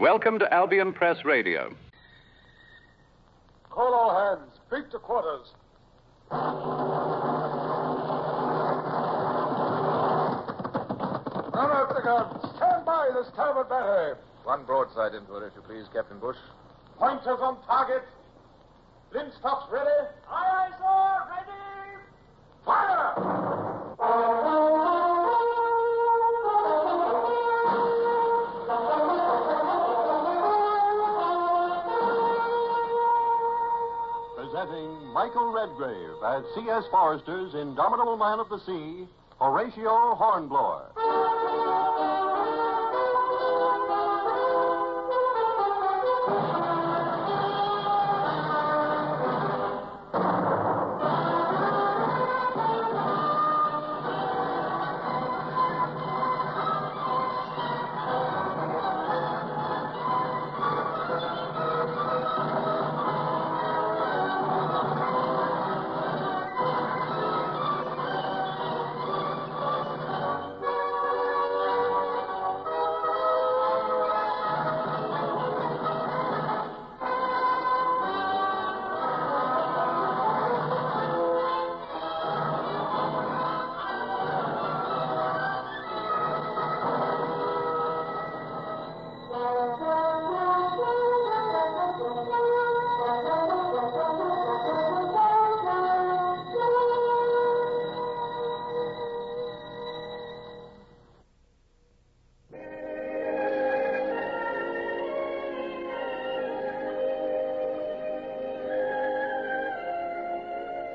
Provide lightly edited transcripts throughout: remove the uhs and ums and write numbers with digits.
Welcome to Albion Press Radio. Call all hands. Beat to quarters. Run out the guns. Stand by the starboard battery. One broadside into her, if you please, Captain Bush. Pointers on target. Linstops ready. Aye, aye, sir. Ready. Fire! Presenting Michael Redgrave as C.S. Forrester's indomitable man of the sea, Horatio Hornblower.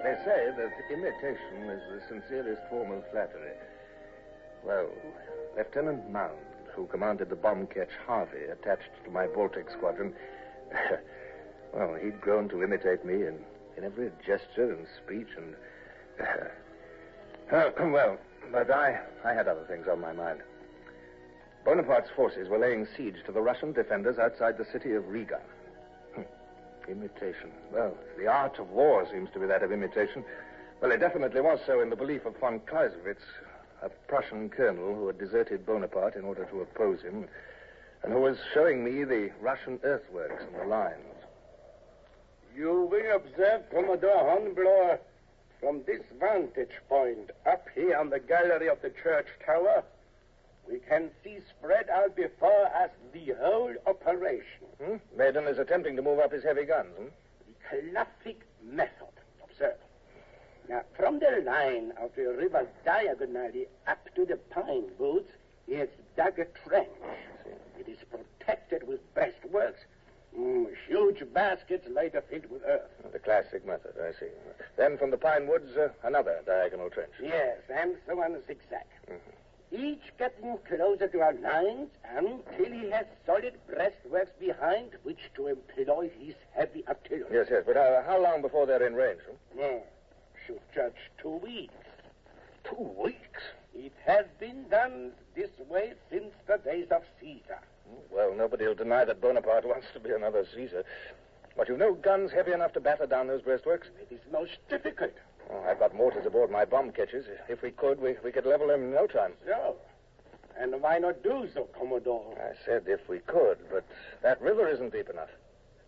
They say that imitation is the sincerest form of flattery. Well, Lieutenant Mound, who commanded the bomb-ketch Harvey attached to my Baltic squadron, well, he'd grown to imitate me in every gesture and speech and... well, but I had other things on my mind. Bonaparte's forces were laying siege to the Russian defenders outside the city of Riga. Imitation. Well, the art of war seems to be that of imitation. Well, it definitely was so in the belief of von Clausewitz, a Prussian colonel who had deserted Bonaparte in order to oppose him, and who was showing me the Russian earthworks and the lines. You will observe, Commodore Hornblower, from this vantage point up here on the gallery of the church tower, we can see spread out before us the whole operation. Maiden is attempting to move up his heavy guns, The classic method. Observe. Now, from the line of the river diagonally up to the pine woods, he has dug a trench. It is protected with breastworks, huge baskets later filled with earth. The classic method, I see. Then from the pine woods, another diagonal trench. Yes, and so on zigzag. Each getting closer to our lines until he has solid breastworks behind which to employ his heavy artillery. Yes, but how long before they're in range? Should judge 2 weeks. 2 weeks? It has been done this way since the days of Caesar. Well, nobody will deny that Bonaparte wants to be another Caesar. But you've no guns heavy enough to batter down those breastworks? It is most difficult. I've got mortars aboard my bomb catches. If we could, we could level them in no time. So? And why not do so, Commodore? I said if we could, but that river isn't deep enough.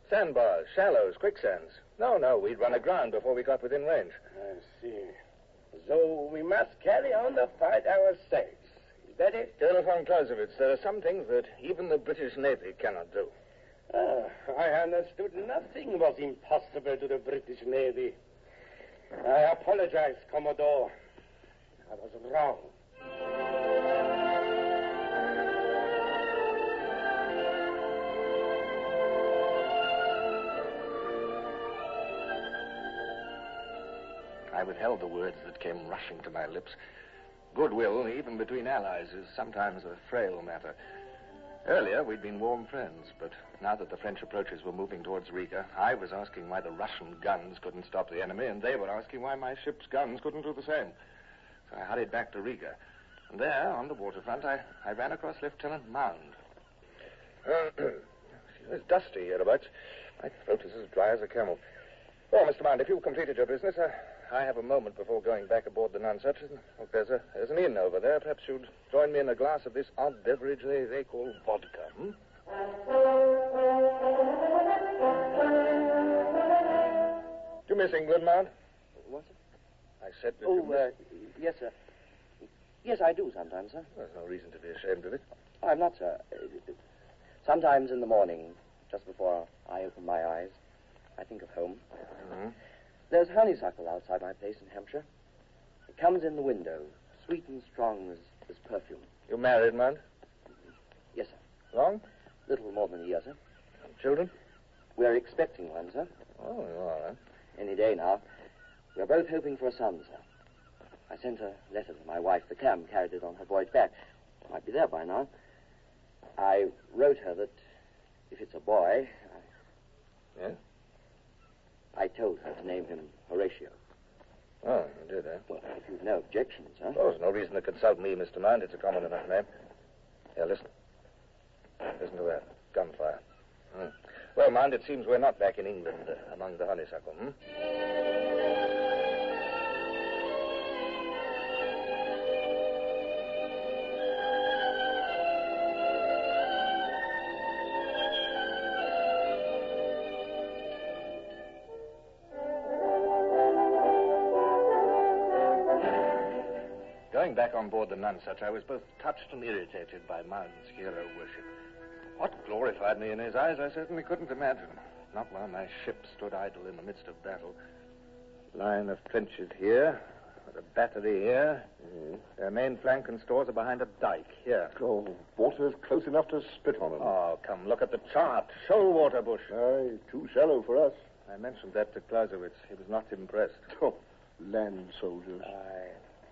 Sandbars, shallows, quicksands. No, we'd run aground before we got within range. I see. So we must carry on the fight ourselves. Is that it? Colonel von Clausewitz, there are some things that even the British Navy cannot do. I understood nothing was impossible to the British Navy. I apologize, Commodore. I was wrong. I withheld the words that came rushing to my lips. Goodwill, even between allies, is sometimes a frail matter. Earlier, we'd been warm friends, but now that the French approaches were moving towards Riga, I was asking why the Russian guns couldn't stop the enemy, and they were asking why my ship's guns couldn't do the same. So I hurried back to Riga. And there, on the waterfront, I ran across Lieutenant Mound. It's dusty hereabouts. My throat is as dry as a camel. Well, Mr. Mound, if you've completed your business, I have a moment before going back aboard the Nonsuch. Look, there's an inn over there. Perhaps you'd join me in a glass of this odd beverage they call vodka, You miss England, Mount? What, sir? I said that Yes, sir. Yes, I do sometimes, sir. There's no reason to be ashamed of it. I'm not, sir. Sometimes in the morning, just before I open my eyes, I think of home. Mm-hmm. There's honeysuckle outside my place in Hampshire. It comes in the window, sweet and strong as perfume. You married, Mount? Yes, sir. Long? Little more than a year, sir. Children? We're expecting one, sir. Oh, you are, huh? Any day now. We're both hoping for a son, sir. I sent a letter to my wife. The cam carried it on her voyage back. It might be there by now. I wrote her that if it's a boy, Yes? I told her to name him Horatio. Oh, you did, eh? Well, if you've no objections, sir. Oh, there's no reason to consult me, Mr. Mount. It's a common enough name. Here, listen. Listen to that. Gunfire. Well, Mount, it seems we're not back in England among the honeysuckle, Going back on board the Nonsuch, I was both touched and irritated by Mount's hero worship. What glorified me in his eyes, I certainly couldn't imagine. Not while my ship stood idle in the midst of battle. Line of trenches here, with a battery here. Their main flank and stores are behind a dike here. Oh, water's close enough to spit on them. Oh, come, look at the chart. Shoal water bush. Aye, too shallow for us. I mentioned that to Clausewitz. He was not impressed. Oh, land soldiers.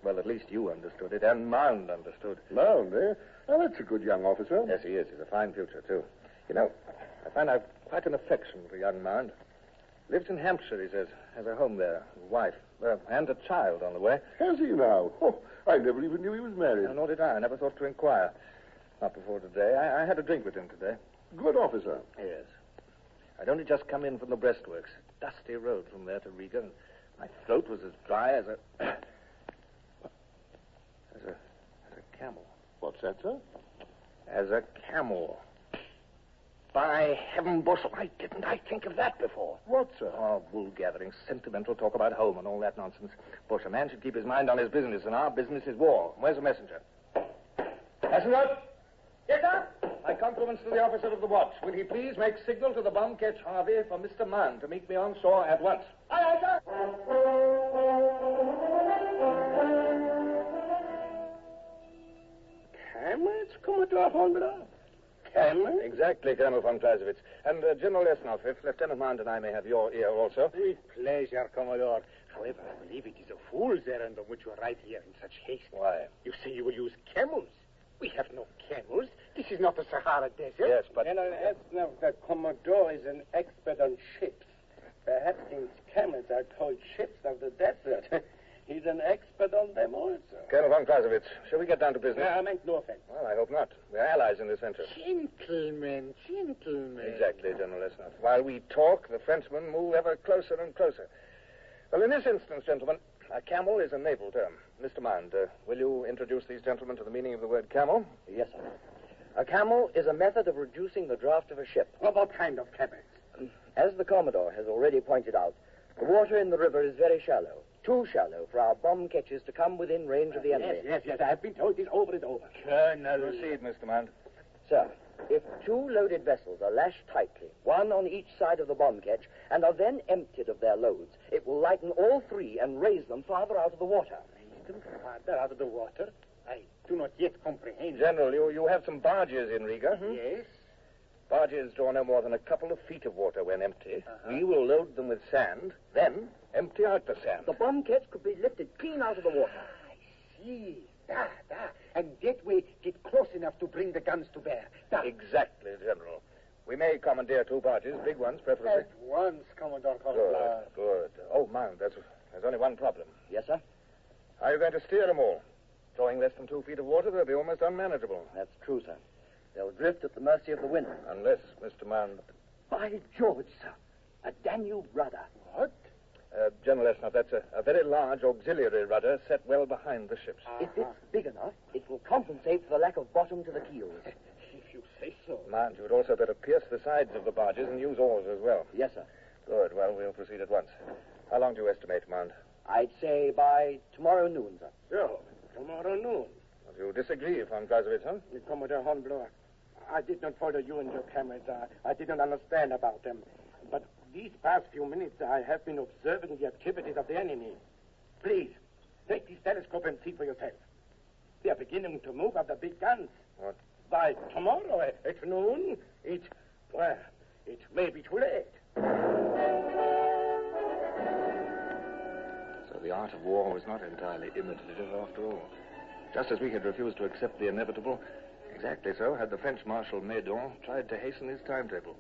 Well, at least you understood it, and Mound understood. Mound, eh? Well, that's a good young officer. Yes, he is. He's a fine future, too. You know, I find I've quite an affection for young Mound. Lives in Hampshire, he says. Has a home there, a wife, and a child on the way. Has he now? Oh, I never even knew he was married. No, nor did I. I never thought to inquire. Not before today. I had a drink with him today. Good officer. Yes. I'd only just come in from the breastworks. Dusty road from there to Riga, and my throat was as dry as a... as a camel. What's that, sir? As a camel. By heaven, Bush, why didn't I think of that before? What, sir? Oh, wool gathering, sentimental talk about home and all that nonsense. Bush, a man should keep his mind on his business, and our business is war. Where's the messenger? Messenger? Yes, sir? My compliments to the officer of the watch. Will he please make signal to the bomb ketch Harvey for Mr. Mann to meet me on shore at once? Aye, aye, sir. Camels, Commodore Hornblower? Camels? Exactly, Colonel von Clausewitz. And General Lesnoff, if Lieutenant Mann and I may have your ear also. With pleasure, Commodore. However, I believe it is a fool's errand on which you arrive here in such haste. Why? You say you will use camels. We have no camels. This is not the Sahara Desert. Yes, but... General Lesnoff, the Commodore is an expert on ships. Perhaps since camels are called ships of the desert, he's an expert on them also. Colonel von Clausewitz, shall we get down to business? I meant no offense. Well, I hope not. We're allies in this venture. Gentlemen. Exactly, General Lesnoff. While we talk, the Frenchmen move ever closer and closer. Well, in this instance, gentlemen, a camel is a naval term. Mr. Mand, will you introduce these gentlemen to the meaning of the word camel? Yes, sir. A camel is a method of reducing the draft of a ship. What kind of camels? As the Commodore has already pointed out, the water in the river is very shallow. Too shallow for our bomb ketches to come within range of the enemy. Yes. I have been told this over and over. Colonel. Proceed, Mr. Mand. Sir, if two loaded vessels are lashed tightly, one on each side of the bomb ketch, and are then emptied of their loads, it will lighten all three and raise them farther out of the water. Raise them farther out of the water? I do not yet comprehend. General, you have some barges in Riga. Yes? Barges draw no more than a couple of feet of water when empty. We will load them with sand, then empty out the sand. The bomb ketch could be lifted clean out of the water. I see. Da. And that way get close enough to bring the guns to bear. Da. Exactly, General. We may commandeer two barges, big ones, preferably. At once, Commodore Hornblower. Good. Oh, mind, there's only one problem. Yes, sir? How are you going to steer them all? Drawing less than 2 feet of water, they'll be almost unmanageable. That's true, sir. They'll drift at the mercy of the wind. Unless, Mr. Mand... By George, sir. A Danube rudder. What? General Esnott, that's a very large auxiliary rudder set well behind the ships. If it's big enough, it will compensate for the lack of bottom to the keels. if you say so. Mind, you'd also better pierce the sides of the barges and use oars as well. Yes, sir. Good. Well, we'll proceed at once. How long do you estimate, Mount? I'd say by tomorrow noon, sir. So, tomorrow noon. Well, you disagree, von Clausewitz, huh? Commodore Hornblower, I did not follow you and your cameras. I did not understand about them. But these past few minutes, I have been observing the activities of the enemy. Please, take this telescope and see for yourself. They are beginning to move up the big guns. What? By tomorrow at noon, it may be too late. So the art of war was not entirely imitative after all. Just as we had refused to accept the inevitable, exactly so had the French Marshal Meudon tried to hasten his timetable.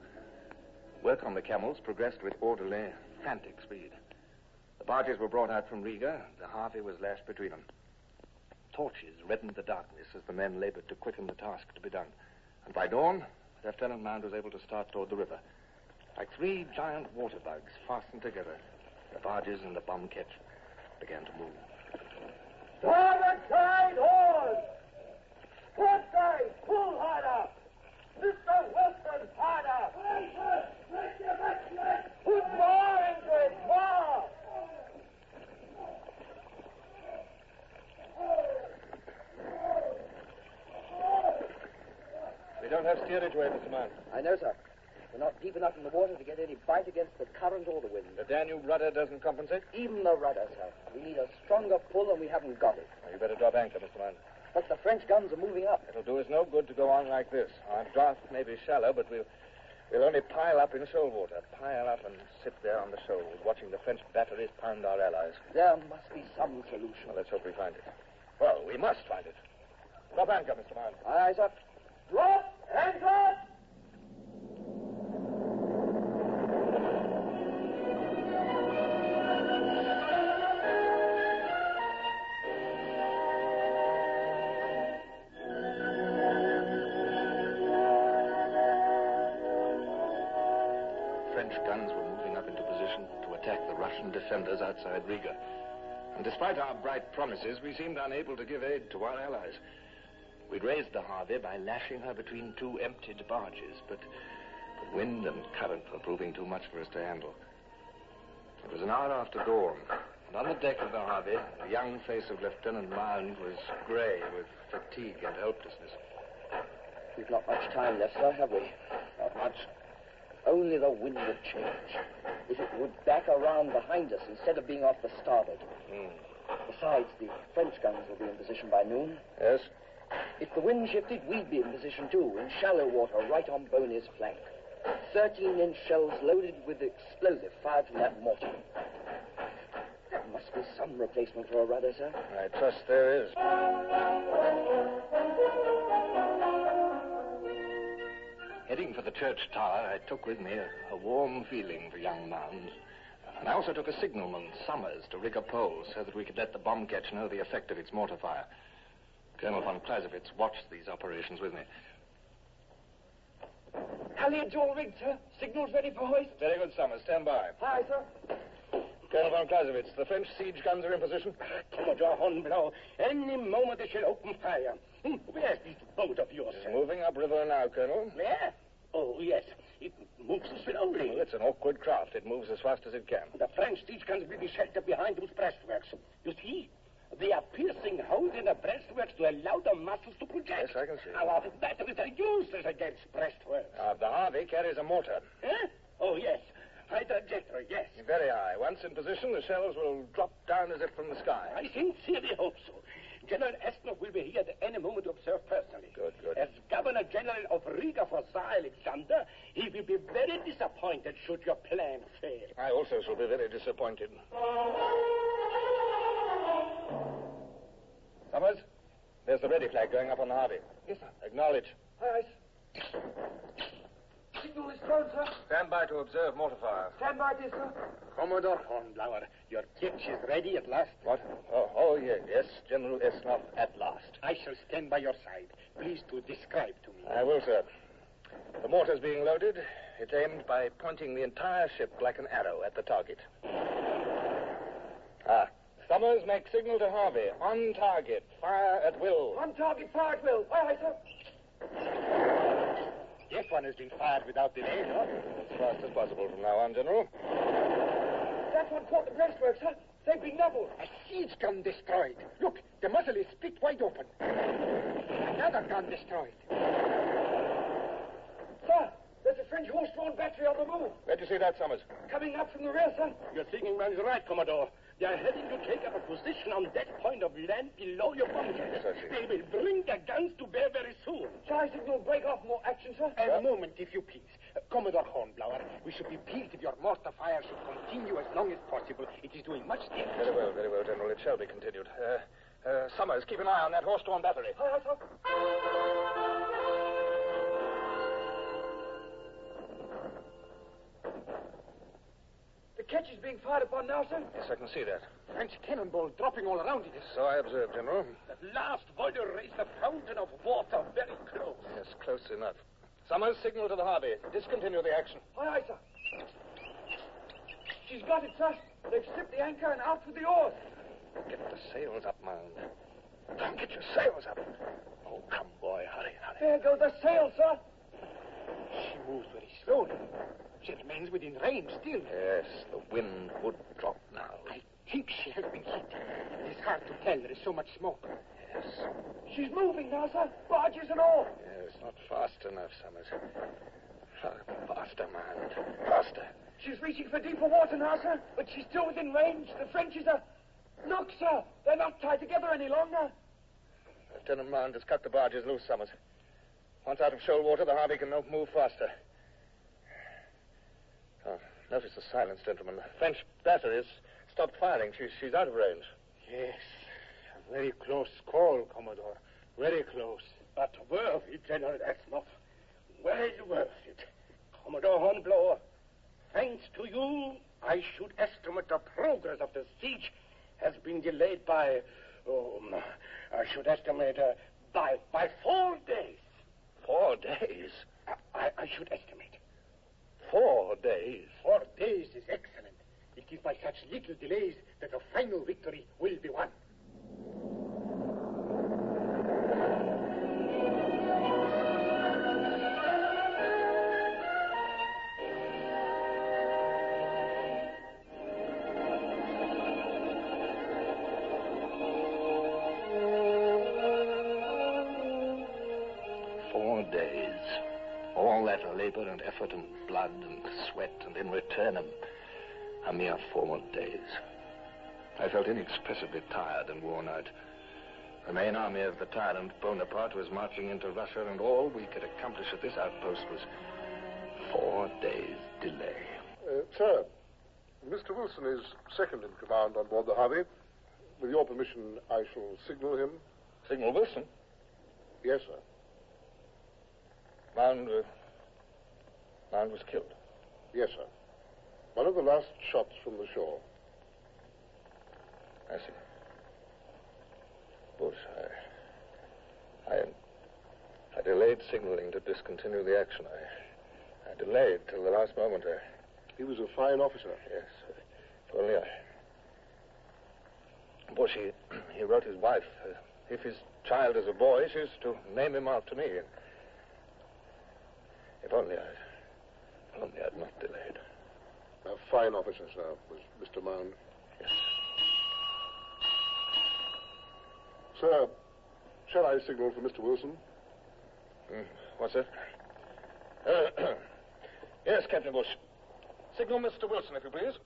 Work on the camels progressed with orderly, frantic speed. The barges were brought out from Riga. The Harvey was lashed between them. Torches reddened the darkness as the men labored to quicken the task to be done. And by dawn, Lieutenant Mound was able to start toward the river. Like three giant water bugs fastened together, the barges and the bomb ketch began to move. Starboard side, hold! Port side, pull harder! Mr. Winston, harder! Put more into it, more! We don't have steerage way, Mr. Mound. I know, sir. We're not deep enough in the water to get any bite against the current or the wind. The Danube rudder doesn't compensate? Even the rudder, sir. We need a stronger pull, and we haven't got it. Well, you better drop anchor, Mr. Mound. But the French guns are moving up. It'll do us no good to go on like this. Our draft may be shallow, but we'll only pile up in shoal water. Pile up and sit there on the shoals, watching the French batteries pound our allies. There must be some solution. Well, let's hope we find it. Well, we must find it. Drop anchor, Mr. Mound. Aye, sir. Drop anchor! French guns were moving up into position to attack the Russian defenders outside Riga. And despite our bright promises, we seemed unable to give aid to our allies. We'd raised the Harvey by lashing her between two emptied barges, but wind and current were proving too much for us to handle. It was an hour after dawn, and on the deck of the Harvey, the young face of Lieutenant Mound was grey with fatigue and helplessness. We've not much time left, sir, have we? Not much. Only the wind would change. If it would back around behind us instead of being off the starboard. Besides, the French guns will be in position by noon. Yes? If the wind shifted, we'd be in position too, in shallow water, right on Boney's flank. 13-inch shells loaded with explosive fired from that mortar. There must be some replacement for a rudder, sir. I trust there is. Heading for the church tower, I took with me a warm feeling for young Mound. And I also took a signalman, Summers, to rig a pole so that we could let the bomb ketch know the effect of its mortar fire. Colonel von Clausewitz watched these operations with me. Halyards all rigged, sir. Signals ready for hoist. Very good, Summers. Stand by. Aye, sir. Colonel von Clausewitz, the French siege guns are in position. Commodore Hornblower, any moment they shall open fire. Where's this boat of yours, sir? Moving upriver now, Colonel. Where? Oh, yes. It moves slowly. Well, it's an awkward craft. It moves as fast as it can. The French siege guns will be sheltered behind those breastworks. You see? They are piercing holes in the breastworks to allow the muscles to project. Yes, I can see. Our batteries are useless against breastworks. The Harvey carries a mortar. Huh? Oh, yes. High trajectory, yes. Very high. Once in position, the shells will drop down as if from the sky. I sincerely hope so. General Ernest will be here at any moment to observe personally. Good, good. As Governor General of Riga for Tsar Alexander, he will be very disappointed should your plan fail. I also shall be very disappointed. Summers, there's the ready flag going up on the Harvey. Yes, sir. Acknowledge. Aye, aye. Signal is thrown, sir. Stand by to observe mortar fire. Stand by, dear sir. Commodore Hornblower, your ketch is ready at last. What? Oh, yes, General Esnov, at last. I shall stand by your side. Please to describe to me. I will, sir. The mortar's being loaded. It's aimed by pointing the entire ship like an arrow at the target. Summers, make signal to Harvey. On target. Fire at will. On target, fire at will. Aye, sir. one has been fired without delay, no? As fast as possible from now on, General. That one caught the breastworks, huh? They've been leveled. A siege gun destroyed. Look, the muzzle is split wide open. Another gun destroyed. Sir, there's a French horse-drawn battery on the move. Where'd you see that, Summers? Coming up from the rear, sir. Your thinking man is right, Commodore. They are heading to take up a position on that point of land below your bombs. Yes, I see. They will bring their guns to bear very soon. Shall I signal break off more action, sir? A moment, if you please. Commodore Hornblower, we should be pleased if your mortar fire should continue as long as possible. It is doing much damage. Very well, General. It shall be continued. Summers, keep an eye on that horse-drawn battery. Aye, sir. The ketch is being fired upon now, sir. Yes, I can see that. French cannonball dropping all around it. So I observed, General. That last volley raised a fountain of water very close. Yes, close enough. Summers, signal to the Harvey. Discontinue the action. Aye, aye, sir. She's got it, sir. They've stripped the anchor and out with the oars. Get the sails up, Mound. Don't get your sails up. Oh, come, boy. Hurry. There go the sails, sir. She moves very slowly. She remains within range still. Yes, the wind would drop now. I think she has been hit. It is hard to tell. There is so much smoke. Yes. She's moving now, sir. Barges and all. Yes, not fast enough, Summers. Faster, Mound. Faster. She's reaching for deeper water now, sir. But she's still within range. The Frenchies are... Look, sir. They're not tied together any longer. Lieutenant Mound has cut the barges loose, Summers. Once out of shoal water, the Harvey can move faster. Oh, notice the silence, gentlemen. The French battery has stopped firing. She's out of range. Yes. A very close call, Commodore. Very close. But worth it, General Asmoff. Well worth it. Commodore Hornblower, thanks to you, I should estimate the progress of the siege has been delayed by, I should estimate by 4 days. 4 days? I should estimate. 4 days? 4 days is excellent. It is by such little delays that a final victory will be won. Labor and effort and blood and sweat, and in return a mere 4 days. I felt inexpressibly tired and worn out. The main army of the tyrant Bonaparte was marching into Russia, and all we could accomplish at this outpost was 4 days' delay. Sir, Mr. Wilson is second in command on board the Harvey. With your permission, I shall signal him. Signal Wilson? Yes, sir. Mound was killed. Yes, sir. One of the last shots from the shore. I see. Bush, I delayed signaling to discontinue the action. I delayed till the last moment. He was a fine officer. Yes. If only Bush, he wrote his wife. If his child is a boy, she's to name him after me. If only I'd not delayed. A fine officer, sir, was Mr. Mound. Yes. Sir, shall I signal for Mr. Wilson? What's that? Yes, Captain Bush. Signal Mr. Wilson, if you please.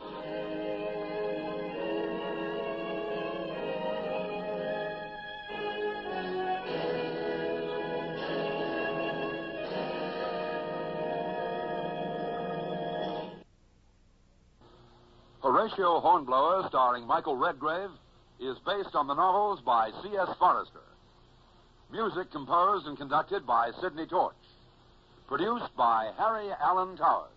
Horatio Hornblower, starring Michael Redgrave, is based on the novels by C.S. Forrester. Music composed and conducted by Sidney Torch. Produced by Harry Allen Towers.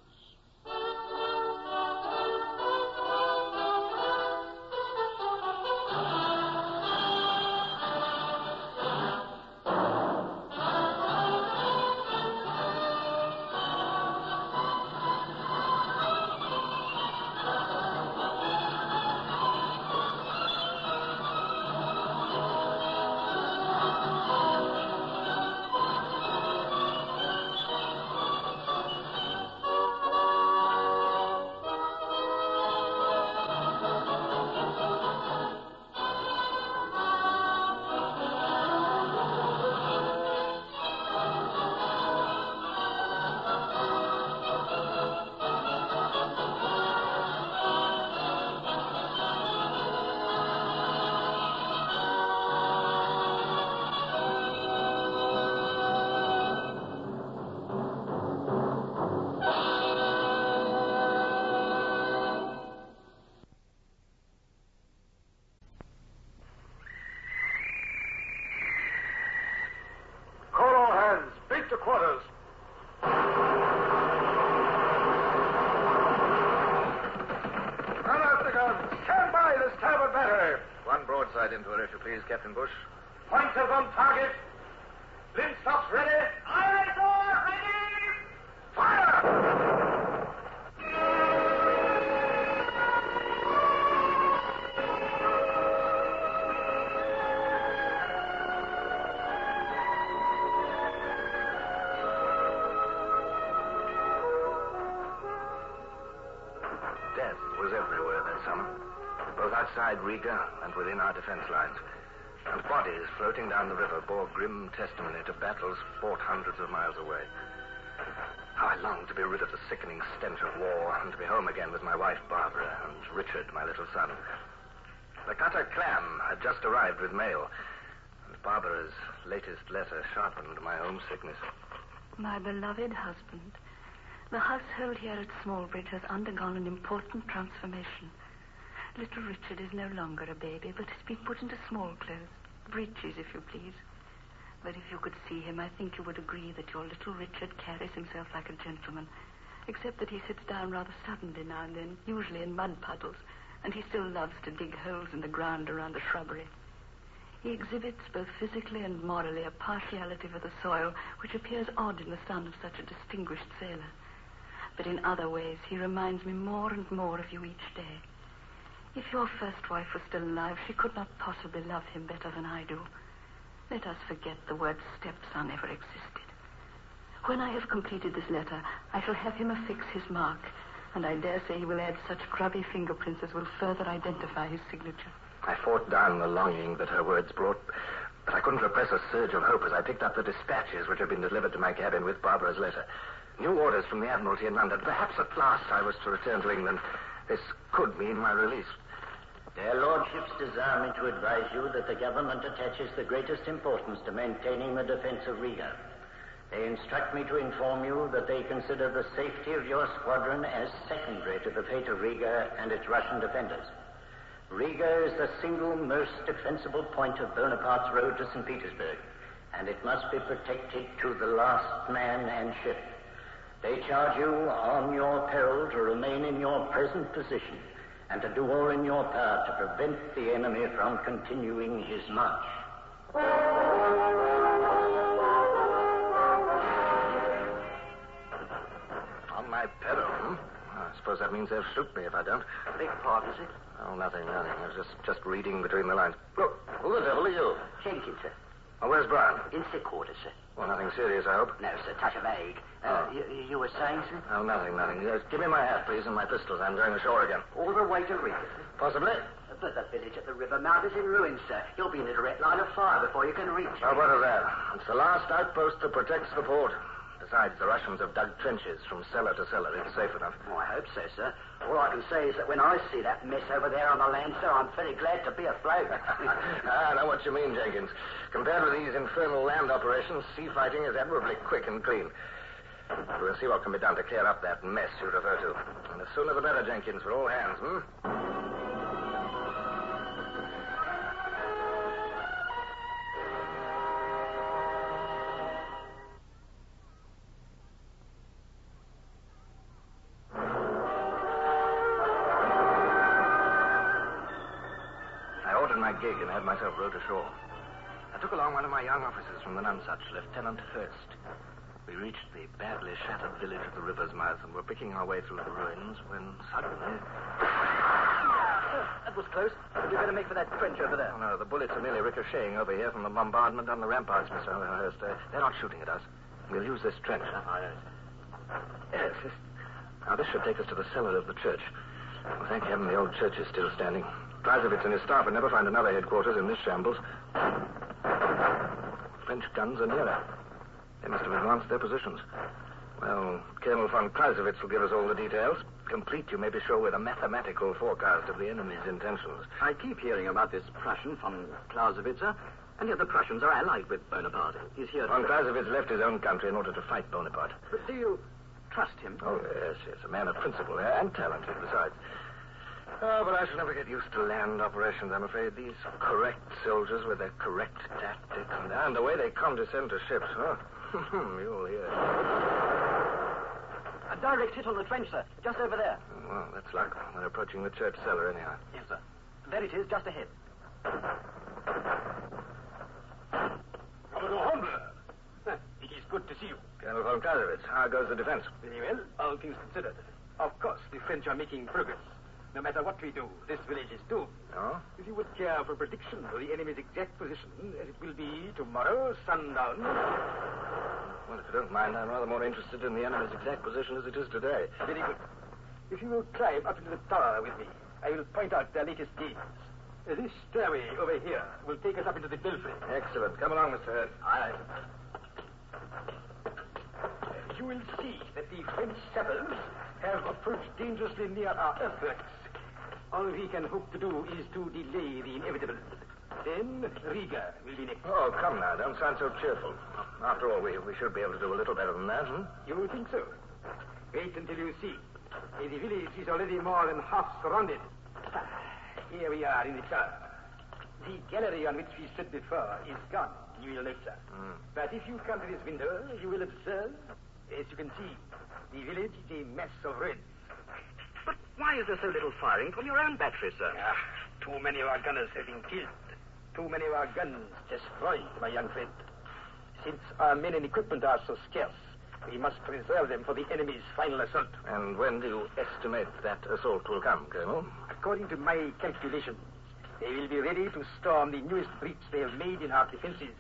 quarters. Run out the guns. Stand by the starboard battery. One broadside into her, if you please, Captain Bush. Pointers on target. Linstocks ready. Aye, sir. Ready. Fire! Death was everywhere that summer, both outside Riga and within our defense lines. And bodies floating down the river bore grim testimony to battles fought hundreds of miles away. How I longed to be rid of the sickening stench of war and to be home again with my wife Barbara and Richard, my little son. The cutter Clam had just arrived with mail, and Barbara's latest letter sharpened my homesickness. My beloved husband, the household here at Smallbridge has undergone an important transformation. Little Richard is no longer a baby, but has been put into small clothes. Breeches, if you please. But if you could see him, I think you would agree that your little Richard carries himself like a gentleman, except that he sits down rather suddenly now and then, usually in mud puddles, and he still loves to dig holes in the ground around the shrubbery. He exhibits both physically and morally a partiality for the soil which appears odd in the son of such a distinguished sailor. But in other ways, he reminds me more and more of you each day. If your first wife was still alive, she could not possibly love him better than I do. Let us forget the word stepson ever existed. When I have completed this letter, I shall have him affix his mark, and I dare say he will add such grubby fingerprints as will further identify his signature. I fought down the longing that her words brought, but I couldn't repress a surge of hope as I picked up the dispatches which had been delivered to my cabin with Barbara's letter. New orders from the Admiralty in London. Perhaps at last I was to return to England. This could mean my release. Their lordships desire me to advise you that the government attaches the greatest importance to maintaining the defense of Riga. They instruct me to inform you that they consider the safety of your squadron as secondary to the fate of Riga and its Russian defenders. Riga is the single most defensible point of Bonaparte's road to St. Petersburg, and it must be protected to the last man and ship. They charge you on your peril to remain in your present position and to do all in your power to prevent the enemy from continuing his march. On my peril, I suppose that means they'll shoot me if I don't. Big part, is it? Oh, nothing. I was just reading between the lines. Look, who the devil are you? Jenkins, sir. Oh, where's Brown? In sick quarters, sir. Well, nothing serious, I hope. No, sir. Touch of ague. You were saying, sir? Oh, nothing. Yes, give me my hat, please, and my pistols. I'm going ashore again. All the way to Riga, sir? Possibly. But the village at the river mouth is in ruins, sir. You'll be in a direct line of fire before you can reach it. Oh, what of that? It's the last outpost that protects the port. Besides, the Russians have dug trenches from cellar to cellar. It's safe enough. Oh, I hope so, sir. All I can say is that when I see that mess over there on the land, sir, I'm very glad to be afloat. I know what you mean, Jenkins. Compared with these infernal land operations, sea fighting is admirably quick and clean. We'll see what can be done to clear up that mess you refer to. And the sooner the better, Jenkins, for all hands, gig and had myself rowed ashore. I took along one of my young officers from the Nonsuch, Lieutenant Hurst. We reached the badly shattered village at the river's mouth and were picking our way through the ruins when suddenly... That was close. You'd better make for that trench over there. Oh, no, the bullets are merely ricocheting over here from the bombardment on the ramparts, Mr. Hurst. They're not shooting at us. We'll use this trench. Yes. Now, this should take us to the cellar of the church. Well, thank heaven the old church is still standing. Kreisowitz and his staff would never find another headquarters in this shambles. French guns are nearer. They must have advanced their positions. Well, Colonel von Kreisowitz will give us all the details. Complete, you may be sure, with a mathematical forecast of the enemy's intentions. I keep hearing about this Prussian von Clausewitz, and yet the Prussians are allied with Bonaparte. He's here to... Von Clausewitz left his own country in order to fight Bonaparte. But do you trust him? Oh, yes. A man of principle, and talented, besides. Oh, but I shall never get used to land operations, I'm afraid. These correct soldiers with their correct tactics, and the way they condescend to ships. Oh, You'll hear. A direct hit on the trench, sir. Just over there. Well, that's luck. We're approaching the church cellar anyhow. Yes, sir. There it is, just ahead. Commodore Hornblower. It is good to see you. Colonel von Clausewitz, how goes the defense? Very well, all things considered. Of course, the French are making progress. No matter what we do, this village is doomed. Oh? If you would care for a prediction of the enemy's exact position, as it will be tomorrow, sundown. Well, if you don't mind, I'm rather more interested in the enemy's exact position as it is today. Very good. If you will climb up into the tower with me, I will point out their latest gains. This stairway over here will take us up into the belfry. Excellent. Come along, Mr. Head. Aye. You will see that the French sappers have approached dangerously near our earthworks. All we can hope to do is to delay the inevitable. Then Riga will be next. Oh, come now. Don't sound so cheerful. After all, we should be able to do a little better than that, You think so? Wait until you see. The village is already more than half surrounded. Here we are in the tower. The gallery on which we stood before is gone, you will note, sir. But if you come to this window, you will observe, as you can see, the village is a mass of ruins. But why is there so little firing from your own battery, sir? Too many of our gunners have been killed. Too many of our guns destroyed, my young friend. Since our men and equipment are so scarce, we must preserve them for the enemy's final assault. And when do you estimate that assault will come, Colonel? According to my calculations, they will be ready to storm the newest breach they have made in our defenses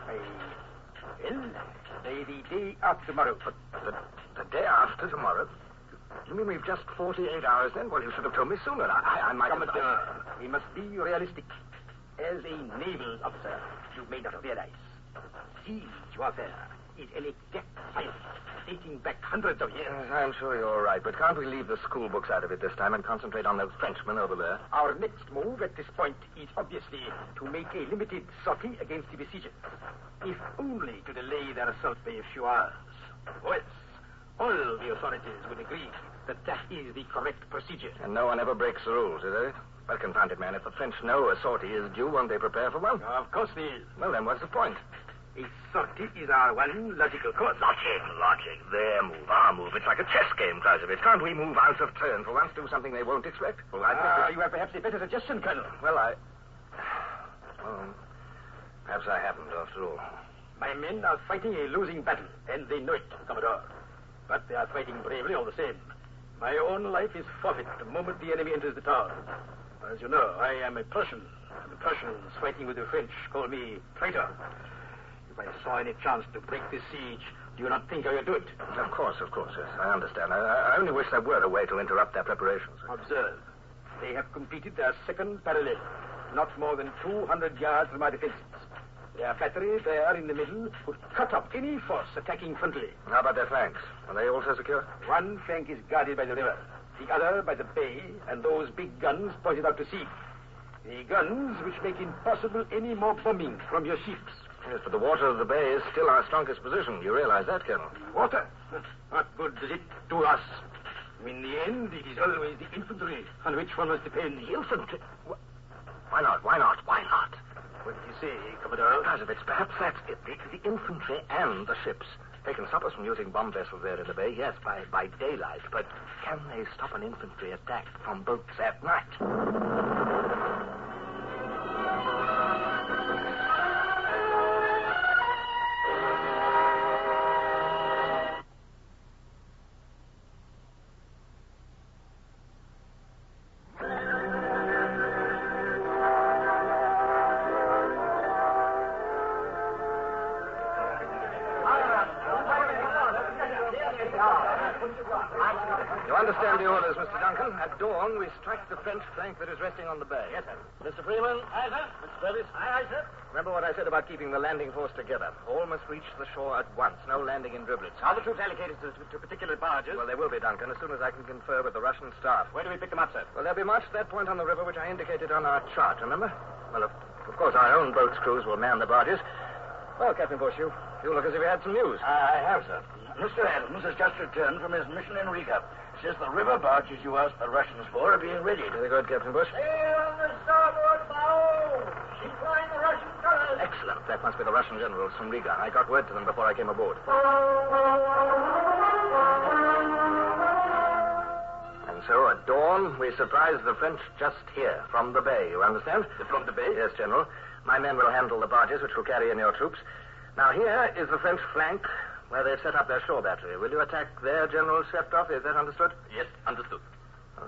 by the day after tomorrow. But the day after tomorrow? You mean we've just 48 hours then? Well, you should have told me sooner. I might have... We must be realistic. As a naval officer, you may not realize. Siege warfare is an exact science dating back hundreds of years. Yes, I'm sure you're right, but can't we leave the school books out of it this time and concentrate on those Frenchmen over there? Our next move at this point is obviously to make a limited sortie against the besiegers, if only to delay their assault by a few hours. Or else, all the authorities would agree that that is the correct procedure. And no one ever breaks the rules, do they? Well, confound it, man. If the French know a sortie is due, won't they prepare for one? Of course they will. Well, then what's the point? A sortie is our one logical course. Logic. Their move, our move. It's like a chess game, Clausewitz. Can't we move out of turn for once, do something they won't expect? Well, I think you have perhaps a better suggestion, Colonel. Well, perhaps I haven't, after all. My men are fighting a losing battle, and they know it, Commodore. But they are fighting bravely all the same. My own life is forfeit the moment the enemy enters the town. As you know, I am a Prussian, and the Prussians fighting with the French call me traitor. If I saw any chance to break this siege, do you not think I would do it? Of course, yes. I understand. I only wish there were a way to interrupt their preparations. Observe. They have completed their second parallel, not more than 200 yards from our defenses. Their battery there in the middle would cut up any force attacking frontally. How about their flanks? Are they also secure? One flank is guarded by the river, the other by the bay, and those big guns pointed out to sea. The guns which make impossible any more bombing from your ships. Yes, but the water of the bay is still our strongest position. You realize that, Colonel? Water? What good does it do us? In the end, it is always the infantry on which one must depend. The infantry? Why not? What do you say, Commodore? Clausewitz, perhaps that's it. The infantry and the ships. They can stop us from using bomb vessels there in the bay, yes, by daylight. But can they stop an infantry attack from boats at night? You understand the orders, Mr. Duncan. At dawn, we strike the French flank that is resting on the bay. Yes, sir. Mr. Freeman? Aye, sir. Mr. Purvis? Aye, sir. Remember what I said about keeping the landing force together. All must reach the shore at once. No landing in driblets. Are the troops allocated to particular barges? Well, they will be, Duncan, as soon as I can confer with the Russian staff. Where do we pick them up, sir? Well, they'll be marched to that point on the river which I indicated on our chart, remember? Well, of course, our own boat's crews will man the barges. Well, Captain Bush, you look as if you had some news. I have, sir. Mr. Adams has just returned from his mission in Riga. Says the river barges you asked the Russians for are being readied. Very good, Captain Bush. Sail on the starboard bow! She's flying the Russian colors! excellent. That must be the Russian generals from Riga. I got word to them before I came aboard. And so, at dawn, we surprised the French just here, from the bay, you understand? From the bay? Yes, General. My men will handle the barges which will carry in your troops. Now, here is the French flank, where they've set up their shore battery. Will you attack their General Sheptoff? Is that understood? Yes, understood.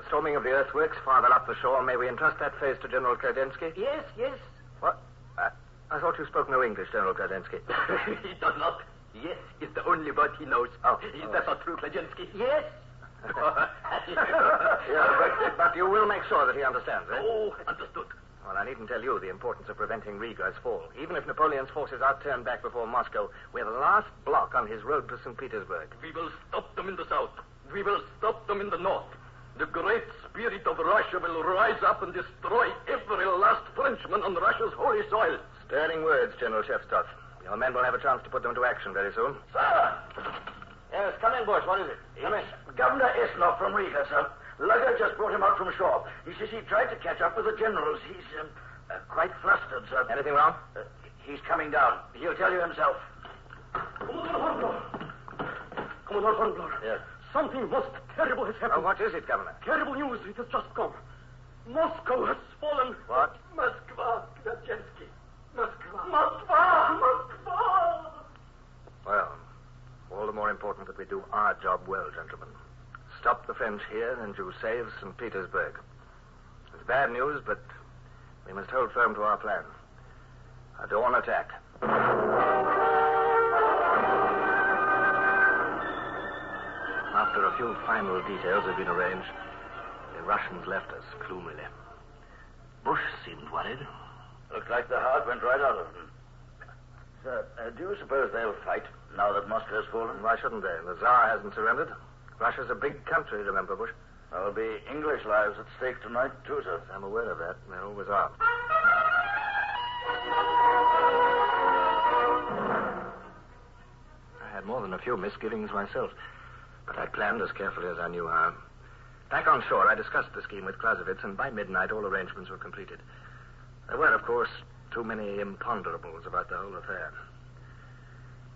Storming of the earthworks farther up the shore. May we entrust that phase to General Kradensky? Yes, yes. What? I thought you spoke no English, General Kradensky. He does not. Yes is the only word he knows. Oh. Is that not true, Kladensky? Yes. Yeah, but you will make sure that he understands, eh? Oh, understood. Well, I needn't tell you the importance of preventing Riga's fall. Even if Napoleon's forces are turned back before Moscow, we're the last block on his road to St. Petersburg. We will stop them in the south. We will stop them in the north. The great spirit of Russia will rise up and destroy every last Frenchman on Russia's holy soil. Stirring words, General Sheptoff. Your men will have a chance to put them into action very soon. Sir! Yes, come in, Bush. What is it? Come in. Governor Eslov from Riga, sir. Lugger just brought him out from shore. He says he tried to catch up with the generals. He's quite flustered, sir. Anything wrong? He's coming down. He'll tell you himself. Commodore Hornblower. Yes. Something most terrible has happened. Oh, what is it, Governor? Terrible news. It has just come. Moscow has fallen. What? Moskva, Kladensky. Moskva. Well, all the more important that we do our job well, gentlemen. Stop the French here, and you save St. Petersburg. It's bad news, but we must hold firm to our plan. A dawn attack. After a few final details had been arranged, the Russians left us gloomily. Bush seemed worried. Looks like the heart went right out of him. Sir, do you suppose they'll fight now that Moscow's fallen? Why shouldn't they? The Tsar hasn't surrendered. Russia's a big country, remember, Bush? There'll be English lives at stake tonight, too, sir. I'm aware of that. There always are. I had more than a few misgivings myself, but I planned as carefully as I knew how. Back on shore, I discussed the scheme with Clausewitz, and by midnight, all arrangements were completed. There were, of course, too many imponderables about the whole affair.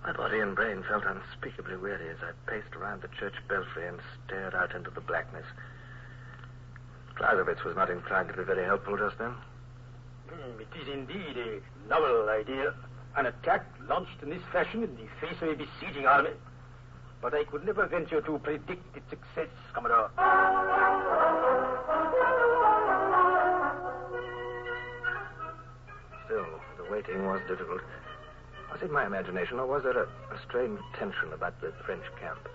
My body and brain felt unspeakably weary as I paced around the church belfry and stared out into the blackness. Clausewitz was not inclined to be very helpful just then. It is indeed a novel idea. An attack launched in this fashion in the face of a besieging army. But I could never venture to predict its success, Commodore. Still, the waiting was difficult. Was it my imagination, or was there a strange tension about the French camp?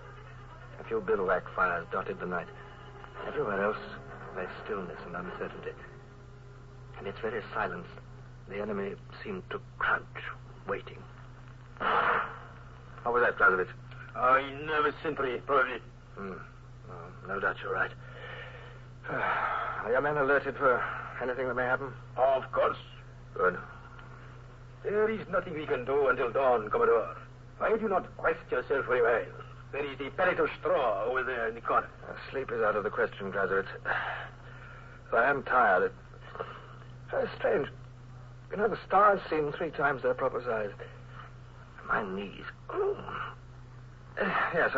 A few bivouac fires dotted the night. Everywhere else lay stillness and uncertainty. In its very silence, the enemy seemed to crouch, waiting. What was that, Clausewitz? A nervous sentry, probably. No doubt you're right. Are your men alerted for anything that may happen? Of course. Good. There is nothing we can do until dawn, Commodore. Why do you not rest yourself for a while? There is a pellet of straw over there in the corner. Sleep is out of the question, Clausewitz. I am tired. It's strange. You know, the stars seem 3 times their proper size. My knees. Yes,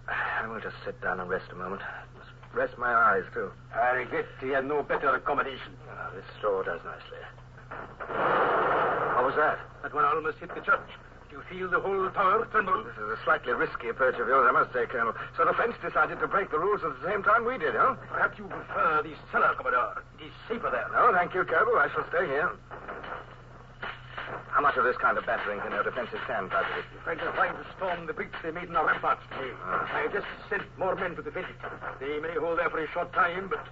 I will just sit down and rest a moment. Just rest my eyes, too. I regret we have no better accommodation. This straw does nicely. What was that? That one almost hit the church. Do you feel the whole tower tremble? This is a slightly risky approach of yours, I must say, Colonel. So the French decided to break the rules at the same time we did, huh? Perhaps you prefer the cellar, Commodore. It is safer there. No, thank you, Colonel. I shall stay here. How much of this kind of battering can your defenses stand, Clausewitz? The French are trying to storm the breach they made in our ramparts today. I have just sent more men to defend it. They may hold there for a short time, but...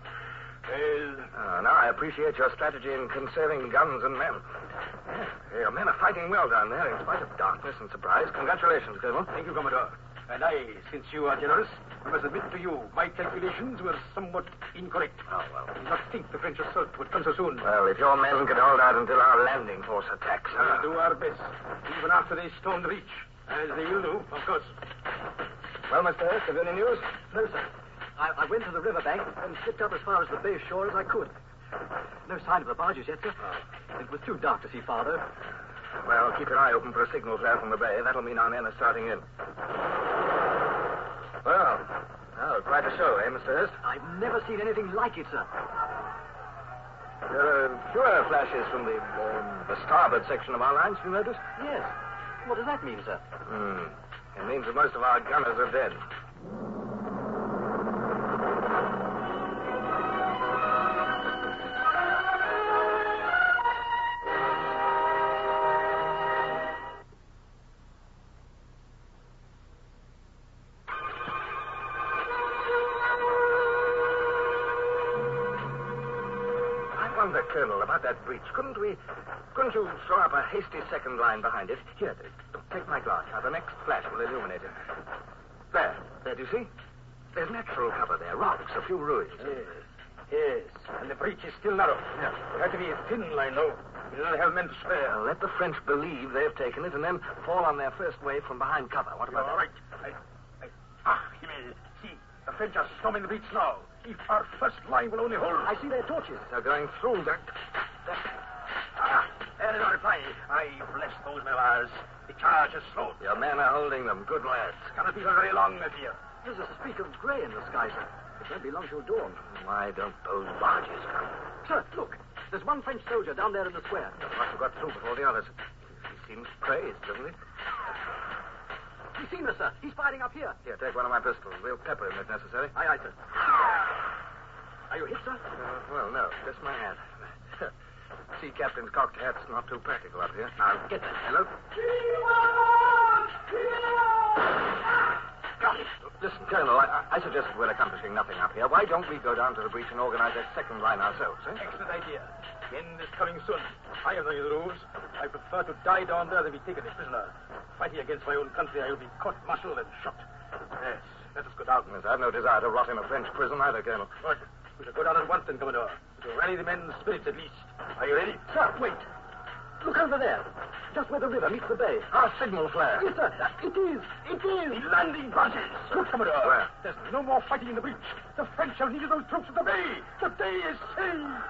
now I appreciate your strategy in conserving guns and men. Your men are fighting well down there, in spite of darkness and surprise. Congratulations, Colonel. Thank you, Commodore. And I, since you are generous, I must admit to you, my calculations were somewhat incorrect. Oh, well. I did not think the French assault would come so soon. Well, if your men can hold out until our landing force attacks... We'll do our best, even after they storm the reach. As they will do, of course. Well, Mr. Ernest, have you any news? No, sir. I went to the riverbank and slipped up as far as the bay shore as I could. No sign of the barges yet, sir. It was too dark to see farther. Well, keep your eye open for a signal flare from the bay. That'll mean our men are starting in. Well, quite a show, eh, Mr. Hurst? I've never seen anything like it, sir. There are fewer flashes from the starboard section of our lines, have you noticed? Yes. What does that mean, sir? It means that most of our gunners are dead. Colonel, about that breach. Couldn't you throw up a hasty second line behind it? Here, take my glass. Now, the next flash will illuminate it. There, do you see? There's natural cover there. Rocks, a few ruins. Yes. And the breach is still narrow. Yeah. It had to be a thin line, though. We don't have men to spare. Well, let the French believe they've taken it and then fall on their first wave from behind cover. What about that? All right. See, the French are storming the breach now. If our first line will only hold. I see their torches. They're going through that. There is no reply. I bless those men of ours. The charge is slow. Your men are holding them. Good lads. Cannot be for very long, I fear. There's a streak of grey in the sky, sir. It won't be long till dawn. Why don't those barges come? Sir, look. There's one French soldier down there in the square. Must have got through before the others. He seems crazed, doesn't he? He's seen us, sir. He's firing up here. Here, take one of my pistols. We'll pepper him if necessary. Aye, sir. Are you hit, sir? Well, no. Just my hat. Sea captain's cocked hat's not too practical up here. Now, get that. Hello? Listen, Colonel, I suggested we're accomplishing nothing up here. Why don't we go down to the breach and organize a second line ourselves, eh? Excellent idea. The end is coming soon. I have no the rules. I prefer to die down there than be taken a prisoner. Fighting against my own country, I will be court-martialed and shot. Yes, let us go down. Yes, I've no desire to rot in a French prison either, Colonel. Good. We shall go down at once then, Commodore. To rally the men's spirits at least. Are you ready? Sir, wait. Look over there. Just where the river meets the bay. Our signal flare. Yes, sir. It is. The landing barges. Look, Commodore. Where? There's no more fighting in the breach. The French have needed those troops at the bay. The day is saved.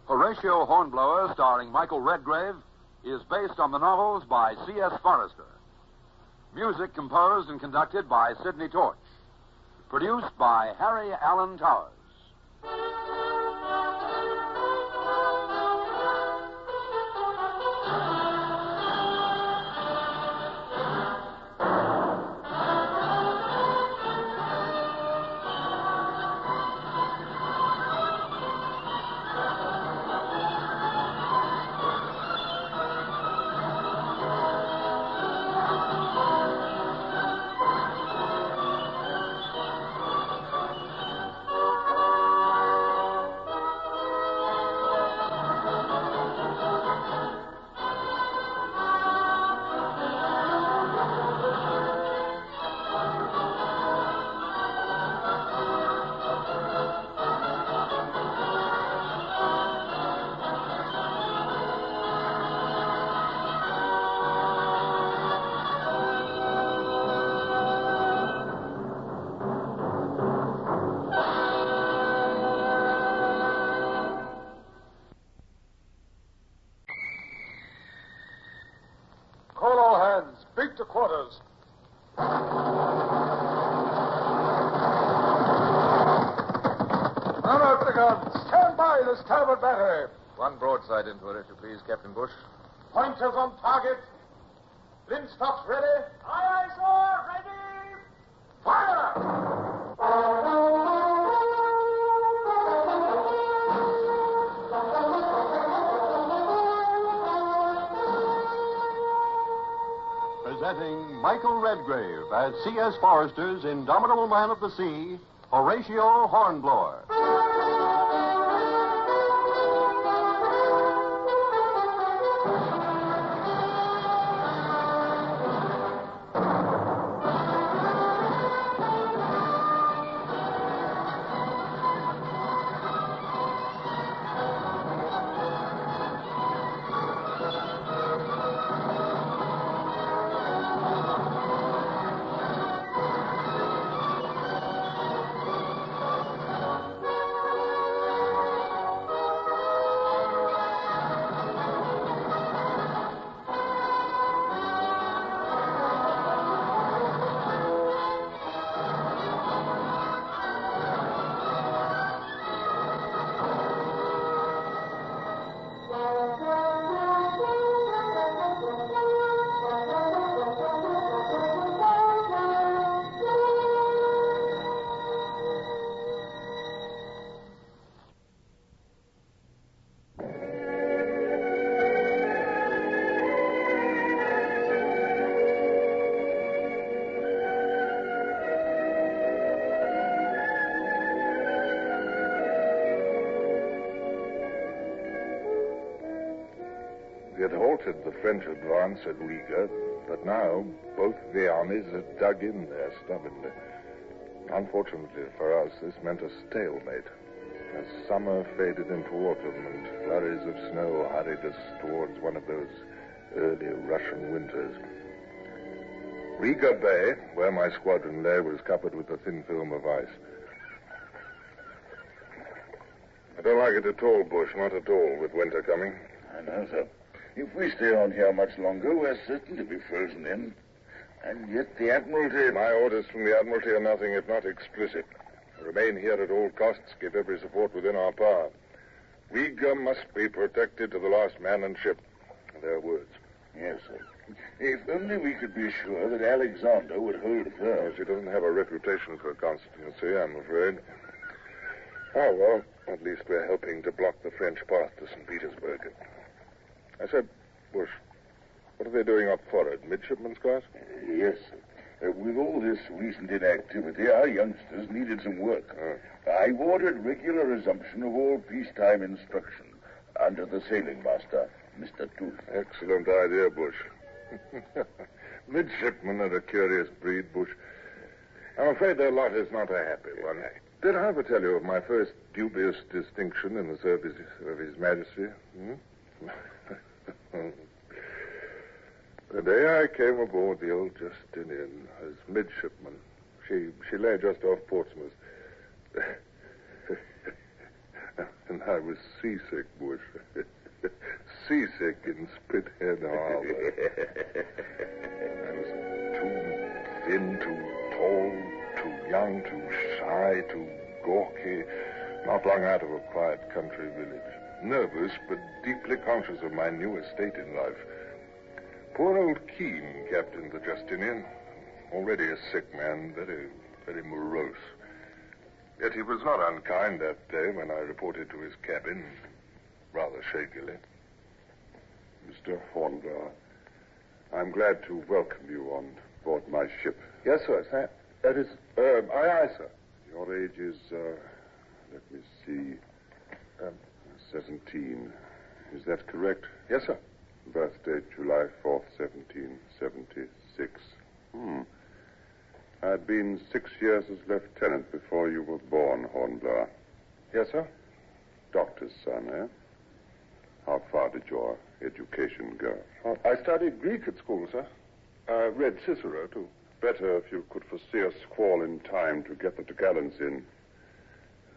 Horatio Hornblower, starring Michael Redgrave, is based on the novels by C.S. Forrester. Music composed and conducted by Sidney Torch. Produced by Harry Allen Towers. To quarters. Man out the guns. Stand by the starboard battery. One broadside into it, if you please, Captain Bush. Pointers on target. Linstocks ready. Aye, sir. Ready. Fire! Presenting Michael Redgrave as C.S. Forrester's indomitable man of the sea, Horatio Hornblower. had halted the French advance at Riga, but now both the armies had dug in there stubbornly. Unfortunately for us, this meant a stalemate. As summer faded into autumn and flurries of snow hurried us towards one of those early Russian winters. Riga Bay, where my squadron lay, was covered with a thin film of ice. I don't like it at all, Bush, not at all, with winter coming. I know, sir. If we stay on here much longer, we're certain to be frozen in. And yet the Admiralty... My orders from the Admiralty are nothing if not explicit. Remain here at all costs, give every support within our power. Riga must be protected to the last man and ship. Their words. Yes, sir. If only we could be sure that Alexander would hold firm. Yes, he doesn't have a reputation for constancy, I'm afraid. Oh, well, at least we're helping to block the French path to St. Petersburg. I said, Bush, what are they doing up forward? Midshipman's class? Yes, sir. With all this recent inactivity, our youngsters needed some work. I've ordered regular resumption of all peacetime instruction under the sailing master, Mr. Tooth. Excellent idea, Bush. Midshipmen are a curious breed, Bush. I'm afraid their lot is not a happy one. Did I ever tell you of my first dubious distinction in the service of His Majesty? The day I came aboard the old Justinian as midshipman, she lay just off Portsmouth. And I was seasick, Bush. Seasick in Spithead Harbor. I was too thin, too tall, too young, too shy, too gawky, not long out of a quiet country village. Nervous, but deeply conscious of my new estate in life. Poor old Keene captained the Justinian, already a sick man, very, very morose. Yet he was not unkind that day when I reported to his cabin, rather shakily. Mr. Hornblower, I'm glad to welcome you on board my ship. Yes, sir. That is, aye, sir. Your age is, let me see, 17. Is that correct? Yes, sir. Birth date, July 4th, 1776. I'd been 6 years as lieutenant before you were born, Hornblower. Yes, sir. Doctor's son, eh? How far did your education go? I studied Greek at school, sir. I read Cicero, too. Better if you could foresee a squall in time to get the topgallants in.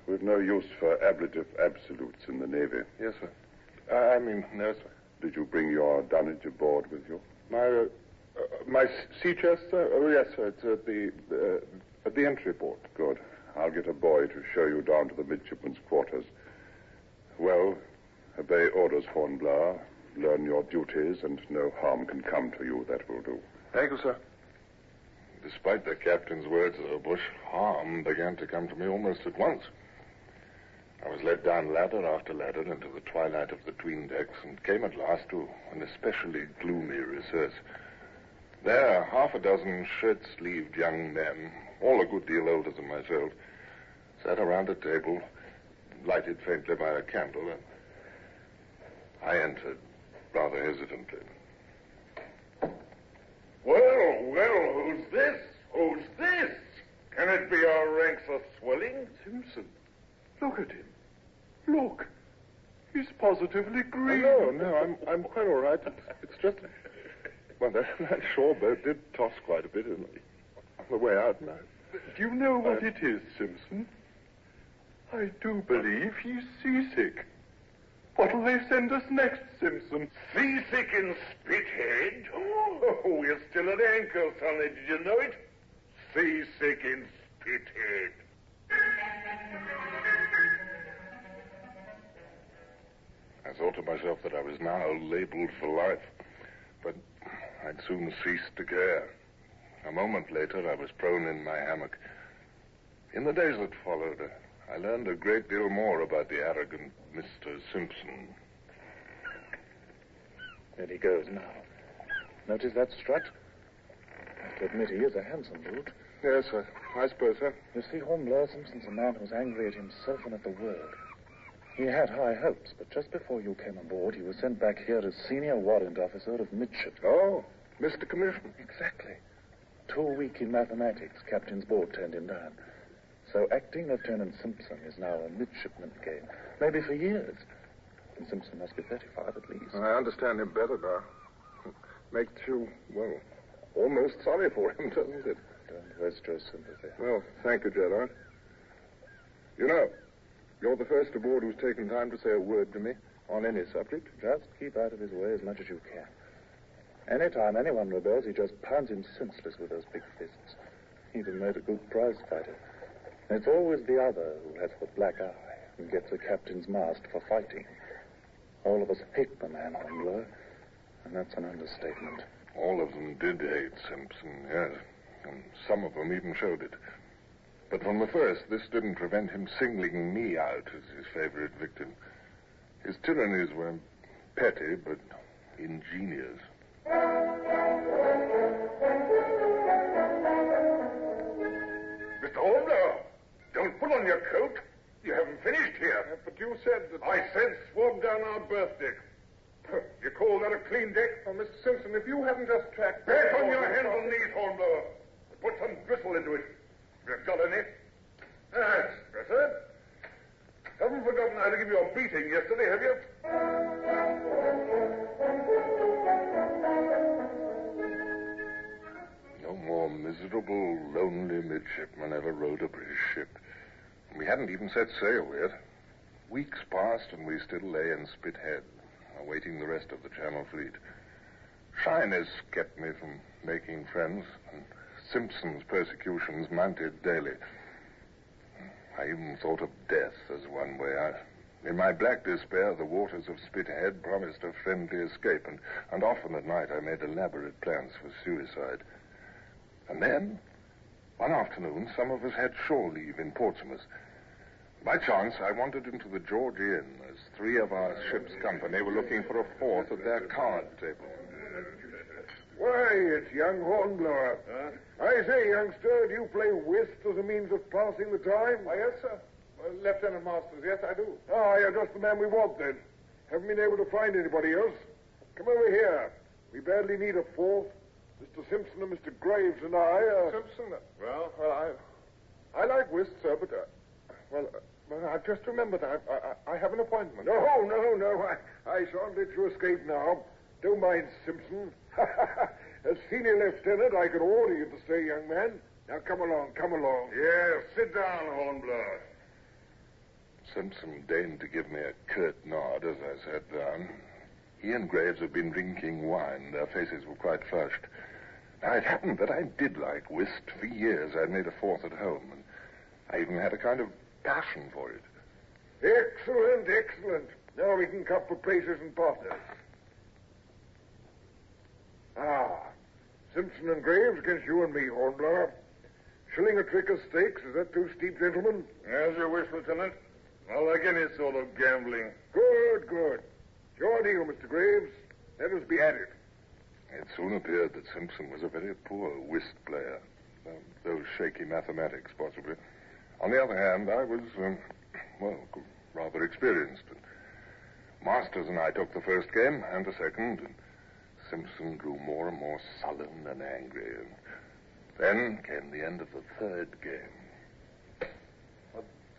We've no use for ablative absolutes in the Navy. Yes, sir. No, sir. Did you bring your dunnage aboard with you? My sea chest, sir? Oh, yes, sir. It's at the entry port. Good. I'll get a boy to show you down to the midshipman's quarters. Well, obey orders, Hornblower. Learn your duties, and no harm can come to you. That will do. Thank you, sir. Despite the captain's words, though, Bush, harm began to come to me almost at once. I was led down ladder after ladder into the twilight of the 'tween decks and came at last to an especially gloomy recess. There, half a dozen shirt-sleeved young men, all a good deal older than myself, sat around a table, lighted faintly by a candle, and I entered rather hesitantly. Well, who's this? Who's this? Can it be our ranks are swelling? Simpson, look at him. Look. He's positively green. No, I'm quite all right. It's just... Well, that shore boat did toss quite a bit on the way out now. Do you know what it is, Simpson? I do believe he's seasick. What'll they send us next, Simpson? Seasick in Spithead? Oh, we're still at anchor, Sonny. Did you know it? Seasick in Spithead. I thought to myself that I was now labeled for life, but I'd soon cease to care. A moment later, I was prone in my hammock. In the days that followed, I learned a great deal more about the arrogant Mr. Simpson. There he goes now. Notice that strut? I have to admit he is a handsome brute. Yes, I suppose so. You see, Hornblower, Simpson's a man who's angry at himself and at the world. He had high hopes, but just before you came aboard, he was sent back here as senior warrant officer of midshipmen. Oh, Mr. Commission. Exactly. Too weak in mathematics, Captain's board turned him down. So acting Lieutenant Simpson is now a midshipman again, maybe for years. And Simpson must be 35 at least. I understand him better now. Makes you, well, almost sorry for him, doesn't it? Don't waste your sympathy. Well, thank you, Gerard. You know, you're the first aboard who's taken time to say a word to me on any subject. Just keep out of his way as much as you can. Anytime anyone rebels, he just pounds him senseless with those big fists. He even made a good prize fighter. And it's always the other who has the black eye and gets a captain's mast for fighting. All of us hate the man, Hornblower, and that's an understatement. All of them did hate Simpson, yes. And some of them even showed it. But from the first, this didn't prevent him singling me out as his favorite victim. His tyrannies were petty, but ingenious. Mr. Hornblower, don't put on your coat. You haven't finished here. But you said that... I said swab down our berth deck. You call that a clean deck? Oh, Mr. Simpson, if you hadn't just tracked... Back on your hands and knees, Hornblower. Put some gristle into it. You've got any? That's better. Haven't forgotten how to give you a beating yesterday, have you? No more miserable, lonely midshipman ever rode a British ship. We hadn't even set sail yet. Weeks passed and we still lay in Spithead, awaiting the rest of the Channel Fleet. Shyness kept me from making friends, and Simpson's persecutions mounted daily. I even thought of death as one way out. In my black despair, the waters of Spithead promised a friendly escape, and often at night I made elaborate plans for suicide. And then, one afternoon, some of us had shore leave in Portsmouth. By chance, I wandered into the George Inn as three of our ship's company were looking for a fourth at their card table. Why, it's young Hornblower. I say, youngster, do you play whist as a means of passing the time? Why, yes, sir. Lieutenant Masters, yes, I do. Ah, you're just the man we want, then. Haven't been able to find anybody else. Come over here. We badly need a fourth. Mr. Simpson and Mr. Graves and I, Simpson? Well, I like whist, sir, but, I've just remembered I have an appointment. No. I shan't let you escape now. Don't mind Simpson. As senior lieutenant, I can order you to stay, young man. Now, come along. Yes, sit down, Hornblower. Simpson deigned to give me a curt nod as I sat down. He and Graves had been drinking wine. Their faces were quite flushed. Now, it happened that I did like whist. For years, I'd made a fourth at home, and I even had a kind of passion for it. Excellent. Now we can cut for places and partners. Simpson and Graves against you and me, Hornblower. Shilling a trick of stakes, is that too steep, gentlemen? As you wish, Lieutenant. I like any sort of gambling. Good. Your deal, Mr. Graves. Let us be at it. It soon appeared that Simpson was a very poor whist player. Those shaky mathematics, possibly. On the other hand, I was, rather experienced. Masters and I took the first game and the second, and Simpson grew more and more sullen and angry. And then came the end of the third game.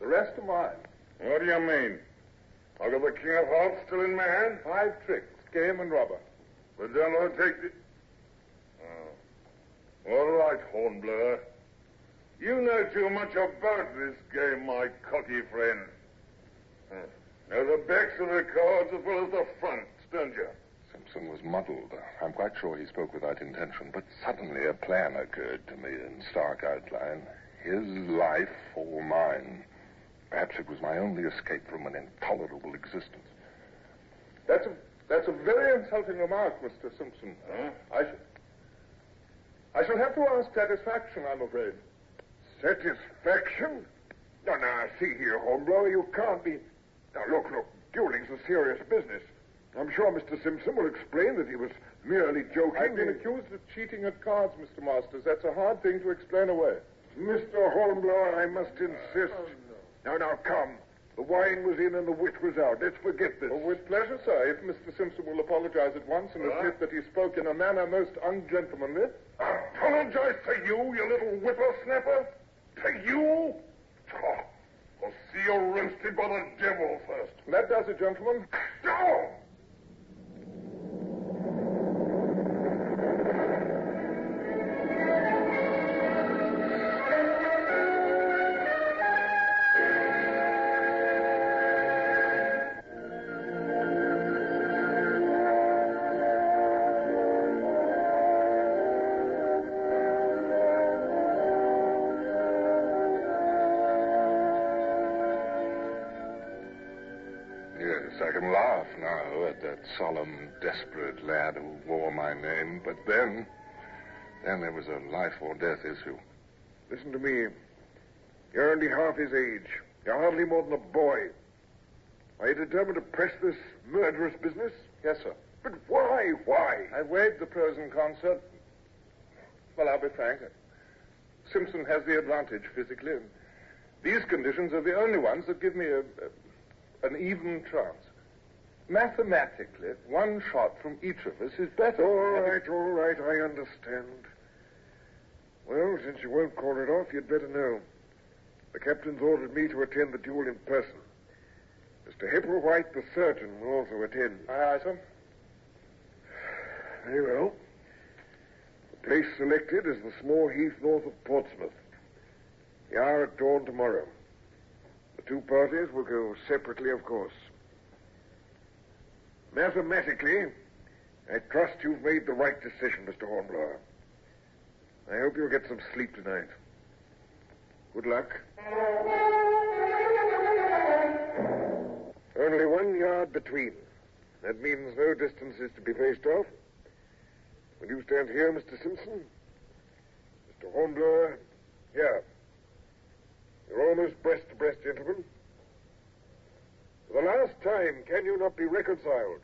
The rest are mine. What do you mean? I got the King of Hearts still in my hand? 5 tricks, game and rubber. But then I'll take the... All right, Hornblower. You know too much about this game, my cocky friend. Now, the backs of the cards as well as the fronts, don't you? Simpson was muddled. I'm quite sure he spoke without intention, but suddenly a plan occurred to me in stark outline. His life or mine. Perhaps it was my only escape from an intolerable existence. That's a very insulting remark, Mr. Simpson. I shall have to ask satisfaction, I'm afraid. Satisfaction? No, see here, Hornblower, you can't be... Now, look, dueling's a serious business. I'm sure Mr. Simpson will explain that he was merely joking. I've been accused of cheating at cards, Mr. Masters. That's a hard thing to explain away. Mr. Hornblower, I must insist. Oh, no. Now, come. The wine was in and the wit was out. Let's forget this. Oh, with pleasure, sir. If Mr. Simpson will apologize at once and admit that he spoke in a manner most ungentlemanly. Apologize to you, you little whippersnapper? To you? Oh, I'll see you roasted by the devil first. That does it, gentlemen. Oh! I can laugh now at that solemn, desperate lad who wore my name, but then there was a life or death issue. Listen to me. You're only half his age. You're hardly more than a boy. Are you determined to press this murderous business? Yes, sir. But why? Why? I've weighed the pros and cons, sir. Well, I'll be frank. Simpson has the advantage physically. And these conditions are the only ones that give me an even chance. Mathematically, one shot from each of us is better. All right, I understand. Well, since you won't call it off, you'd better know. The captain's ordered me to attend the duel in person. Mr. Hepplewhite, the surgeon, will also attend. Aye, sir. Very well. The place selected is the small heath north of Portsmouth. The hour at dawn tomorrow. The two parties will go separately, of course. Mathematically, I trust you've made the right decision, Mr. Hornblower. I hope you'll get some sleep tonight. Good luck. Only 1 yard between. That means no distance is to be faced off. Will you stand here, Mr. Simpson? Mr. Hornblower, here. You're almost breast to breast, gentlemen. For the last time, can you not be reconciled?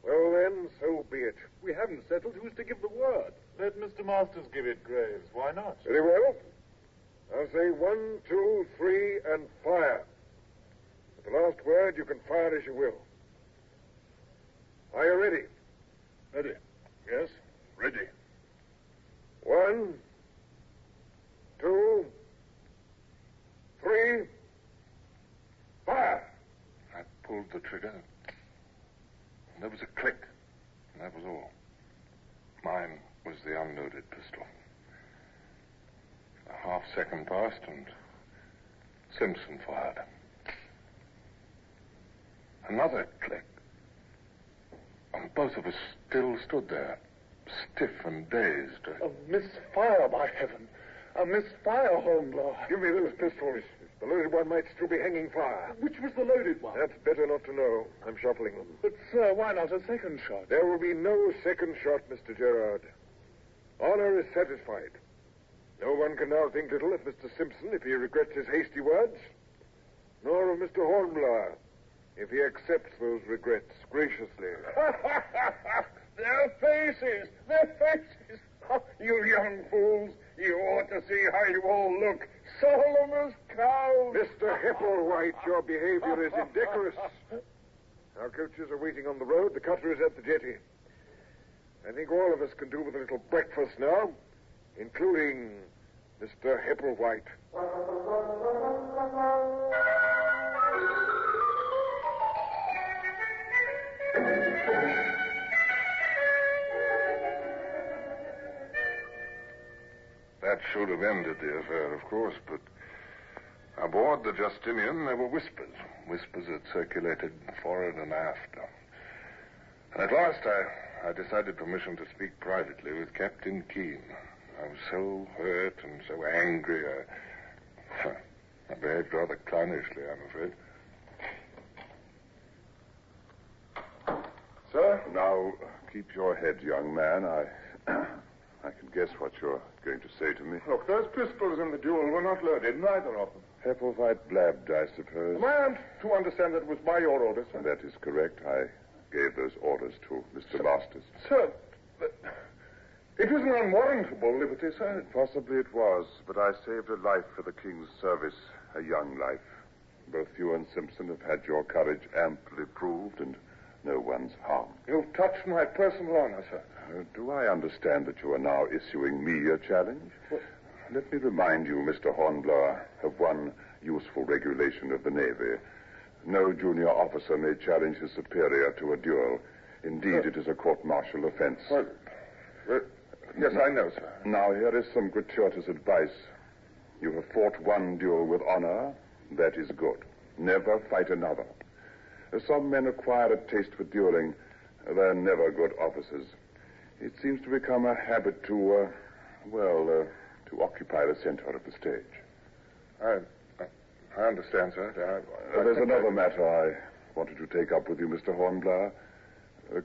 Well, then, so be it. We haven't settled who's to give the word. Let Mr. Masters give it, Graves. Why not? Very well. I'll say 1, 2, 3, and fire. At the last word, you can fire as you will. Are you ready? Ready. Yes, ready. 1, 2, 3, fire! I pulled the trigger. There was a click, and that was all. Mine was the unloaded pistol. A half second passed, and Simpson fired. Another click. And both of us still stood there, stiff and dazed. A misfire, by heaven. A misfire, Hornblower. Give me those pistols. The loaded one might still be hanging fire. Which was the loaded one? That's better not to know. I'm shuffling them. But, sir, why not a second shot? There will be no second shot, Mr. Gerard. Honor is satisfied. No one can now think little of Mr. Simpson if he regrets his hasty words, nor of Mr. Hornblower if he accepts those regrets graciously. Their faces! Their faces! Oh, you young fools! You ought to see how you all look. Solemn as cows! Mr. Hepplewhite, your behavior is indecorous. Our coaches are waiting on the road. The cutter is at the jetty. I think all of us can do with a little breakfast now, including Mr. Hepplewhite. That should have ended the affair, of course, but aboard the Justinian there were whispers that circulated forward and aft. And at last I decided permission to speak privately with Captain Keene. I was so hurt and so angry, I behaved rather clownishly, I'm afraid. Sir? Now, keep your head, young man. I can guess what you're going to say to me. Look, those pistols in the duel were not loaded, neither of them. Hepplewhite blabbed, I suppose. Am I to understand that it was by your orders, sir? That is correct. I gave those orders to Mr. Masters. Sir, it was an unwarrantable liberty, sir. Possibly it was, but I saved a life for the King's service, a young life. Both you and Simpson have had your courage amply proved, and no one's harmed. You've touched my personal honor, sir. Do I understand that you are now issuing me a challenge? What? Let me remind you, Mr. Hornblower, of one useful regulation of the Navy. No junior officer may challenge his superior to a duel. Indeed, it is a court-martial offense. Well, yes, I know, sir. Now, here is some gratuitous advice. You have fought one duel with honor. That is good. Never fight another. Some men acquire a taste for dueling. They're never good officers. It seems to become a habit to occupy the center of the stage. I understand, sir. There's another matter I wanted to take up with you, Mr. Hornblower.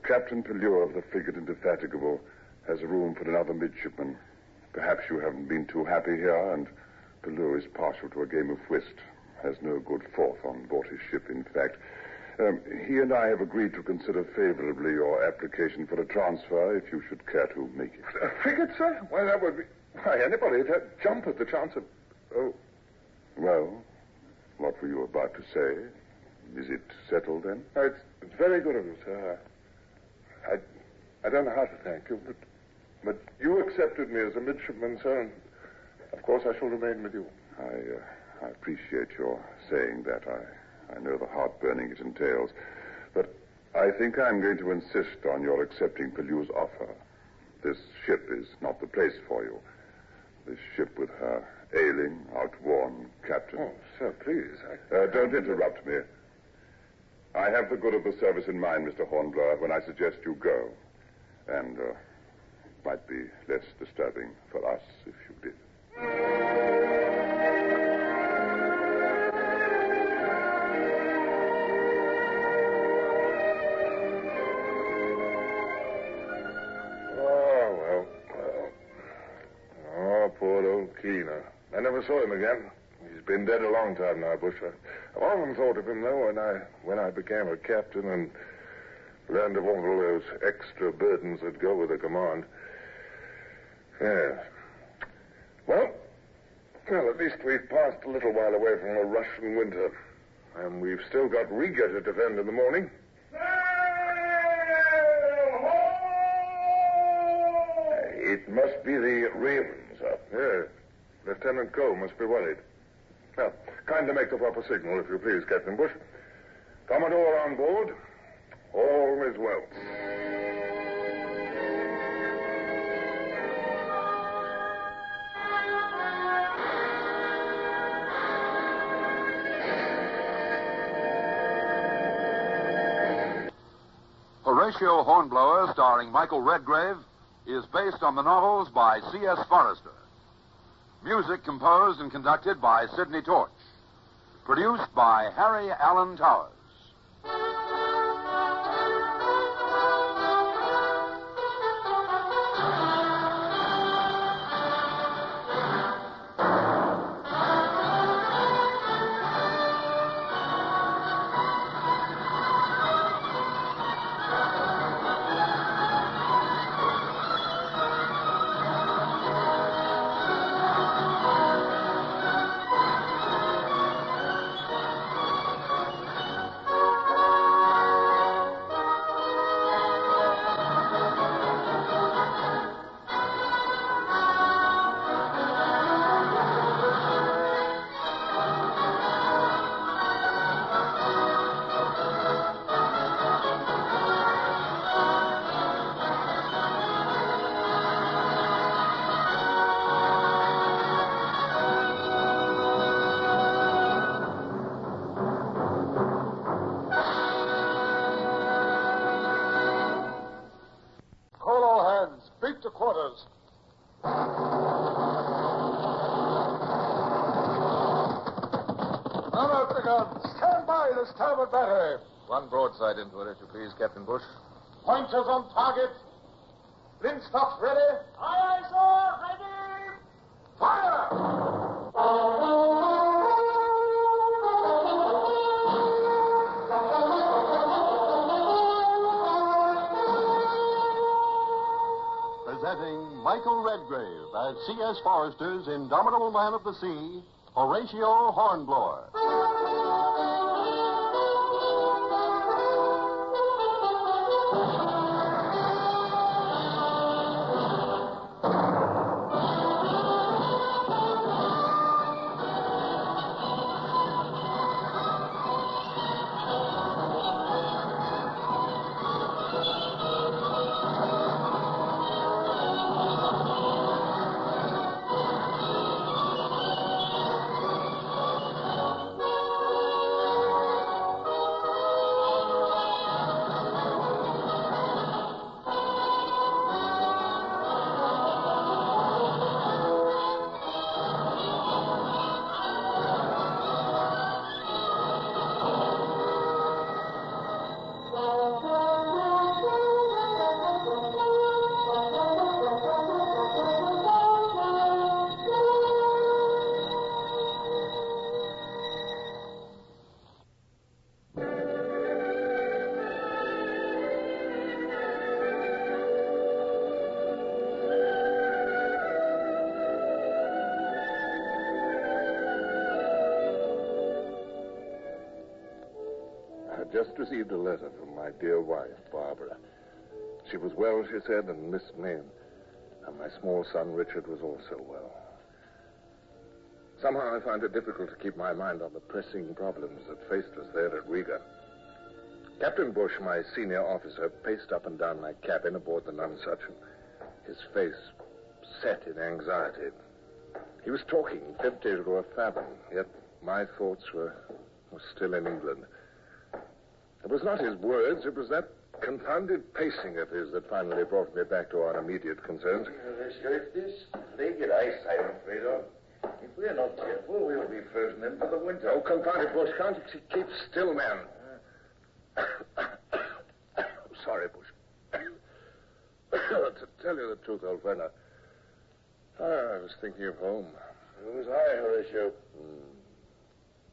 Captain Pellew of the frigate Indefatigable has room for another midshipman. Perhaps you haven't been too happy here, and Pellew is partial to a game of whist. Has no good fourth on board his ship, in fact. He and I have agreed to consider favorably your application for a transfer if you should care to make it. A frigate, sir? Why, that would be... Why, anybody'd jump at the chance of... Oh. Well, what were you about to say? Is it settled, then? It's very good of you, sir. I don't know how to thank you, but you accepted me as a midshipman, sir, and of course I shall remain with you. I appreciate your saying that. I know the heartburning it entails. But I think I'm going to insist on your accepting Pellew's offer. This ship is not the place for you. This ship with her ailing, outworn captain. Oh, sir, please. Don't interrupt me. I have the good of the service in mind, Mr. Hornblower, when I suggest you go. And it might be less disturbing for us if you did. Poor old Keener. I never saw him again. He's been dead a long time now, Bush. I've often thought of him, though, when I became a captain and learned of all those extra burdens that go with a command. Yes. Well, at least we've passed a little while away from a Russian winter. And we've still got Riga to defend in the morning. It must be the Ravens, sir. Yes. Lieutenant Cole must be worried. Now, kindly make the proper signal, if you please, Captain Bush. Commodore on board. All is well. Horatio Hornblower, starring Michael Redgrave, is based on the novels by C.S. Forrester. Music composed and conducted by Sidney Torch. Produced by Harry Allen Towers. To quarters. Man up the guns. Stand by the starboard battery. One broadside into it, if you please, Captain Bush. Pointers on target. Linstocks ready. Aye, aye, sir. Ready. Fire! Presenting Michael Redgrave as C.S. Forrester's indomitable man of the sea, Horatio Hornblower. Just received a letter from my dear wife, Barbara. She was well, she said, and missed me. And my small son, Richard, was also well. Somehow I find it difficult to keep my mind on the pressing problems that faced us there at Riga. Captain Bush, my senior officer, paced up and down my cabin aboard the Nonsuch, his face set in anxiety. He was talking empty to a fathom, yet my thoughts were still in England. It was not his words, it was that confounded pacing of his that finally brought me back to our immediate concerns. If this frigate ice, I'm afraid of. If we're not careful, we'll be frozen in for the winter. Oh, confound it, Bush. Can't you keep still, man? Sorry, Bush. To tell you the truth, old friend, I was thinking of home. So was I, Horatio.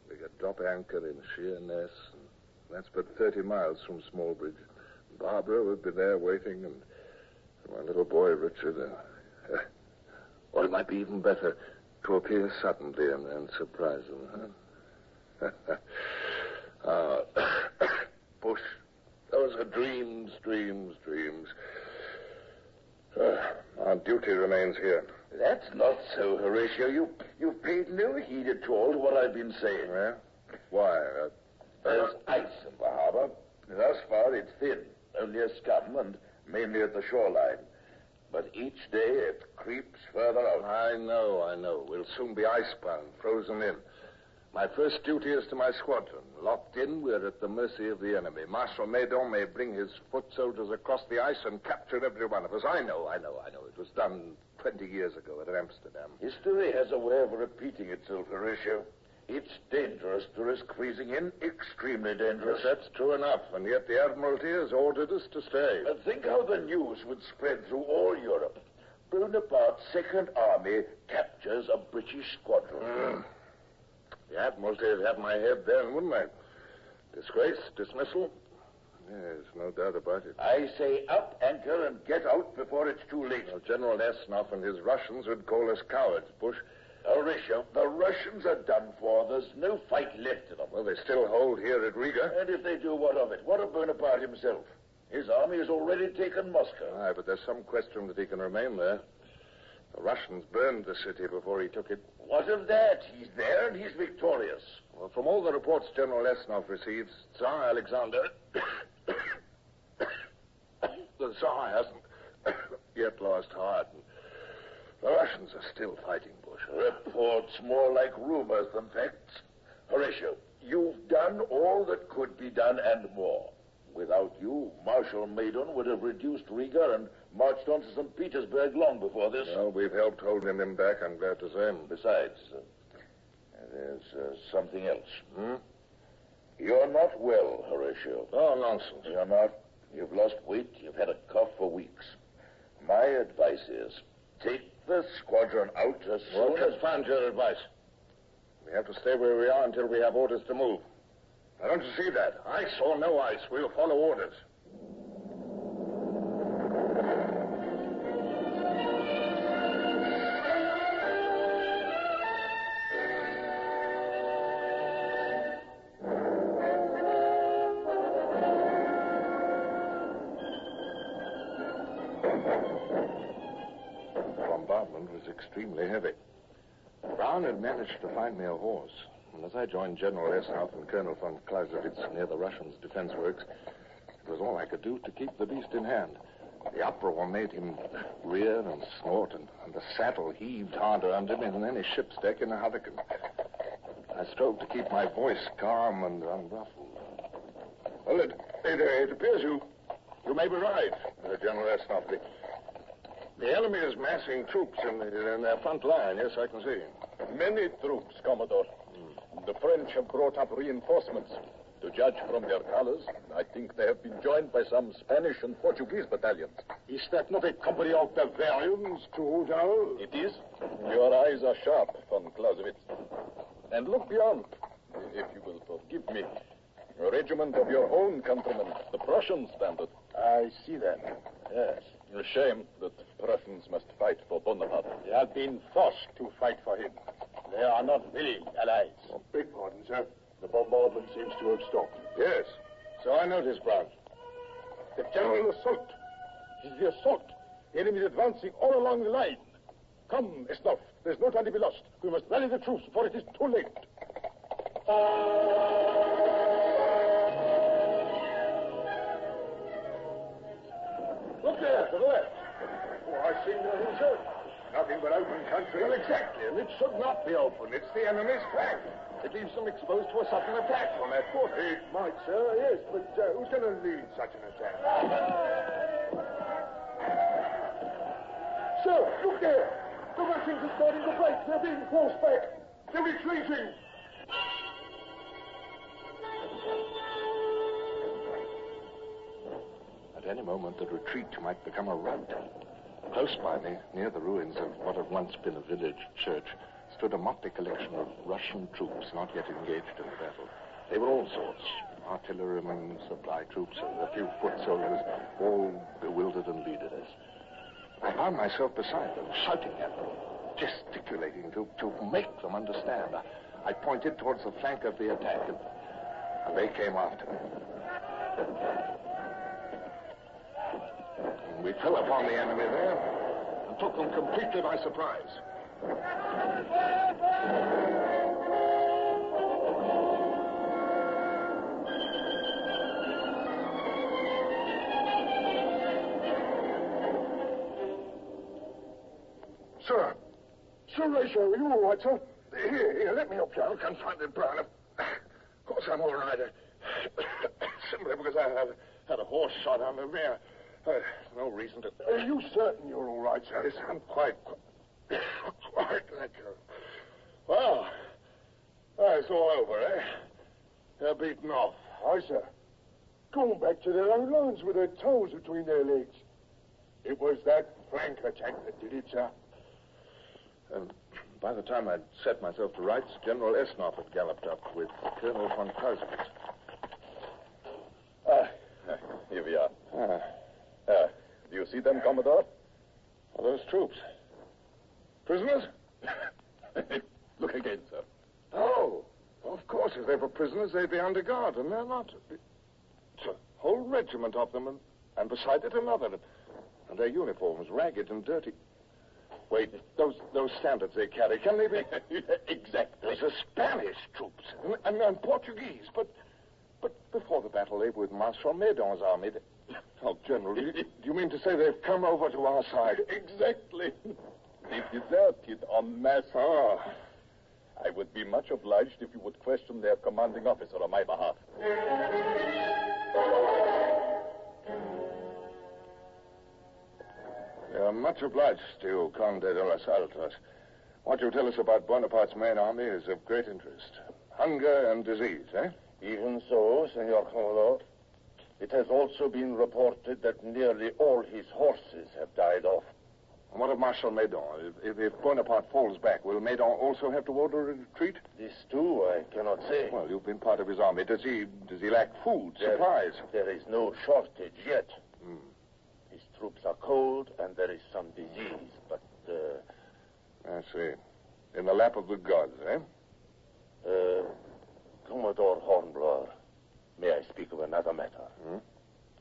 We could drop anchor in Sheerness, and that's but 30 miles from Smallbridge. Barbara would be there waiting, and my little boy, Richard. Or it might be even better to appear suddenly and surprise them, huh? Bush, those are dreams. Our duty remains here. That's not so, Horatio. You've paid no heed at all to what I've been saying. Yeah? Why? There's ice in the harbor. Thus far, it's thin, only a scum, and mainly at the shoreline. But each day it creeps further out. I know. We'll soon be icebound, frozen in. My first duty is to my squadron. Locked in, we're at the mercy of the enemy. Marshal Maydon may bring his foot soldiers across the ice and capture every one of us. I know. It was done 20 years ago at Amsterdam. History has a way of repeating itself, Horatio. It's dangerous to risk freezing in, extremely dangerous. Yes, that's true enough, and yet the Admiralty has ordered us to stay. Think how the news would spread through all Europe. Bonaparte's Second Army captures a British squadron. The Admiralty would have my head then, wouldn't they? Disgrace, dismissal? Yes, no doubt about it. I say up anchor and get out before it's too late. Well, General Esnov and his Russians would call us cowards, Bush. Horatio, the Russians are done for. There's no fight left in them. Well, they still hold here at Riga. And if they do, what of it? What of Bonaparte himself? His army has already taken Moscow. Aye, but there's some question that he can remain there. The Russians burned the city before he took it. What of that? He's there and he's victorious. Well, from all the reports General Esnov receives, Tsar Alexander... the Tsar hasn't yet lost heart. The Russians are still fighting, Bush. Reports more like rumors than facts. Horatio, you've done all that could be done and more. Without you, Marshal Maydon would have reduced Riga and marched on to St. Petersburg long before this. Well, we've helped holding him back, I'm glad to say. Besides, there's something else. You're not well, Horatio. Oh, nonsense. You're not. You've lost weight. You've had a cough for weeks. My advice is, take the squadron out as soon as... Well, find your advice. We have to stay where we are until we have orders to move. Now, don't you see that? Ice or no ice, we'll follow orders. bombardment was extremely heavy. Brown had managed to find me a horse, and as I joined General Esnauf and Colonel von Clausewitz near the Russians' defense works, it was all I could do to keep the beast in hand. The uproar made him rear and snort, and the saddle heaved harder under me than any ship's deck in a hurricane. I strove to keep my voice calm and unruffled. Well, it appears you may be right, General Esnauf. The enemy is massing troops in their front line. Yes, I can see. Many troops, Commodore. The French have brought up reinforcements. To judge from their colors, I think they have been joined by some Spanish and Portuguese battalions. Is that not a company of Bavarians, too, General? It is. Your eyes are sharp, von Clausewitz. And look beyond, if you will forgive me. A regiment of your own countrymen, the Prussians, standard. I see that. Yes. A shame that Prussians must fight for Bonaparte. They have been forced to fight for him. They are not willing allies. Oh, beg pardon, sir. The bombardment seems to have stopped. Yes. So I noticed, Brown. The general assault. It is the assault. The enemy is advancing all along the line. Come, Esnauf. There's no time to be lost. We must rally the troops before it is too late. Look there, to the left. Oh, I see nothing, sir. Nothing but open country. Well, exactly, and it should not be open. It's the enemy's flank. It leaves them exposed to a sudden attack from that quarter. It might, sir, yes, but who's going to lead such an attack? Sir, look there. The Russians are starting to break. They're being forced back. They're retreating. At any moment, the retreat might become a rout. Close by me, near the ruins of what had once been a village church, stood a motley collection of Russian troops not yet engaged in the battle. They were all sorts, artillerymen, supply troops, and a few foot soldiers, all bewildered and leaderless. I found myself beside them, shouting at them, gesticulating to make them understand. I pointed towards the flank of the attack, and they came after me. And we fell upon the enemy there and took them completely by surprise. Sir, Horatio, are you all right, sir? Here, let me help you. I can't find it, Brown. Of course, I'm all right. Simply because I had a horse shot under me. No reason to... Are you certain you're all right, sir? Yes, I'm quite, thank you. Well, it's all over, eh? They're beaten off. Aye, sir. Gone back to their own lines with their toes between their legs. It was that flank attack that did it, sir. And by the time I'd set myself to rights, General Esnauf had galloped up with Colonel von Clausewitz. Here we are. Do you see them, Commodore? Are those troops? Prisoners? Look again, sir. Oh, of course, if they were prisoners, they'd be under guard, and they're not. It's a whole regiment of them, and beside it another. And their uniforms, ragged and dirty. Wait, those standards they carry, can they be? Exactly. Those are Spanish troops and Portuguese, but before the battle they were with Marshal Medon's army. Oh, General, do you mean to say they've come over to our side? Exactly. They deserted en masse. Ah. I would be much obliged if you would question their commanding officer on my behalf. We are much obliged to you, Conde de los Altos. What you tell us about Bonaparte's main army is of great interest. Hunger and disease, eh? Even so, Senor Commodore. It has also been reported that nearly all his horses have died off. And what of Marshal Medon? If Bonaparte falls back, will Medon also have to order a retreat? This, too, I cannot say. Well, you've been part of his army. Does he lack food, supplies? There is no shortage yet. His troops are cold, and there is some disease, but... I see. In the lap of the gods, eh? Commodore Hornblower, may I speak of another matter?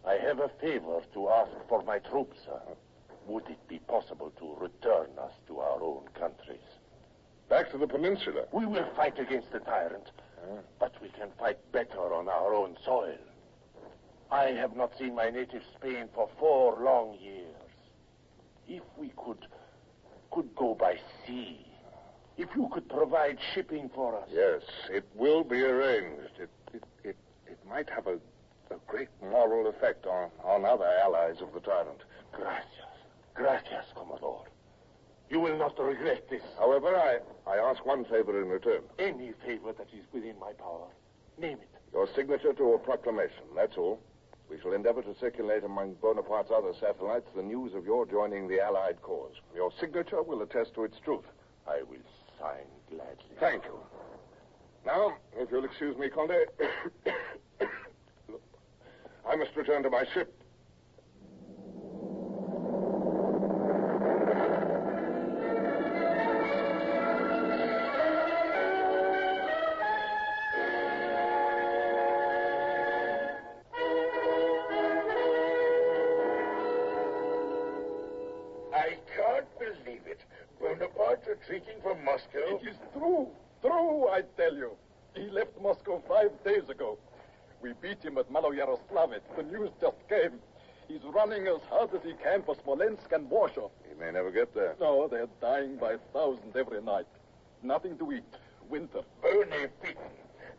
I have a favor to ask for my troops, sir. Would it be possible to return us to the peninsula. We will fight against the tyrant, but we can fight better on our own soil. I have not seen my native Spain for 4 long years. If we could go by sea, if you could provide shipping for us. Yes, it will be arranged. It might have a great moral effect on other allies of the tyrant. Gracias, Commodore. You will not regret this. However, I ask one favor in return. Any favor that is within my power. Name it. Your signature to a proclamation, that's all. We shall endeavor to circulate among Bonaparte's other satellites the news of your joining the Allied cause. Your signature will attest to its truth. I will sign gladly. Thank you. Now, if you'll excuse me, Conde, I must return to my ship. Retreating from Moscow? It is true. True, I tell you. He left Moscow 5 days ago. We beat him at Maloyaroslavets. The news just came. He's running as hard as he can for Smolensk and Warsaw. He may never get there. No, they're dying by thousands every night. Nothing to eat. Winter. Bony beaten.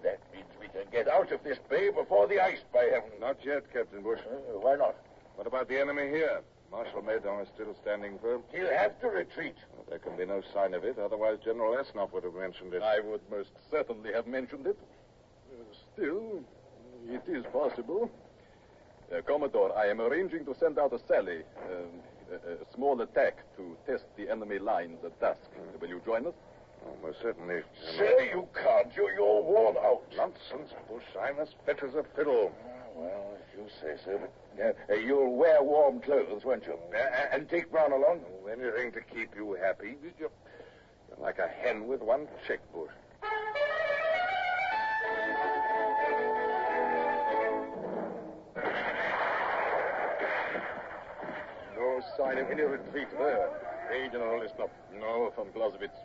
That means we can get out of this bay before the ice, by heaven. Not yet, Captain Bush. Why not? What about the enemy here? Marshal Maydon is still standing firm. He'll have to retreat. Well, there can be no sign of it. Otherwise, General Esnop would have mentioned it. I would most certainly have mentioned it. Still, it is possible. Commodore, I am arranging to send out a sally, a small attack to test the enemy lines at dusk. Will you join us? Oh, most certainly. Say you can't. You're worn out. Nonsense, Bush. I'm as fit as a fiddle. Well, if you say so. But you'll wear warm clothes, won't you? And take Brown along? Oh, anything to keep you happy. You're like a hen with one chick, Bush. No sign of any retreat there. Hey, General Esnop. No, from Clausewitz.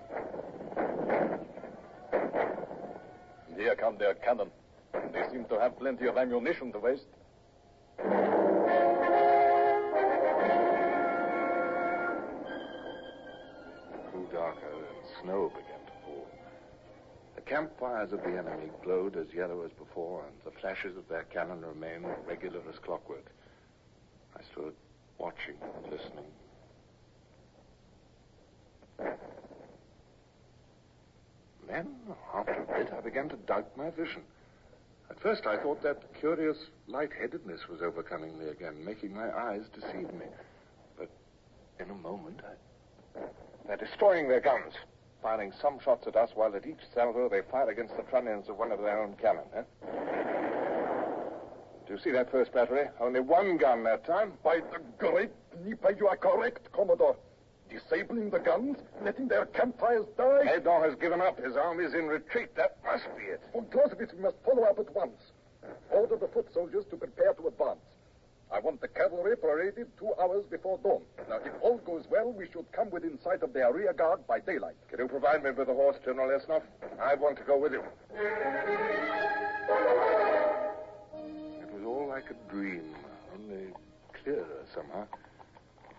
Here come their cannon. They seem to have plenty of ammunition to waste. Grew darker and snow began to fall. The campfires of the enemy glowed as yellow as before, and the flashes of their cannon remained regular as clockwork. I stood watching and listening. Then, after a bit, I began to doubt my vision. At first, I thought that curious lightheadedness was overcoming me again, making my eyes deceive me. But in a moment, they're destroying their guns, firing some shots at us, while at each salvo they fire against the front ends of one of their own cannon. Do you see that first battery? Only one gun that time. By the great Dnieper, you are correct, Commodore. Disabling the guns, letting their campfires die. Maydon has given up. His army is in retreat. That must be it. For Clausewitz, we must follow up at once. Order the foot soldiers to prepare to advance. I want the cavalry paraded 2 hours before dawn. Now, if all goes well, we should come within sight of their rear guard by daylight. Can you provide me with a horse, General Esnop? I want to go with you. It was all like a dream, only clearer somehow.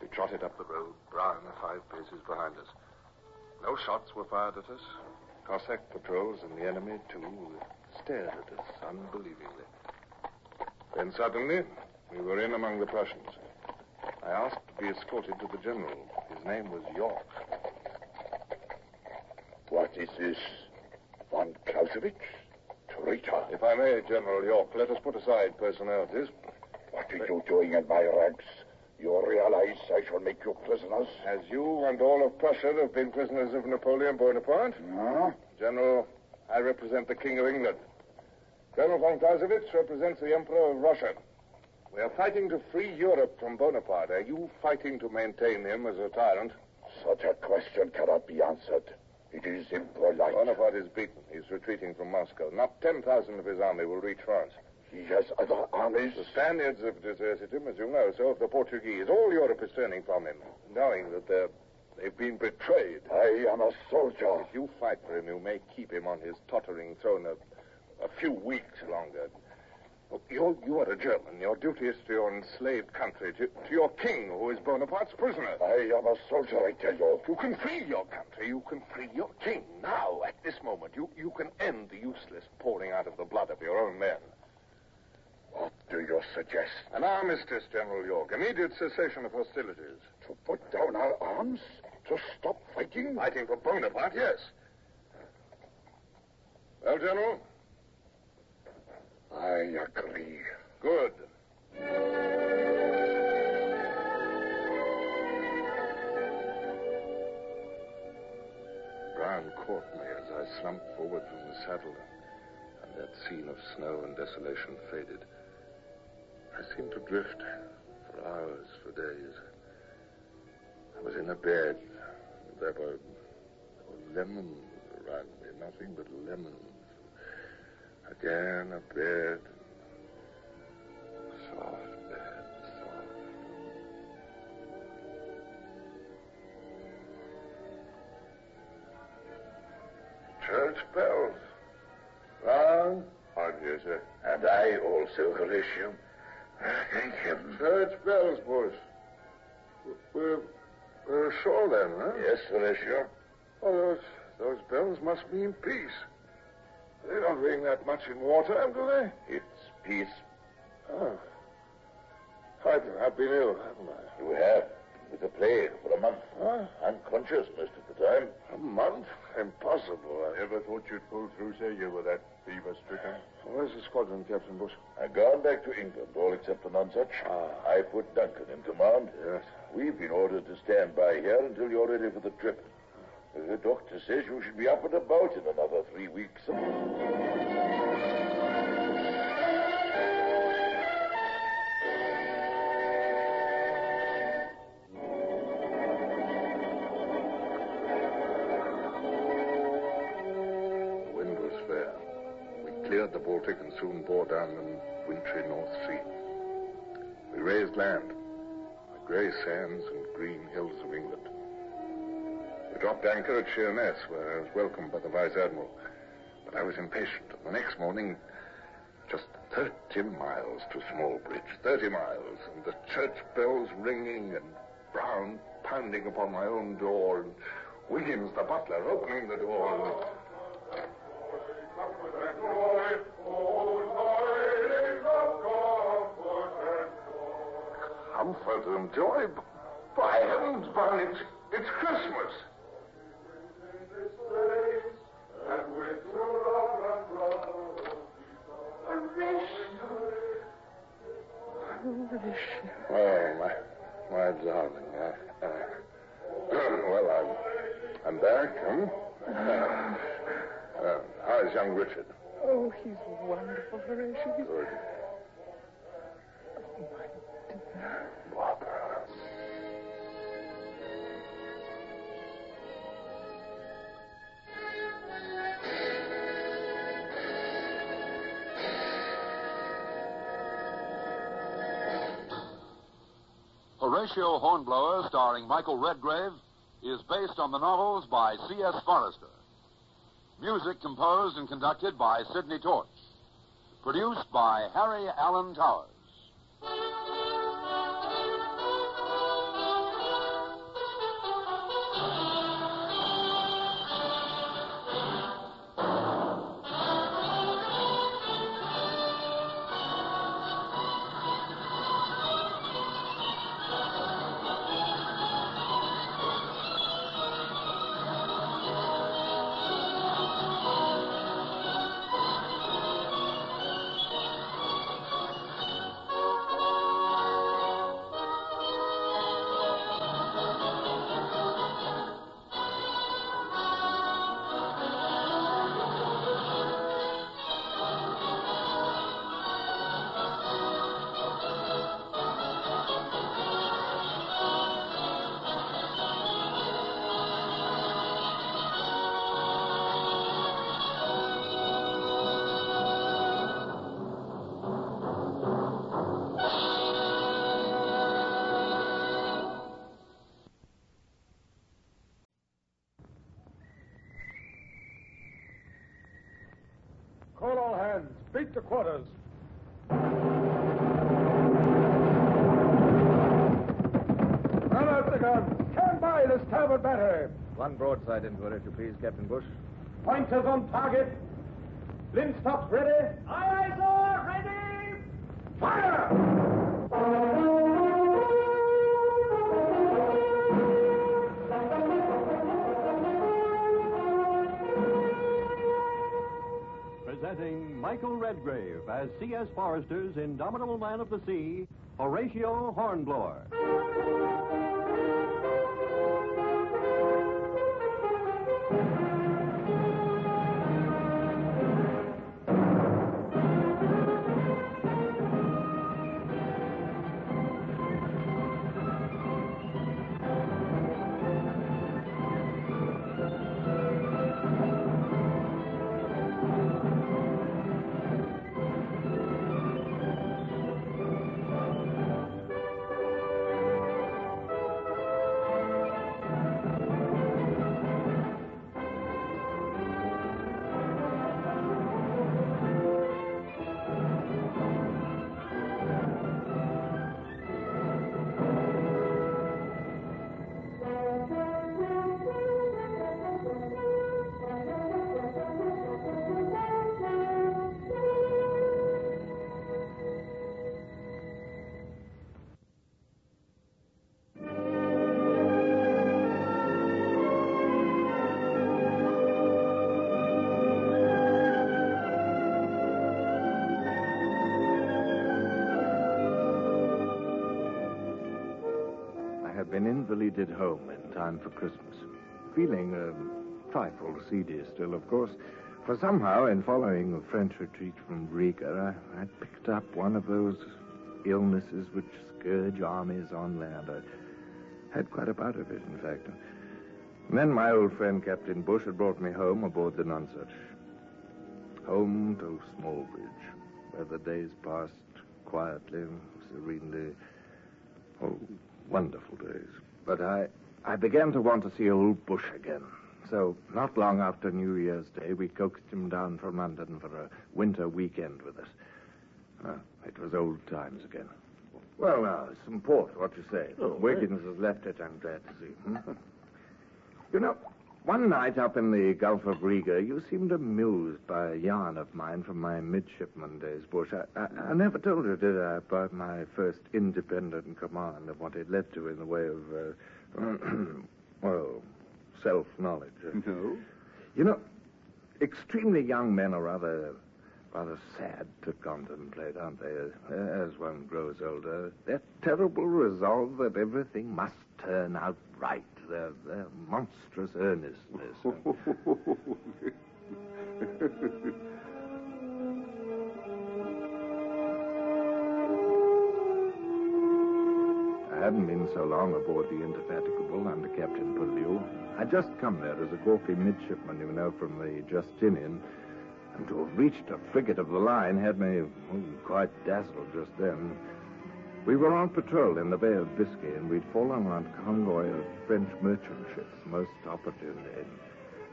We trotted up the road, Brown 5 paces behind us. No shots were fired at us. Cossack patrols and the enemy, too, stared at us unbelievingly. Then suddenly, we were in among the Prussians. I asked to be escorted to the general. His name was York. What is this? Von Clausewitz? Traitor. If I may, General York, let us put aside personalities. What are you doing in my ranks? You realize I shall make you prisoners? As you and all of Prussia have been prisoners of Napoleon Bonaparte? No. General, I represent the King of England. Colonel von Clausewitz represents the Emperor of Russia. We are fighting to free Europe from Bonaparte. Are you fighting to maintain him as a tyrant? Such a question cannot be answered. It is impolite. Bonaparte is beaten. He's retreating from Moscow. Not 10,000 of his army will reach France. He has other armies. The Spaniards have deserted him, as you know, so have the Portuguese. All Europe is turning from him, knowing that their They've been betrayed. I am a soldier. If you fight for him, you may keep him on his tottering throne a few weeks longer. Look, you are a German. Your duty is to your enslaved country, to your king, who is Bonaparte's prisoner. I am a soldier, I tell you. You can free your country. You can free your king. Now, at this moment, you can end the useless pouring out of the blood of your own men. What do you suggest? An armistice, General York. Immediate cessation of hostilities. To put down our arms? To stop fighting? Fighting for Bonaparte, yes. Well, General? I agree. Good. Brown caught me as I slumped forward from the saddle, and that scene of snow and desolation faded. I seemed to drift for hours, for days. I was in a bed. There were lemons around me, nothing but lemons. Again, a bed. Soft bed, soft. Church bells. Brown? I'm here, sir. And I also, Horatio. Thank heaven. Church bells, boys. We're ashore then, huh? Yes, Horatio. Oh, those bells must mean peace. They don't ring that much in wartime, do they? It's peace. Oh. I've been ill, haven't I? You have. With the plague for a month. Huh? Unconscious most of the time. A month? Impossible. I never thought you'd pull through, sir. You were that fever-stricken. Where's the squadron, Captain Bush? I've gone back to England, all except the Nonsuch. I put Duncan in command. Yes. We've been ordered to stand by here until you're ready for the trip. The doctor says you should be up and about in another 3 weeks. Cleared the Baltic and soon bore down the wintry North Sea. We raised land, the grey sands and green hills of England. We dropped anchor at Sheerness, where I was welcomed by the Vice Admiral. But I was impatient, and the next morning, just 30 miles to Smallbridge, 30 miles, and the church bells ringing, and Brown pounding upon my own door, and Williams, the butler, opening the door. Comfort and joy. By heavens, Brown, it's Christmas. Oh, my darling. Well, I'm back, huh? How's young Richard? Oh, he's wonderful, Horatio. Good. Oh, my dear. Barbara. Horatio Hornblower, starring Michael Redgrave, is based on the novels by C.S. Forrester. Music composed and conducted by Sidney Torch. Produced by Harry Allen Towers. Call all hands. Beat the quarters. Run out the guns. Stand by the starboard battery. One broadside into it, if you please, Captain Bush. Pointers on target. Linstops ready. Aye, aye, sir. Ready. Fire! Presenting Michael Redgrave as C.S. Forester's indomitable man of the sea, Horatio Hornblower. Been invalided home in time for Christmas. Feeling a trifle seedy still, of course, for somehow, in following the French retreat from Riga, I picked up one of those illnesses which scourge armies on land. I had quite a bout of it, in fact. And then my old friend Captain Bush had brought me home aboard the Nonsuch. Home to Smallbridge, where the days passed quietly, serenely. Oh, wonderful days. But I began to want to see old Bush again. So, not long after New Year's Day, we coaxed him down from London for a winter weekend with us. It was old times again. Well, now, some port, what you say? Oh, Wiggins has left it, I'm glad to see. You know, one night up in the Gulf of Riga, you seemed amused by a yarn of mine from my midshipman days, Bush. I never told you, did I, about my first independent command and what it led to in the way of, well, self-knowledge. No? You know, extremely young men are rather sad to contemplate, aren't they, as one grows older. That terrible resolve that everything must turn out right. Their monstrous earnestness. I hadn't been so long aboard the Indefatigable under Captain Perdue. I'd just come there as a gawky midshipman, you know, from the Justinian. And to have reached a frigate of the line had me quite dazzled just then. We were on patrol in the Bay of Biscay, and we'd fallen on a convoy of French merchant ships, most opportunely.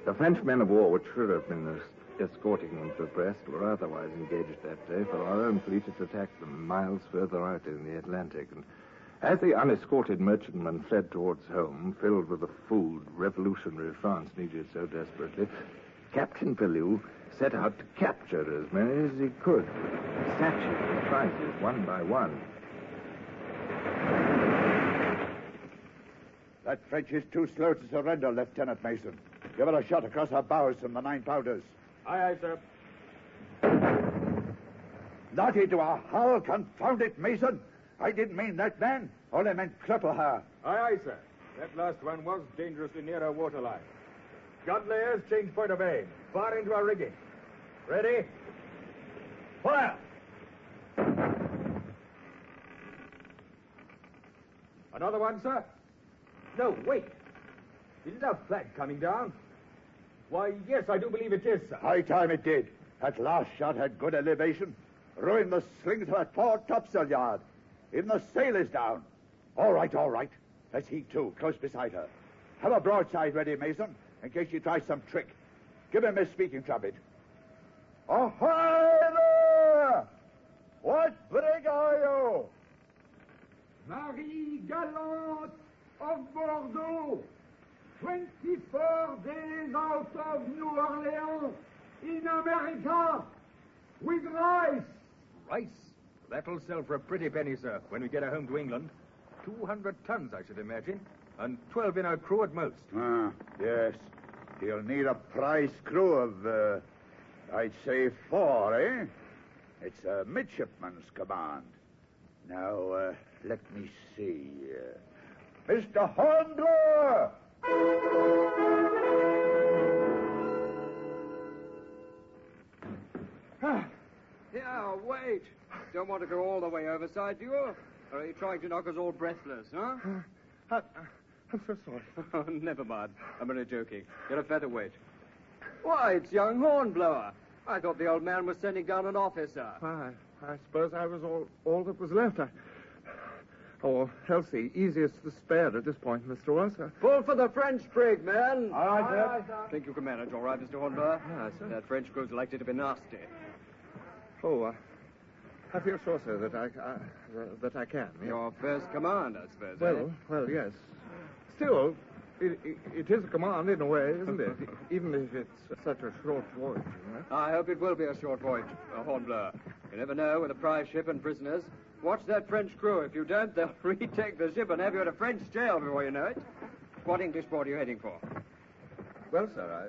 The French men of war, which should have been escorting them to Brest, were otherwise engaged that day, for our own fleet had attacked them miles further out in the Atlantic. And as the unescorted merchantmen fled towards home, filled with the food revolutionary France needed so desperately, Captain Perdue set out to capture as many as he could, snatching the prizes one by one. That French is too slow to surrender, Lieutenant Mason. Give her a shot across her bows from the 9-pounders. Aye, aye, sir. Not into a hull, confound it, Mason. I didn't mean that, man. Only meant cripple her. Aye, aye, sir. That last one was dangerously near our waterline. Gun layers, change point of aim. Far into our rigging. Ready? Fire! Another one, sir? No, wait. Is it our flag coming down? Why, yes, I do believe it is, sir. High time it did. That last shot had good elevation. Ruined the slings of that fore topsail yard. Even the sail is down. All right, all right. Let's heave to, close beside her. Have a broadside ready, Mason, in case she tries some trick. Give him his speaking trumpet. Ahoy there! What brig are you? Marie Galante of Bordeaux. 24 days out of New Orleans in America with rice. Rice? That'll sell for a pretty penny, sir, when we get her home to England. 200 tons, I should imagine, and 12 in our crew at most. Ah, yes. He'll need a prize crew of, I'd say 4, eh? It's a midshipman's command. Now, let me see. Mr. Hornblower! Yeah, wait. Don't want to go all the way overside, do you? Or are you trying to knock us all breathless, huh? I'm so sorry. Oh, never mind. I'm only joking. You're a featherweight. Why, it's young Hornblower. I thought the old man was sending down an officer. I suppose I was all that was left. Oh, Elsie, easiest to spare at this point, Mr. Wilson. Pull for the French brig, man. All right, sir. Think you can manage all right, Mr. Hornblower? Yes, sir. That French crew's likely to be nasty. Oh, I feel sure, sir, that I can. Yes. Your first command, I suppose. Well, yes. Still, it is a command in a way, isn't it? Even if it's such a short voyage, you know? I hope it will be a short voyage, Hornblower. You never know with a prize ship and prisoners. Watch that French crew. If you don't, they'll retake the ship and have you in a French jail before you know it. What English port are you heading for? Well, sir,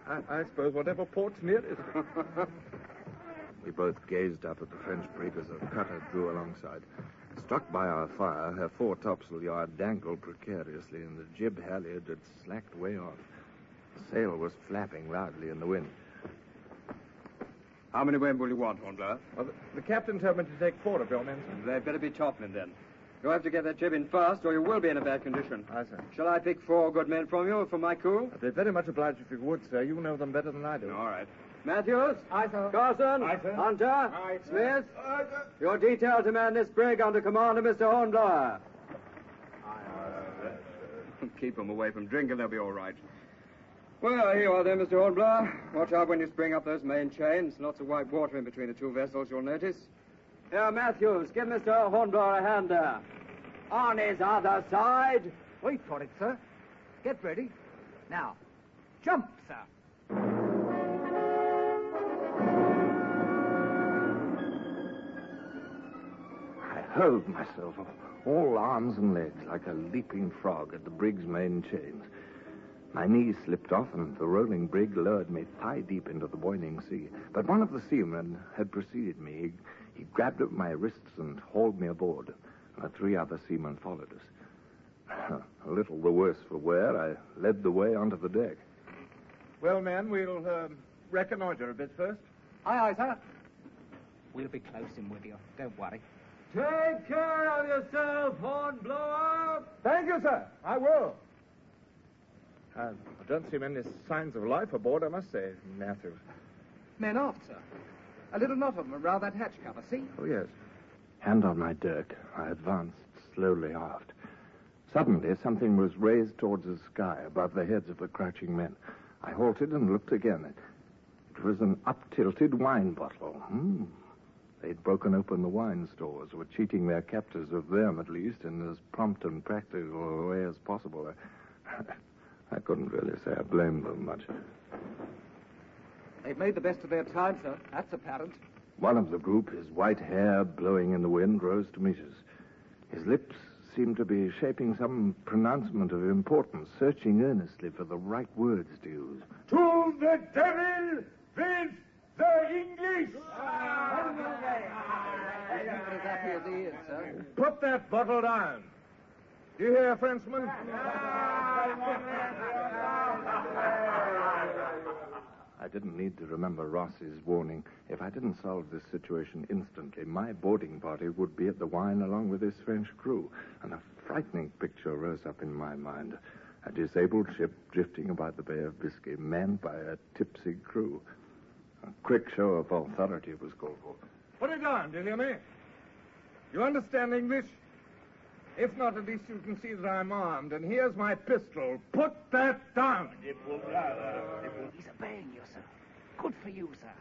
I suppose whatever port's nearest. We both gazed up at the French brig as the cutter drew alongside. Struck by our fire, her fore topsail yard dangled precariously, and the jib halyard had slacked way off. The sail was flapping loudly in the wind. How many men will you want, Hornblower? Well, the captain told me to take 4 of your men, sir. They'd better be topmen, then. You'll have to get that jib in fast, or you will be in a bad condition. Aye, sir. Shall I pick 4 good men from you for my crew? I'd be very much obliged if you would, sir. You know them better than I do. All right. Matthews? Aye, sir. Carson? Aye, sir. Hunter? Aye, sir. Smith? Aye, sir. You're detailed to man this brig under command of Mr. Hornblower. Keep them away from drink and they'll be all right. Well, here you are then, Mr. Hornblower. Watch out when you spring up those main chains. Lots of white water in between the 2 vessels, you'll notice. Here, Matthews, give Mr. Hornblower a hand there. On his other side. Wait for it, sir. Get ready. Now, jump, sir. I hurled myself, all arms and legs, like a leaping frog at the brig's main chains. My knees slipped off, and the rolling brig lowered me thigh-deep into the boiling sea. But one of the seamen had preceded me. He grabbed at my wrists and hauled me aboard. The 3 other seamen followed us. A little the worse for wear, I led the way onto the deck. Well, men, we'll reconnoiter a bit first. Aye, sir. We'll be close in with you. Don't worry. Take care of yourself, Hornblower. Thank you, sir. I will. I don't see many signs of life aboard, I must say, Matthews. Men aft, sir. A little knot of them around that hatch cover, see? Oh, yes. Hand on my dirk, I advanced slowly aft. Suddenly, something was raised towards the sky above the heads of the crouching men. I halted and looked again. It was an up-tilted wine bottle. They'd broken open the wine stores, were cheating their captors of them, at least, in as prompt and practical a way as possible. I couldn't really say I blamed them much. They've made the best of their time, sir. That's apparent. One of the group, his white hair blowing in the wind, rose to meet us. His lips seemed to be shaping some pronouncement of importance, searching earnestly for the right words to use. To the devil with the English! As happy as he is, sir. Put that bottle down. Do you hear, Frenchman? I didn't need to remember Ross's warning. If I didn't solve this situation instantly, my boarding party would be at the wine along with his French crew. And a frightening picture rose up in my mind. A disabled ship drifting about the Bay of Biscay, manned by a tipsy crew. A quick show of authority was called for. Put it down, do you hear me? You understand English? If not, at least you can see that I'm armed, and here's my pistol. Put that down. He's obeying you, sir. Good for you, sir.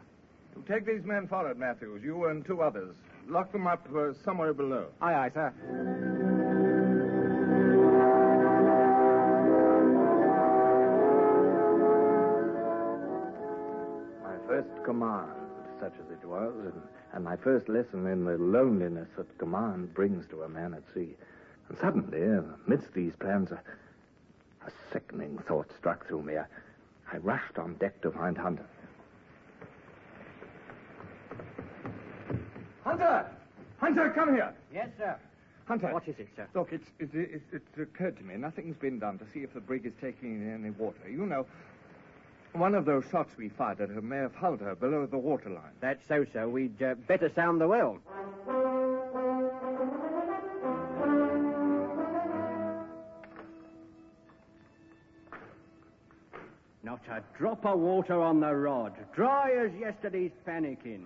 You Take these men forward, Matthews. You and 2 others. Lock them up somewhere below. Aye, aye, sir. My first command, such as it was, and my first lesson in the loneliness that command brings to a man at sea. And suddenly, amidst these plans, a sickening thought struck through me. I rushed on deck to find Hunter. Hunter! Hunter, come here! Yes, sir. Hunter. What is it, sir? Look, it occurred to me. Nothing's been done to see if the brig is taking in any water. You know, one of those shots we fired at her may have hulled her below the waterline. That's so, sir. We'd better sound the well. Not a drop of water on the rod. Dry as yesterday's panicking.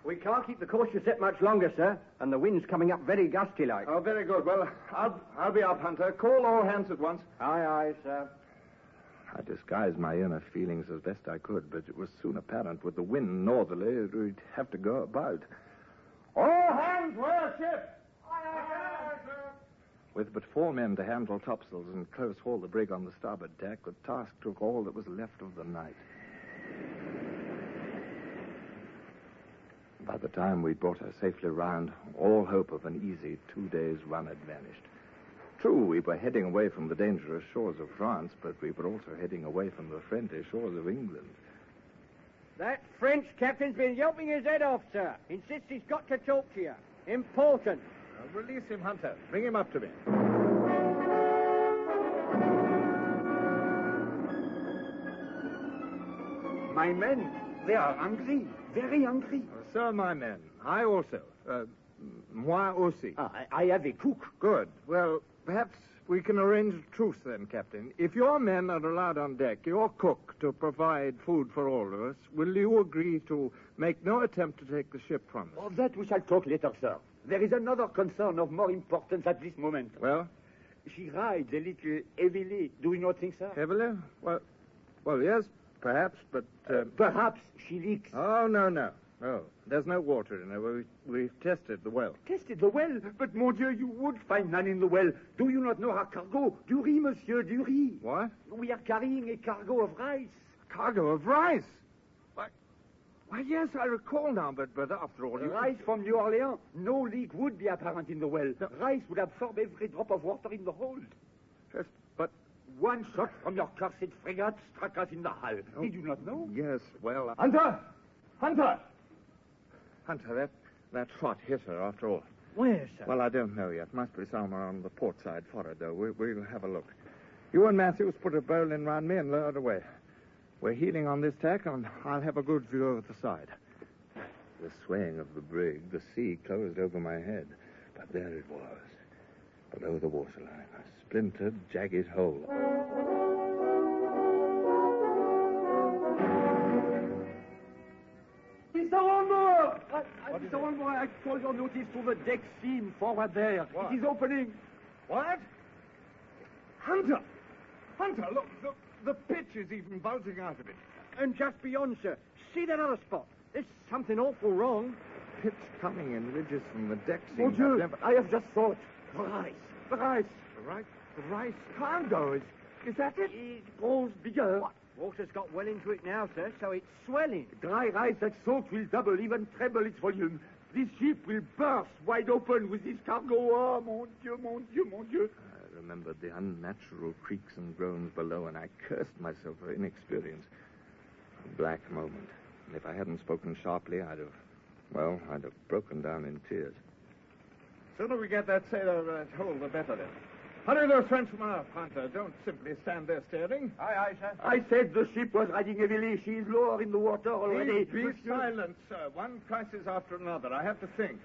We can't keep the course set much longer, sir, and the wind's coming up very gusty-like. Oh, very good. Well, I'll be up, Hunter. Call all hands at once. Aye, aye, sir. I disguised my inner feelings as best I could, but it was soon apparent with the wind northerly we'd have to go about. All hands wear ship! With but 4 men to handle topsails and close haul the brig on the starboard tack, the task took all that was left of the night. By the time we'd brought her safely round, all hope of an easy 2 days' run had vanished. True, we were heading away from the dangerous shores of France, but we were also heading away from the friendly shores of England. That French captain's been yelping his head off, sir. Insists he's got to talk to you. Important. Release him, Hunter. Bring him up to me. My men, they are hungry. Very hungry. So are my men. I also. Moi aussi. I have a cook. Good. Well, perhaps we can arrange a truce then, Captain. If your men are allowed on deck, your cook, to provide food for all of us, will you agree to make no attempt to take the ship from us? Of that we shall talk later, sir. There is another concern of more importance at this moment. Well? She rides a little heavily. Do you not think, sir? Heavily? Well, yes, perhaps, but... Perhaps she leaks. Oh, no. Oh, there's no water in her. We've tested the well. Tested the well? But, mon Dieu, you would find none in the well. Do you not know our cargo? Du riz, monsieur, du riz. What? We are carrying a cargo of rice. Cargo of rice? Why, yes, I recall now, but after all... Rice from New Orleans. No leak would be apparent in the well. The rice would absorb every drop of water in the hold. Yes, but... One shot from your cursed frigate struck us in the hull. Oh, did you not know? Yes, well... Hunter! Hunter, that shot hit her after all. Where, sir? Well, I don't know yet. Must be somewhere on the port side forward, though. We'll have a look. You and Matthews put a bowline round me and lower it away. We're heeling on this tack, and I'll have a good view of the side. The swaying of the brig, the sea closed over my head. But there it was, below the waterline, a splintered, jagged hole. Mr. Hornblower! Mr. Hornblower, I call your notice to the deck seam forward there. What? It is opening. What? Hunter, look, the pitch is even bulging out of it. And just beyond, sir. See that other spot? There's something awful wrong. Pitch coming in ridges from the deck seam. Mon Dieu, I have just thought. The rice. The rice cargo. Is that it? It grows bigger. What? Water's got well into it now, sir, so it's swelling. Dry rice that soaked will double, even treble its volume. This ship will burst wide open with this cargo. Oh, mon Dieu. I remembered the unnatural creaks and groans below, and I cursed myself for inexperience. A black moment. And if I hadn't spoken sharply, I'd have broken down in tears. Sooner we get that sailor hold, the better then. Hurry those Frenchmen up, Hunter. Don't simply stand there staring. Aye, sir. I said the ship was riding heavily. She is lower in the water already. Be silent, sir. One crisis after another. I have to think.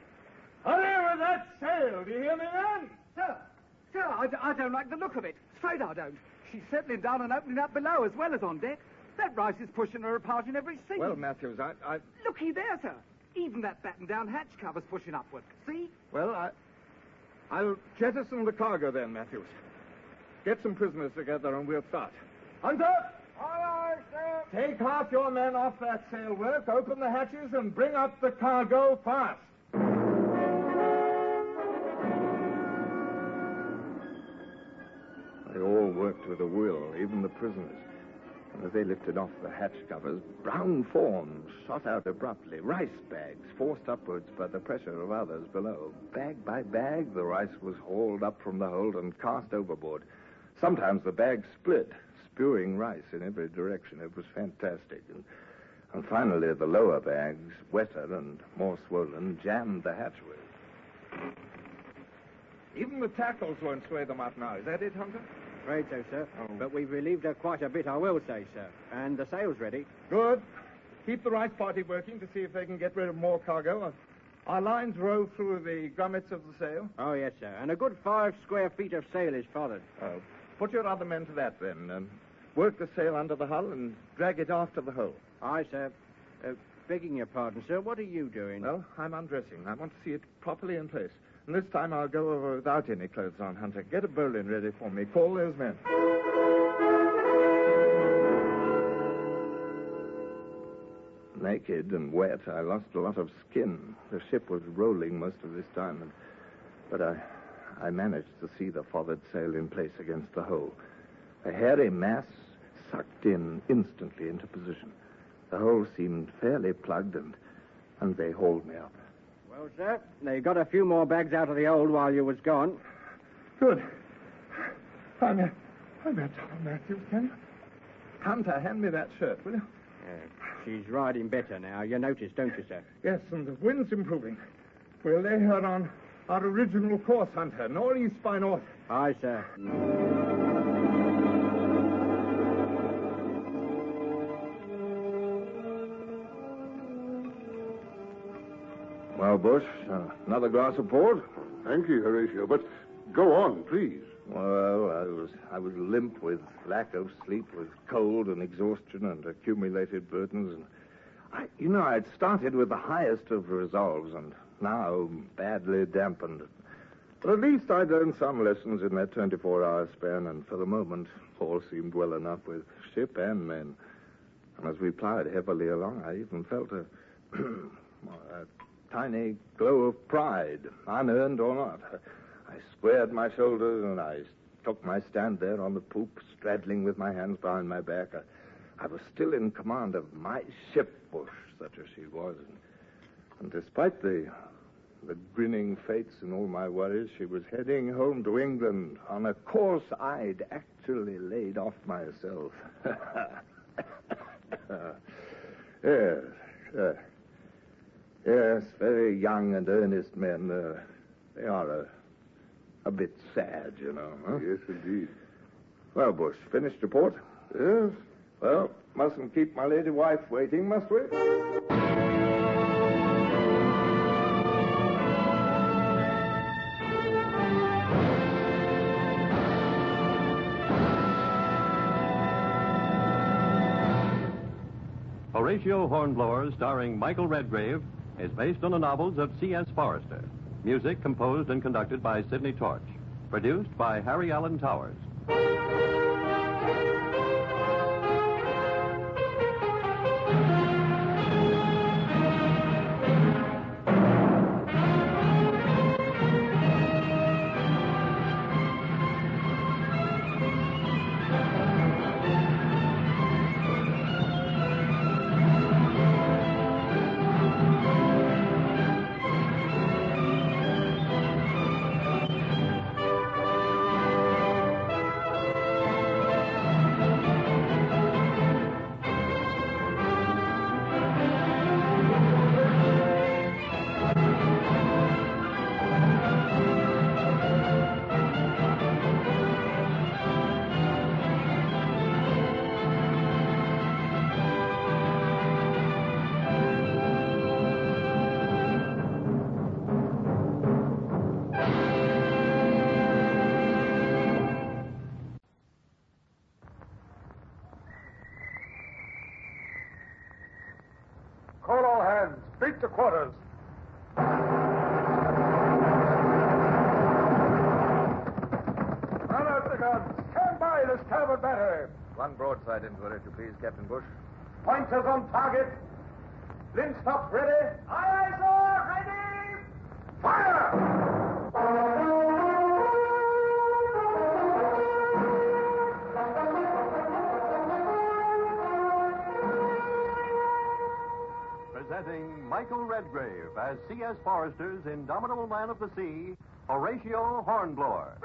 hurry with that sail. Do you hear me, man? Sir, I don't like the look of it. Straight I don't. She's settling down and opening up below as well as on deck. That rice is pushing her apart in every seam. Well, Matthews, I... Looky there, sir. Even that battened-down hatch cover's pushing upward. See? Well, I'll jettison the cargo then, Matthews. Get some prisoners together and we'll start. Hunter! Aye, sir. Take half your men off that sail work, open the hatches, and bring up the cargo fast. They all worked with a will, even the prisoners. And as they lifted off the hatch covers, brown forms shot out abruptly, rice bags forced upwards by the pressure of others below. Bag by bag, the rice was hauled up from the hold and cast overboard. Sometimes the bags split, spewing rice in every direction. It was fantastic. And finally, the lower bags, wetter and more swollen, jammed the hatchways. Even the tackles won't sway them up now. Is that it, Hunter? Afraid so, sir. But we've relieved her quite a bit, I will say, sir. And the sail's ready. Good. Keep the rice party working to see if they can get rid of more cargo. Our lines row through the grummets of the sail. Oh, yes, sir. And a good 5 square feet of sail is followed. Oh. Put your other men to that, then. Work the sail under the hull and drag it after the hull. Aye, sir. Begging your pardon, sir, what are you doing? Well, I'm undressing. I want to see it properly in place. And this time I'll go over without any clothes on, Hunter. Get a bowline ready for me. Call those men. Naked and wet, I lost a lot of skin. The ship was rolling most of this time, but I managed to see the forward sail in place against the hull. A hairy mass sucked in instantly into position. The hull seemed fairly plugged, and they hauled me up. Well, sir, they got a few more bags out of the hold while you was gone. Good. I'm Tom Matthews, can you? Hunter, hand me that shirt, will you? She's riding better now. You notice, don't you, sir? Yes, and the wind's improving. We'll lay her on our original course, Hunter. Northeast by north. Aye, sir. Well, Bush, another glass of port? Thank you, Horatio, but go on, please. Well, I was limp with lack of sleep, with cold and exhaustion and accumulated burdens. And I'd started with the highest of resolves, and now badly dampened. But at least I'd learned some lessons in that 24-hour span, and for the moment, all seemed well enough with ship and men. And as we plowed heavily along, I even felt a tiny glow of pride, unearned or not. I squared my shoulders and I took my stand there on the poop, straddling with my hands behind my back. I was still in command of my ship, Bush, such as she was. And despite the grinning fates and all my worries, she was heading home to England on a course I'd actually laid off myself. Yes, very young and earnest men. They are a bit sad, Huh? Yes, indeed. Well, Bush, finished your port? Yes. Well, mustn't keep my lady wife waiting, must we? Horatio Hornblower, starring Michael Redgrave, is based on the novels of C.S. Forester. Music composed and conducted by Sidney Torch. Produced by Harry Allen Towers. starboard battery. One broadside into her, if you please, Captain Bush. Pointers on target. Linstops ready. Aye, sir. Ready. Fire! Presenting Michael Redgrave as C.S. Forester's indomitable man of the sea, Horatio Hornblower.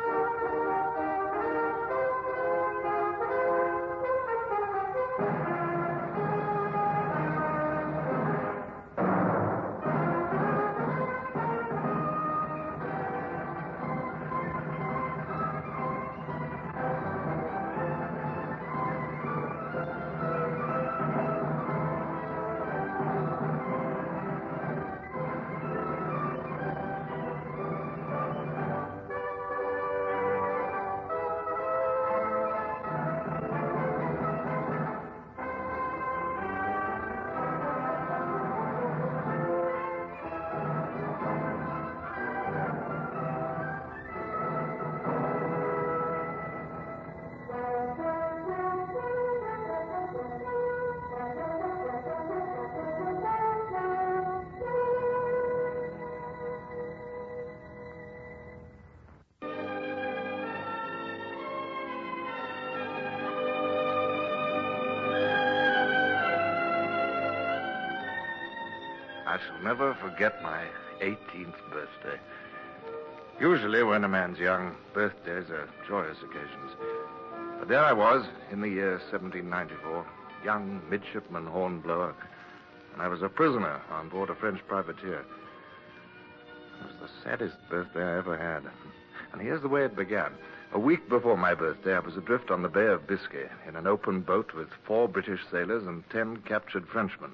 I shall never forget my 18th birthday. Usually, when a man's young, birthdays are joyous occasions. But there I was, in the year 1794, young midshipman Hornblower, and I was a prisoner on board a French privateer. It was the saddest birthday I ever had. And here's the way it began. A week before my birthday, I was adrift on the Bay of Biscay in an open boat with 4 British sailors and 10 captured Frenchmen.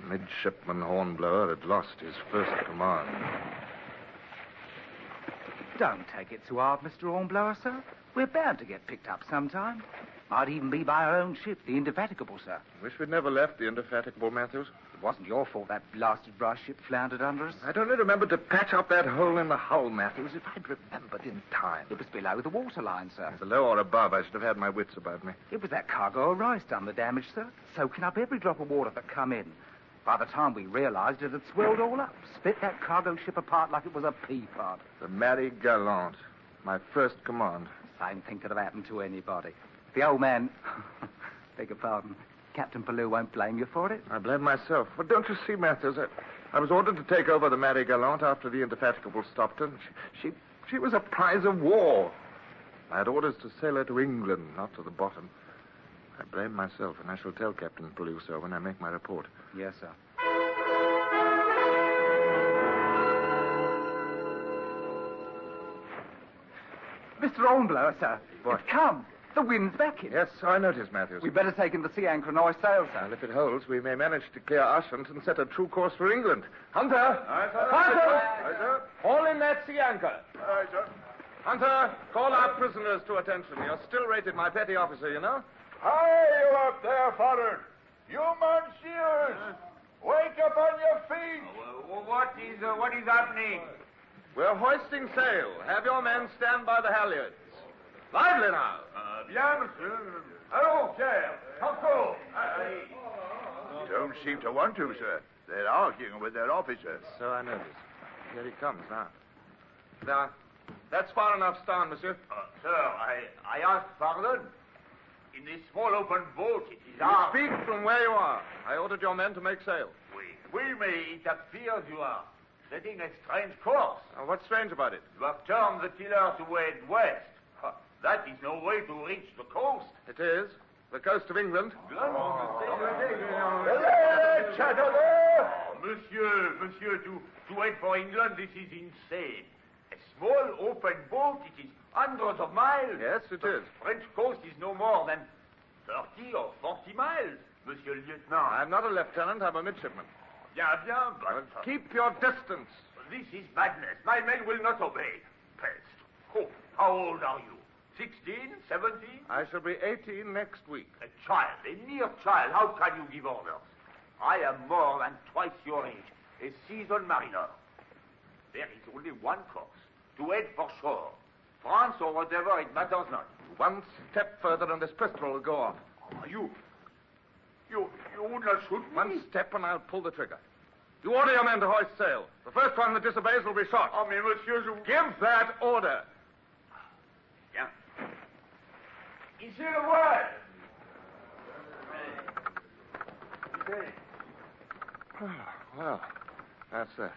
Midshipman Hornblower had lost his first command. Don't take it too hard, Mr. Hornblower, sir. We're bound to get picked up sometime. Might even be by our own ship, the Indefatigable, sir. Wish we'd never left the Indefatigable, Matthews. It wasn't your fault that blasted brass ship floundered under us. I'd only remembered to patch up that hole in the hull, Matthews, if I'd remembered in time. It was below the waterline, sir. Below or above, I should have had my wits about me. It was that cargo of rice done the damage, sir, soaking up every drop of water that come in. By the time we realized it had swelled all up, split that cargo ship apart like it was a pea pod. The Mary Gallant, my first command. Same thing could have happened to anybody. The old man, beg your pardon, Captain Pellew won't blame you for it. I blame myself. But don't you see, Matthews, I was ordered to take over the Mary Gallant after the Indefatigable stopped her. She was a prize of war. I had orders to sail her to England, not to the bottom. I blame myself, and I shall tell Captain Pellew so when I make my report. Yes, sir. Mr. Hornblower, sir. What? It's come. The wind's backing. Yes, I noticed, Matthews. We'd better take in the sea anchor and hoist sail, sir. Well, if it holds, we may manage to clear Ushant and set a true course for England. Hunter! Aye, sir. Hunter! Aye, sir. Haul in that sea anchor. Aye, sir. Hunter, call our prisoners to attention. You're still rated my petty officer, you know. Hi, you up there, forward. You monsieurs. Wake up on your feet. What is happening? We're hoisting sail. Have your men stand by the halyards. Lively now. Bien, monsieur. Hello, sir. Council. Don't seem to want to, sir. They're arguing with their officers. So I noticed. Here he comes now. Now, that's far enough starn, monsieur. Sir, I ask pardon. In this small open boat, it is You hard. speak from where you are. I ordered your men to make sail. We may, it appears you are setting a strange course. Now, what's strange about it? You have turned the tiller to head west. That is no way to reach the coast. It is. The coast of England. Monsieur, to head for England, this is insane. A small open boat, it is hundreds of miles. Yes, it is. French coast is no more than 30 or 40 miles, Monsieur le Lieutenant. I'm not a lieutenant, I'm a midshipman. Bien, but... Keep your distance. This is madness. My men will not obey. Pest. Oh, how old are you? 16, 17? I shall be 18 next week. A child, a mere child. How can you give orders? I am more than twice your age, a seasoned mariner. There is only one course, to head for shore. France or whatever, it matters not. One step further and this pistol will go off. You would not shoot me? One step and I'll pull the trigger. You order your men to hoist sail. The first one that disobeys will be shot. Oh, mais monsieur, Give that order. Yeah. Ici le voile. Well, that's that.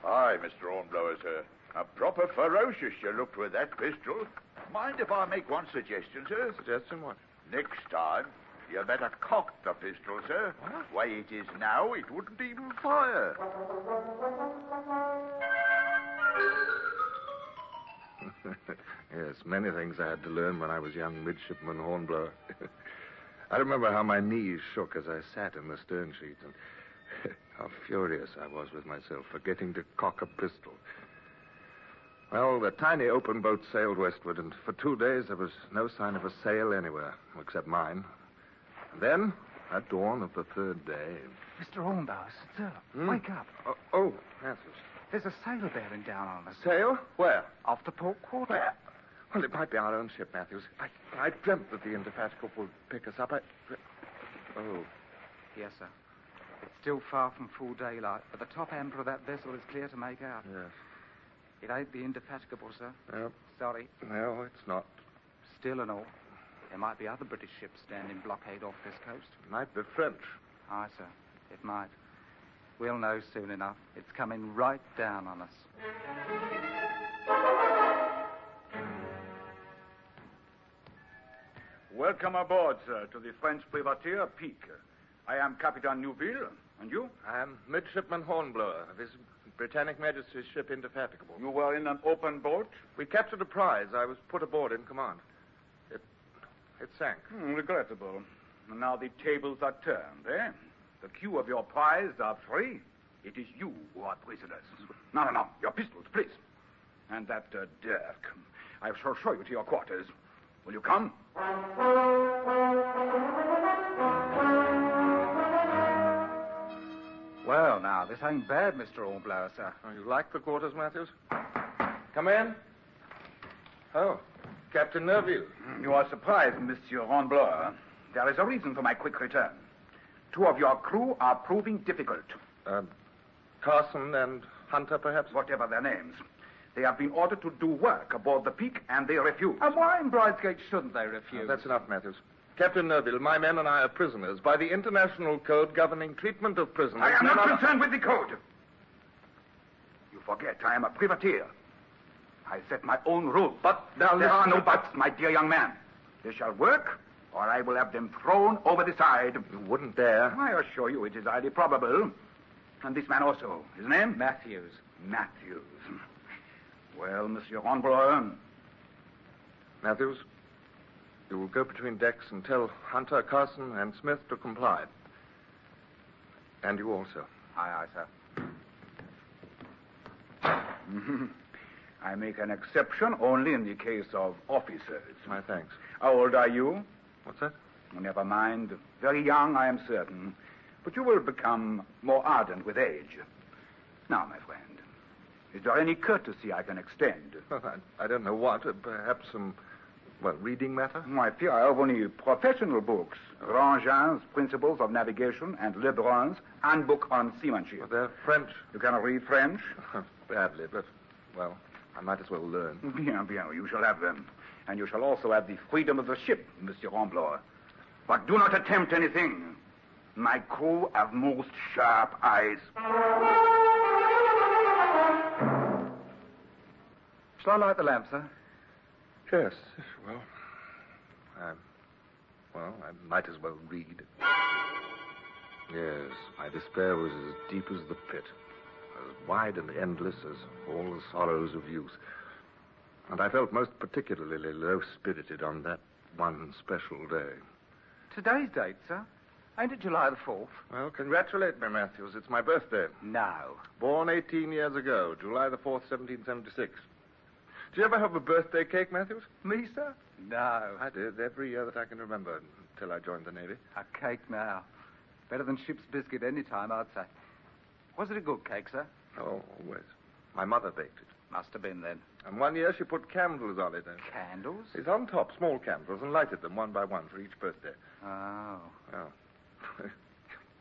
Aye, Mr. Hornblower, sir. A proper ferocious you looked with that pistol. Mind if I make one suggestion, sir? Suggestion what? Next time, you better cock the pistol, sir. What? Way it is now, it wouldn't even fire. Yes, many things I had to learn when I was young midshipman Hornblower. I remember how my knees shook as I sat in the stern sheets, and how furious I was with myself, forgetting to cock a pistol. Well, the tiny open boat sailed westward, and for 2 days there was no sign of a sail anywhere, except mine. And then, at dawn of the third day... Mr. Hornblower, sir, wake up. Oh, Matthews. There's a sail bearing down on us. Sail? Where? Off the port quarter. Where? Well, it might be our own ship, Matthews. I dreamt that the Indefatigable would pick us up. Oh. Yes, sir. It's still far from full daylight, but the top amber of that vessel is clear to make out. Yes. It ain't the Indefatigable, sir. No. Sorry. No, it's not. Still and all, there might be other British ships standing blockade off this coast. Might be French. Aye, sir. It might. We'll know soon enough. It's coming right down on us. Welcome aboard, sir, to the French privateer Pique. I am Captain Neuville, and you? I am Midshipman Hornblower of His Britannic Majesty's ship Indefatigable. You were in an open boat? We captured a prize. I was put aboard in command. It sank. Regrettable. Now the tables are turned, eh? The crew of your prize are free. It is you who are prisoners. No. Your pistols, please. And that dirk. I shall show you to your quarters. Will you come? Well, now, this ain't bad, Mr. Hornblower, sir. Oh, you like the quarters, Matthews? Come in. Oh, Captain Neuville. You are surprised, Monsieur Hornblower. There is a reason for my quick return. 2 of your crew are proving difficult. Carson and Hunter, perhaps? Whatever their names. They have been ordered to do work aboard the Pique, and they refuse. And why in Bridesgate shouldn't they refuse? That's enough, Matthews. Captain Neuville, my men and I are prisoners by the international code governing treatment of prisoners. I am not concerned with the code. You forget I am a privateer. I set my own rules. But there are no buts, my dear young man. They shall work, or I will have them thrown over the side. You wouldn't dare. I assure you it is highly probable. And this man also. His name? Matthews. Matthews. Well, Monsieur Hornblower. Matthews, you will go between decks and tell Hunter, Carson, and Smith to comply. And you also. Aye, sir. I make an exception only in the case of officers. My thanks. How old are you? What's that? Never mind. Very young, I am certain. But you will become more ardent with age. Now, my friend, is there any courtesy I can extend? Well, I don't know what. Perhaps some, reading matter? My dear, I have only professional books. Rangin's Principles of Navigation and Lebrun's Handbook on Seamanship. Well, they're French. You cannot read French? Badly, but, I might as well learn. Bien, you shall have them. And you shall also have the freedom of the ship, Monsieur Hornblower. But do not attempt anything. My crew have most sharp eyes. Shall I light the lamp, sir? Yes, I might as well read. Yes, my despair was as deep as the pit, as wide and endless as all the sorrows of youth. And I felt most particularly low-spirited on that one special day. Today's date, sir? Ain't it July the 4th? Well, congratulate me, Matthews. It's my birthday. No. Born 18 years ago, July the 4th, 1776. Did you ever have a birthday cake, Matthews? Me, sir? No. I did, every year that I can remember, until I joined the Navy. A cake now. Better than ship's biscuit any time, I'd say. Was it a good cake, sir? Oh, always. My mother baked it. Must have been then. And one year she put candles on it. Candles? It's on top, small candles, and lighted them one by one for each birthday. Oh. Well,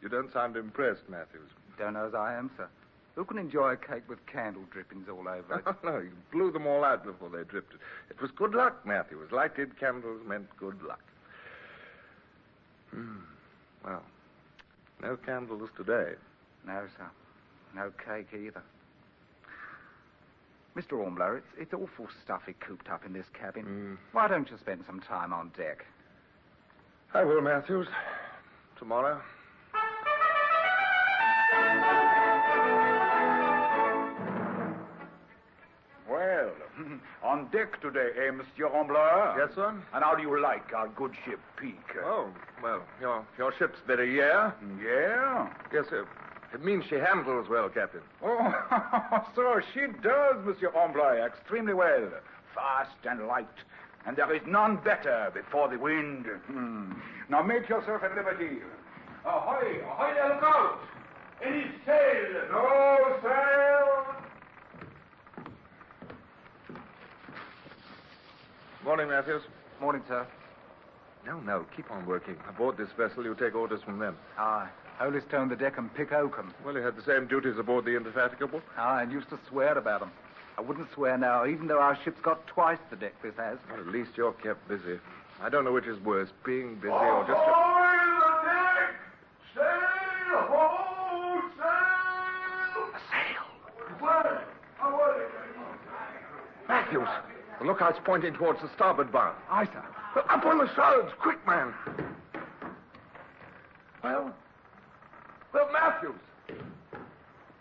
you don't sound impressed, Matthews. Don't know as I am, sir. Who can enjoy a cake with candle drippings all over it? No, you blew them all out before they dripped. It was good luck, Matthews. Lighted candles meant good luck. Well, no candles today. No, sir. No cake either. Mr. Hornblower, it's awful stuffy cooped up in this cabin. Why don't you spend some time on deck? I will, Matthews. Tomorrow. Well, on deck today, Monsieur Hornblower? Yes, sir? And how do you like our good ship, Peak? Oh, well, your ship's very yeah. Yeah? Yes, sir. It means she handles well, Captain. Oh, so she does, Monsieur Hornblower, extremely well. Fast and light. And there is none better before the wind. Now make yourself at liberty. Ahoy! Ahoy there, look out! Any sail? No sail! Morning, Matthews. Morning, sir. No, keep on working. Aboard this vessel, you take orders from them. Aye. Holystone the deck and pick oakum. Well, you had the same duties aboard the Indefatigable. Aye, and used to swear about them. I wouldn't swear now, even though our ship's got twice the deck this has. Well, at least you're kept busy. I don't know which is worse, being busy Oh, or just... the deck! Sail! Ho! Sail! A sail! Where? How was it? Matthews! The lookout's pointing towards the starboard bow. Aye, sir. Well, up on the shrouds! Quick, man! Well, Matthews!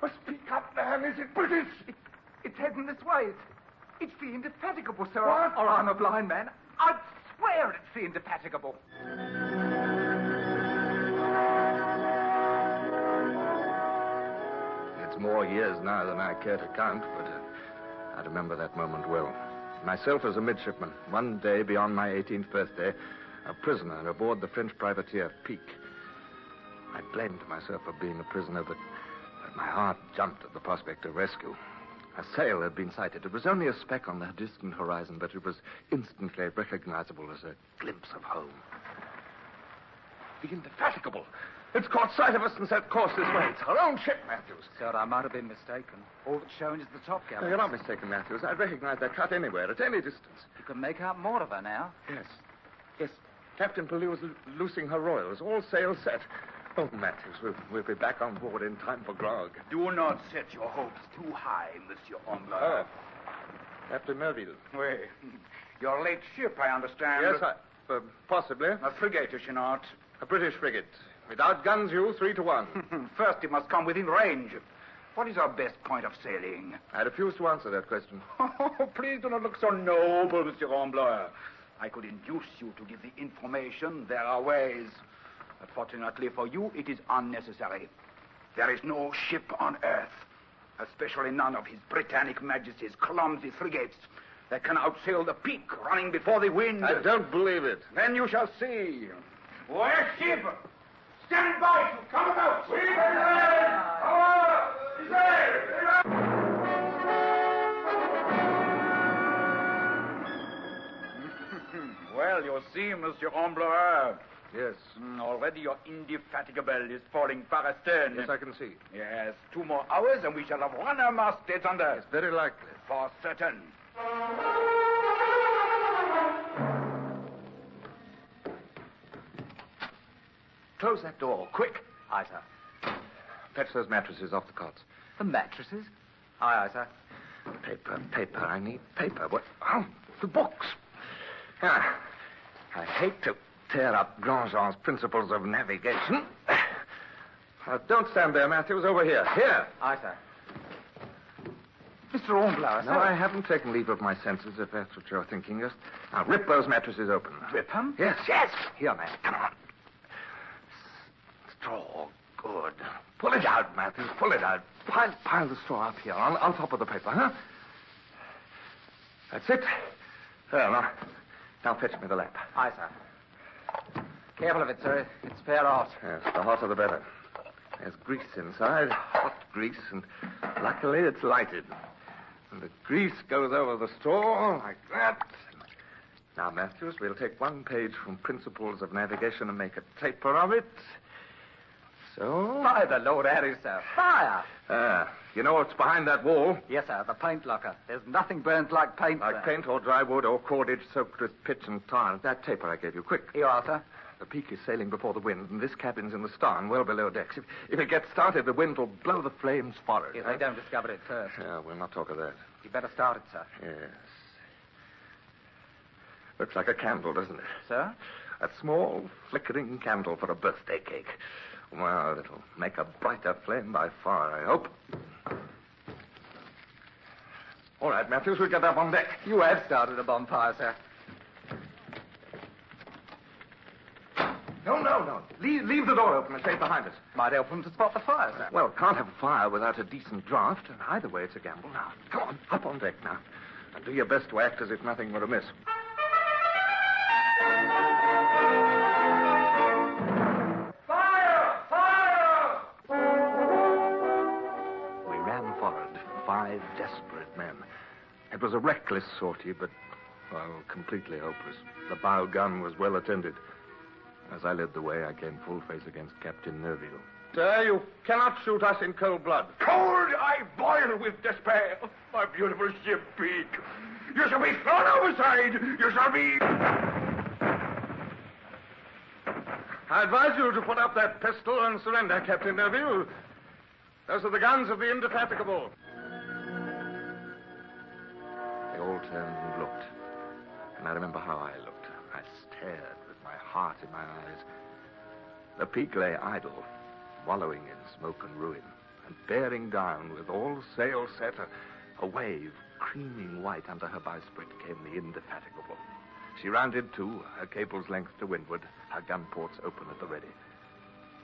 Well, speak up, man. Is it British? It's heading this way. It's the Indefatigable, sir. What? Or I'm a blind man. I'd swear it's the Indefatigable. It's more years now than I care to count, but I remember that moment well. Myself as a midshipman, one day beyond my 18th birthday, a prisoner aboard the French privateer Peak. I blamed myself for being a prisoner, but my heart jumped at the prospect of rescue. A sail had been sighted. It was only a speck on the distant horizon, but it was instantly recognizable as a glimpse of home. The Indefatigable! It's caught sight of us and set course this way. It's our own ship, Matthews. Sir, I might have been mistaken. All that's showing is the top No, gallery. you're not mistaken, Matthews. I'd recognize that cut anywhere, at any distance. You can make out more of her now. Yes. Captain Pellew's loosing her royals, all sails set. Oh, Matthews, we'll be back on board in time for grog. Do not set your hopes too high, Monsieur Hornblower. Captain Melville. Well, your late ship, I understand. Yes, possibly. A frigate, is she not? A British frigate. Without guns, you 3-1. First, it must come within range. What is our best point of sailing? I refuse to answer that question. Oh, please do not look so noble, Monsieur Hornblower. I could induce you to give the information. There are ways. But fortunately for you, it is unnecessary. There is no ship on Earth, especially none of His Britannic Majesty's clumsy frigates, that can outsail the Peak running before the wind. I don't believe it. Then you shall see. Where's ship? Stand by to come about. Well, you see, Monsieur Hornblower. Yes. Already your Indefatigable is falling far astern. Yes, I can see. Yes, 2 more hours and we shall have run our mastheads under. It's very likely. For certain. Close that door, quick. Aye, sir. Fetch those mattresses off the cots. The mattresses? Aye, sir. Paper. I need paper. What? Oh, the books. I hate to tear up Grandjean's principles of navigation. Don't stand there, Matthews. Over here. Here. Aye, sir. Mr. Hornblower, No, I haven't taken leave of my senses, if that's what you're thinking. Just now, rip those mattresses open. Rip them? Yes. Here, man. Come on. Straw. Good. Pull it out, Matthews. Pull it out. Pile the straw up here, on top of the paper, huh? That's it. There, now fetch me the lamp. Aye, sir. Careful of it, sir. It's fair hot. Yes, the hotter the better. There's grease inside, hot grease, and luckily it's lighted. And the grease goes over the straw like that. Now, Matthews, we'll take 1 page from Principles of Navigation and make a taper of it. So... By the Lord Harry, sir. Fire! You know what's behind that wall? Yes, sir, the paint locker. There's nothing burns like paint, Like sir. paint or dry wood or cordage soaked with pitch and tar. That taper I gave you, quick. Here you are, sir. The peak is sailing before the wind, and this cabin's in the starn, well below decks. If it gets started, the wind will blow the flames forward. If they don't discover it first. Yeah, we'll not talk of that. You better start it, sir. Yes. Looks like a candle, doesn't it? Sir? A small, flickering candle for a birthday cake. Well, it'll make a brighter flame by far, I hope. All right, Matthews, we'll get up on deck. You have started a bonfire, sir. No. Leave the door open and stay behind us. Might help them to spot the fire, sir. Well, can't have a fire without a decent draft, and either way it's a gamble. Now, come on, up on deck now. And do your best to act as if nothing were amiss. Fire! We ran forward, 5 desperate men. It was a reckless sortie, but, well, completely hopeless. The bow gun was well attended. As I led the way, I came full face against Captain Nerville. Sir, you cannot shoot us in cold blood. Cold, I boil with despair. My beautiful ship Peak. You shall be thrown overside. You shall be... I advise you to put up that pistol and surrender, Captain Nerville. Those are the guns of the Indefatigable. They all turned and looked. And I remember how I looked. I stared with my heart in my eyes. The Peak lay idle, wallowing in smoke and ruin, and bearing down with all sail set, a wave, creaming white under her bowsprit, came the Indefatigable. She rounded to, her cable's length to windward, her gun ports open at the ready.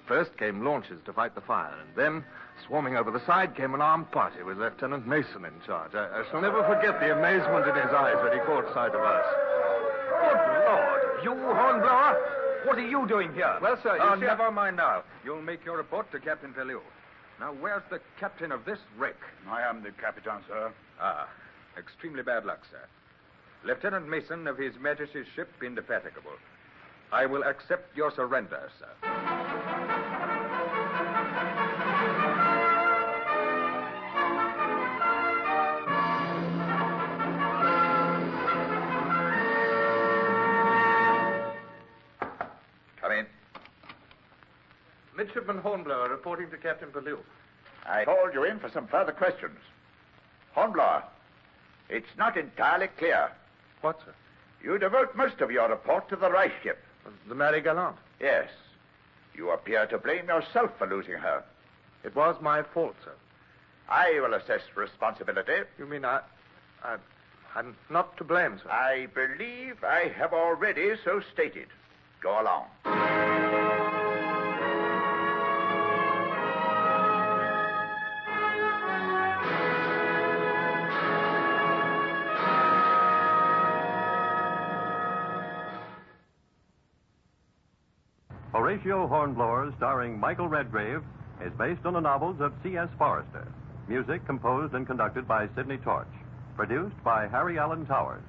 First came launches to fight the fire, and then, swarming over the side, came an armed party with Lieutenant Mason in charge. I shall never forget the amazement in his eyes when he caught sight of us. Good Lord! You, Hornblower? What are you doing here? Well, sir, you see... never mind now. You'll make your report to Captain Pellew. Now, where's the captain of this wreck? I am the captain, sir. Ah, extremely bad luck, sir. Lieutenant Mason of His Majesty's ship Indefatigable. I will accept your surrender, sir. Come in. Midshipman Hornblower reporting to Captain Pellew. I called you in for some further questions. Hornblower, it's not entirely clear. What, sir? You devote most of your report to the Reich ship. The Mary Gallant? Yes. You appear to blame yourself for losing her. It was my fault, sir. I will assess responsibility. You mean I'm not to blame, sir? I believe I have already so stated. Go along. Horatio Hornblower, starring Michael Redgrave, is based on the novels of C.S. Forester. Music composed and conducted by Sidney Torch. Produced by Harry Allen Towers.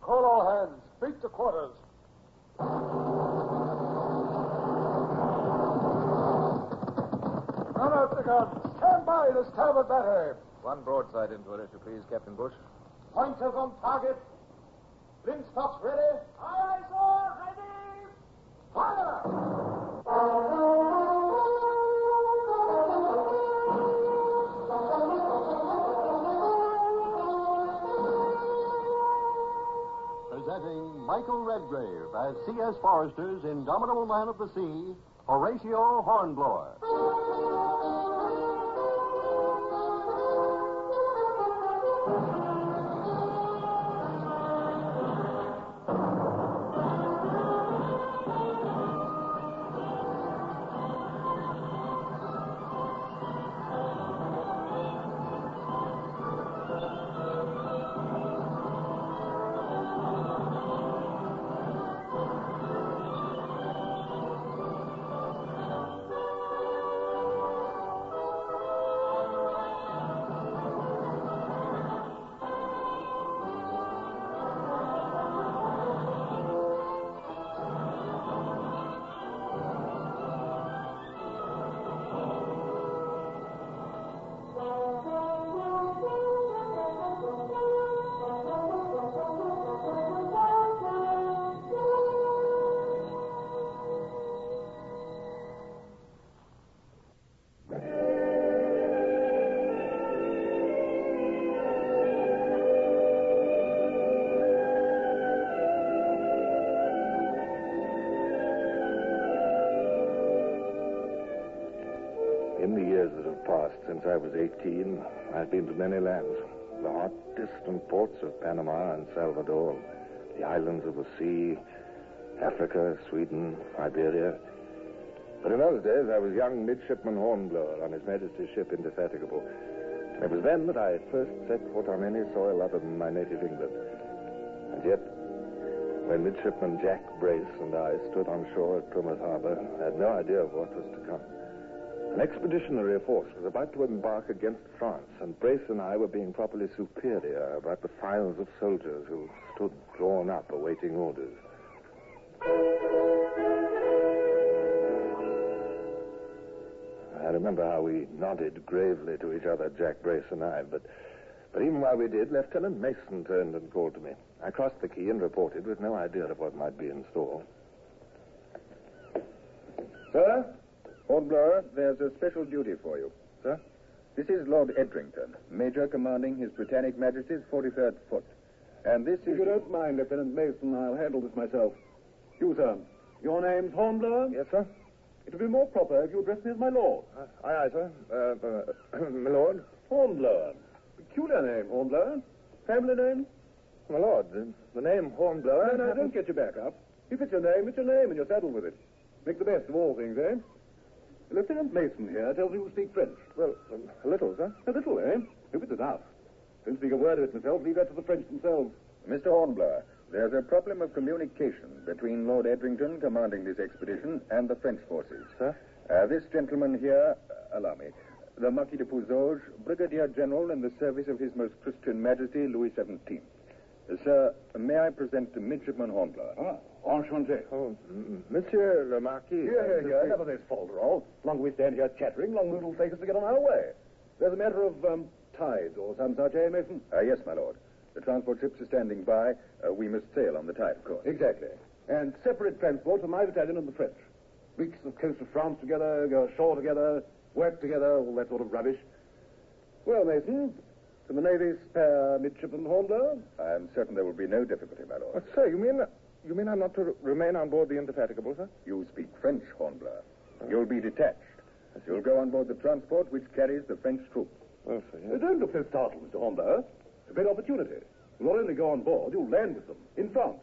Call all hands. Beat to quarters. No, Aye, the starboard battery. One broadside into it, if you please, Captain Bush. Pointers on target. Linstops ready. Aye, sir. Ready. Fire! Presenting Michael Redgrave as C.S. Forester's indomitable man of the sea, Horatio Hornblower. In the years that have passed since I was 18, I've been to many lands. The hot, distant ports of Panama and Salvador, the islands of the sea, Africa, Sweden, Iberia. But in those days, I was young midshipman Hornblower on His Majesty's ship Indefatigable. It was then that I first set foot on any soil other than my native England. And yet, when midshipman Jack Brace and I stood on shore at Plymouth Harbor, I had no idea of what was to come. An expeditionary force was about to embark against France, and Brace and I were being properly superior about the files of soldiers who stood drawn up awaiting orders. I remember how we nodded gravely to each other, Jack Brace and I, but even while we did, Lieutenant Mason turned and called to me. I crossed the quay and reported with no idea of what might be in store. Sir? Hornblower, there's a special duty for you. Sir? This is Lord Edrington, Major commanding His Britannic Majesty's 43rd Foot. And this is... If you don't mind, Lieutenant Mason, I'll handle this myself. You, sir. Your name's Hornblower? Yes, sir. It would be more proper if you addressed me as my lord. Aye, sir. My lord? Hornblower. Peculiar name, Hornblower. Family name? My lord, the name Hornblower... No, don't get your back up. If it's your name, and you're saddled with it. Make the best of all things, eh? Lieutenant Mason here tells you speak French. Well, a little, sir. A little, eh? Hope it's enough. Don't speak a word of it myself. Leave that to the French themselves. Mr. Hornblower, there's a problem of communication between Lord Edrington, commanding this expedition, and the French forces. Sir? This gentleman here, allow me, the Marquis de Pouzoge, Brigadier General in the service of His Most Christian Majesty, Louis XVII. Sir, may I present to Midshipman Hornblower? Enchanté. Oh, Monsieur le Marquis. Here. Never this folderol. Longer we stand here chattering, longer it'll take us to get on our way. There's a matter of tide or some such, eh, Mason? Yes, my lord. The transport ships are standing by. We must sail on the tide, of course. Exactly. And separate transport for my battalion and the French. Reach the coast of France together, go ashore together, work together, all that sort of rubbish. Well, Mason, can the Navy spare Midshipman Hornblower? I'm certain there will be no difficulty, my lord. Sir, you mean I'm not to remain on board the Indefatigable, sir? You speak French, Hornblower. You'll be detached. You'll go on board the transport which carries the French troops. Well, sir, yes. Don't look so startled, Mr. Hornblower. It's a great opportunity. You'll not only go on board, you'll land with them in France.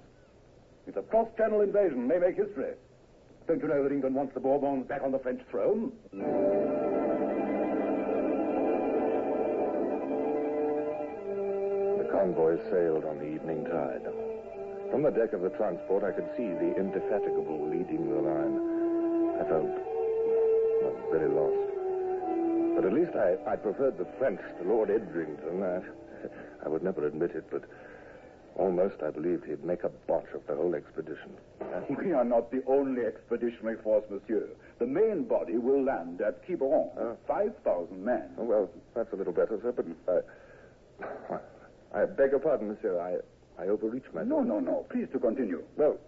It's a cross-channel invasion, may make history. Don't you know that England wants the Bourbons back on the French throne? The convoy sailed on the evening tide. From the deck of the transport, I could see the Indefatigable leading the line. I felt very lost. But at least I preferred the French to Lord Edrington. I would never admit it, but almost I believed he'd make a botch of the whole expedition. We are not the only expeditionary force, monsieur. The main body will land at Quiberon. 5,000 men. Oh, well, that's a little better, sir, but I beg your pardon, monsieur. I overreached myself. No. Please to continue. Well,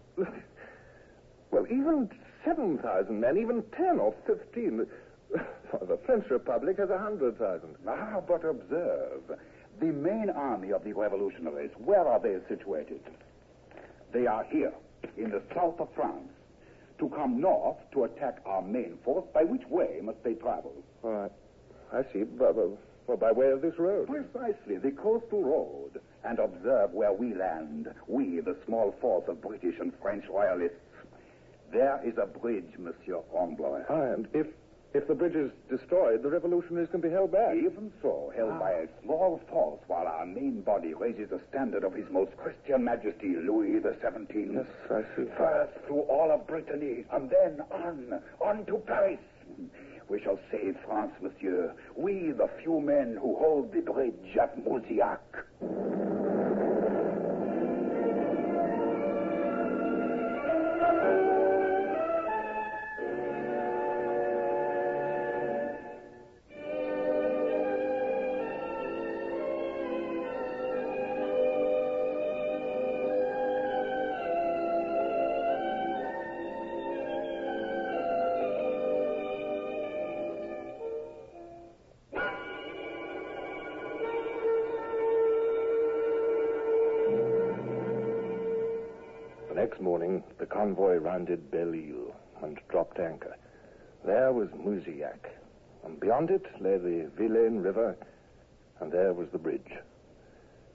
even 7,000 men, even 10 or 15. The French Republic has 100,000. But observe. The main army of the revolutionaries, where are they situated? They are here, in the south of France. To come north to attack our main force, by which way must they travel? All right. I see. Well, by way of this road. Precisely, the coastal road. And observe where we land, we, the small force of British and French royalists. There is a bridge, Monsieur Hornblower. And if the bridge is destroyed, the revolutionaries can be held back. Even so, held by a small force, while our main body raises the standard of His Most Christian Majesty, Louis XVII. Yes, I see. First through all of Brittany, and then on to Paris. We shall save France, monsieur. We, the few men who hold the bridge at Mouzillac. Next morning, the convoy rounded Belle-Île and dropped anchor. There was Mouzillac, and beyond it lay the Vilaine River, and there was the bridge.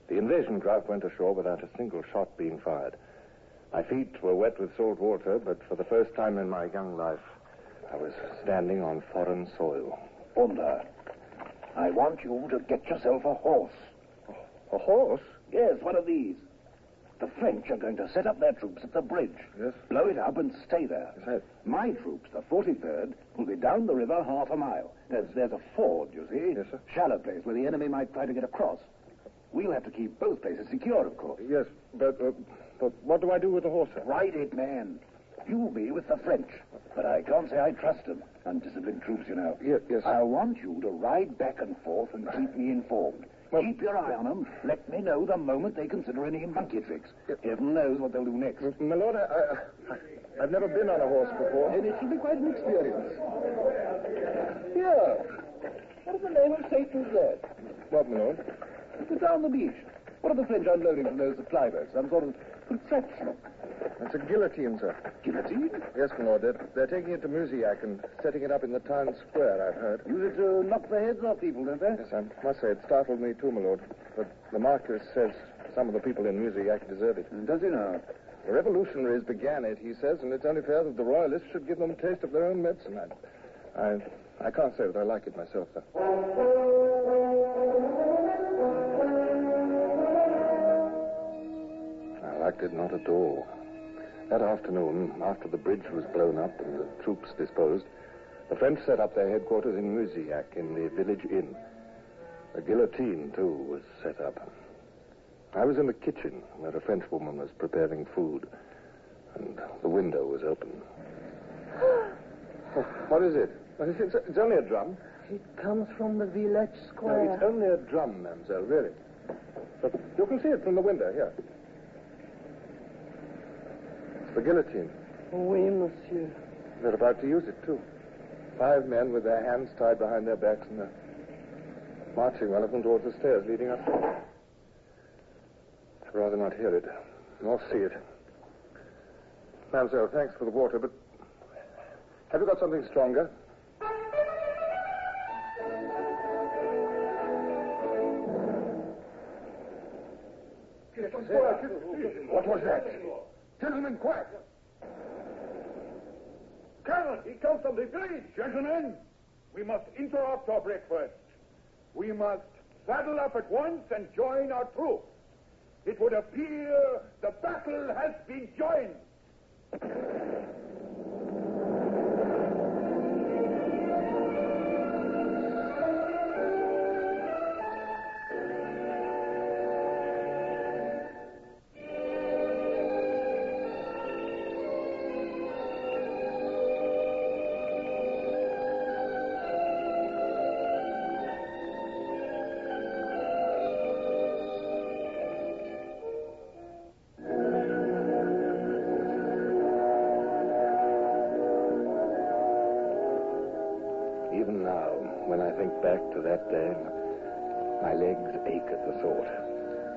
The invasion craft went ashore without a single shot being fired. My feet were wet with salt water, but for the first time in my young life, I was standing on foreign soil. Bunda, I want you to get yourself a horse. A horse? Yes, one of these. The French are going to set up their troops at the bridge. Yes. Blow it up and stay there. Yes. My troops, the 43rd, will be down the river half a mile. There's a ford, you see. Yes, sir. Shallow place where the enemy might try to get across. We'll have to keep both places secure, of course. Yes, but what do I do with the horse, sir? Ride it, man. You'll be with the French. But I can't say I trust them. Undisciplined troops, you know. Yes. I want you to ride back and forth and keep me informed. Keep your eye on them. Let me know the moment they consider any monkey tricks. Heaven knows what they'll do next. My lord, I've never been on a horse before. And it should be quite an experience. Here. What in the name of Satan is that? What, my lord? It's down the beach. What are the French unloading from those supply boats? Some sort of contraption. It's a guillotine, sir. Guillotine? Yes, my lord. They're taking it to Mouzillac and setting it up in the town square, I've heard. Use it to knock the heads off people, don't they? Yes, I must say it startled me too, my lord. But the Marquis says some of the people in Mouzillac deserve it. Does he now? The revolutionaries began it, he says, and it's only fair that the royalists should give them a taste of their own medicine. I can't say that I like it myself, sir. I liked it not at all. That afternoon, after the bridge was blown up and the troops disposed, the French set up their headquarters in Mouzillac, in the village inn. A guillotine, too, was set up. I was in the kitchen, where a Frenchwoman was preparing food, and the window was open. What is it? It's only a drum. It comes from the village square. No, it's only a drum, mademoiselle, really. But you can see it from the window, here. It's the guillotine. Oui, monsieur. They're about to use it, too. 5 men with their hands tied behind their backs, and they're marching, one of them, towards the stairs leading up. I'd rather not hear it, nor see it. Mademoiselle, thanks for the water, but have you got something stronger? What was that? Gentlemen, quiet. Colonel, he comes from the village. Gentlemen, we must interrupt our breakfast. We must saddle up at once and join our troops. It would appear the battle has been joined. When I think back to that day, my legs ache at the thought.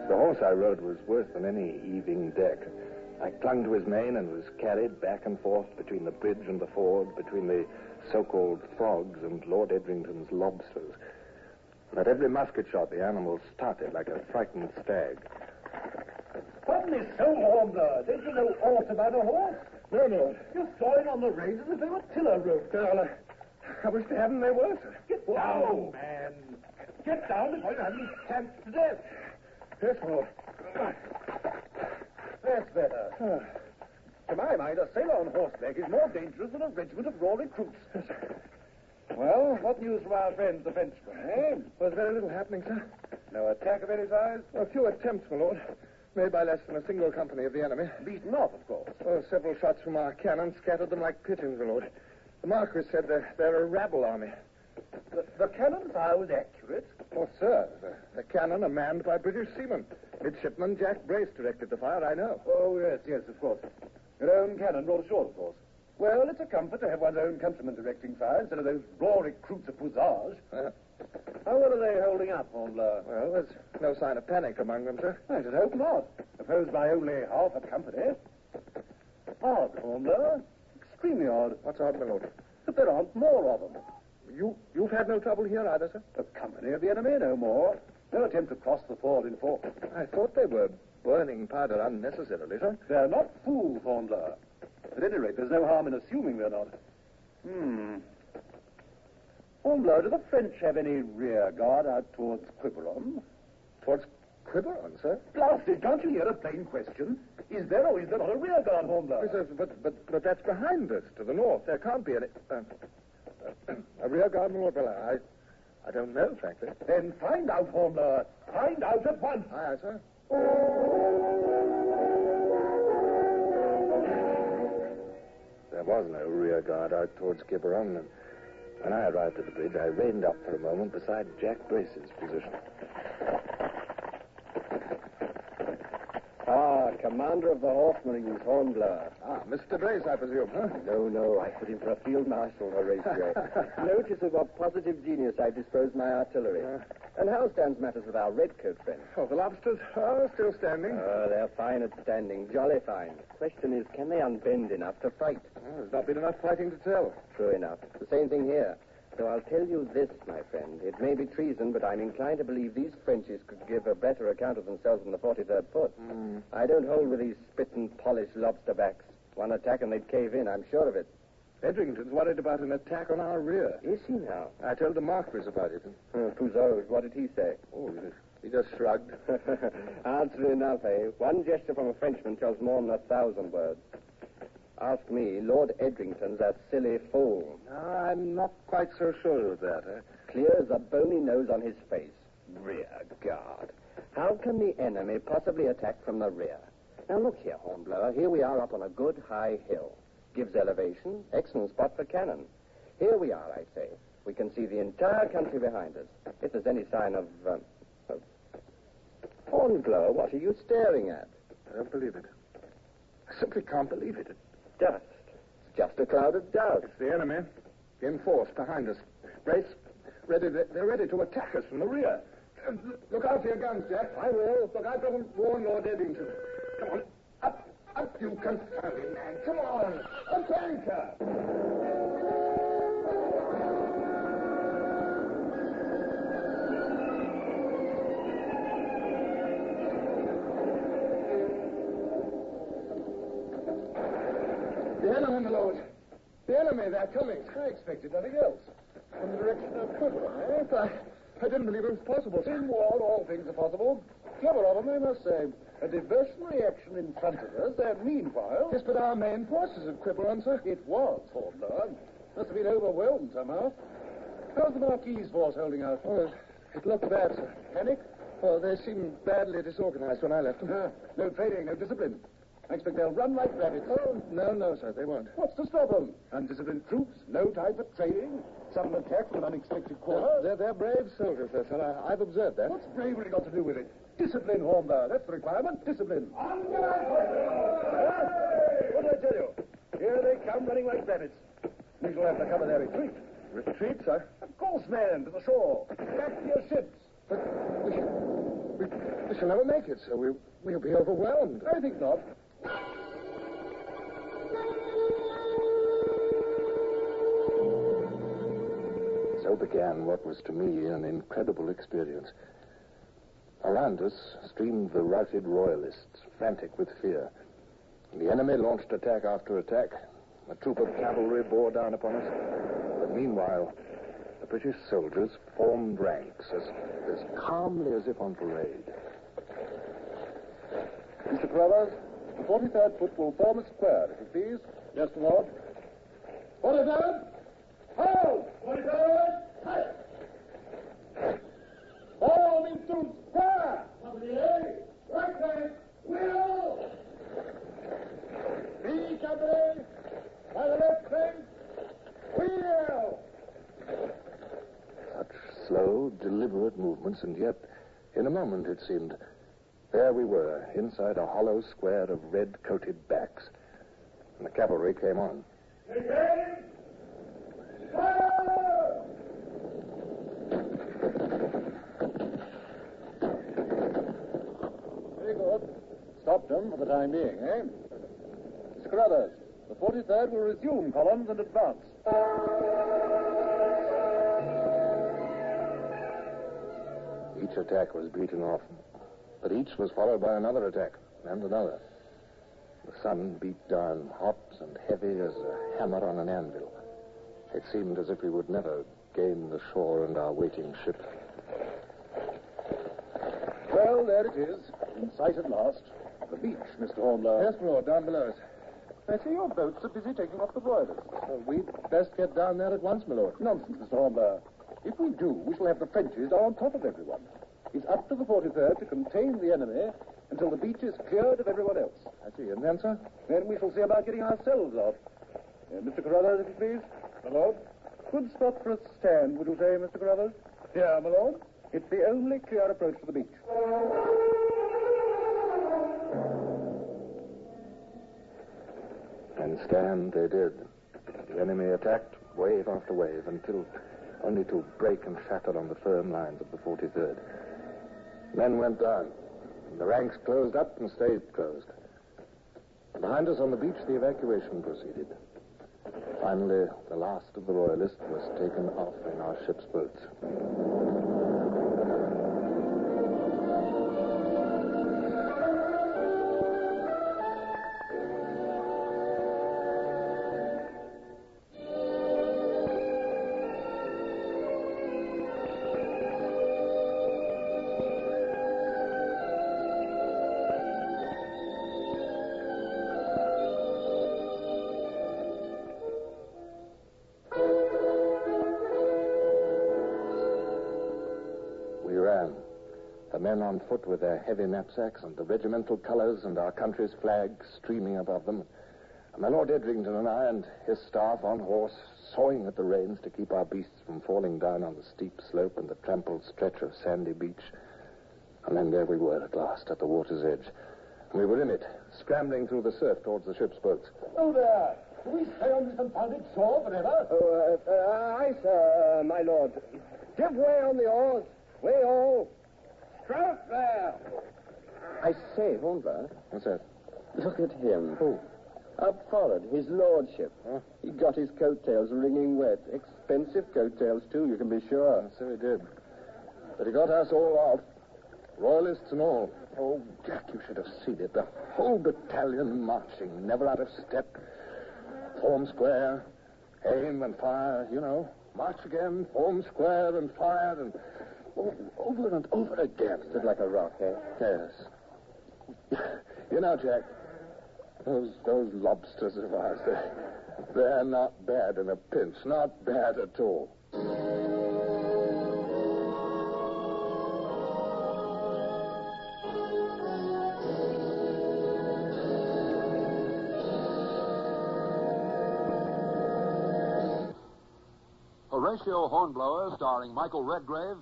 The horse I rode was worse than any heaving deck. I clung to his mane and was carried back and forth between the bridge and the ford, between the so-called frogs and Lord Edrington's lobsters. At every musket shot, the animal started like a frightened stag. Pardon me so, Hornblower. Don't you know aught about a horse? No, no. You saw him on the reins as if they were tiller ropes. I wish to heaven they were, sir. Get down, man. Get down before you have me stamped to death. Yes, Lord. That's better. To my mind, a sailor on horseback is more dangerous than a regiment of raw recruits. Well, what news from our friends, the Frenchmen, eh? There's very little happening, sir. No attack of any size? A few attempts, my lord. Made by less than a single company of the enemy. Beaten off, of course. Oh, several shots from our cannon scattered them like pigeons, my lord. The Marquis said they're a rabble army. The cannon fire was accurate? Oh, sir. The cannon are manned by British seamen. Midshipman Jack Brace directed the fire, I know. Oh, yes, of course. Your own cannon brought ashore, of course. Well, it's a comfort to have one's own countrymen directing fire instead of those raw recruits of Puissage. How well are they holding up, Hornblower? Well, there's no sign of panic among them, sir. I should hope not. Opposed by only half a company. Odd, Hornblower. Extremely odd. What's odd, my lord? That there aren't more of them. You've had no trouble here either, sir? The company of the enemy, no more. No attempt to cross the ford in force. I thought they were burning powder unnecessarily, sir. They're not fools, Hornblower. At any rate, there's no harm in assuming they're not. Hornblower, do the French have any rear guard out towards Quiberon? Towards Quiberon, sir? Blasted, can't you hear a plain question? Is there or is there not a rear guard, Hornblower? But that's behind us, to the north. There can't be any... a rear guard, my lord? Well, I don't know, frankly. Then find out, Hornblower. Find out at once. Aye, sir. There was no rear guard out towards Quiberon, and when I arrived at the bridge, I reined up for a moment beside Jack Brace's position. Commander of the Horse Marines, Hornblower. Mr. Brace, I presume, huh? No, I put him for a field marshal, Horatio. Notice of what positive genius I disposed my artillery. And how stands matters with our redcoat friends? Oh, the lobsters are still standing. They're fine at standing, jolly fine. Question is, can they unbend enough to fight? There's not been enough fighting to tell. True enough. The same thing here. So I'll tell you this, my friend. It may be treason, but I'm inclined to believe these Frenchies could give a better account of themselves than the 43rd Foot. I don't hold with these spit and polished lobsterbacks. One attack and they'd cave in, I'm sure of it. Edrington's worried about an attack on our rear. Is he now? I told the Marquis about it. Puissage, what did he say? Oh, he just shrugged. Answer enough, eh? One gesture from a Frenchman tells more than 1,000 words. Ask me, Lord Edrington's a silly fool. I'm not quite so sure of that, Clear as a bony nose on his face. Rear guard. How can the enemy possibly attack from the rear? Now look here, Hornblower. Here we are up on a good high hill. Gives elevation. Excellent spot for cannon. Here we are, I say. We can see the entire country behind us. If there's any sign of Hornblower, what are you staring at? I don't believe it. I simply can't believe it. Dust. It's just a cloud of dust. It's the enemy. In force behind us. Brace, they're ready to attack us from the rear. Look out for your guns, Jack. I will. Look, I've got to warn Lord Edrington. Come on. Up, you confounded man. Come on. A tanker. The enemy, my lord. The enemy, they're coming. I expected nothing else. From the direction of Quiberon, eh? I didn't believe it was possible. In war, all things are possible. Clever of them, I must say. A diversionary action in front of us, and meanwhile... Yes, but our main force is at Quiberon, sir. It was, Hornblower. Must have been overwhelmed somehow. How's the Marquis' force holding out? Oh, it looked bad, sir. Panic? Oh, they seemed badly disorganized when I left them. No training, no discipline. I expect they'll run like rabbits. Oh, no, sir, they won't. What's to stop them? Undisciplined troops, no time for training, sudden attack from an unexpected quarter. They're brave soldiers, sir. I've observed that. What's bravery got to do with it? Discipline, Hornblower. That's the requirement. Discipline. What did I tell you? Here they come running like rabbits. We shall have to cover their retreat. Retreat, sir? Of course, men, to the shore. Back to your ships. But we shall never make it, sir. We'll be overwhelmed. I think not. So began what was to me an incredible experience. Around us streamed the routed royalists, frantic with fear. The enemy launched attack after attack. A troop of cavalry bore down upon us. But meanwhile, the British soldiers formed ranks as calmly as if on parade. Mr. Carruthers, the 43rd foot will form a square, if you please. Yes, my lord. 43rd! Hold! 43rd! Form into square! Company A, right hand, wheel! B company, by the left flank, wheel! Such slow, deliberate movements, and yet, in a moment, it seemed, there we were, inside a hollow square of red-coated backs. And the cavalry came on. Again! Fire! Very good. Stop them for the time being, eh? Mr. Carruthers, the 43rd will resume columns and advance. Each attack was beaten off, but each was followed by another attack, and another. The sun beat down hot and heavy as a hammer on an anvil. It seemed as if we would never gain the shore and our waiting ship. Well, there it is, in sight at last. The beach, Mr. Hornblower. Yes, my lord, down below us. I see your boats are busy taking off the royalists. We'd best get down there at once, my lord. Nonsense, Mr. Hornblower. If we do, we shall have the Frenchies down on top of everyone. It's up to the 43rd to contain the enemy until the beach is cleared of everyone else. I see. And then, sir? Then we shall see about getting ourselves out. Mr. Carruthers, if you please. My lord. Good spot for a stand, would you say, Mr. Carruthers? Yeah, my lord. It's the only clear approach to the beach. And stand they did. The enemy attacked wave after wave until only to break and shatter on the firm lines of the 43rd. Men went down. The ranks closed up and stayed closed. Behind us on the beach, the evacuation proceeded. Finally, the last of the royalists was taken off in our ship's boats. The men on foot with their heavy knapsacks and the regimental colors and our country's flag streaming above them. And my Lord Edrington and I and his staff on horse, sawing at the reins to keep our beasts from falling down on the steep slope and the trampled stretch of sandy beach. And then there we were at last at the water's edge. And we were in it, scrambling through the surf towards the ship's boats. Oh, there. Do we stay on this confounded shore forever? Aye, sir, my lord. Give way on the oars. Way all. Stroke there. I say, Hornblower. What's that? Look at him. Who? Up forward, his lordship. Huh? He got his coattails wringing wet. Expensive coattails, too, you can be sure. So he did. But he got us all off. Royalists and all. Oh, Jack, you should have seen it. The whole battalion marching, never out of step. Form square, aim and fire, you know. March again, form square and fire, and over and over again. Stood like a rock, eh? Yes. You know, Jack, those lobsters of ours, they're not bad in a pinch. Not bad at all. Horatio Hornblower, starring Michael Redgrave,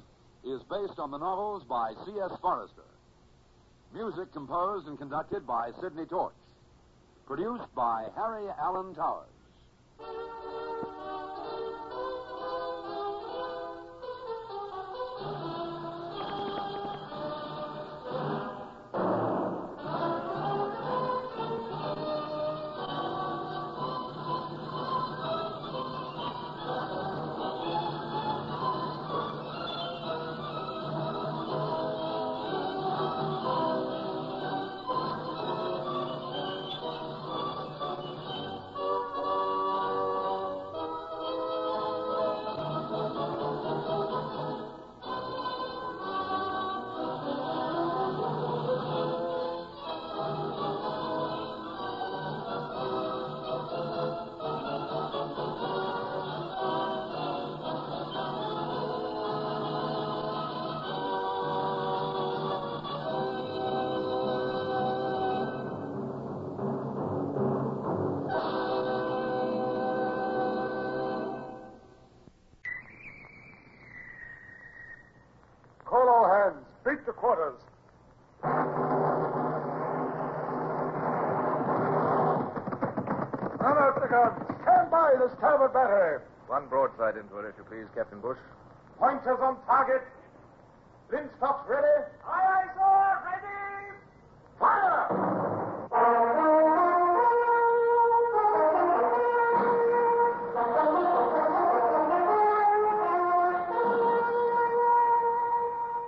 is based on the novels by C.S. Forester. Music composed and conducted by Sidney Torch. Produced by Harry Allen Towers. quarters. Run out the guns. Stand by the starboard battery. One broadside into it, if you please, Captain Bush. Pointers on target. Linstops ready. Aye, aye, sir. Ready. Fire!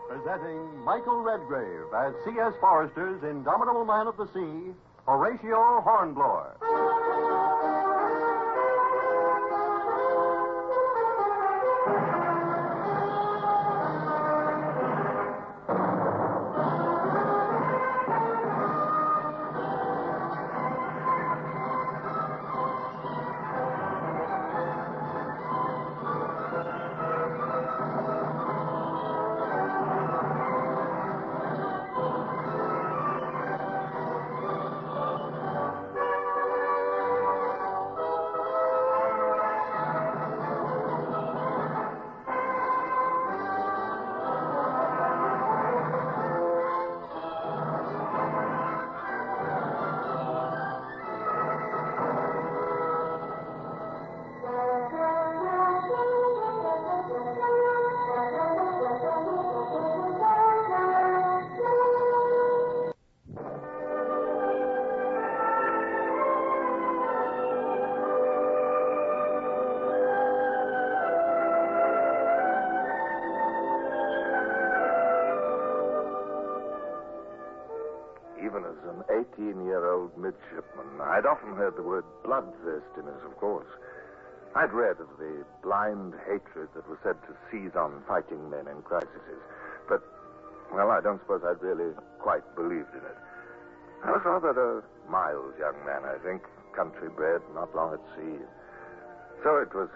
Presenting Michael Redgrave as C.S. Forrester's indomitable man of the sea, Horatio Hornblower. Even as an 18-year-old midshipman, I'd often heard the word bloodthirstiness, of course. I'd read of the blind hatred that was said to seize on fighting men in crises. But, well, I don't suppose I'd really quite believed in it. I was rather a mild young man, I think, country-bred, not long at sea. So it was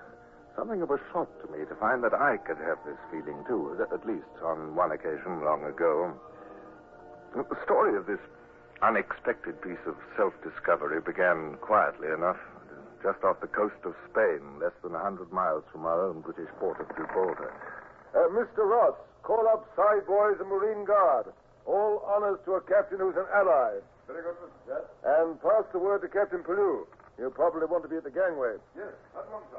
something of a shock to me to find that I could have this feeling, too, at least on one occasion long ago. The story of this unexpected piece of self-discovery began quietly enough, just off the coast of Spain, less than 100 miles from our own British port of Gibraltar. Mr. Ross, call up side boys and Marine Guard. All honors to a captain who's an ally. Very good, Mr. Jet. And pass the word to Captain Pellew. He'll probably want to be at the gangway. Yes, at once, sir.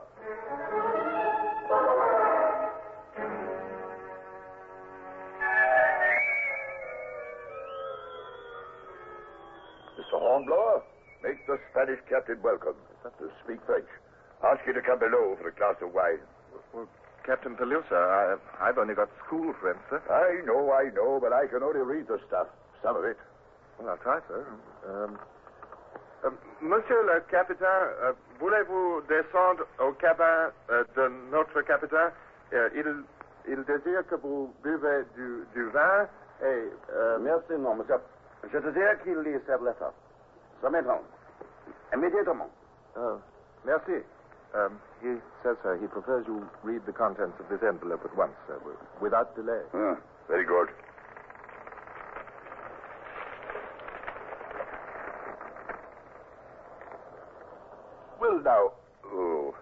Mr. Hornblower, make the Spanish captain welcome. To speak French. Ask you to come below for a glass of wine. Well, Captain Pellew, sir, I've only got school French, sir. I know, but I can only read the stuff. Some of it. Well, I'll try, sir. Monsieur le capitaine, voulez-vous descendre au cabin de notre capitaine? Il désire que vous buvez du vin et... Merci, non, monsieur. Je désire qu'il lit cette lettre. Ce matin. Immediatement. Oh, merci. He says, sir, he prefers you read the contents of this envelope at once, sir, without delay. Very good. Well, now... Oh,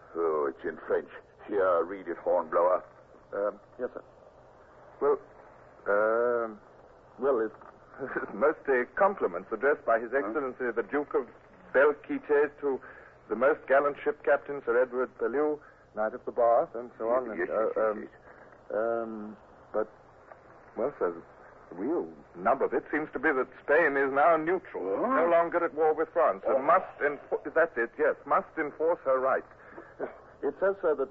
it's in French. Here, read it, Hornblower. Yes, sir. Well, it's mostly compliments addressed by His Excellency the Duke of Belquite to the most gallant ship captain, Sir Edward Pellew, Knight of the Bath, and so on. Yes. But, well, sir, the real nub of it seems to be that Spain is now neutral, no longer at war with France, and must enforce her rights. It says, sir, that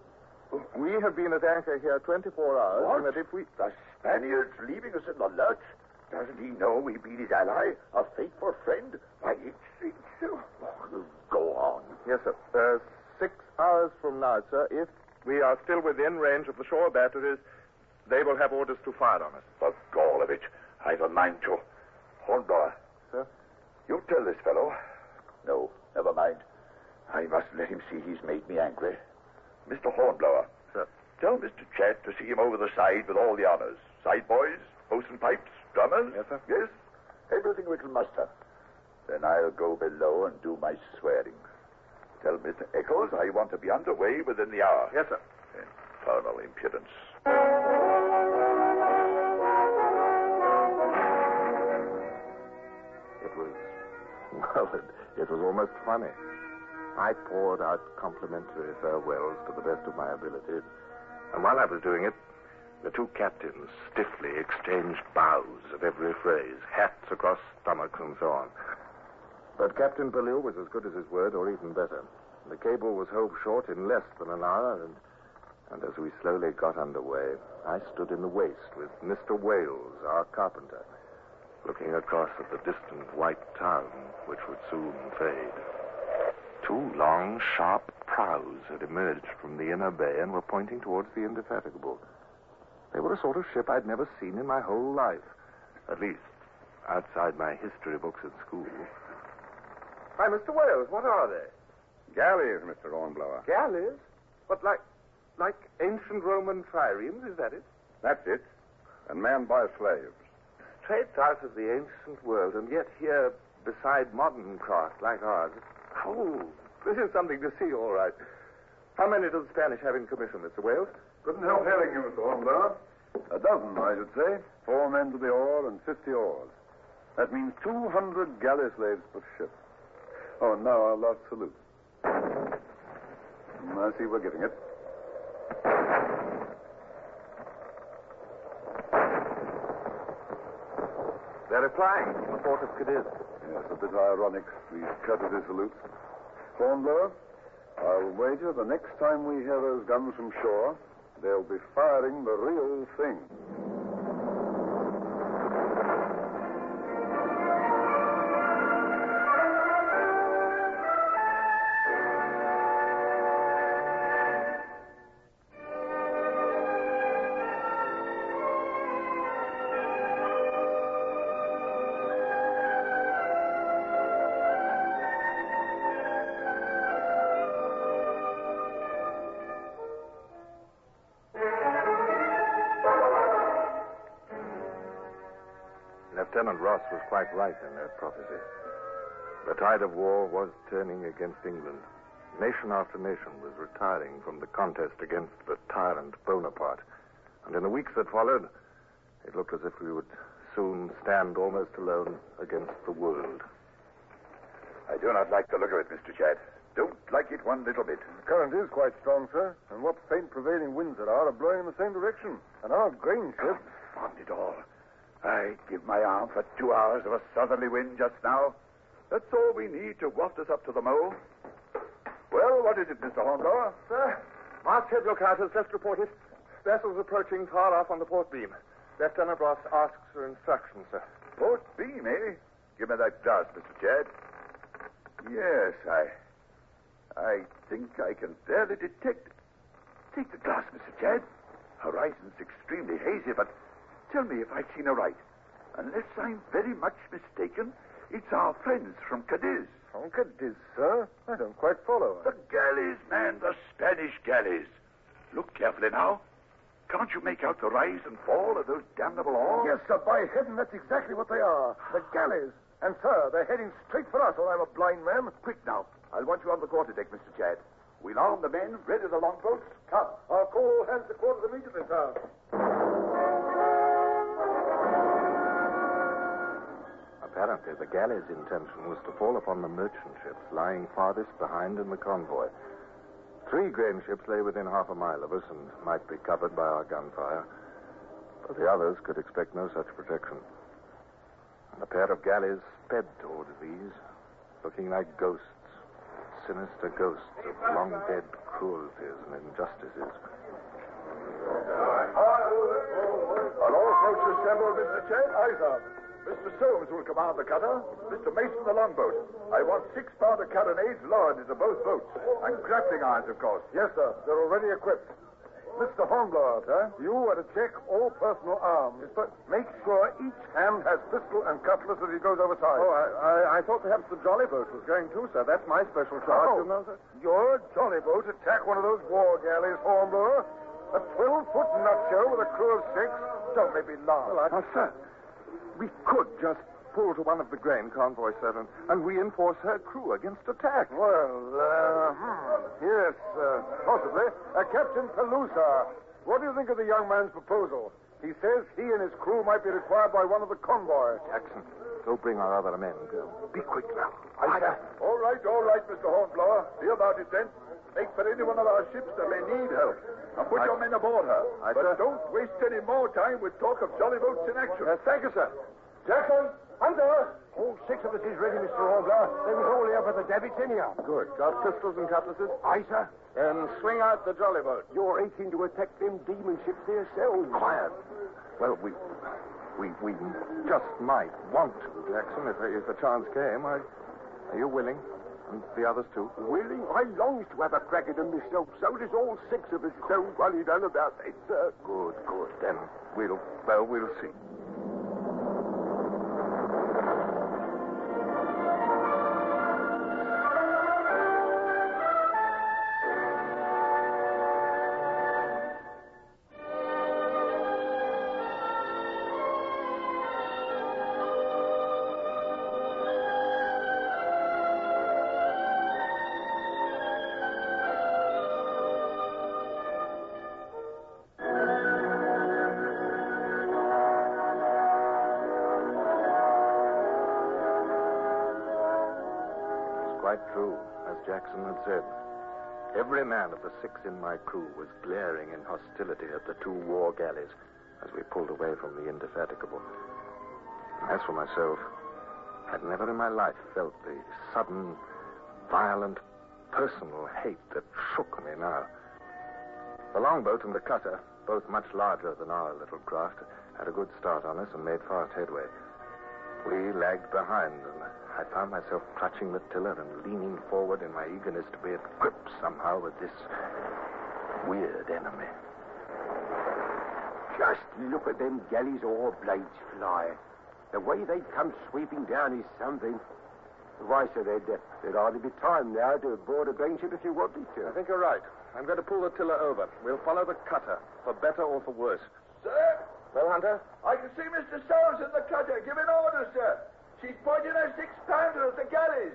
we have been at anchor here 24 hours, What? and that if we... The Spaniard's leaving us in the lurch? Doesn't he know we've been his ally, a faithful friend? Why, it's go on. Yes, sir. 6 hours from now, sir, if we are still within range of the shore batteries, they will have orders to fire on us. The gall of it. I've a mind to. Hornblower. Sir? You tell this fellow. No, never mind. I must let him see he's made me angry. Mr. Hornblower. Sir. Tell Mr. Chat to see him over the side with all the honors. Side boys, bosun pipes, drummers. Yes, sir. Yes, everything we can muster. Then I'll go below and do my swearing. Tell Mr. Eccles I want to be underway within the hour. Yes, sir. Infernal impudence. Well, it was almost funny. I poured out complimentary farewells to the best of my ability, and while I was doing it, the two captains stiffly exchanged bows of every phrase, hats across stomachs and so on. But Captain Pellew was as good as his word, or even better. The cable was hove short in less than an hour, and as we slowly got underway, I stood in the waist with Mr. Wales, our carpenter, looking across at the distant white town, which would soon fade. Two long, sharp prows had emerged from the inner bay and were pointing towards the Indefatigable. They were a sort of ship I'd never seen in my whole life, at least outside my history books at school. Hi, Mr. Wales, what are they? Galleys, Mr. Hornblower. Galleys? What, like ancient Roman triremes, is that it? That's it. And manned by slaves. Straight out of the ancient world, and yet here beside modern craft like ours. Oh, this is something to see, all right. How many does the Spanish have in commission, Mr. Wales? Couldn't help hailing you, Mr. Hornblower. A dozen, I should say. 4 men to the oar and 50 oars. That means 200 galley slaves per ship. Oh, and now our last salute. I see we're getting it. They're replying from the port of Cadiz. Yes, a bit ironic, these courtesy salutes. Hornblower, I'll wager the next time we hear those guns from shore, they'll be firing the real thing. Lieutenant Ross was quite right in that prophecy. The tide of war was turning against England. Nation after nation was retiring from the contest against the tyrant Bonaparte. And in the weeks that followed, it looked as if we would soon stand almost alone against the world. I do not like the look of it, Mr. Chad. Don't like it one little bit. The current is quite strong, sir, and what faint prevailing winds there are blowing in the same direction. And our grain ship... Confound it all. I'd give my arm for 2 hours of a southerly wind just now. That's all we need to waft us up to the mole. Well, what is it, Mr. Hornblower? Sir, masthead lookout has just reported vessels approaching far off on the port beam. Lieutenant Ross asks for instructions, sir. Port beam, eh? Give me that glass, Mr. Chad. Yes, I think I can barely detect... Take the glass, Mr. Chad. Horizon's extremely hazy, but tell me if I've seen aright. Unless I'm very much mistaken, it's our friends from Cadiz. From Cadiz, sir? I don't quite follow. The galleys, man, the Spanish galleys. Look carefully now. Can't you make out the rise and fall of those damnable oars? Yes, sir, by heaven, that's exactly what they are. The galleys. And, sir, they're heading straight for us, or I'm a blind man. Quick now. I'll want you on the quarterdeck, Mr. Chad. We'll arm the men, ready the longboats. Come. I'll call all hands to quarters immediately, sir. Apparently, the galley's intention was to fall upon the merchant ships lying farthest behind in the convoy. 3 grain ships lay within half a mile of us and might be covered by our gunfire, but the others could expect no such protection. And a pair of galleys sped towards these, looking like ghosts, sinister ghosts of long-dead cruelties and injustices. Are all boats assembled, Mr. Chad? Aye, sir. Mr. Soames will command the cutter, Mr. Mason the longboat. I want 6-pounder carronades lowered into both boats. And grappling irons, of course. Yes, sir. They're already equipped. Mr. Hornblower, sir, you are to check all personal arms, but make sure each hand has pistol and cutlass as he goes overside. Oh, I thought perhaps the jolly boat was going too, sir. That's my special charge, you know, sir. Your jolly boat attack one of those war galleys, Hornblower? A 12-foot nutshell with a crew of 6? Don't make me laugh. Well, sir, we could just pull to one of the grain convoy, sir, and reinforce her crew against attack. Well, yes, possibly. Captain Pellew, sir, what do you think of the young man's proposal? He says he and his crew might be required by one of the convoys. Jackson, go bring our other men. Go. Be quick now. Aye, sir. All right, Mr. Hornblower. See about it then. Make for any one of our ships that may need help. And put your men aboard her. But don't waste any more time with talk of jolly boats in action. Thank you, sir. Jackson, Hunter. All 6 of us is ready, Mr. Hornblower. They was all here for the davits anyhow. Good. Got pistols and cutlasses? Aye, sir. Then swing out the jolly boat. You're aching to attack them demon ships yourselves. Quiet. Well, we just might want to, Jackson, if a chance came. Are you willing? And the others too? Willing? I longs to have a crack at them myself. So does all 6 of us. Don't worry none about that, sir. Good. Then we'll see. Quite true, as Jackson had said. Every man of the 6 in my crew was glaring in hostility at the 2 war galleys as we pulled away from the Indefatigable. As for myself, I'd never in my life felt the sudden, violent, personal hate that shook me now. The longboat and the cutter, both much larger than our little craft, had a good start on us and made fast headway. We lagged behind, and I found myself clutching the tiller and leaning forward in my eagerness to be at grips somehow with this weird enemy. Just look at them galleys oar blades fly. The way they come sweeping down is something. Why, sir, there'd hardly be time now to board a grain ship if you wanted to. I think you're right. I'm going to pull the tiller over. We'll follow the cutter, for better or for worse. Sir? Well, Hunter? I can see Mr. Soames in the cutter giving orders, sir. She's pointing her 6-pounder at the galleys.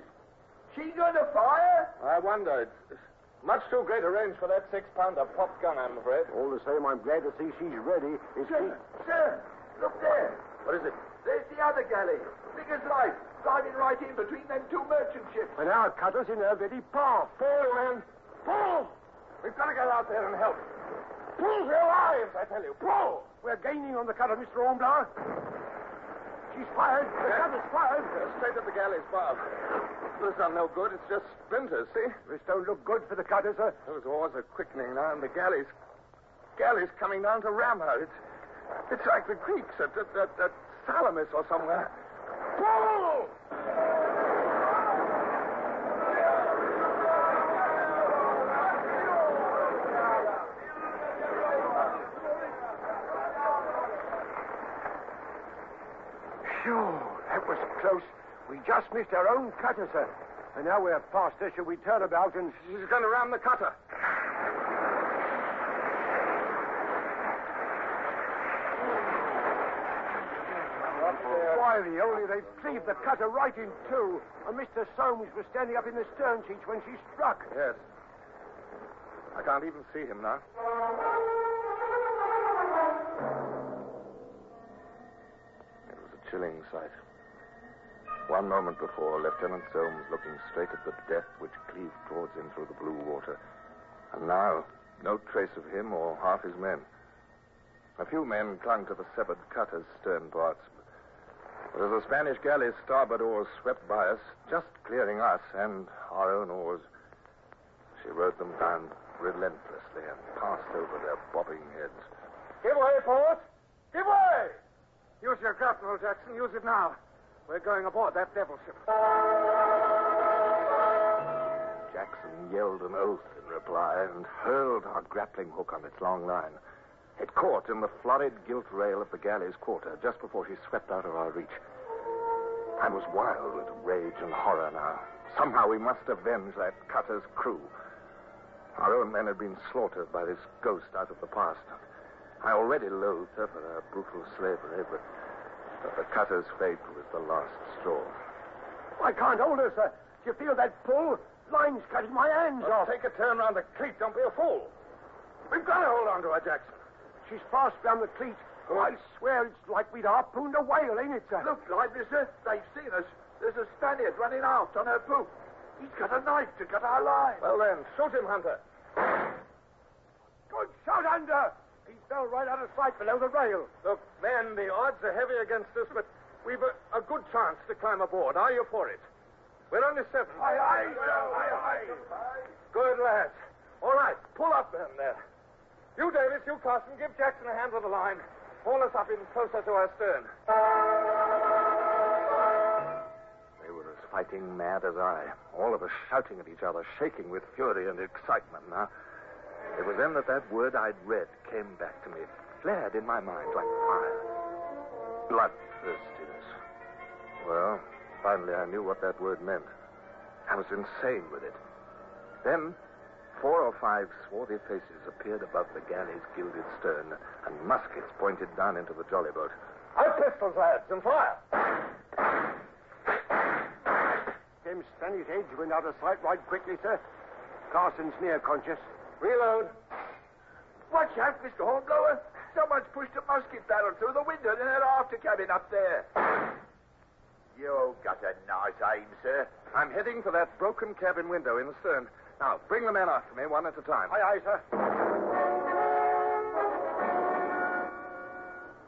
She going to fire? I wonder. It's much too great a range for that 6-pounder pop gun, I'm afraid. All the same, I'm glad to see she's ready. Sir, look there. What is it? There's the other galley, big as life, sliding right in between them 2 merchant ships. And our cutter's in her very path. Pull, man. Pull! We've got to get out there and help. Pull for your lives, I tell you. Pull! We're gaining on the cutter, Mr. Hornblower. She's fired. The cutter's fired. Straight at the galley's bow. This is no good. It's just splinters, see? This don't look good for the cutter, sir. Those oars are quickening now, and the galley's coming down to ram her. It's like the Greeks at Salamis or somewhere. Pull! Phew, that was close. We just missed our own cutter, sir. And now we're past her. Shall we turn about and... She's going to ram the cutter. Why, the only they'd cleaved the cutter right in 2. And Mr. Soames was standing up in the stern sheets when she struck. Yes. I can't even see him now. It was a chilling sight. One moment before, Lieutenant Soames looking straight at the death which cleaved towards him through the blue water. And now, no trace of him or half his men. A few men clung to the severed cutter's stern parts. But as the Spanish galley's starboard oars swept by us, just clearing us and our own oars, she rode them down relentlessly and passed over their bobbing heads. Give way, port! Give way! Use your grapnel, Jackson. Use it now. We're going aboard that devil ship. Jackson yelled an oath in reply and hurled our grappling hook on its long line. It caught in the florid gilt rail of the galley's quarter just before she swept out of our reach. I was wild with rage and horror now. Somehow we must avenge that cutter's crew. Our own men had been slaughtered by this ghost out of the past. I already loathed her for her brutal slavery, but the cutter's fate was the last straw. I can't hold her, sir. Do you feel that pull? Line's cutting my hands off. Take a turn round the cleat. Don't be a fool. We've got to hold on to her, Jackson. She's fast round the cleat. I swear it's like we'd harpooned a whale, ain't it, sir? Look, lively, sir. They've seen us. There's a Spaniard running aft on her poop. He's got a knife to cut our line. Well, then, shoot him, Hunter. Good shot, Hunter. He fell right out of sight below the rail. Look, men, the odds are heavy against us, but we've a good chance to climb aboard. Are you for it? We're only 7. Aye, aye, sir. Aye, aye. Good, lads. All right, pull up then there. You, Davis, you, Carson, give Jackson a hand with the line. Haul us up in closer to our stern. They were as fighting mad as I, all of us shouting at each other, shaking with fury and excitement. Now, it was then that word I'd read came back to me, flared in my mind like fire. Bloodthirstiness. Well, finally I knew what that word meant. I was insane with it. Then 4 or 5 swarthy faces appeared above the galley's gilded stern, and muskets pointed down into the jolly boat. Our pistols, lads, and fire! Them Spanish heads went out of sight right quickly, sir. Carson's near conscious. Reload. Watch out, Mr. Hornblower. Someone's pushed a musket barrel through the window in that after cabin up there. You got a nice aim, sir. I'm heading for that broken cabin window in the stern. Now, bring the men after me, one at a time. Aye, aye, sir.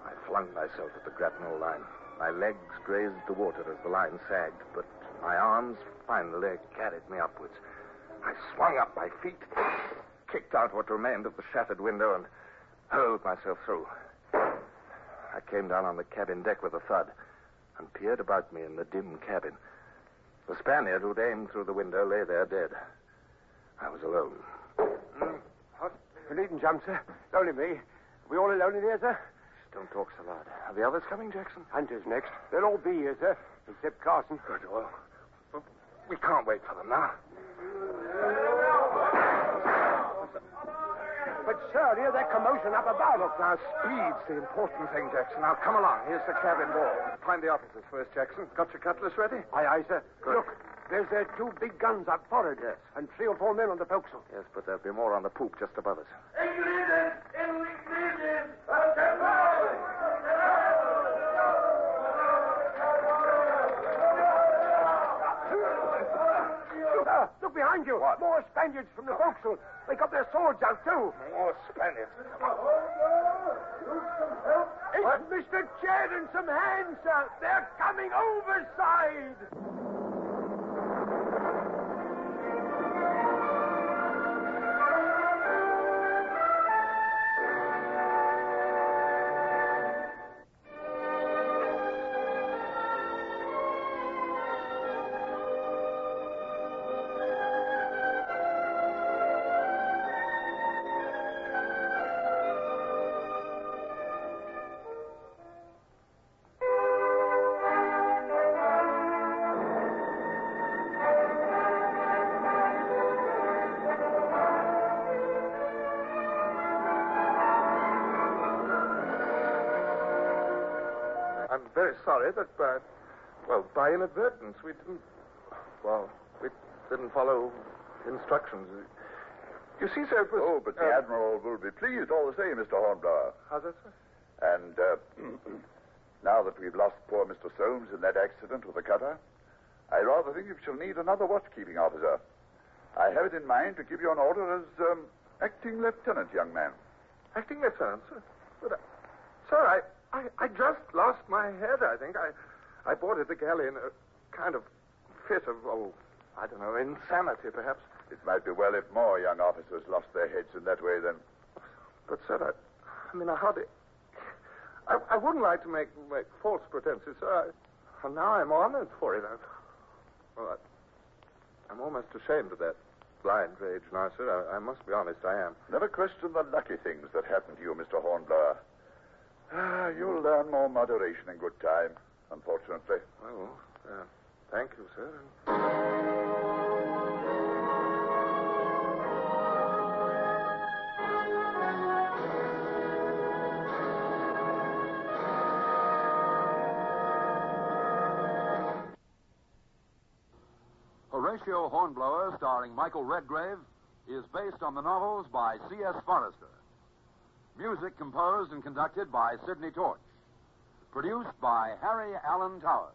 I flung myself at the grapnel line. My legs grazed the water as the line sagged, but my arms finally carried me upwards. I swung up my feet, kicked out what remained of the shattered window, and hurled myself through. I came down on the cabin deck with a thud and peered about me in the dim cabin. The Spaniard who'd aimed through the window lay there dead. I was alone. What? You needn't jump, sir. It's only me. We all alone in here, sir? Don't talk so loud. Are the others coming, Jackson? Hunter's next. They'll all be here, sir, except Carson. Good. Well, we can't wait for them now. But, sir, hear that commotion up above us. Now, speed's the important thing, Jackson. Now, come along. Here's the cabin door. Find the officers first, Jackson. Got your cutlass ready? Aye, aye, sir. Good. Look, there's 2 big guns up forward. Yes. And 3 or 4 men on the forecastle. Yes, but there'll be more on the poop just above us. Look behind you. What? More Spaniards from the forecastle. They got their swords out, too. More Spaniards. It's Mr. Chad and some hands, sir. They're coming overside. I'm very sorry that by inadvertence, we didn't follow instructions. You see, sir, it was... Oh, but the Admiral will be pleased all the same, Mr. Hornblower. How's that, sir? And now that we've lost poor Mr. Soames in that accident with the cutter, I rather think you shall need another watchkeeping officer. I have it in mind to give you an order as acting lieutenant, young man. Acting lieutenant, sir? But, sir, I just lost my head, I think. I boarded the galley in a kind of fit of, I don't know, insanity, perhaps. It might be well if more young officers lost their heads in that way, then. But, sir, I hardly... I wouldn't like to make false pretenses, sir. Now I'm honored for it. I'm almost ashamed of that blind rage now, sir. I must be honest, I am. Never question the lucky things that happen to you, Mr. Hornblower. You'll learn more moderation in good time, unfortunately. Well, thank you, sir. Horatio Hornblower, starring Michael Redgrave, is based on the novels by C.S. Forrester. Music composed and conducted by Sidney Torch. Produced by Harry Allen Towers.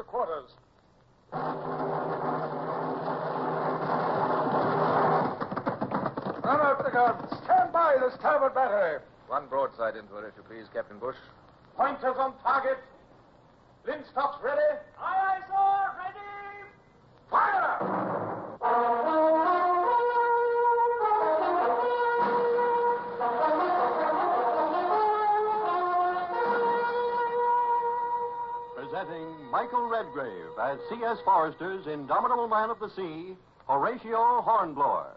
Quarters. Run out the guns. Stand by the starboard battery. One broadside into her, if you please, Captain Bush. Pointers on target. Linstocks ready. Aye, aye, sir. Ready. Fire! Presenting Michael Redgrave as C.S. Forester's indomitable man of the sea, Horatio Hornblower.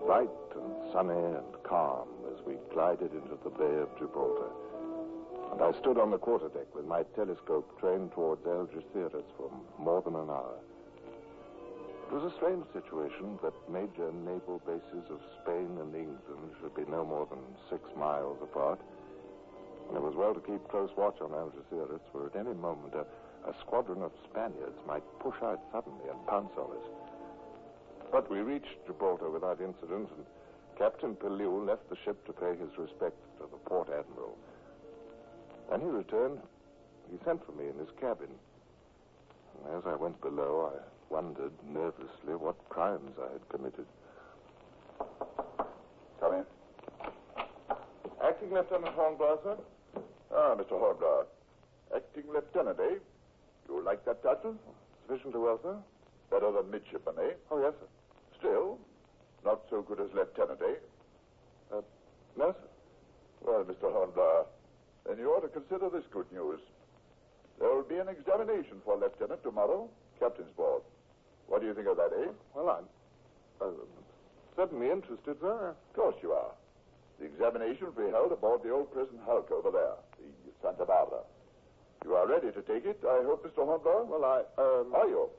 Bright and sunny and calm as we glided into the Bay of Gibraltar. And I stood on the quarterdeck with my telescope trained towards Algeciras for more than an hour. It was a strange situation that major naval bases of Spain and England should be no more than 6 miles apart. And it was well to keep close watch on Algeciras, for at any moment a squadron of Spaniards might push out suddenly and pounce on us. But we reached Gibraltar without incident, and Captain Pellew left the ship to pay his respects to the port admiral. When he returned, he sent for me in his cabin. And as I went below, I wondered nervously what crimes I had committed. Come in. Acting Lieutenant Hornblower, sir? Ah, Mr. Hornblower. Acting Lieutenant, eh? You like that title? Sufficiently well, sir. Better than midshipman, eh? Oh, yes, sir. Still, not so good as lieutenant, eh? No, sir. Well, Mr. Hornblower, then you ought to consider this good news. There will be an examination for lieutenant tomorrow, captain's board. What do you think of that, eh? Well, I'm certainly interested, sir. Of course you are. The examination will be held aboard the old prison hulk over there, the Santa Barbara. You are ready to take it, I hope, Mr. Hornblower? Well, Are you?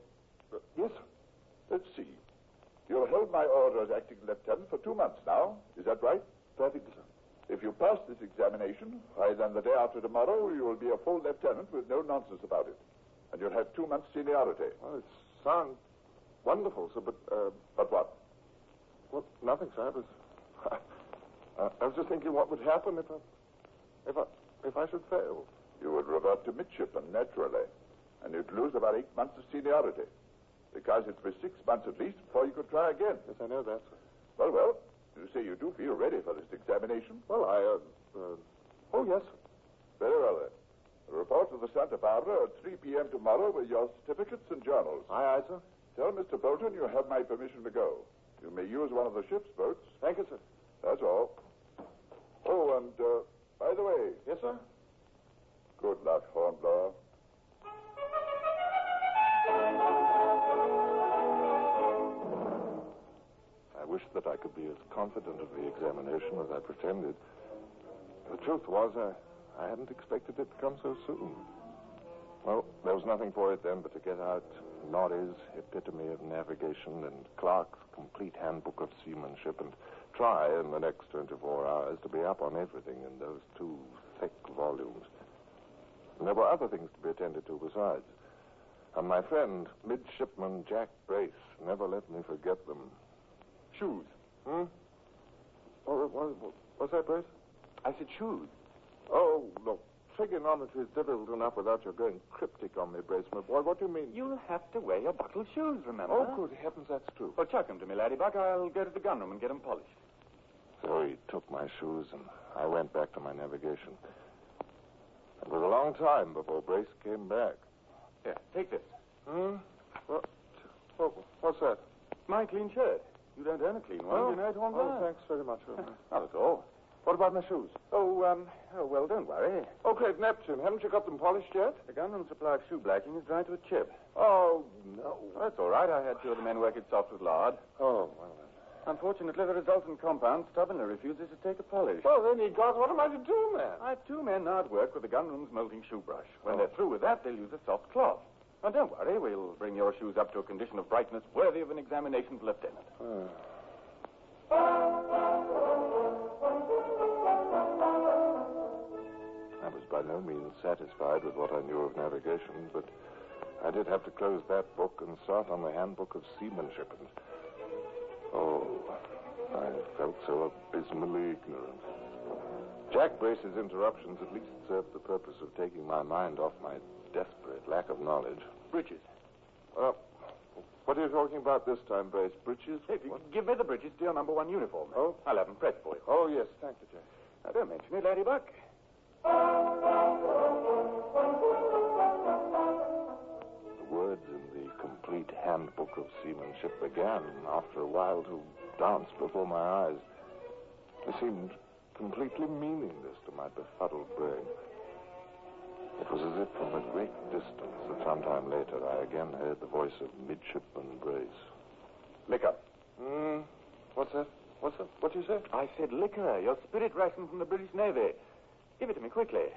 Yes, sir. Let's see. You'll hold my order as acting lieutenant for 2 months now. Is that right? Perfectly, sir. If you pass this examination, why, then the day after tomorrow, you will be a full lieutenant with no nonsense about it. And you'll have 2 months seniority. Well, it sounds wonderful, sir, But what? Well, nothing, sir. I was just thinking what would happen if I should fail. You would revert to midshipman, naturally. And you'd lose about 8 months of seniority. Because it was 6 months at least before you could try again. Yes, I know that, sir. Well, you say you do feel ready for this examination. Well, oh, yes. Very well, then. Report to the Santa Barbara at 3 p.m. tomorrow with your certificates and journals. Aye, sir. Tell Mr. Bolton you have my permission to go. You may use one of the ship's boats. Thank you, sir. That's all. Oh, and, by the way... Yes, sir? Good luck, Hornblower. I wished that I could be as confident of the examination as I pretended. The truth was, I hadn't expected it to come so soon. Well, there was nothing for it then but to get out Norrie's Epitome of Navigation and Clark's Complete Handbook of Seamanship and try in the next 24 hours to be up on everything in those 2 thick volumes. And there were other things to be attended to besides. And my friend, Midshipman Jack Brace, never let me forget them. Shoes. What's that, Brace? I said shoes. Oh, look, trigonometry is difficult enough without your going cryptic on me, Brace, my boy. What do you mean? You'll have to wear your buckled shoes, remember? Oh, good heavens, that's true. Well, chuck 'em to me, laddybuck. I'll go to the gunroom and get 'em polished. So he took my shoes, and I went back to my navigation. It was a long time before Brace came back. Here, take this. What's that? My clean shirt. You don't earn a clean one, you know it, Hornblower? Oh, thanks very much. Not at all. What about my shoes? Well, don't worry. Oh, great Neptune. Haven't you got them polished yet? The gunroom supply of shoe blacking is dry to a chip. Oh, no. That's all right. I had 2 of the men work it soft with lard. Oh, well, then. Unfortunately, the resultant compound stubbornly refuses to take a polish. Well, then, what am I to do, man? I have 2 men now at work with the gunroom's molting shoe brush. When they're through with that, they'll use a soft cloth. Now, don't worry. We'll bring your shoes up to a condition of brightness worthy of an examination for lieutenant. I was by no means satisfied with what I knew of navigation, but I did have to close that book and start on the Handbook of Seamanship. And, I felt so abysmally ignorant. Jack Brace's interruptions at least served the purpose of taking my mind off my desperate lack of knowledge. Breeches. What are you talking about this time, Brace? Breeches? Hey, give me the breeches to your number 1 uniform. Oh? I'll have them pressed for you. Oh, yes. Thank you, Jack. Now, don't mention it, laddybuck. The words in the Complete Handbook of Seamanship began, after a while, to dance before my eyes. They seemed completely meaningless to my befuddled brain. It was as if from a great distance that sometime later I again heard the voice of Midshipman Brace. Liquor. What's that? What do you say? I said liquor. Your spirit ration from the British Navy. Give it to me quickly.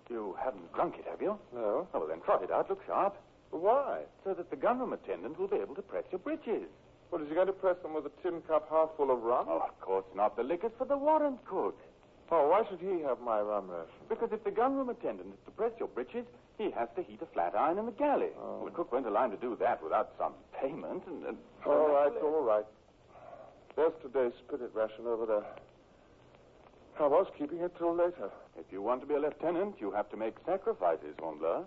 You haven't drunk it, have you? No. Oh, well, then trot it out. Look sharp. Why? So that the gunroom attendant will be able to press your breeches. What, is he going to press them with a tin cup half full of rum? Oh, of course not. The liquor's for the warrant cook. Oh, why should he have my rum ration? Because if the gunroom attendant is to press your breeches, he has to heat a flat iron in the galley. Oh. Well, the cook won't allow him to do that without some payment. All right. There's today's spirit ration over there. I was keeping it till later. If you want to be a lieutenant, you have to make sacrifices, Hornblower.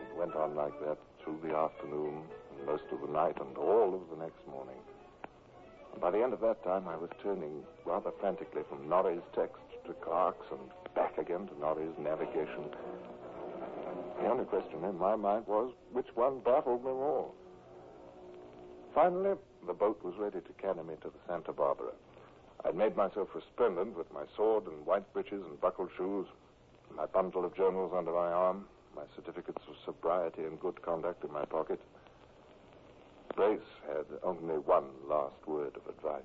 It went on like that through the afternoon, and most of the night, and all of the next morning. And by the end of that time, I was turning rather frantically from Norrie's text to Clark's and back again to Norrie's navigation. The only question in my mind was, which one baffled me more? Finally, the boat was ready to carry me to the Santa Barbara. I'd made myself resplendent with my sword and white breeches and buckled shoes, my bundle of journals under my arm, my certificates of sobriety and good conduct in my pocket. Brace had only one last word of advice.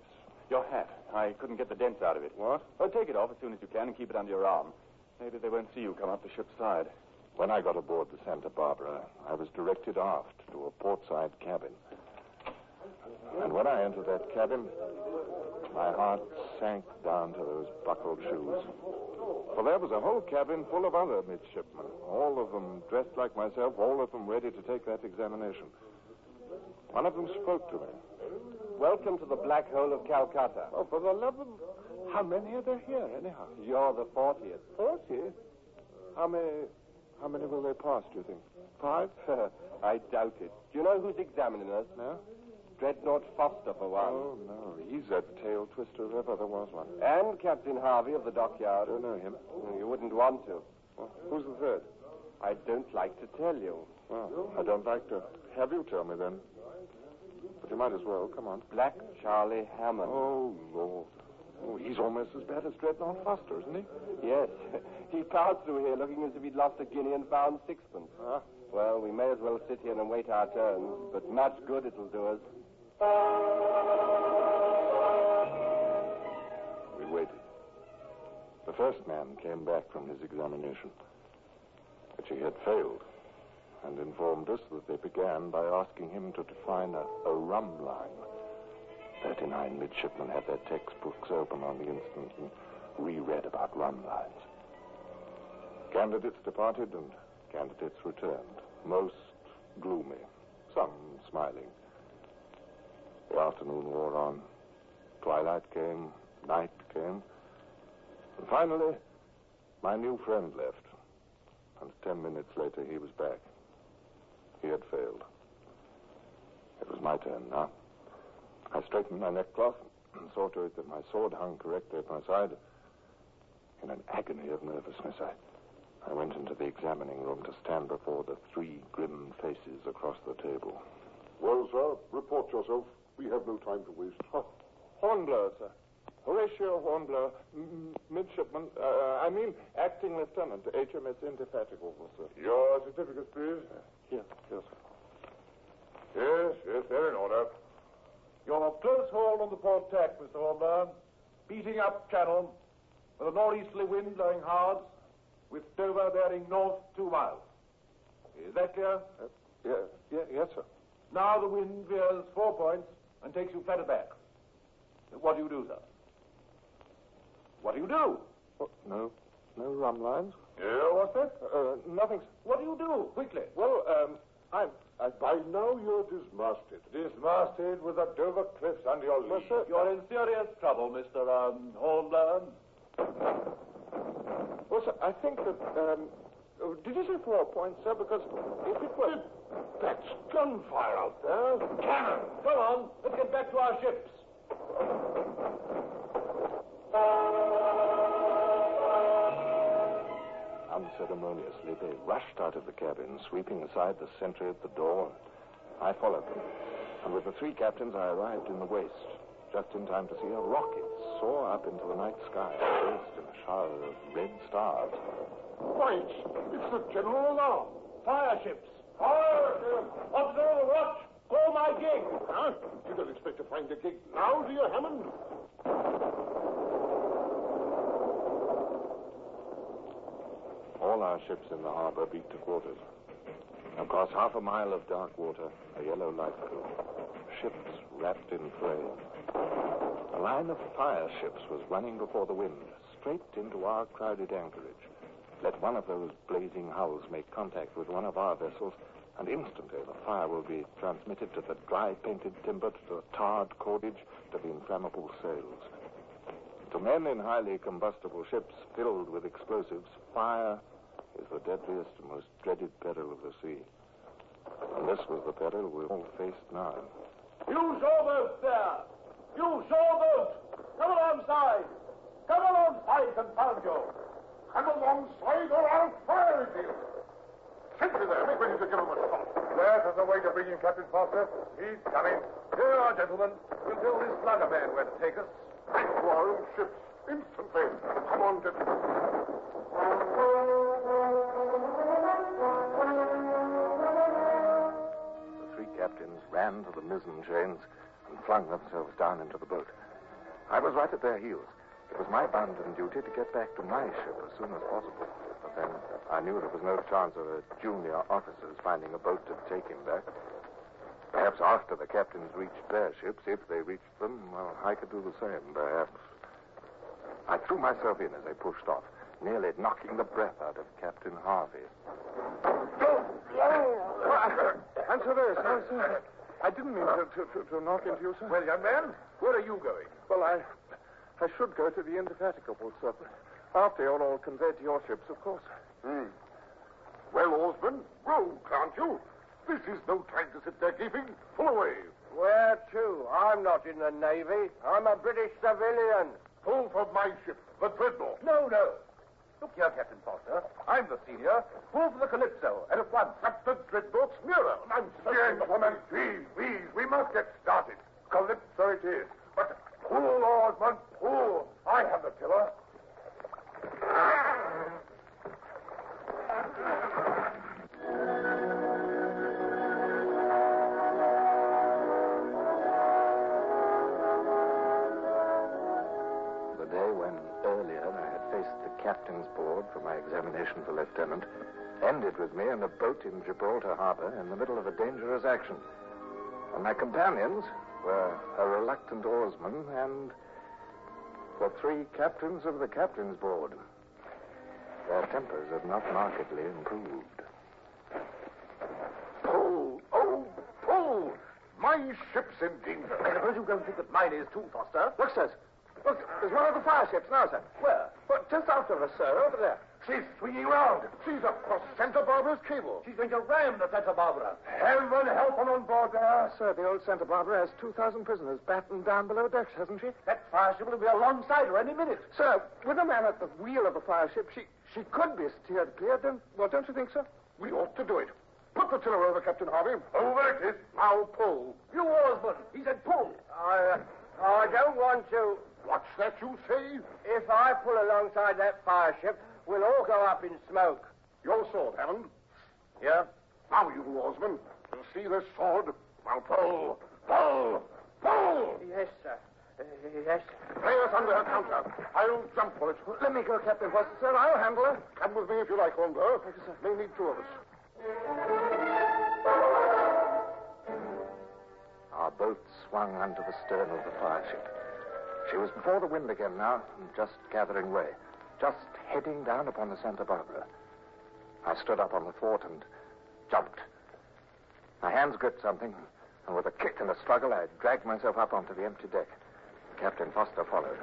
Your hat. I couldn't get the dents out of it. What? Oh, take it off as soon as you can and keep it under your arm. Maybe they won't see you come up the ship's side. When I got aboard the Santa Barbara, I was directed aft to a portside cabin. And when I entered that cabin, my heart sank down to those buckled shoes. For there was a whole cabin full of other midshipmen, all of them dressed like myself, all of them ready to take that examination. One of them spoke to me. Welcome to the Black Hole of Calcutta. Oh, for the love of... How many are there here, anyhow? You're the 40th. 40? How many How many will they pass, do you think? 5? I doubt it. Do you know who's examining us? No? Dreadnought Foster, for one. Oh, no. He's a tail twister if ever there was one. And Captain Harvey of the dockyard. Don't know him. You wouldn't want to. Well, who's the third? I don't like to tell you. Well, I don't like to have you tell me then. But you might as well. Come on. Black Charlie Hammond. Oh, Lord. Oh, he's almost as bad as Dreadnought Foster, isn't he? Yes. He passed through here looking as if he'd lost a guinea and found sixpence. Well, we may as well sit here and wait our turn, but much good it'll do us. We waited. The first man came back from his examination, but he had failed, and informed us that they began by asking him to define a rum line. 39 midshipmen had their textbooks open on the instant and reread about rum lines. Candidates departed and candidates returned, most gloomy, some smiling. The afternoon wore on. Twilight came, night came, and finally, my new friend left, and 10 minutes later he was back. He had failed. It was my turn now. I straightened my neckcloth and saw to it that my sword hung correctly at my side. In an agony of nervousness, I went into the examining room to stand before the 3 grim faces across the table. Well, sir, report yourself. We have no time to waste. Hornblower, sir. Horatio Hornblower, midshipman, acting lieutenant, HMS Indefatigable, sir. Your certificate, please. Yes, sir. Yes, they're in order. You're close hauled on the port tack, Mr. Hornblower. Beating up channel with a northeasterly wind blowing hard, with Dover bearing north 2 miles. Is that clear? Yes, sir. Now the wind veers 4 points and takes you flat aback. What do you do, sir? What do you do? No rum lines. Yeah, what's that? Nothing, sir. What do you do? Quickly. Well, by now you're dismasted. Dismasted with the Dover cliffs under your lee. Well, sir, you're in serious trouble, Mr. Hornblower. Well, sir, I think that, did you say 4 points, sir? Because if it were... That's gunfire out there. Cannon! Come on, let's get back to our ships. Unceremoniously, they rushed out of the cabin, sweeping aside the sentry at the door. I followed them, and with the 3 captains, I arrived in the waist, just in time to see a rocket soar up into the night sky, burst in a shower of red stars. Why, it's the general alarm. Fire ships! Fire ships! Observe, watch! Call my gig! Huh? You don't expect to find a gig now, do you, Hammond? All our ships in the harbor beat to quarters. Across half a mile of dark water, a yellow light flew. Ships wrapped in flame. A line of fire ships was running before the wind, straight into our crowded anchorage. Let one of those blazing hulls make contact with one of our vessels, and instantly the fire will be transmitted to the dry-painted timber, to the tarred cordage, to the inflammable sails. To men in highly combustible ships filled with explosives, fire is the deadliest and most dreaded peril of the sea. And this was the peril we all faced now. You showboat there! You showboat! Come alongside! Come alongside, confound you! Come alongside or I'll fire at you. Sentry there, make ready to give him a shot. That is the way to bring in Captain Foster. He's coming. Here you are, gentlemen. We'll tell this slugger man where to take us. Back to our own ships, instantly. Come on, gentlemen. The 3 captains ran to the mizzen chains and flung themselves down into the boat. I was right at their heels. It was my bounden duty to get back to my ship as soon as possible. But then I knew there was no chance of a junior officer's finding a boat to take him back. Perhaps after the captains reached their ships, if they reached them, well, I could do the same, perhaps. I threw myself in as they pushed off, nearly knocking the breath out of Captain Harvey. Answer this, sir. I didn't mean to knock into you, sir. Well, young man, where are you going? Well, I should go to the Indefatigable, sir. After you're all conveyed to your ships, of course. Well, oarsman, row, can't you? This is no time to sit there gaping. Pull away. Where to? I'm not in the Navy. I'm a British civilian. Pull for my ship, the Dreadnought. No. Look here, Captain Foster. I'm the senior. Pull for the Calypso, and at once. But the Dreadnought's nearer. I'm saying, gentlemen, please, we must get started. Calypso it is. But pull, oarsman, pull. I have the tiller. The day when earlier I had faced the captain's board for my examination for lieutenant ended with me in a boat in Gibraltar Harbor in the middle of a dangerous action. And my companions were a reluctant oarsman and the 3 captains of the captain's board. Their tempers had not markedly improved. Pull! Oh, pull! My ship's in danger. I suppose you don't think that mine is too, Foster? Look, sirs. Look, there's one of the fire ships now, sir. Where? Well, just after us, sir, over there. She's swinging round. She's up for Santa Barbara's cable. She's going to ram the Santa Barbara. Heaven help her on board there. Sir, the old Santa Barbara has 2,000 prisoners battened down below decks, hasn't she? That fire ship will be alongside her any minute. Sir, with a man at the wheel of the fire ship, she could be steered clear. Don't you think, sir? We ought to do it. Put the tiller over, Captain Harvey. Over it is. Now pull. You oarsman. He said pull. I don't want to. What's that you say? If I pull alongside that fire ship, we'll all go up in smoke. Your sword, Hammond. Here. Now, you oarsman. You see this sword? Now pull. Pull. Pull. Yes, sir. Yes. Lay us under her counter. I'll jump for it. Let me go, Captain Foster, sir. I'll handle her. Come with me if you like, Hornblower. Thank you, sir. May need 2 of us. Our boat swung under the stern of the fire ship. She was before the wind again now, and just gathering way, just heading down upon the Santa Barbara. I stood up on the thwart and jumped. My hands gripped something, and with a kick and a struggle, I dragged myself up onto the empty deck. Captain Foster followed.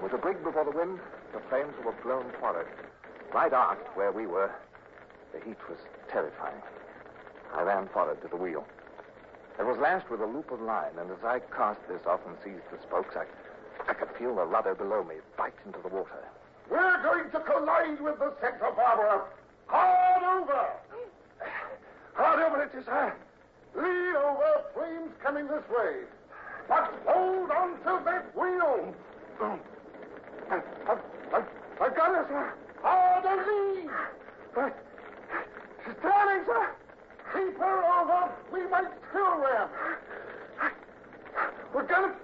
With the brig before the wind, the flames were blown forward. Right aft, where we were, the heat was terrifying. I ran forward to the wheel. It was lashed with a loop of line, and as I cast this off and seized the spokes, I could feel the rudder below me bite into the water. We're going to collide with the Santa Barbara. Hard over! Hard over it is, sir. Lead over, flames coming this way. But hold on to that wheel. I've got her, sir. Harder lead. She's turning, sir. Keep her over. We might still ram. We're going to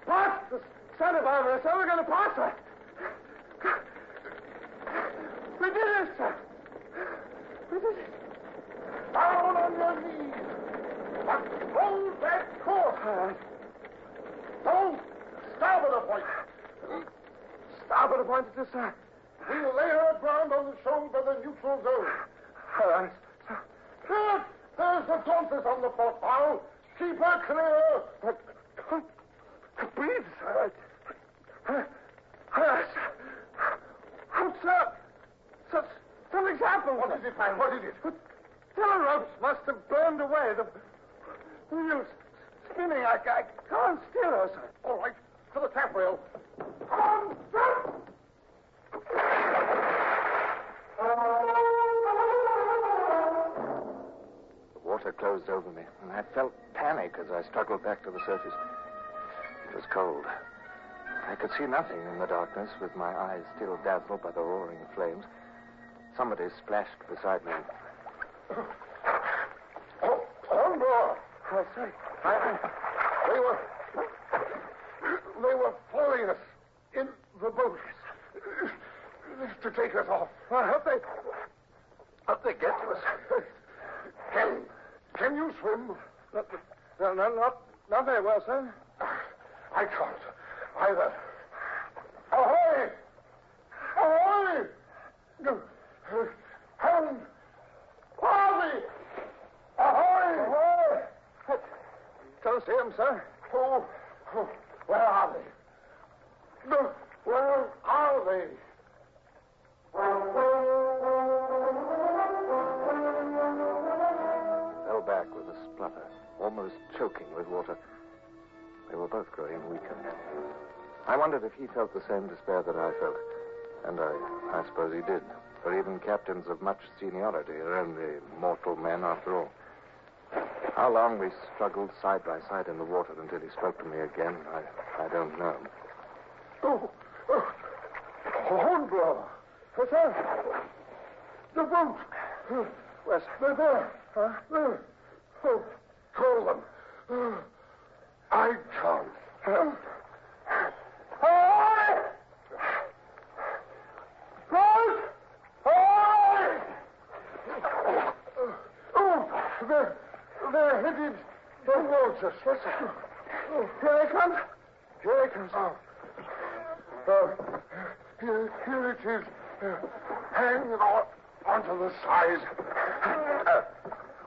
pass the Santa Barbara, sir. We're going to pass her. We did it, sir. We did it. Down on your knees. But hold that course. Don't starboard a point. Starboard a point it is, sir. We'll lay her aground on the shoal by the neutral zone. Good. There's the Dauntless on the port bow. Keep her clear. Breathe, sir. Sir, something's happened. What is it, man? What is it? The tiller ropes must have burned away. The wheel's spinning. I can't steer her, sir. All right. To the taffrail. On, jump! The water closed over me, and I felt panic as I struggled back to the surface. It was cold. I could see nothing in the darkness, with my eyes still dazzled by the roaring flames. Somebody splashed beside me. Oh, Hornblower! Oh, sir. They were following us in the boat to take us off. Well, I hope they get to us. Can you swim? Not very well, sir. I can't either. Ahoy! Ahoy! Hand! Harvey! Ahoy! Ahoy! Don't see him, sir. Oh, where are they? Where are they? I wondered if he felt the same despair that I felt. And I suppose he did. For even captains of much seniority are only mortal men after all. How long we struggled side by side in the water until he spoke to me again, I don't know. Oh, Hornblower. What's that? The boat. Where's... They're there. There. Oh, call them. I can't. Hi! Rose! Hi! Oh, they're headed towards us. Yes, sir. Oh, here they come. Here they come. Here it is. Hanging onto the side.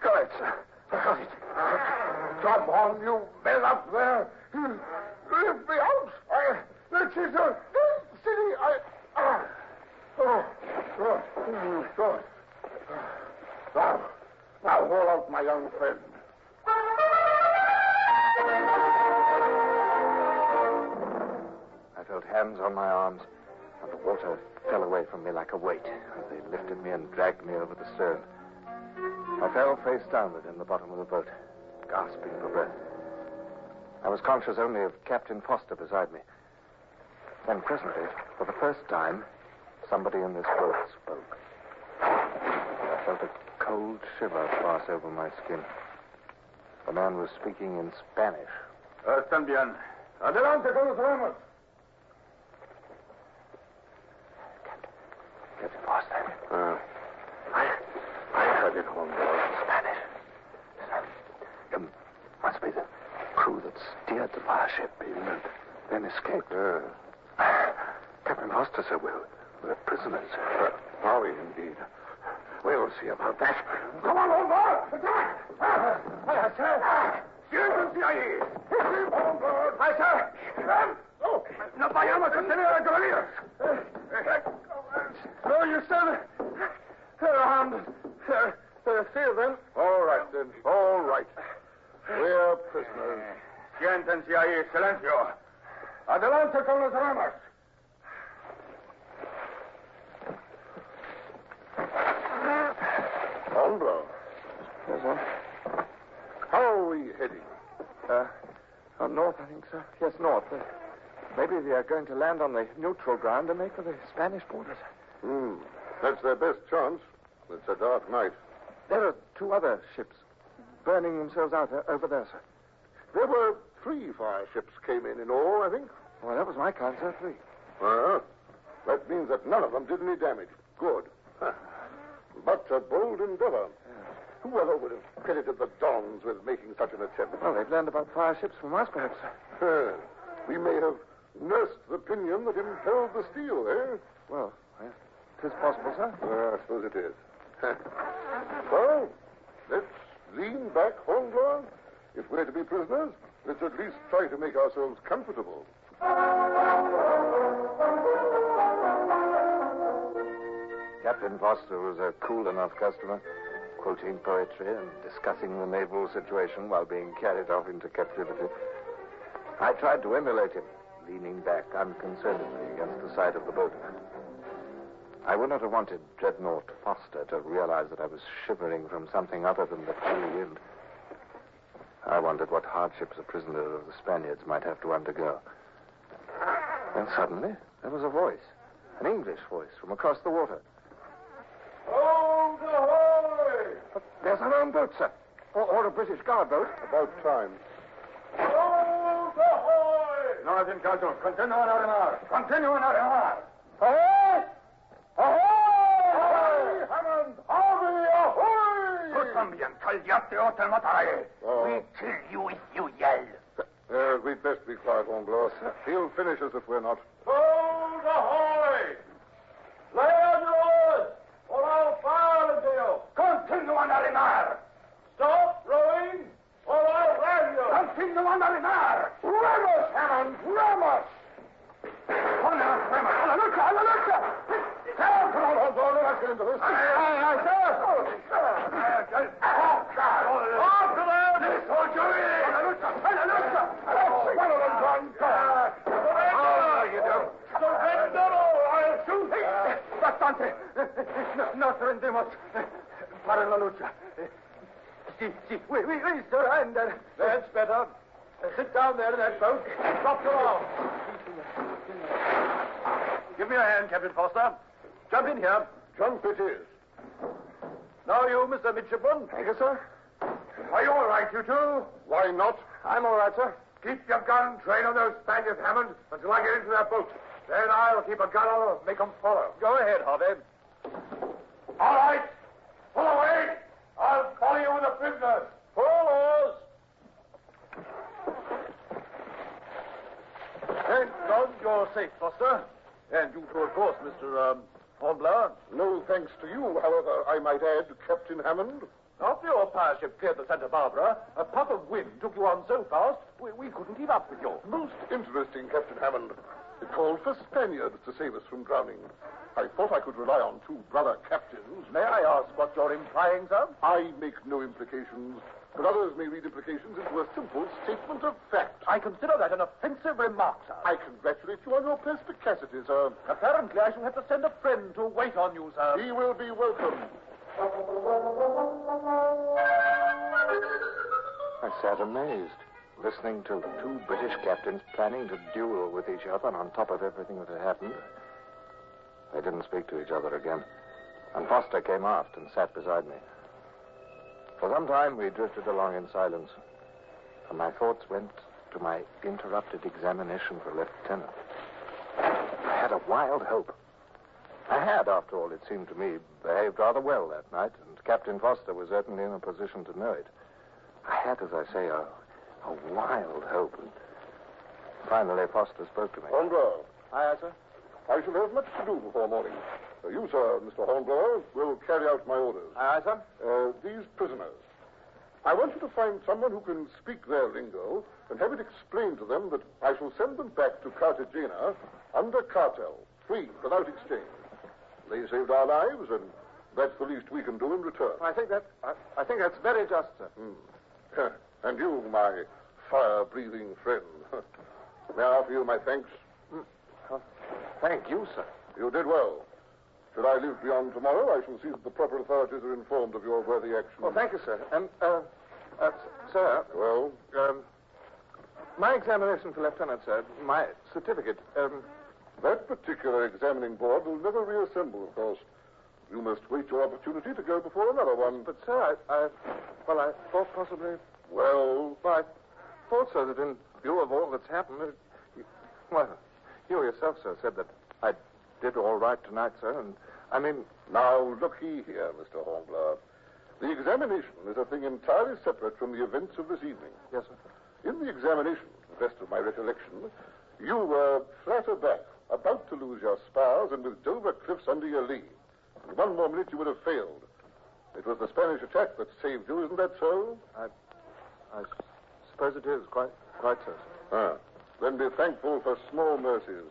Got it, sir. Got it. Come on, you men up there. Lift me out. That is a city. Oh, good. Now, haul out my young friend. I felt hands on my arms, and the water fell away from me like a weight as they lifted me and dragged me over the stern. I fell face downward in the bottom of the boat, gasping for breath. I was conscious only of Captain Foster beside me. Then presently, for the first time, somebody in this boat spoke. I felt a cold shiver pass over my skin. The man was speaking in Spanish. Están bien. Adelante con los remos. Captain Foster. I heard it, Hornblower. Spanish. You must be the crew that steered the fireship and then escaped. Captain Foster, sir, we're prisoners. Are we indeed? We'll see about that. Come on, Hornblower! Hi, sir. Siéntense ahí. Hornblower. Hi, sir. No vayamos a tener alegrías. No, you said they're armed. They're still then. All right, then. All right. We're prisoners. Siéntense ahí, silencio. Adelante con los remos. Hornblower. Yes, sir. How are we heading? North, I think, sir. Yes, north. Maybe they are going to land on the neutral ground and make for the Spanish borders. That's their best chance. It's a dark night. There are 2 other ships burning themselves out over there, sir. There were 3 fire ships came in all, I think. Well, that was my count, sir. 3. That means that none of them did any damage. Good. But a bold endeavor. Whoever would have credited the Dons with making such an attempt? Well, they've learned about fire ships from us, perhaps, sir. We may have nursed the pinion that impelled the steel, eh? Well, it is possible, sir. I suppose it is. Well, let's lean back, Hornblower. If we're to be prisoners, let's at least try to make ourselves comfortable. Captain Foster was a cool enough customer, quoting poetry and discussing the naval situation while being carried off into captivity. I tried to emulate him, leaning back unconcernedly against the side of the boat. I would not have wanted Dreadnought Foster to realize that I was shivering from something other than the chill wind. I wondered what hardships a prisoner of the Spaniards might have to undergo. Then suddenly, there was a voice, an English voice from across the water. Hold ahoy! But there's our own boat, sir. Or a British guard boat. About time. Hold ahoy! No hacen caso. Continúan a remar. Continúan a remar. Ahoy! Ahoy! Hammond! Harvey, ahoy! Tú también, cállate o te mataré. We kill you if you yell. We'd best be quiet, Hornblower. He'll finish us if we're not. Hold ahoy! Lay on your oars, or I'll fire into you. Continúan a remar. Stop rowing, or I'll ram you. Continúan a remar. Ramos, Hammond, ramos! On las remas. A la lucha, a la lucha. Come on, Hornblower, let's get into this. Aye, sir. After them! A la lucha, a la lucha! One of them gone. comandante. No rendemos para la lucha. Si, we surrender. That's better. Sit down there in that boat. Drop your arm. Give me a hand, Captain Foster. Jump in here. Jump it is. Now you, Mr. Midshipman. Thank you, sir. Are you all right, you two? Why not? I'm all right, sir. Keep your gun trained on those Spaniards, Hammond, until I get into that boat. Then I'll keep a gun on them and make them follow. Go ahead, Harvey. All right. Pull away. I'll follow you with the prisoners. Pull oars. Thank God you're safe, Foster. And you too, of course, Mr. Hornblower. No thanks to you, however, I might add, Captain Hammond. After your fire ship cleared the Santa Barbara, a puff of wind took you on so fast, we couldn't keep up with you. Most interesting, Captain Hammond. It called for Spaniards to save us from drowning. I thought I could rely on two brother captains. May I ask what you're implying, sir? I make no implications, but others may read implications into a simple statement of fact. I consider that an offensive remark, sir. I congratulate you on your perspicacity, sir. Apparently, I shall have to send a friend to wait on you, sir. He will be welcome. I sat amazed, listening to two British captains planning to duel with each other on top of everything that had happened. They didn't speak to each other again, and Foster came aft and sat beside me. For some time, we drifted along in silence, and my thoughts went to my interrupted examination for lieutenant. I had a wild hope. I had, after all, it seemed to me, behaved rather well that night, and Captain Foster was certainly in a position to know it. I had, as I say, a wild hope, and finally Foster spoke to me. Hornblower. Aye, sir. I shall have much to do before morning. You, sir, Mr. Hornblower, will carry out my orders. Aye, sir. These prisoners. I want you to find someone who can speak their lingo and have it explained to them that I shall send them back to Cartagena under cartel, free, without exchange. They saved our lives, and that's the least we can do in return. I think that's very just, sir. And you, my fire-breathing friend. May I offer you my thanks? Thank you, sir. You did well. Should I live beyond tomorrow, I shall see that the proper authorities are informed of your worthy action. Well, thank you, sir. And, sir... Well? My examination for lieutenant, sir, my certificate, That particular examining board will never reassemble, of course. You must wait your opportunity to go before another one. But, sir, I thought possibly... Well, I thought, sir, that in view of all that's happened, you yourself, sir, said that I did all right tonight, sir, and, I mean... Now, looky here, Mr. Hornblower. The examination is a thing entirely separate from the events of this evening. Yes, sir. In the examination, to the best of my recollection, you were flat aback, about to lose your spars, and with Dover cliffs under your lee. In 1 more minute, you would have failed. It was the Spanish attack that saved you, isn't that so? I suppose it is, quite so. Then be thankful for small mercies.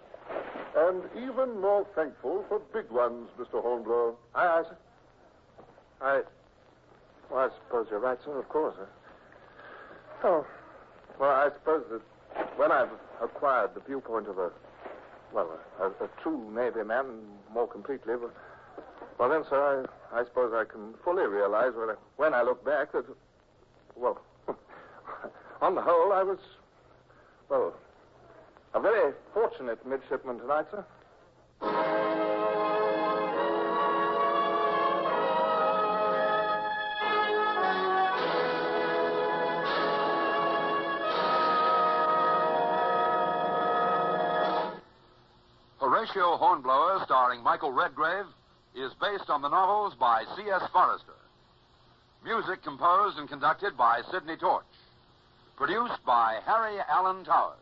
And even more thankful for big ones, Mr. Hornblower. Aye, sir. I suppose you're right, sir, of course. Oh, well, I suppose that when I've acquired the viewpoint of a true Navy man more completely, well, then, sir, I suppose I can fully realize when I look back that, well, on the whole, I was, a very fortunate midshipman tonight, sir. Horatio Hornblower, starring Michael Redgrave, is based on the novels by C.S. Forrester. Music composed and conducted by Sidney Torch. Produced by Harry Allen Towers.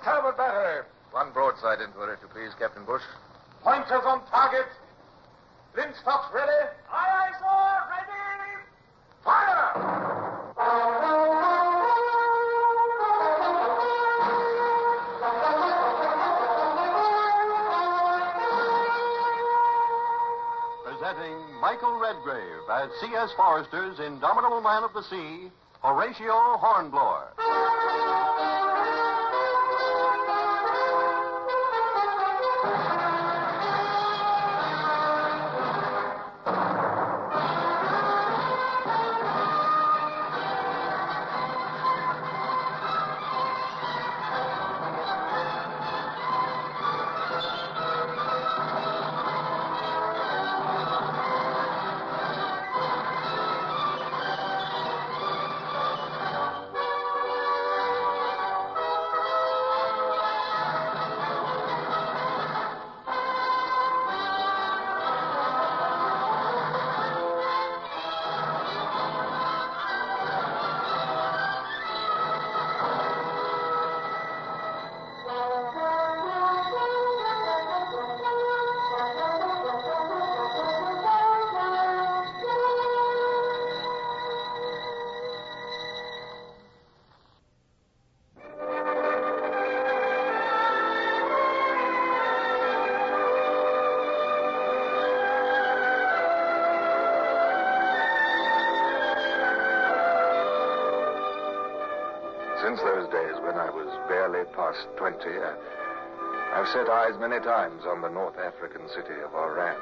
starboard battery. One broadside into her, if you please, Captain Bush. Pointers on target. Linstocks ready. Aye, aye, sir. Ready. Fire! Presenting Michael Redgrave as C.S. Forester's indomitable man of the sea, Horatio Hornblower. Since those days when I was barely past 20, I've set eyes many times on the North African city of Oran.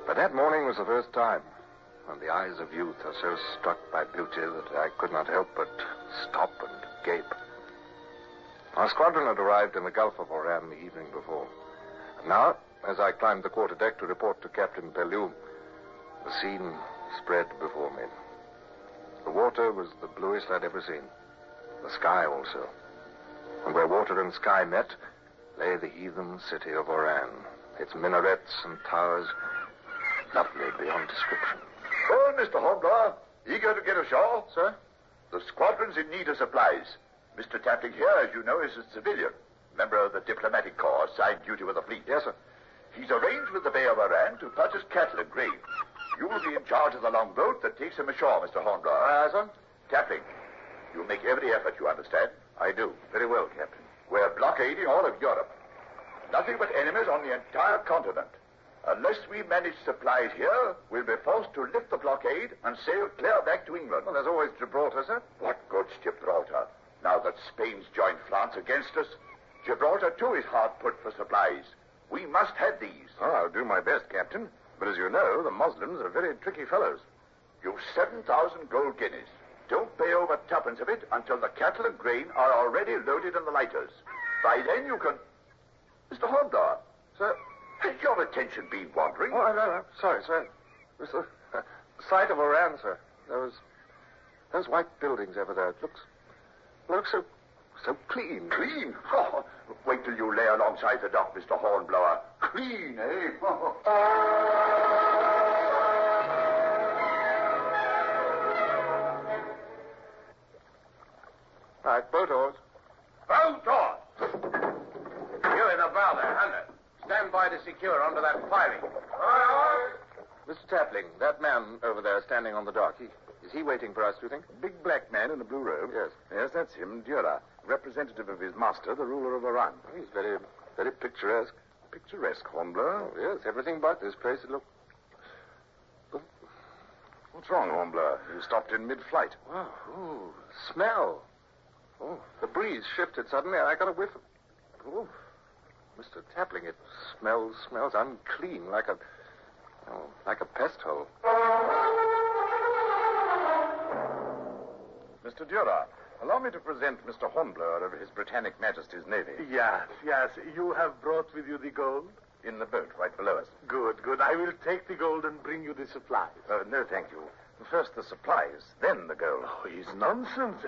But that morning was the first time when the eyes of youth are so struck by beauty that I could not help but stop and gape. Our squadron had arrived in the Gulf of Oran the evening before. And now, as I climbed the quarterdeck to report to Captain Pellew, the scene spread before me. The water was the bluest I'd ever seen. The sky also. And where water and sky met lay the heathen city of Oran, its minarets and towers lovely beyond description. Oh, Mr. Hornblower, eager to get ashore? Sir? The squadron's in need of supplies. Mr. Tapling here, as you know, is a civilian, member of the diplomatic corps assigned duty with the fleet. Yes, sir. He's arranged with the Bay of Oran to purchase cattle and grain. You will be in charge of the longboat that takes him ashore, Mr. Hornblower. Aye, sir. Tapling, you'll make every effort, you understand? I do. Very well, Captain. We're blockading all of Europe. Nothing but enemies on the entire continent. Unless we manage supplies here, we'll be forced to lift the blockade and sail clear back to England. Well, there's always Gibraltar, sir. What good's Gibraltar? Now that Spain's joined France against us, Gibraltar, too, is hard put for supplies. We must have these. Oh, I'll do my best, Captain. But as you know, the Moslems are very tricky fellows. You've 7,000 gold guineas. Don't pay over tuppence of it until the cattle and grain are already loaded in the lighters. By then you can... Mr. Hornblower. Sir? Has your attention been wandering? Oh, no. Sorry, sir. It was the sight of Oran, sir. Those white buildings over there. It looks so clean. Clean? Oh, wait till you lay alongside the dock, Mr. Hornblower. Clean, eh? Right, boat oars. Boat oars! You in the bow there, Hunter. Stand by to secure onto that firing. Mr. Tapling, that man over there standing on the dock, is he waiting for us, do you think? Big black man in a blue robe? Yes. Yes, that's him, Dura, representative of his master, the ruler of Oran. He's very, very picturesque. Picturesque, Hornblower? Oh, yes, everything but this place. It looked... What's wrong, Hornblower? You stopped in mid-flight. Wow. Ooh, smell. Oh, the breeze shifted suddenly, and I got a whiff of... Oh, Mr. Tapling, it smells unclean, like a pest hole. Mr. Dura, allow me to present Mr. Hornblower of His Britannic Majesty's Navy. Yes. You have brought with you the gold? In the boat, right below us. Good. I will take the gold and bring you the supplies. No, thank you. First the supplies, then the gold. Oh, it's nonsense.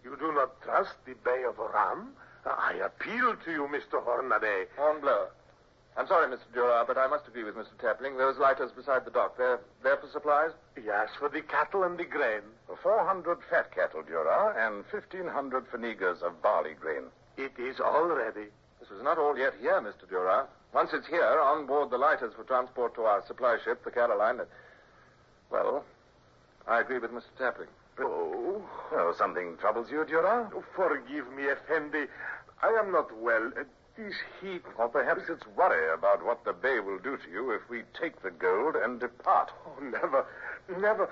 You do not trust the Bay of Oran? I appeal to you, Mr. Hornaday. Hornblower. I'm sorry, Mr. Dura, but I must agree with Mr. Tapling. Those lighters beside the dock, they're for supplies? Yes, for the cattle and the grain. 400 fat cattle, Dura, and 1,500 fannigas of barley grain. It is all ready. This is not all yet here, Mr. Duras. Once it's here, on board the lighters for transport to our supply ship, the Caroline, well, I agree with Mr. Tapling. Oh, something troubles you, Duras? Oh, forgive me, Effendi. I am not well. This heat... Or perhaps it's worry about what the Bay will do to you if we take the gold and depart. Oh, never, never.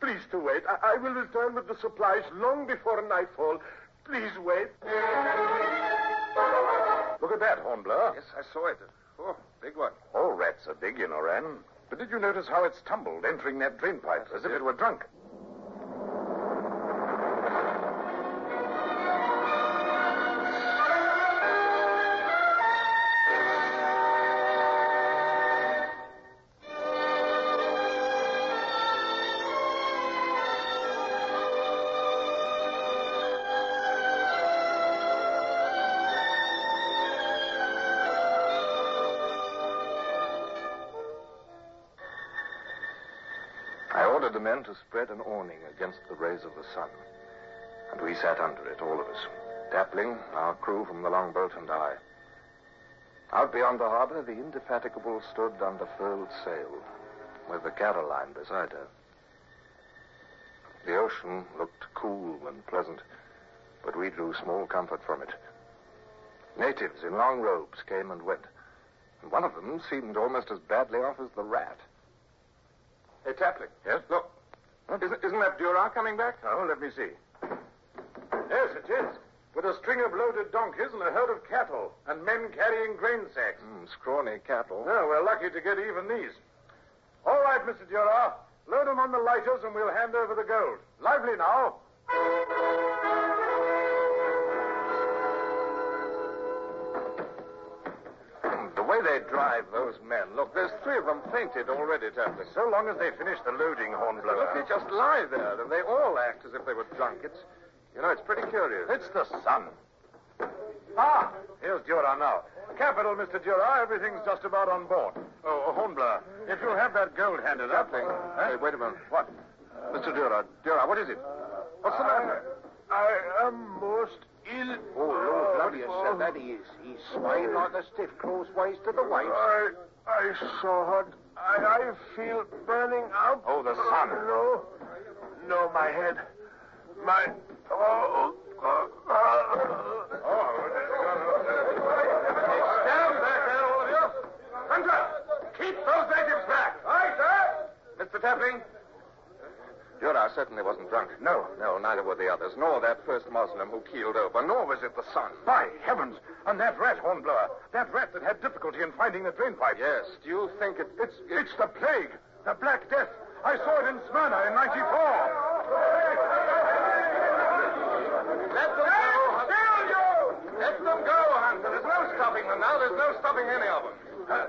Please to wait. I will return with the supplies long before nightfall. Please wait. Look at that, Hornblower. Yes, I saw it. Oh, big one. All rats are big, you know, Ran. But did you notice how it's tumbled, entering that drain pipe, as if it were drunk? The men to spread an awning against the rays of the sun. And we sat under it, all of us. Tapling, our crew from the longboat, and I. Out beyond the harbor, the Indefatigable stood under furled sail, with the Caroline beside her. The ocean looked cool and pleasant, but we drew small comfort from it. Natives in long robes came and went, and one of them seemed almost as badly off as the rat. Hey, Tapling. Yes? Look. Isn't that Duras coming back? Oh, let me see. Yes, it is. With a string of loaded donkeys and a herd of cattle, and men carrying grain sacks. Scrawny cattle. No, we're lucky to get even these. All right, Mr. Duras. Load them on the lighters and we'll hand over the gold. Lively now. The way they drive those men. Look, there's 3 of them fainted already, Tapling. So long as they finish the loading, Hornblower. Look, they just lie there, and they all act as if they were drunk. It's pretty curious. It's the sun. Ah, here's Duras now. Capital, Mr. Duras. Everything's just about on board. Oh, Hornblower, if you'll have that gold handed up. Hey, wait a minute. What? Mr. Duras. Duras, what is it? What's the matter? I am most ill. Oh, Lord, bloody sir, that he is. He's swaying like a stiff crossways to the waist. I saw it. I feel burning up. Oh, the sun. No, my head. My... Stand back there, all of you. Hunter, keep those natives back. Aye, sir. Mr. Tapling? Duras certainly wasn't drunk. No, neither were the others, nor that first Moslem who keeled over, nor was it the sun. By heavens! And that rat, Hornblower. That rat that had difficulty in finding the drain pipe. Yes. Do you think it's the plague. The Black Death. I saw it in Smyrna in 94. Let them go. Let them go, Hunter. There's no stopping them now. There's no stopping any of them.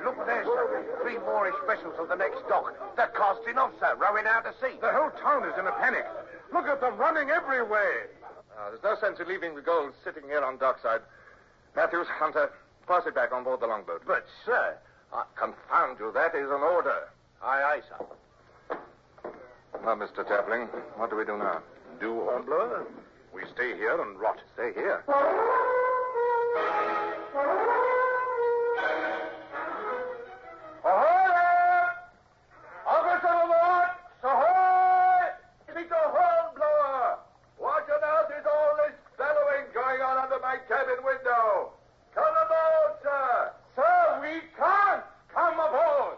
Look there, sir. 3 Moorish vessels of the next dock. They're casting off, sir, rowing out to sea. The whole town is in a panic. Look at them running every way. There's no sense in leaving the gold sitting here on dockside. Matthews, Hunter, pass it back on board the longboat. But, sir... confound you, that is an order. Aye, sir. Now, Mr. Tapling, what do we do now? Do, Hornblower? We stay here and rot. Stay here? Cabin window. Come aboard, sir. Sir, we can't. Come aboard.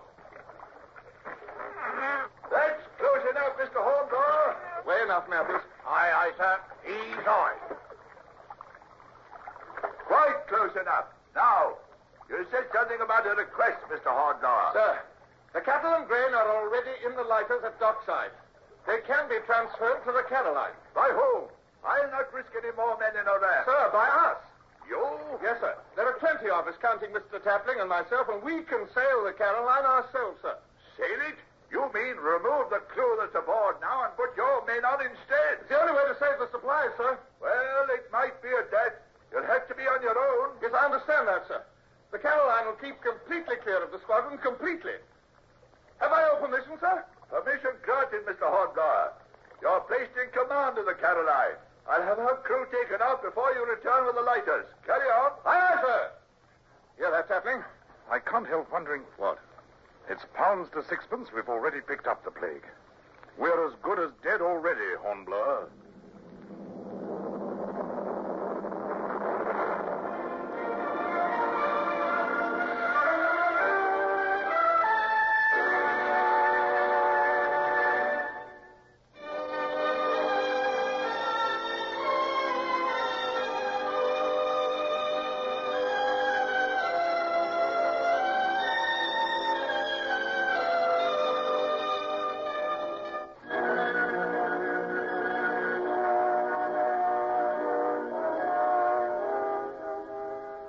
That's close enough, Mr. Hornblower. Way enough, Matthews. Aye, sir. Ease on. Quite close enough. Now, you said something about a request, Mr. Hornblower. Sir, the cattle and grain are already in the lighters at dockside. They can be transferred to the Caroline. By whom? I'll not risk any more men in a raft. Sir, by us. You? Yes, sir. There are 20 of us, counting Mr. Tapling and myself, and we can sail the Caroline ourselves, sir. Sail it? You mean remove the crew that's aboard now and put your men on instead? It's the only way to save the supplies, sir. Well, it might be at that. You'll have to be on your own. Yes, I understand that, sir. The Caroline will keep completely clear of the squadron, completely. Have I your permission, sir? Permission granted, Mr. Hornblower. You're placed in command of the Caroline. I'll have her crew taken out before you return with the lighters. Carry on. Aye, sir. Hear that, Tapling? I can't help wondering... What? It's pounds to sixpence we've already picked up the plague. We're as good as dead already, Hornblower.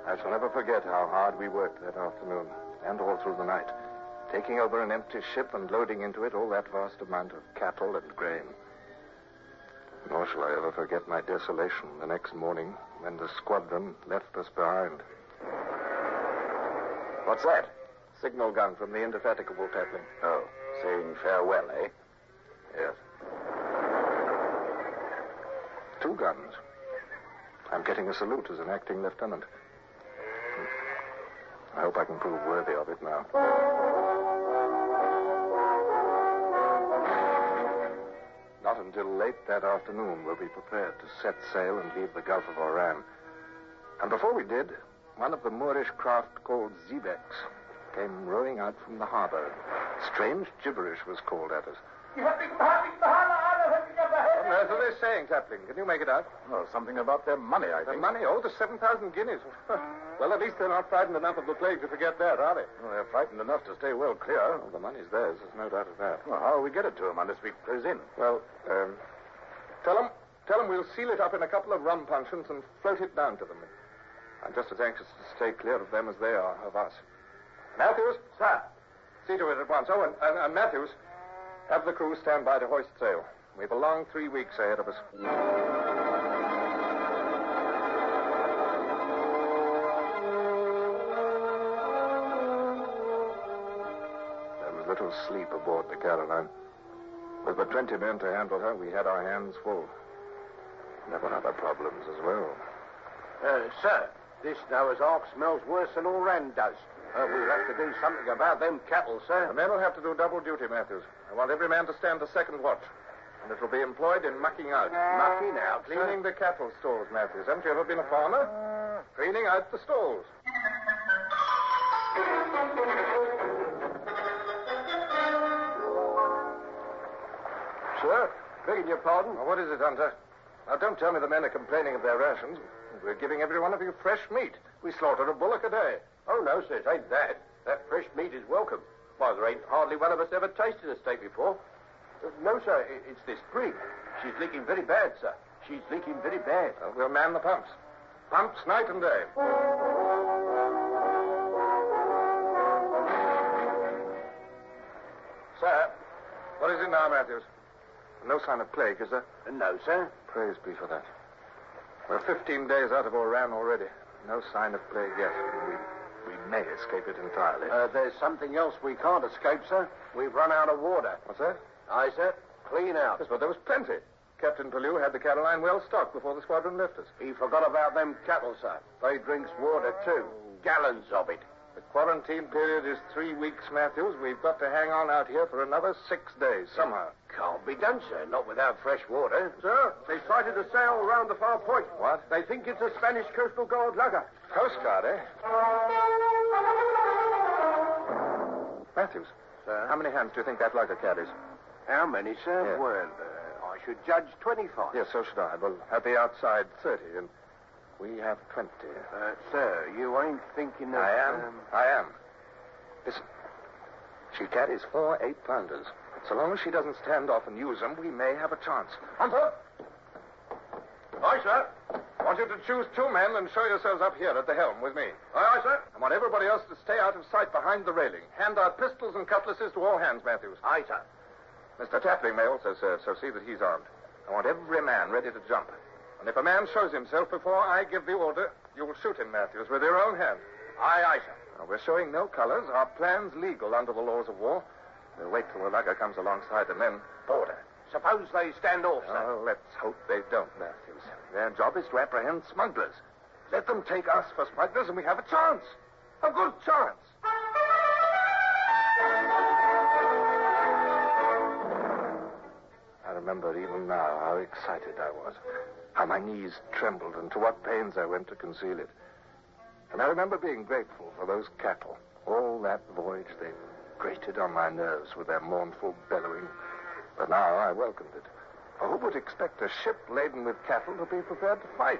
I shall never forget how hard we worked that afternoon, and all through the night, taking over an empty ship and loading into it all that vast amount of cattle and grain. Nor shall I ever forget my desolation the next morning when the squadron left us behind. What's that? Signal gun from the Indefatigable, Tapling. Oh, saying farewell, eh? Yes. 2 guns. I'm getting a salute as an acting lieutenant. I hope I can prove worthy of it now. Not until late that afternoon were we prepared to set sail and leave the Gulf of Oran. And before we did, one of the Moorish craft called Zebecks came rowing out from the harbor. Strange gibberish was called at us. What on earth are they saying, Tapling? Can you make it out? Well, something about their money, I think. Their money? Oh, the 7,000 guineas. Well, at least they're not frightened enough of the plague to forget that, are they? Well, they're frightened enough to stay well clear. Well, the money's theirs. There's no doubt of that. Well, how will we get it to them unless we close in? Well, tell them we'll seal it up in a couple of rum puncheons and float it down to them. I'm just as anxious to stay clear of them as they are of us. Matthews? Sir. See to it at once. Oh, and Matthews, have the crew stand by to hoist sail. We've a long 3 weeks ahead of us. There was little sleep aboard the Caroline. With but 20 men to handle her, we had our hands full. There were other problems as well. Sir, this Noah's Ark smells worse than Oran does. We'll have to do something about them cattle, sir. The men will have to do double duty, Matthews. I want every man to stand a second watch. And it will be employed in mucking out. Mucking out, Cleaning the cattle stalls, Matthews. Haven't you ever been a farmer? Cleaning out the stalls. Sir, begging your pardon? Well, what is it, Hunter? Now, don't tell me the men are complaining of their rations. We're giving every one of you fresh meat. We slaughter a bullock a day. Oh, no, sir, it ain't that. That fresh meat is welcome. Why, there ain't hardly one of us ever tasted a steak before. No, sir, it's this brig. She's leaking very bad, sir. She's leaking very bad. Well, we'll man the pumps. Pumps night and day. Sir. What is it now, Matthews? No sign of plague, is there? No, sir. Praise be for that. We're 15 days out of Oran already. No sign of plague yet. We may escape it entirely. There's something else we can't escape, sir. We've run out of water. What's that? Aye, sir. Clean out. Yes, but there was plenty. Captain Pellew had the Caroline well stocked before the squadron left us. He forgot about them cattle, sir. They drinks water, too. Gallons of it. The quarantine period is 3 weeks, Matthews. We've got to hang on out here for another 6 days, somehow. Can't be done, sir. Not without fresh water. Sir, they sighted a sail around the far point. What? They think it's a Spanish Coastal Guard lugger. Coast Guard, eh? Matthews. Sir? How many hands do you think that lugger carries? How many, sir? Yes. Well, I should judge 25. Yes, so should I. Well, at the outside, 30, and we have 20. Sir, you ain't thinking of... I am. Listen. She carries 4 8-pounders. So long as she doesn't stand off and use them, we may have a chance. Hunter! Aye, sir. I want you to choose 2 men and show yourselves up here at the helm with me. Aye, sir. I want everybody else to stay out of sight behind the railing. Hand out pistols and cutlasses to all hands, Matthews. Aye, sir. Mr. Tapling may also serve, so see that he's armed. I want every man ready to jump. And if a man shows himself before I give the order, you will shoot him, Matthews, with your own hand. Aye, aye, sir. Now, we're showing no colors. Our plan's legal under the laws of war. We'll wait till the lugger comes alongside and then board her. Suppose they stand off, sir. Oh, let's hope they don't, Matthews. Their job is to apprehend smugglers. Let them take us for smugglers and we have a chance. A good chance. I remember even now how excited I was, how my knees trembled and to what pains I went to conceal it. And I remember being grateful for those cattle. All that voyage they grated on my nerves with their mournful bellowing. But now I welcomed it. For who would expect a ship laden with cattle to be prepared to fight?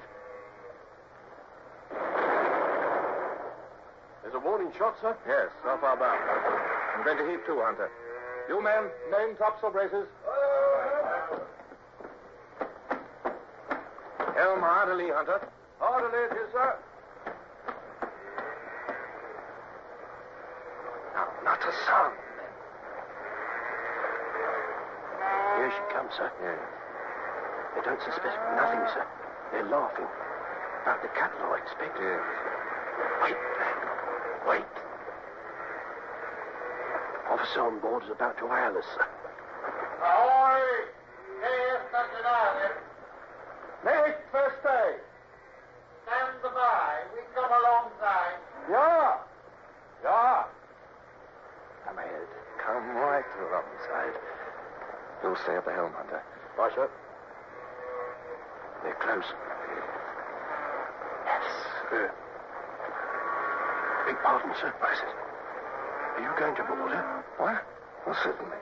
There's a warning shot, sir? Yes, off our bow. I'm going to heave to, Hunter. You men, main topsail braces. Helm hard to lee, Hunter. Hard to lead, sir. Now, not a sound. Here she comes, sir. Yes. They don't suspect nothing, sir. They're laughing. About the cattle, I expect. Yes. Wait, Frank. Wait. Officer on board is about to hail us, sir. Ahoy! Yes, Nationale. Make first day. Stand by. We come alongside. Yeah. Yeah. Come ahead. Come right alongside. You'll stay at the helm, Hunter. Right, sir. They're close. Yes. Beg pardon, sir. What is it? Are you going to board her? What? Well, certainly.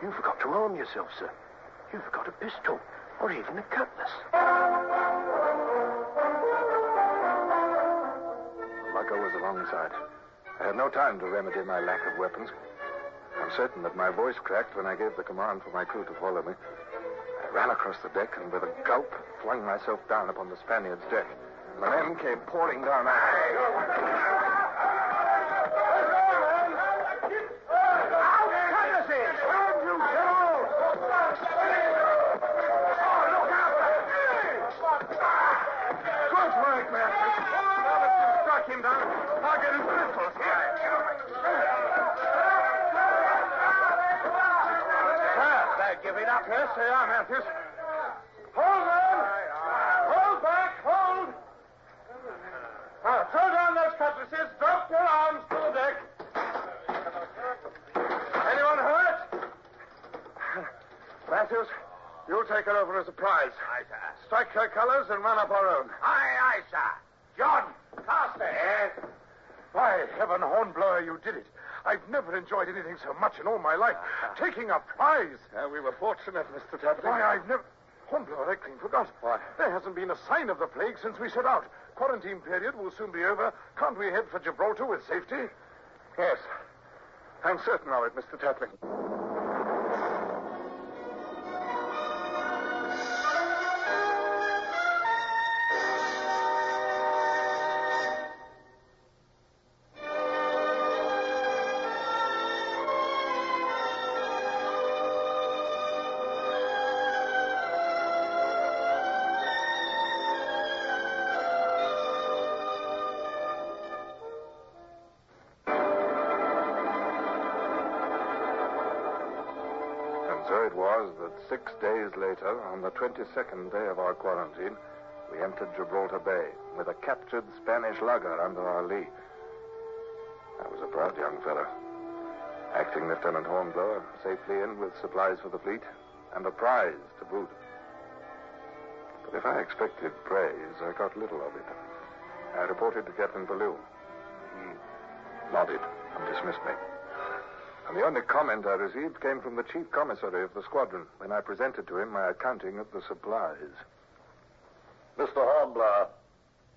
You forgot to arm yourself, sir. You forgot a pistol, or even a cutlass. The lugger was alongside. I had no time to remedy my lack of weapons. I'm certain that my voice cracked when I gave the command for my crew to follow me. I ran across the deck and with a gulp flung myself down upon the Spaniard's deck. The men came pouring down after me. Yes, they are, Matthews. Hold on! Hold back! Hold! Now, throw down those cutlasses. Drop your arms to the deck. Anyone hurt? Matthews, you'll take her over as a prize. Aye, sir. Strike her colors and run up our own. Aye, sir. John, cast her. Yes. By heaven, Hornblower, you did it. I've never enjoyed anything so much in all my life. Taking a prize. We were fortunate, Mr. Tapley. Why, I've never... Hornblower, I clean forgot. Why? There hasn't been a sign of the plague since we set out. Quarantine period will soon be over. Can't we head for Gibraltar with safety? Yes. I'm certain of it, Mr. Tapley. So it was that 6 days later, on the 22nd day of our quarantine, we entered Gibraltar Bay with a captured Spanish lugger under our lee. I was a proud young fellow. Acting Lieutenant Hornblower, safely in with supplies for the fleet, and a prize to boot. But if I expected praise, I got little of it. I reported to Captain Pellew. He nodded and dismissed me. And the only comment I received came from the chief commissary of the squadron when I presented to him my accounting of the supplies. Mr. Hornblower,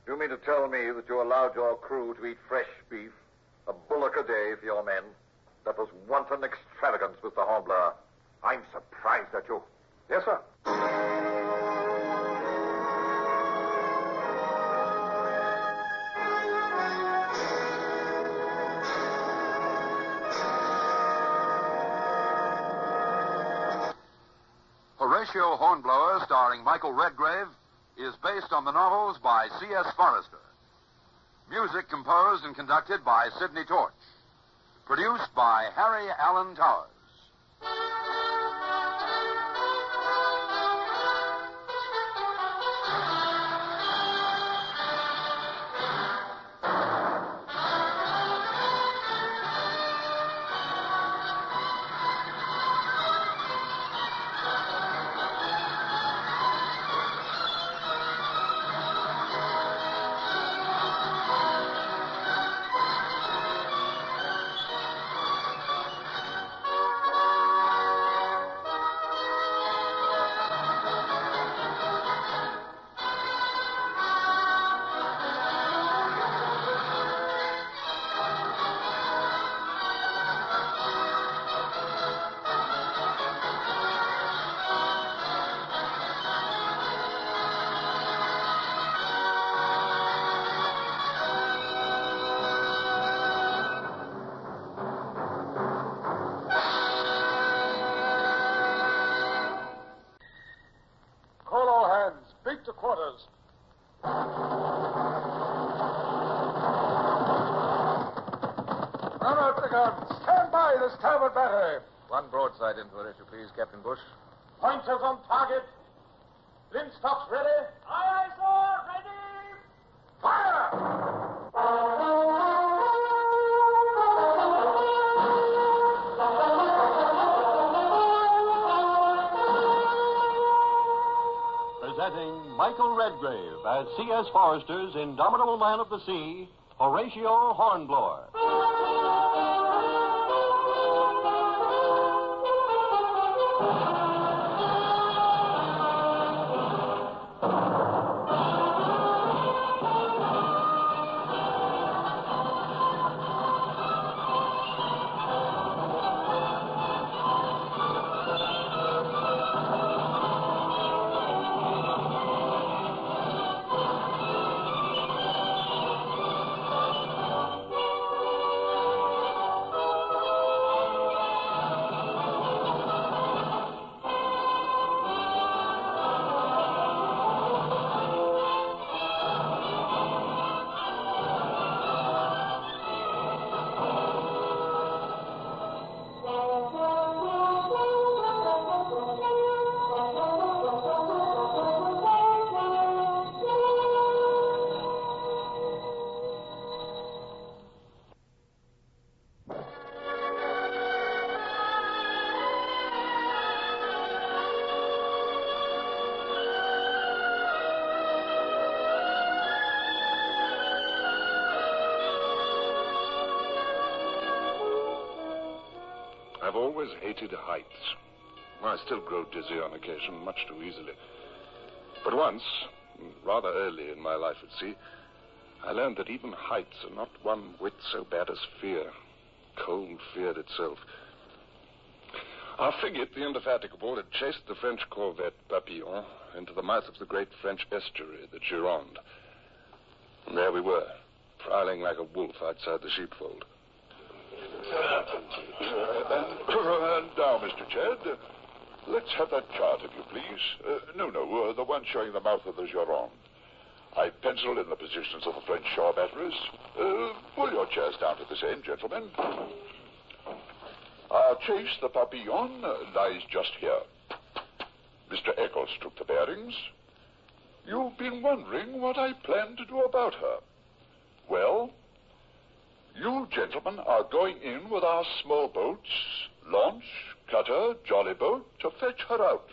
you mean to tell me that you allowed your crew to eat fresh beef, a bullock a day for your men? That was wanton extravagance, Mr. Hornblower. I'm surprised at you. Yes, sir. Horatio Hornblower, starring Michael Redgrave, is based on the novels by C.S. Forrester. Music composed and conducted by Sidney Torch. Produced by Harry Allen Towers. out the guns. Stand by the starboard battery. One broadside into it, if you please, Captain Bush. Pointers on target. Linstocks ready. Aye, aye, sir. Ready. Presenting Michael Redgrave as C.S. Forester's indomitable man of the sea, Horatio Hornblower. I've always hated heights. I still grow dizzy on occasion, much too easily. But once, rather early in my life at sea, I learned that even heights are not one whit so bad as fear. Cold fear itself. Our frigate, the Indefatigable, had chased the French corvette Papillon into the mouth of the great French estuary, the Gironde. And there we were, prowling like a wolf outside the sheepfold. And now, Mr. Chad, let's have that chart, if you please. No, the one showing the mouth of the Gironde. I penciled in the positions of the French shore batteries. Pull your chairs down to the same, gentlemen. Our chase, the Papillon, lies just here. Mr. Eccles took the bearings. You've been wondering what I plan to do about her. Well, you gentlemen are going in with our small boats, launch, cutter, jolly boat, to fetch her out.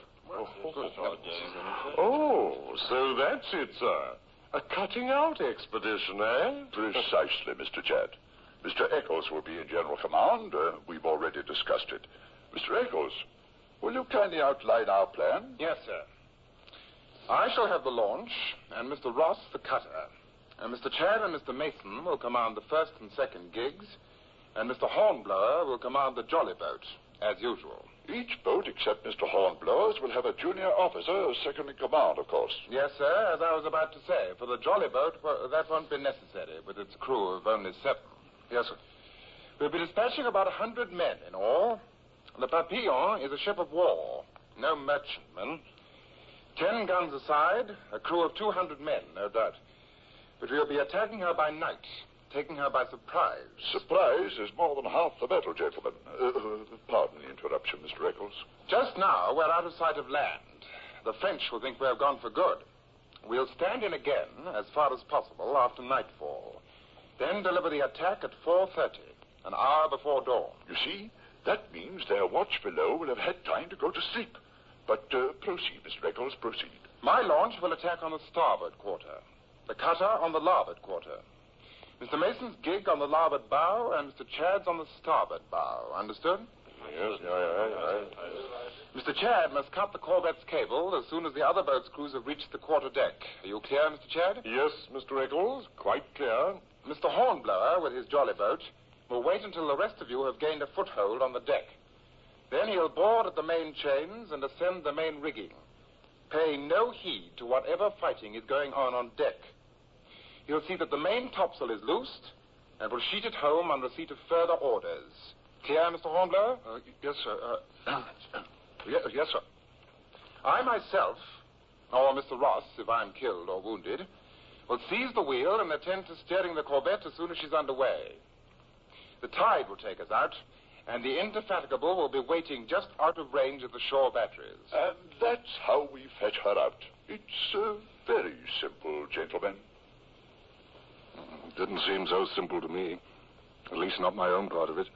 Oh, so that's it, sir. A cutting out expedition, eh? Precisely, Mr. Chad. Mr. Eccles will be in general command. We've already discussed it. Mr. Eccles, will you kindly outline our plan? Yes, sir. I shall have the launch, and Mr. Ross the cutter. And Mr. Chad and Mr. Mason will command the first and second gigs, and Mr. Hornblower will command the jolly boat, as usual. Each boat, except Mr. Hornblower's, will have a junior officer, second in command, of course. Yes, sir, as I was about to say. For the jolly boat, that won't be necessary, with its crew of only 7. Yes, sir. We'll be dispatching about 100 men in all. The Papillon is a ship of war, no merchantman. 10 guns aside, a crew of 200 men, no doubt. But we'll be attacking her by night, taking her by surprise. Surprise is more than half the battle, gentlemen. Pardon the interruption, Mr. Eccles. Just now, we're out of sight of land. The French will think we have gone for good. We'll stand in again, as far as possible, after nightfall. Then deliver the attack at 4:30, an hour before dawn. You see, that means their watch below will have had time to go to sleep. But proceed, Mr. Eccles, proceed. My launch will attack on the starboard quarter. The cutter on the larboard quarter. Mr. Mason's gig on the larboard bow, and Mr. Chad's on the starboard bow. Understood? Yes, Mr. Chad must cut the corvette's cable as soon as the other boat's crews have reached the quarter deck. Are you clear, Mr. Chad? Yes, Mr. Eccles, quite clear. Mr. Hornblower, with his jolly boat, will wait until the rest of you have gained a foothold on the deck. Then he'll board at the main chains and ascend the main rigging, paying no heed to whatever fighting is going on deck. He'll see that the main topsail is loosed and will sheet it home on receipt of further orders. Clear, Mr. Hornblower? Yes, sir. Yes, sir. I myself, or Mr. Ross, if I'm killed or wounded, will seize the wheel and attend to steering the corvette as soon as she's underway. The tide will take us out, and the Indefatigable will be waiting just out of range of the shore batteries. And that's how we fetch her out. It's very simple, gentlemen. It didn't seem so simple to me. At least not my own part of it.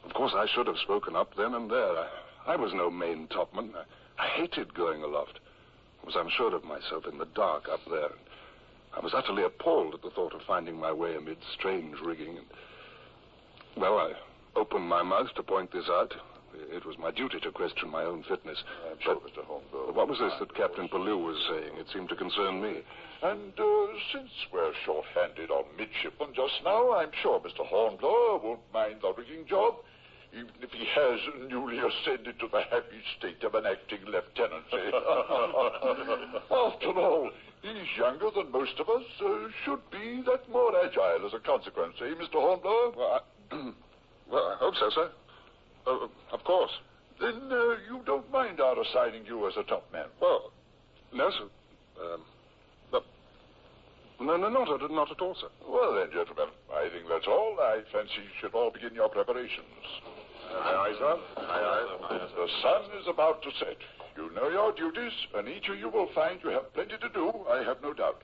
Of course, I should have spoken up then and there. I was no main topman. I hated going aloft. I was unsure of myself in the dark up there. I was utterly appalled at the thought of finding my way amid strange rigging. Well, I opened my mouth to point this out. It was my duty to question my own fitness. I'm sure, Mr. Hornblower. What was this that Captain Pellew was saying? It seemed to concern me. And since we're short-handed on midshipmen just now, I'm sure Mr. Hornblower won't mind the rigging job, even if he has newly ascended to the happy state of an acting lieutenancy. After all, he's younger than most of us, should be that more agile as a consequence, eh, Mr. Hornblower? Well, I hope so, sir. Of course. Then you don't mind our assigning you as a top man? Well, no, sir. No, not at all, sir. Well, then, gentlemen, I think that's all. I fancy you should all begin your preparations. Aye, sir. Aye. The sun is about to set. You know your duties, and each of you will find you have plenty to do, I have no doubt.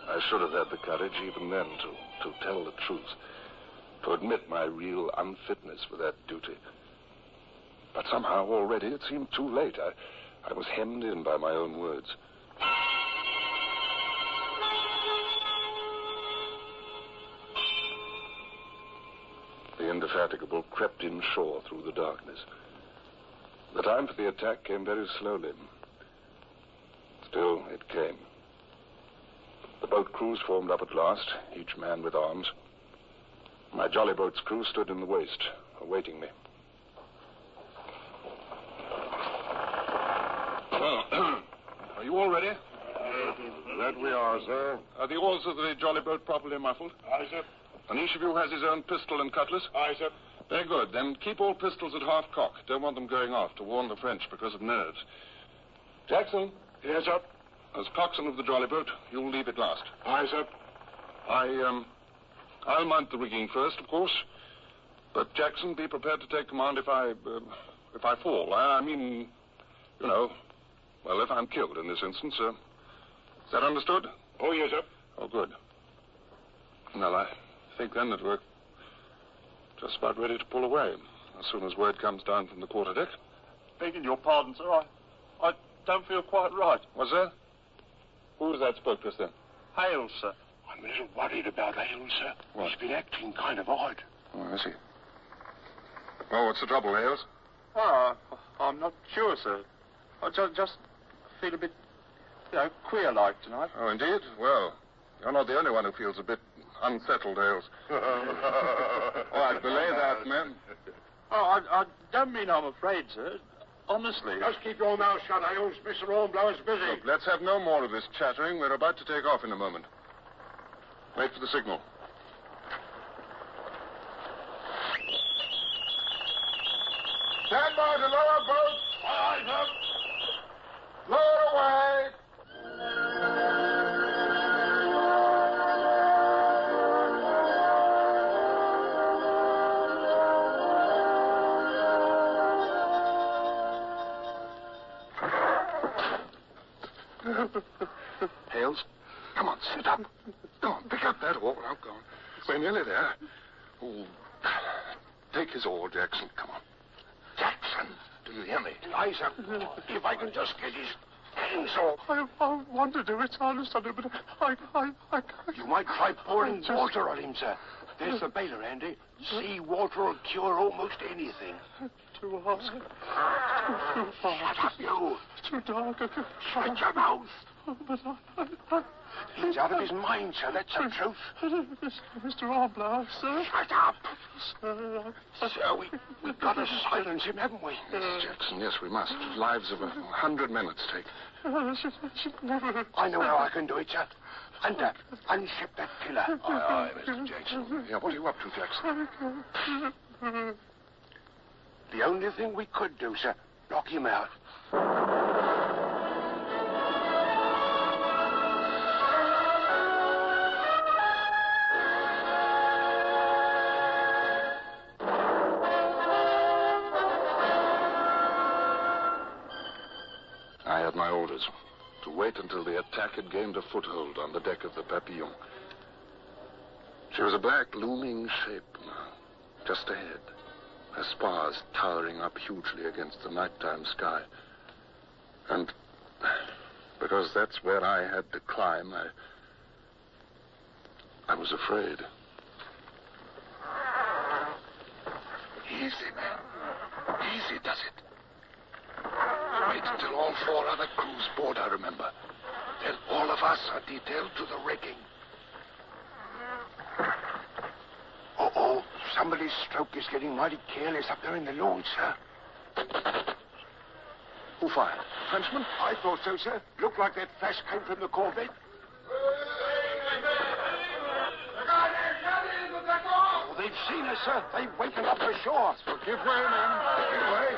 I should have had the courage even then to tell the truth, to admit my real unfitness for that duty. But somehow already it seemed too late. I was hemmed in by my own words. The Indefatigable crept inshore through the darkness. The time for the attack came very slowly. Still, it came. The boat crews formed up at last, each man with arms. My jolly boat's crew stood in the waist, awaiting me. Are you all ready? That we are, sir. Are the oars of the jolly boat properly muffled? Aye, sir. And each of you has his own pistol and cutlass? Aye, sir. Very good. Then keep all pistols at half cock. Don't want them going off to warn the French because of nerves. Jackson? Yes, sir. As coxswain of the jolly boat, you'll leave it last. Aye, sir. I'll mount the rigging first, of course. But Jackson, be prepared to take command if I fall. I mean, you know, well, if I'm killed in this instance. Is that understood? Oh, yes, sir. Oh, good. Well, I think then that we're just about ready to pull away as soon as word comes down from the quarterdeck. Begging your pardon, sir, I don't feel quite right. What's that? Who was that spoke to us then? Hales, sir. I'm a little worried about Hales, sir. What? He's been acting kind of odd. Oh, I see. Oh, what's the trouble, Hales? Oh, I'm not sure, sir. I just feel a bit, queer-like tonight. Oh, indeed? Well, you're not the only one who feels a bit unsettled, Hales. Oh, I belay that, man. Oh, I don't mean I'm afraid, sir. Honestly. Just keep your mouth shut, Hales. Mr. Hornblower's busy. Look, let's have no more of this chattering. We're about to take off in a moment. Wait for the signal. Stand by to lower boats. Aye, sir. Lower away. Hales, come on, sit up. Go on, pick up that oar. Now, go on. We're nearly there. Oh, take his oar, Jackson. Come on. Jackson, do you hear me? Aye, sir. If I can just get his hands off. I want to do it, honest, but I can't. You might try pouring water on him, sir. There's the baler, Andy. Sea water will cure almost anything. Too hot. Too hot. Shut up, you. Too dark. Shut your mouth. He's out of his mind, sir. That's the truth. Mr. Hornblower, sir. Shut up. Sir, we've got to silence him, haven't we? Yes, Jackson, yes, we must. Lives of 100 men at stake. I know how I can do it, sir. Hunter, unship that killer. Aye, Mr. Jackson. Yeah, what are you up to, Jackson? The only thing we could do, sir, knock him out. I had my orders to wait until the attack had gained a foothold on the deck of the Papillon. She was a black, looming shape now, just ahead, her spars towering up hugely against the nighttime sky. And because that's where I had to climb, I was afraid. Easy, man. Easy does it. Wait until all 4 other crews board, I remember. Then all of us are detailed to the rigging. Uh-oh. Somebody's stroke is getting mighty careless up there in the launch, sir. Who fired? Frenchman? I thought so, sir. Looked like that flash came from the corvette. Oh, they've seen us, sir. They've wakened up ashore. So give way, men. Give way.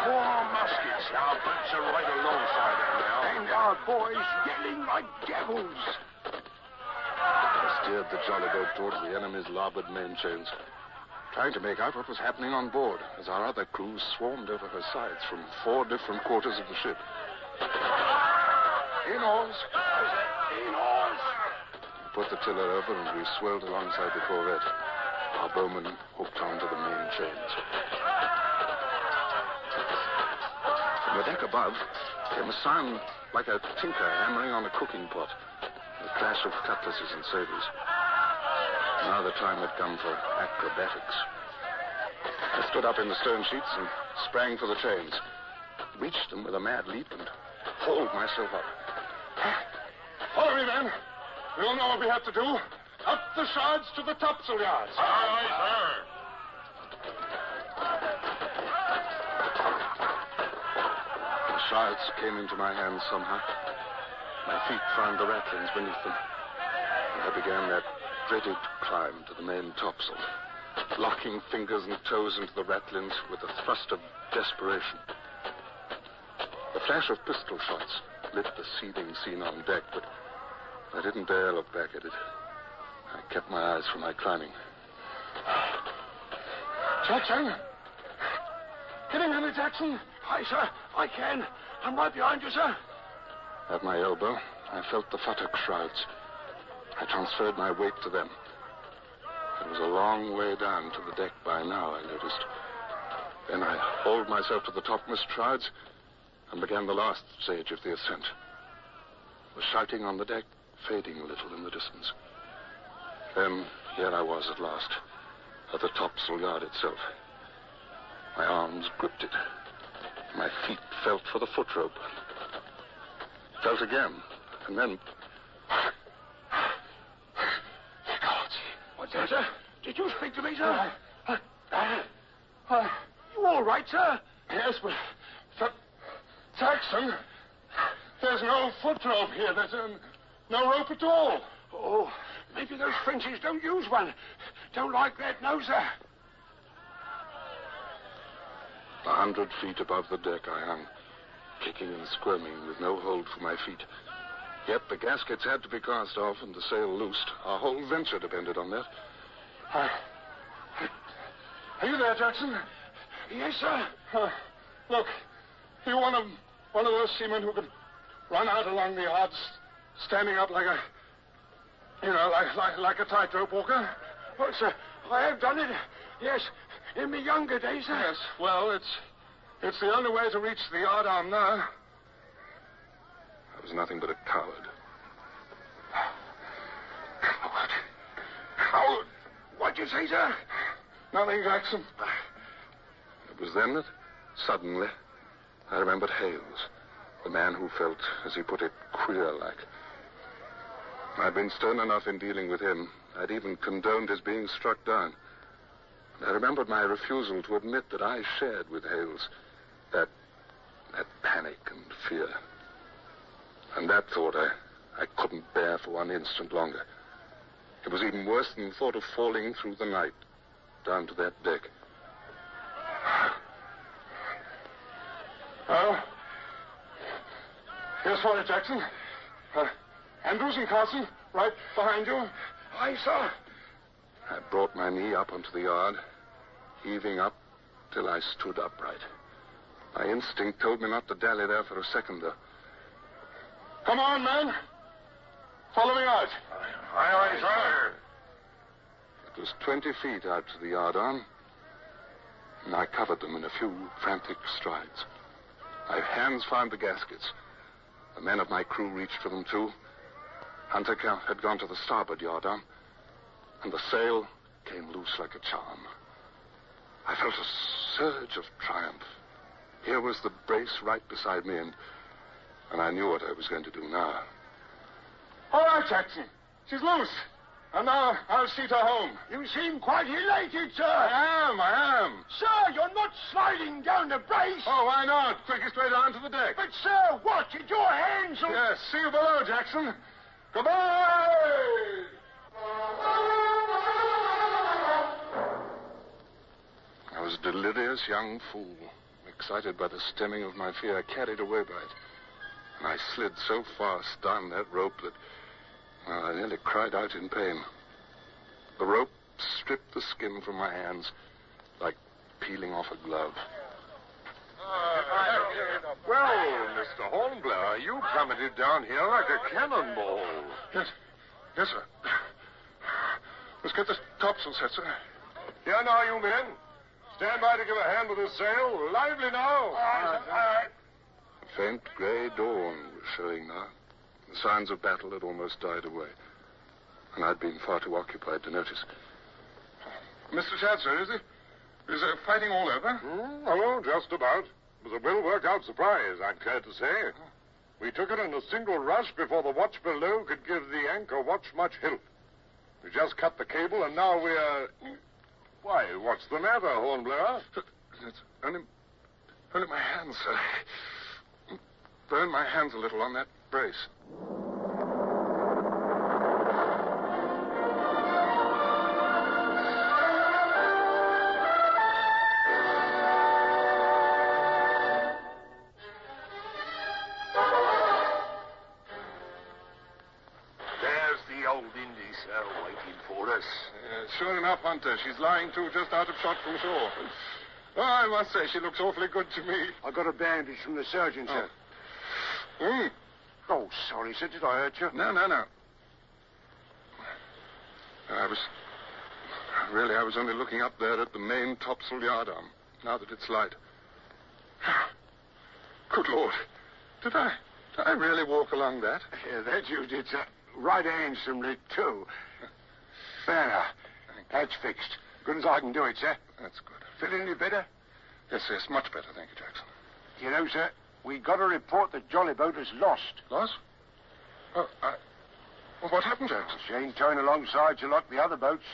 4 muskets. Our boats are right alongside them now. And our boys yelling like devils. I steered the jolly boat towards the enemy's larboard main chains, trying to make out what was happening on board as our other crews swarmed over her sides from 4 different quarters of the ship. In oars. In oars. We put the tiller over and we swelled alongside the corvette, our bowmen hooked onto the main chains. From the deck above came a sound like a tinker hammering on a cooking pot, the clash of cutlasses and sabres. Now the time had come for acrobatics. I stood up in the stern sheets and sprang for the chains, reached them with a mad leap and hauled myself up. Follow me, men. We'll know what we have to do. Up the shards to the topsail yards. Aye, sir. The shards came into my hands somehow. My feet found the ratlins beneath them. And I began that dreaded climb to the main topsail, locking fingers and toes into the ratlins with a thrust of desperation. The flash of pistol shots lit the seething scene on deck, but I didn't dare look back at it. I kept my eyes from my climbing. Jackson! Get him, Henry Jackson! Aye, sir. I can. I'm right behind you, sir. At my elbow, I felt the futtock shrouds. I transferred my weight to them. It was a long way down to the deck by now, I noticed. Then I hauled myself to the topmast shrouds and began the last stage of the ascent. The shouting on the deck fading a little in the distance. Then here I was at last, at the topsail yard itself. My arms gripped it. My feet felt for the foot rope. Felt again, and then... God, what's that, sir? Did you speak to me, sir? You all right, sir? Yes, but... Jackson, there's no foot rope here. There's no rope at all. Oh, maybe those Frenchies don't use one. Don't like that, no, sir. 100 feet above the deck I hung, kicking and squirming with no hold for my feet. Yet the gaskets had to be cast off and the sail loosed. Our whole venture depended on that. Are you there, Jackson? Yes, sir. Look, you're one of those seamen who could run out along the yards, standing up like a, like a tightrope walker. Oh, sir, I have done it. Yes, in my younger days, sir. Yes, well, it's the only way to reach the yardarm now. I was nothing but a coward. Coward? What'd you say, sir? Nothing, Jackson. It was then that, suddenly, I remembered Hales, The man who felt, as he put it, queer-like. I'd been stern enough in dealing with him. I'd even condoned his being struck down. And I remembered my refusal to admit that I shared with Hales that panic and fear. And that thought I couldn't bear for one instant longer. It was even worse than the thought of falling through the night down to that deck. Oh? Here's for it, Jackson. Andrews and Carson, right behind you. Aye, sir. I brought my knee up onto the yard, heaving up till I stood upright. My instinct told me not to dally there for a second, though. Come on, man. Follow me out. Aye, sir. It was 20 feet out to the yardarm, and I covered them in a few frantic strides. My hands found the gaskets. The men of my crew reached for them, too. Hunter had gone to the starboard yardarm, and the sail came loose like a charm. I felt a surge of triumph. Here was the brace right beside me, and I knew what I was going to do now. All right, Jackson. She's loose. And now I'll see her home. You seem quite elated, sir. I am. Sir, you're not sliding down the brace. Oh, why not? Quickest way down to the deck. But, sir, watch it. Your hands will... Yes, see you below, Jackson. Goodbye! I was a delirious young fool, excited by the stemming of my fear, carried away by it. And I slid so fast down that rope that I nearly cried out in pain. The rope stripped the skin from my hands like peeling off a glove. Well, Mr. Hornblower, you plummeted down here like a cannonball. Yes, sir. Let's get the topsail set, sir. Here now, you men. Stand by to give a hand with the sail. Lively now. All right. A faint grey dawn was showing now. The signs of battle had almost died away, and I'd been far too occupied to notice. Mr. Shadd, sir, is there fighting all over? Oh, just about. It was a well-worked-out surprise, I'm glad to say. We took it in a single rush before the watch below could give the anchor watch much help. We just cut the cable, and now we're... Why, what's the matter, Hornblower? It's only my hands, sir. Burned my hands a little on that brace. There's the old Indy, sir, waiting for us. Sure enough, Hunter. She's lying to just out of shot from shore. Oh, I must say, she looks awfully good to me. I got a bandage from the surgeon, sir. Oh, sorry, sir. Did I hurt you? No. I was only looking up there at the main topsail yardarm, now that it's light. Good Lord. Did I really walk along that? Yeah, that you did, sir. Right handsomely, too. There now. That's fixed. Good as I can do it, sir. That's good. Feeling any better? Yes, much better, thank you, Jackson. You know, sir, we got a report that Jolly Boat has lost. Lost? Well, what happened, Jackson? She ain't towing alongside to lock the other boats.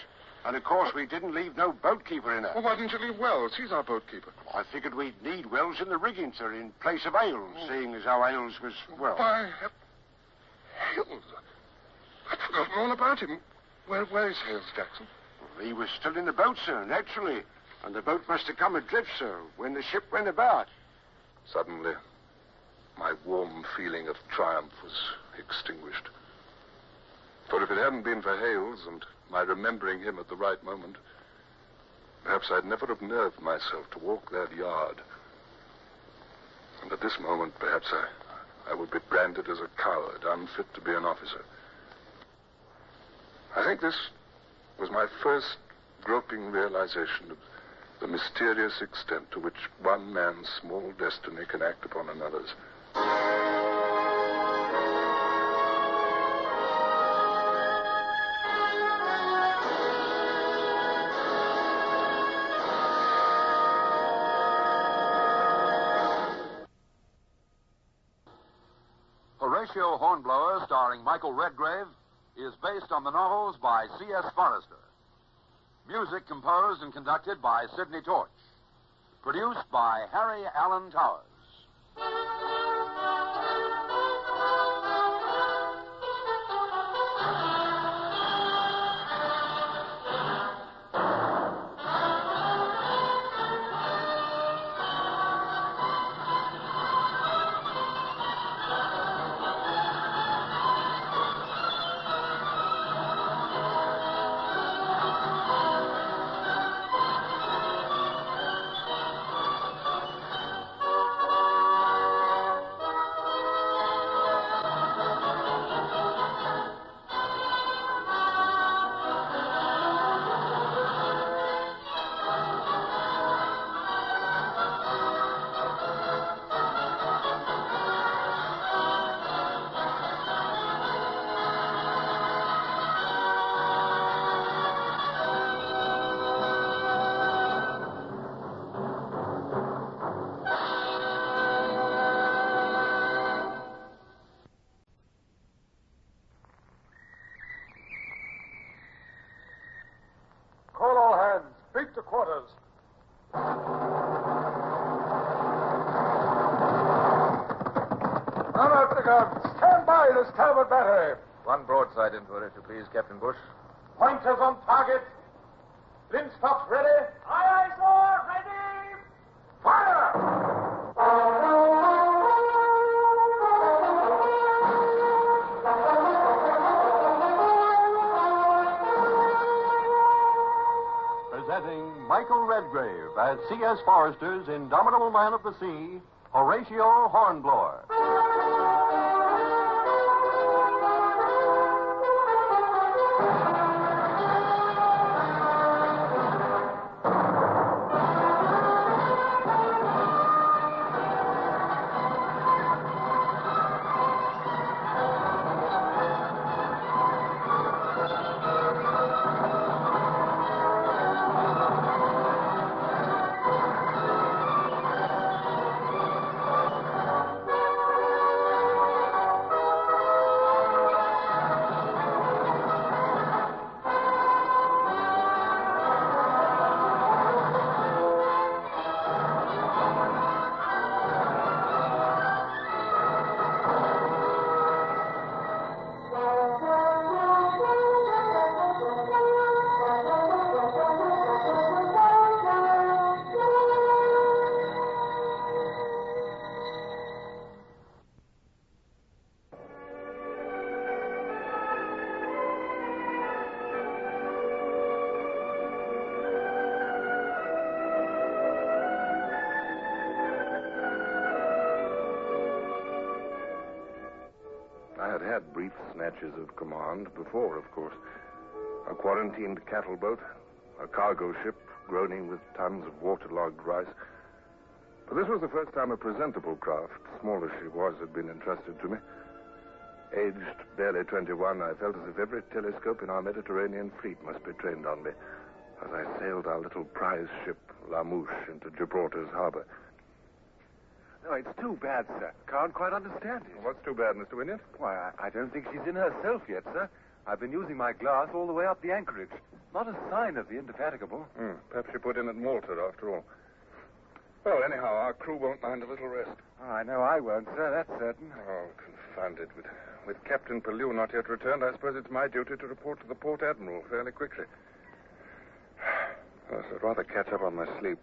And, of course, we didn't leave no boatkeeper in her. Well, why didn't you leave Wells? He's our boatkeeper. I figured we'd need Wells in the rigging, sir, in place of Ailes, seeing as how Ailes was, well... Why, Hales. I'd forgotten all about him. Where is Hales, Jackson? Well, he was still in the boat, sir, naturally. And the boat must have come adrift, sir, when the ship went about. Suddenly, my warm feeling of triumph was extinguished. For if it hadn't been for Hales and my remembering him at the right moment, perhaps I'd never have nerved myself to walk that yard. And at this moment, perhaps I would be branded as a coward, unfit to be an officer. I think this was my first groping realization of the mysterious extent to which one man's small destiny can act upon another's. starring Michael Redgrave, is based on the novels by C.S. Forester. Music composed and conducted by Sidney Torch. Produced by Harry Allen Towers. Call all hands. Beat to quarters. On up the guns. Stand by the starboard battery. One broadside into it, if you please, Captain Bush. Pointers on target. Linstops ready. Aye, aye, sir. Ready. Fire! Presenting Michael Redgrave as C.S. Forester's indomitable man of the sea, Horatio Hornblower. I had had brief snatches of command before, of course. A quarantined cattle boat, a cargo ship groaning with tons of waterlogged rice. But this was the first time a presentable craft, small as she was, had been entrusted to me. Aged barely 21, I felt as if every telescope in our Mediterranean fleet must be trained on me as I sailed our little prize ship, La Mouche, into Gibraltar's harbor. No, it's too bad, sir. Can't quite understand it. What's too bad, Mr. Wynyard? Why, I don't think she's in herself yet, sir. I've been using my glass all the way up the anchorage. Not a sign of the Indefatigable. Perhaps she put in at Malta, after all. Well, anyhow, our crew won't mind a little rest. Oh, I know I won't, sir. That's certain. Oh, confound it. With Captain Pellew not yet returned, I suppose it's my duty to report to the Port Admiral fairly quickly. Yes, I'd rather catch up on my sleep.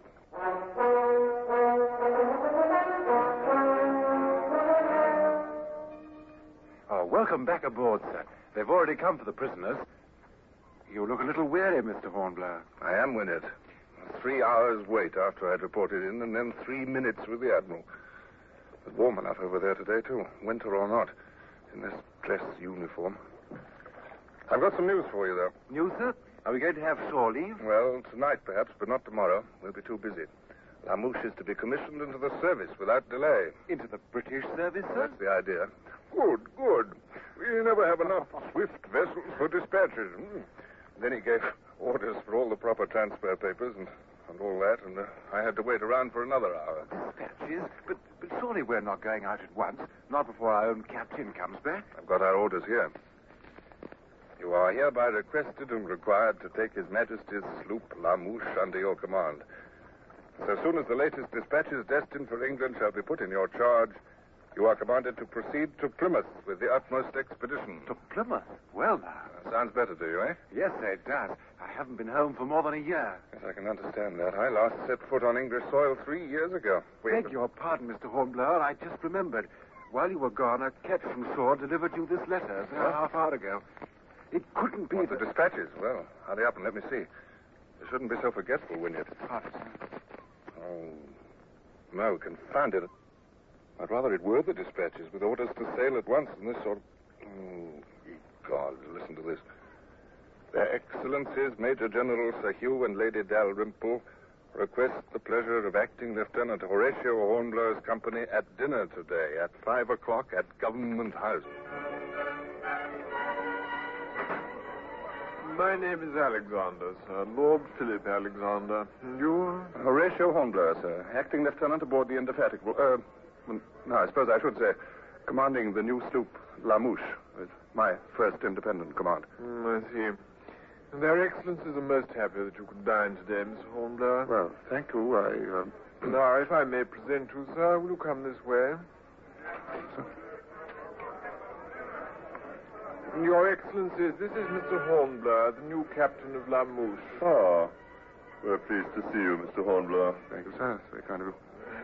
Oh, welcome back aboard, sir. They've already come for the prisoners. You look a little weary, Mr. Hornblower. I am, Wynyard. 3 hours wait after I'd reported in, and then 3 minutes with the Admiral. It's warm enough over there today, too, winter or not, in this dress uniform. I've got some news for you, though. News, sir? Are we going to have shore leave? Well, tonight, perhaps, but not tomorrow. We'll be too busy. La Mouche is to be commissioned into the service without delay. Into the British service, sir? That's the idea. Good, good. We never have enough swift vessels for dispatches. Then he gave orders for all the proper transfer papers and all that, and I had to wait around for another hour. Dispatches? dispatches, but surely we're not going out at once. Not before our own captain comes back. I've got our orders here. You are hereby requested and required to take His Majesty's sloop La Mouche under your command. So soon as the latest dispatches destined for England shall be put in your charge, you are commanded to proceed to Plymouth with the utmost expedition. To Plymouth? Well, now. Sounds better to you, eh? Yes, sir, it does. I haven't been home for more than a year. Yes, I can understand that. I last set foot on English soil 3 years ago. Beg your pardon, Mr. Hornblower. I just remembered. While you were gone, a cat from shore delivered you this letter a half hour ago. It couldn't be the dispatches. Well, hurry up and let me see. You shouldn't be so forgetful, Wynyard. Oh, no, confound it. I'd rather it were the dispatches with orders to sail at once than this sort of... Oh, God, listen to this. Their Excellencies Major General Sir Hugh and Lady Dalrymple request the pleasure of acting Lieutenant Horatio Hornblower's company at dinner today at 5 o'clock at Government House. My name is Alexander, sir. Lord Philip Alexander. And you? Horatio Hornblower, sir. Acting Lieutenant aboard the Indefatigable. No, I suppose I should say commanding the new sloop La Mouche. It's my first independent command. I see. Their Excellencies are most happy that you could dine today, Mr. Hornblower. Well, thank you. Now, if I may present you, sir, will you come this way? Sir? Your Excellencies, this is Mr. Hornblower, the new captain of La Mouche. Ah, we're pleased to see you, Mr. Hornblower. Thank you, sir. It's very kind of you.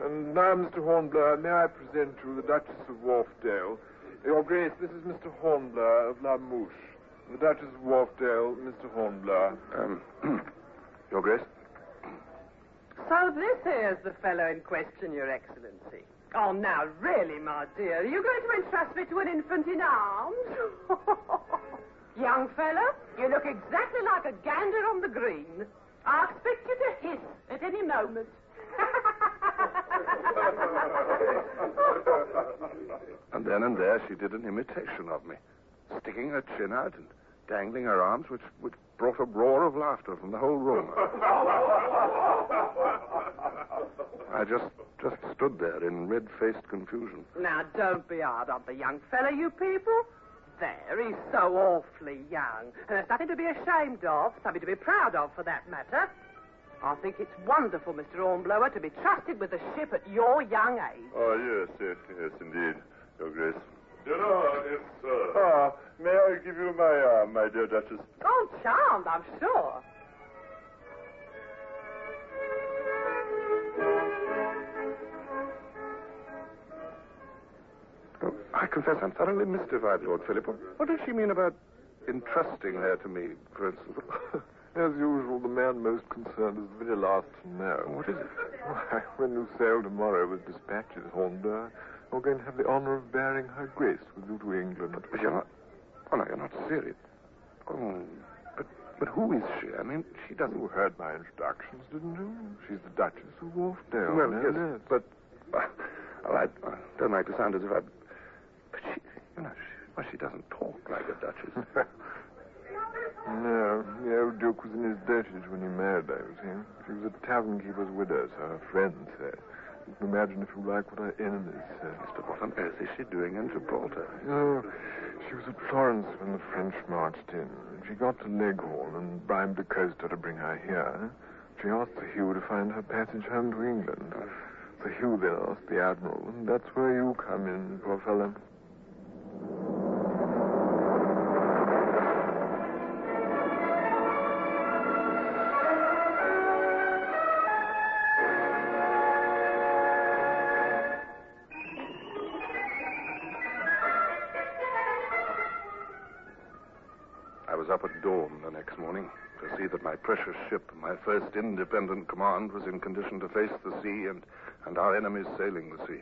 And now, Mr. Hornblower, may I present you the Duchess of Wharfdale? Your Grace, this is Mr. Hornblower of La Mouche. The Duchess of Wharfdale, Mr. Hornblower. Your Grace? So this here's the fellow in question, Your Excellency. Oh, now, really, my dear, are you going to entrust me to an infant in arms? Young fellow, you look exactly like a gander on the green. I expect you to hiss at any moment. And then and there she did an imitation of me, sticking her chin out and dangling her arms, which brought a roar of laughter from the whole room. I just stood there in red-faced confusion. Now, don't be hard on the young fellow, you people. There, he's so awfully young. And there's nothing to be ashamed of, something to be proud of, for that matter. I think it's wonderful, Mr. Hornblower, to be trusted with a ship at your young age. Oh, yes, indeed, Your Grace. Dinner, yes, sir. Ah, may I give you my arm, my dear Duchess? Oh, charmed, I'm sure. Oh, I confess I'm thoroughly mystified, Lord Philip. What does she mean about entrusting her to me, for instance? As usual, the man most concerned is the very last to know. What is it? Why, when you sail tomorrow with dispatches, Hornblower, you're going to have the honor of bearing her grace with you to England. But you're not... Oh, no, you're not serious. Oh, but who is she? I mean, she doesn't... You heard my introductions, didn't you? She's the Duchess of Wharfdale. Well, yes, but... I don't like to sound as if I... But she... she doesn't talk like a duchess. No, the old Duke was in his dotage when he married her, you see. She was a tavern keeper's widow, so her friends said. You can imagine, if you like, what her enemies said. But what on earth is she doing in Gibraltar? Oh, she was at Florence when the French marched in. She got to Leghorn and bribed the coaster to bring her here. She asked Sir Hugh to find her passage home to England. Sir Hugh then asked the Admiral, and that's where you come in, poor fellow. Up at dawn the next morning to see that my precious ship, my first independent command, was in condition to face the sea and our enemies sailing the sea.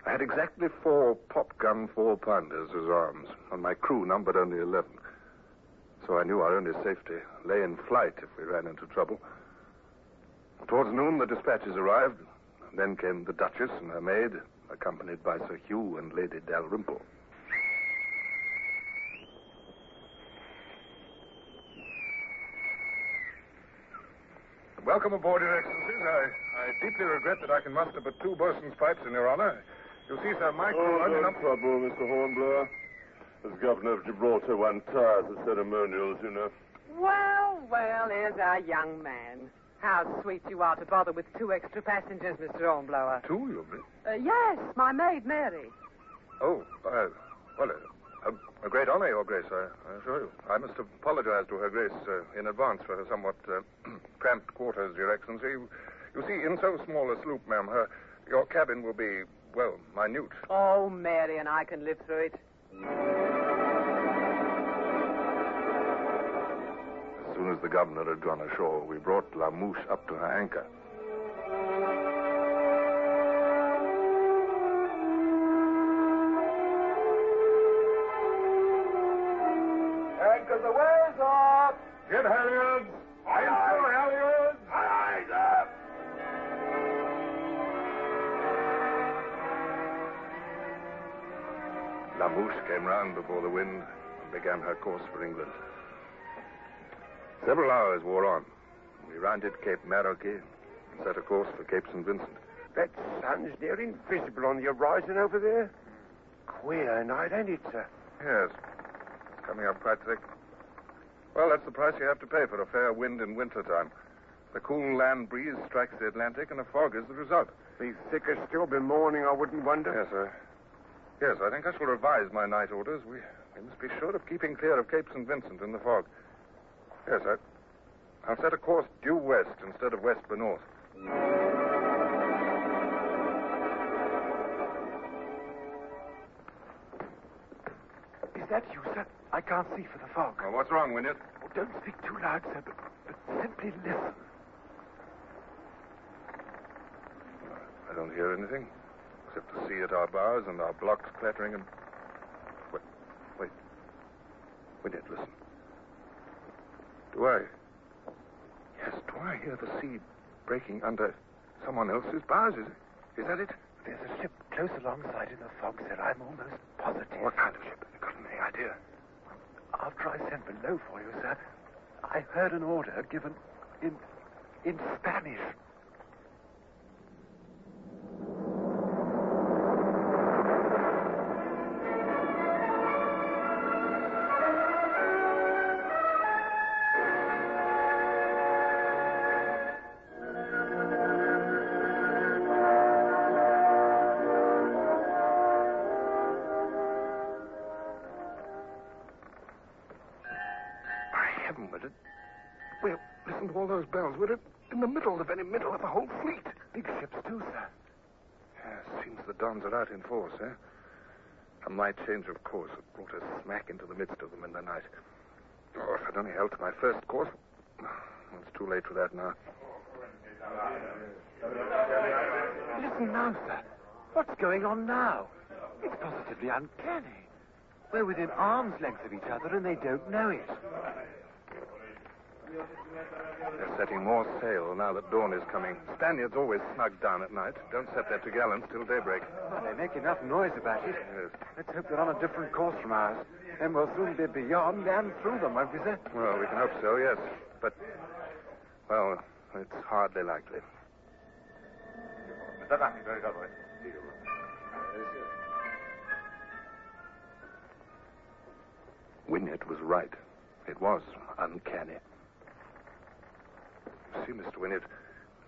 I had exactly 4 pop-gun 4-pounders as arms, and my crew numbered only 11. So I knew our only safety lay in flight if we ran into trouble. Towards noon, the dispatches arrived, and then came the Duchess and her maid, accompanied by Sir Hugh and Lady Dalrymple. Welcome aboard, Your Excellencies. I deeply regret that I can muster but 2 boatswain's pipes in your honor. You see, sir, my crew... no trouble, Mr. Hornblower. As governor of Gibraltar, one tires of ceremonials, you know. Well, here's our young man. How sweet you are to bother with 2 extra passengers, Mr. Hornblower. 2, you mean? Yes, my maid, Mary. Oh, well, a great honor, Your Grace, I assure you. I must apologize to Her Grace in advance for her somewhat cramped quarters, Your Excellency. You see, in so small a sloop, ma'am, your cabin will be, well, minute. Oh, Mary and I can live through it. As soon as the governor had gone ashore, we brought La Mouche up to her anchor. Anchor the ways up! Get halyards! Into halyards! Aye, sir! La Mouche came round before the wind and began her course for England. Several hours wore on. We rounded Cape Marroquet and set a course for Cape St. Vincent. That sun's near invisible on the horizon over there. Queer night, ain't it, sir? Yes. It's coming up quite thick. Well, that's the price you have to pay for a fair wind in winter time. The cool land breeze strikes the Atlantic, and a fog is the result. Be thicker still be morning, I wouldn't wonder. Yes, sir. Yes, I think I shall revise my night orders. We must be sure of keeping clear of Cape St. Vincent in the fog. Yes, I'll set a course due west instead of west by north. Is that you, sir? I can't see for the fog. Well, what's wrong, Wynyard? Oh, don't speak too loud, sir, but simply listen. I don't hear anything, except the sea at our bows and our blocks clattering and... Wait. Wynyard, listen. Yes, do I hear the sea breaking under someone else's bows? Is that it? There's a ship close alongside in the fog, sir. I'm almost positive. What kind of ship? You got any idea? After I sent below for you, sir, I heard an order given in Spanish. Well, listen to all those bells. We're in the middle of the whole fleet. Big ships, too, sir. Yes, seems the Dons are out in force, eh? And my change of course had brought us smack into the midst of them in the night. Oh, if I'd only held to my first course... Well, it's too late for that now. Listen now, sir. What's going on now? It's positively uncanny. We're within arm's length of each other and they don't know it. They're setting more sail now that dawn is coming. Spaniards always snug down at night. Don't set their topgallants till daybreak. Well, they make enough noise about it. Yes. Let's hope they're on a different course from ours. Then we'll soon be beyond and through them, won't we, sir? Well, we can hope so, yes. But, well, it's hardly likely. Wynyard was right. It was uncanny. You see, Mr. Wynyard,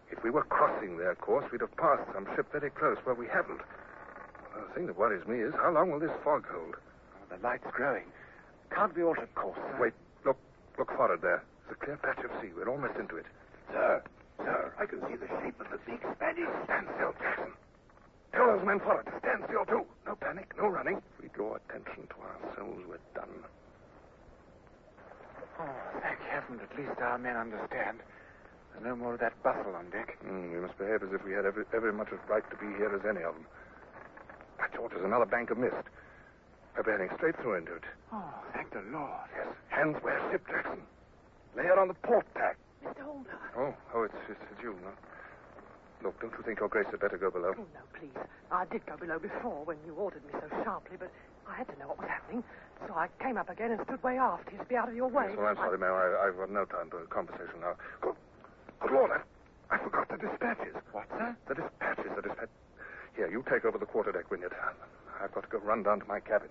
if we were crossing their course, we'd have passed some ship very close where we haven't. The thing that worries me is how long will this fog hold? Oh, the light's growing. Can't be altered course, sir. Wait, look forward there. There's a clear patch of sea. We're almost into it. Sir, I can see the shape of the big Spanish. Stand still, Jackson. Tell those men forward to stand still, too. No panic, no running. If we draw attention to ourselves, we're done. Oh, thank heaven, at least our men understand. There's no more of that bustle on deck. We must behave as if we had every much as right to be here as any of them. By George, there's another bank of mist. We're bearing straight through into it. Oh, thank the Lord. Yes. Hands where ship, Jackson. Lay her on the port tack. Mr. Hornblower. Oh, it's you, no? Look, don't you think your Grace had better go below? Oh, no, please. I did go below before when you ordered me so sharply, but I had to know what was happening. So I came up again and stood way aft to be out of your way. Yes, well, I'm sorry, ma'am. I've got no time for conversation now. Good Lord, I forgot the dispatches. What, sir? The dispatches. Here, you take over the quarterdeck, Wynyard. I've got to go run down to my cabin.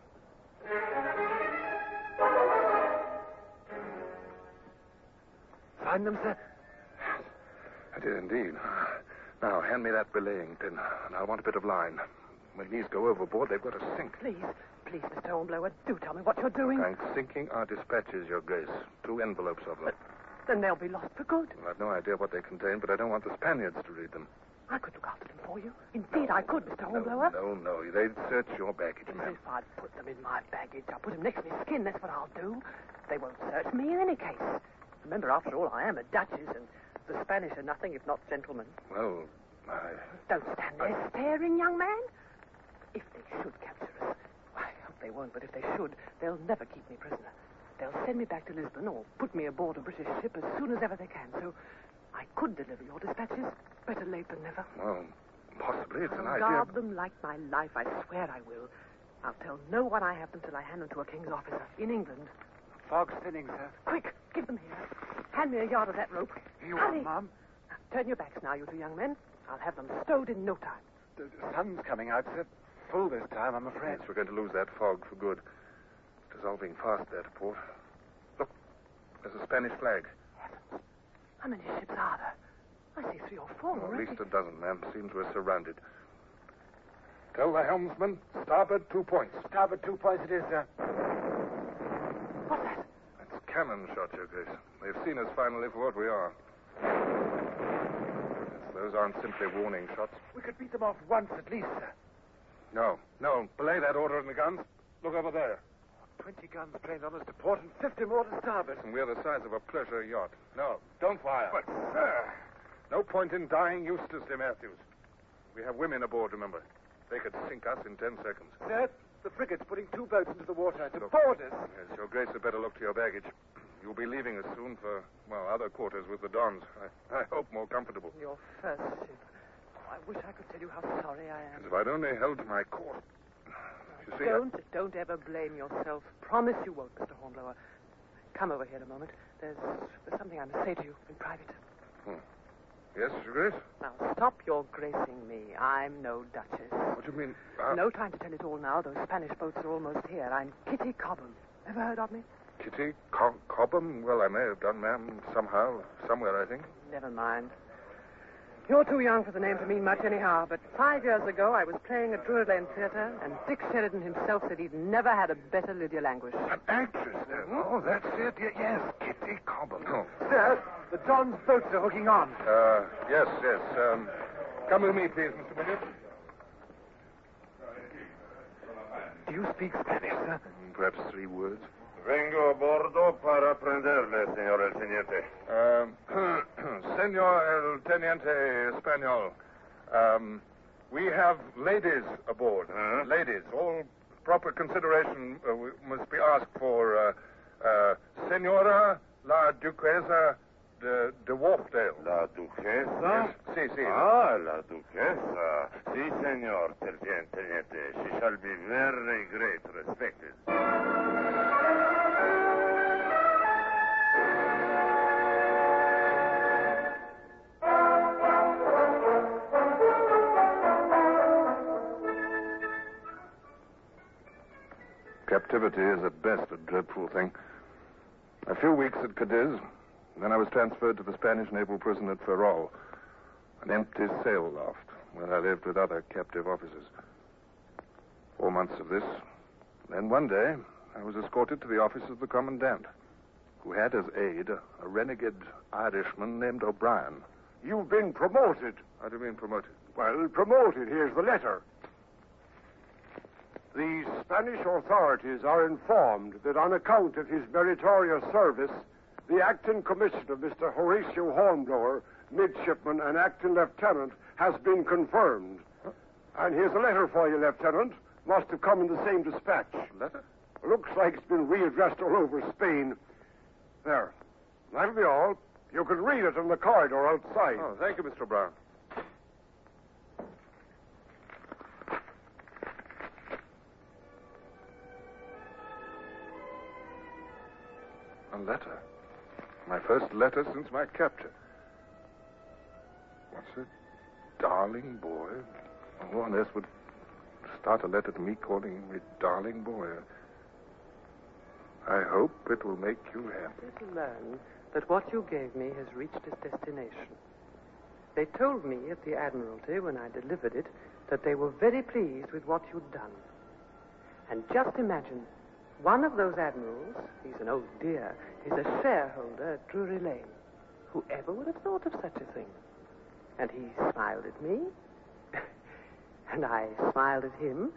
Find them, sir? I did indeed. Now, hand me that belaying pin, and I'll want a bit of line. When these go overboard, they've got to sink. Please, Mr. Hornblower, do tell me what you're doing. I'm sinking our dispatches, Your Grace. 2 envelopes of them. Then they'll be lost for good. Well, I've no idea what they contain, but I don't want the Spaniards to read them. I could look after them for you. Indeed, I could, Mr. Hornblower. No. They'd search your baggage, ma'am. If I'd put them in my baggage, I'll put them next to my skin. That's what I'll do. They won't search me in any case. Remember, after all, I am a duchess, and the Spanish are nothing if not gentlemen. Well, Don't stand there staring, young man. If they should capture us, I hope they won't, but if they should, they'll never keep me prisoner. They'll send me back to Lisbon or put me aboard a British ship as soon as ever they can. So I could deliver your dispatches. Better late than never. Well, possibly. It's an I'll idea. guard them like my life. I swear I will. I'll tell no one I have them till I hand them to a king's officer in England. Fog's thinning, sir. Quick, give them here. Hand me a yard of that rope. You Hurry. are, Mum. Now, turn your backs now, you 2 young men. I'll have them stowed in no time. The sun's coming out, sir. Full this time, I'm afraid. Yes, we're going to lose that fog for good. Dissolving fast there to port. Look, there's a Spanish flag. How many ships are there? I see 3 or 4 At already. least a dozen, ma'am. Seems we're surrounded. Tell the helmsman, starboard 2 points. Starboard 2 points it is, sir. What's that? That's cannon shot, Your Grace. They've seen us finally for what we are. Yes, those aren't simply warning shots. We could beat them off once at least, sir. No. Belay that order in the guns. Look over there. 20 guns trained on us to port and 50 more to starboard. And we're the size of a pleasure yacht. No, don't fire. But, sir... No point in dying uselessly, Matthews. We have women aboard, remember. They could sink us in 10 seconds. Sir, the frigate's putting 2 boats into the water to board us. Yes, Your Grace had better look to your baggage. You'll be leaving us soon for, other quarters with the Dons. I hope more comfortable. Your first ship. Oh, I wish I could tell you how sorry I am. If I'd only held to my course. You see, Don't ever blame yourself. Promise you won't, Mr. Hornblower. Come over here a moment. There's something I must say to you in private. Yes, Your Grace? Now, stop your gracing me. I'm no duchess. What do you mean? No time to tell it all now. Those Spanish boats are almost here. I'm Kitty Cobham. Ever heard of me? Kitty Cobham? Well, I may have done, ma'am, somehow, somewhere, I think. Never mind. You're too young for the name to mean much anyhow, but 5 years ago I was playing at Druid Lane Theatre, and Dick Sheridan himself said he'd never had a better Lydia Languish. An actress, then? Oh, that's it. Yes, Kitty Cobham. Oh. Sir, the Don's boats are hooking on. Yes. Come with me, please, Mr. Williams. Do you speak Spanish, sir? Perhaps 3 words. Vengo a bordo para prenderle, señor el teniente. Senor el Teniente Espanol. We have ladies aboard. Ladies. All proper consideration must be asked for Senora la Duquesa de Wharfdale. La Duquesa? Yes. Si. Ah, la Duquesa. Si, señor teniente. She shall be very great respected. Captivity is at best a dreadful thing. A few weeks at Cadiz, then I was transferred to the Spanish naval prison at Ferrol, an empty sail loft where I lived with other captive officers. 4 months of this. Then one day, I was escorted to the office of the commandant, who had as aide a renegade Irishman named O'Brien. You've been promoted. How do you mean promoted? Well, promoted. Here's the letter. The Spanish authorities are informed that on account of his meritorious service, the acting commission of Mr. Horatio Hornblower, midshipman and acting lieutenant, has been confirmed. And here's a letter for you, Lieutenant. Must have come in the same dispatch. Letter? Looks like it's been readdressed all over Spain. There. That'll be all. You can read it in the corridor outside. Oh, thank you, Mr. Brown. A letter. My first letter since my capture. Such a darling boy. Who on earth would start a letter to me calling me darling boy? I hope it will make you happy. To learn that what you gave me has reached its destination. They told me at the Admiralty when I delivered it that they were very pleased with what you'd done. And just imagine, one of those admirals, he's an old dear, is a shareholder at Drury Lane. Whoever would have thought of such a thing? And he smiled at me, and I smiled at him.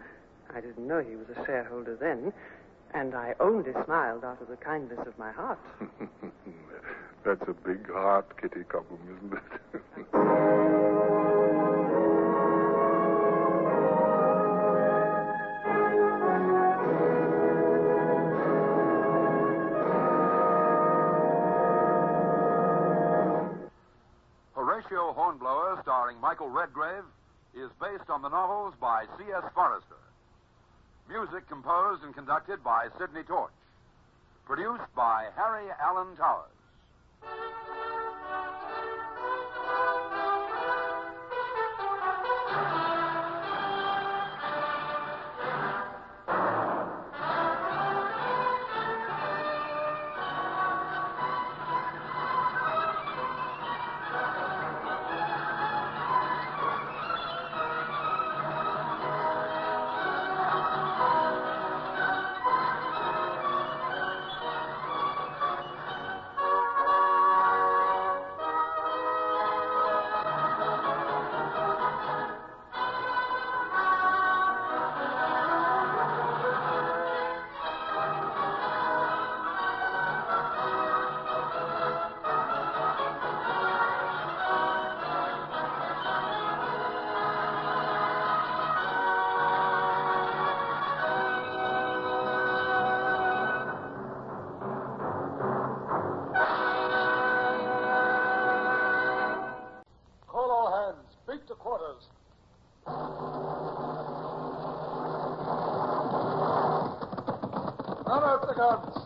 I didn't know he was a shareholder then, and I only smiled out of the kindness of my heart. That's a big heart, Kitty Cobham, isn't it? Horatio Hornblower, starring Michael Redgrave, is based on the novels by C.S. Forester. Music composed and conducted by Sidney Torch. Produced by Harry Allen Towers.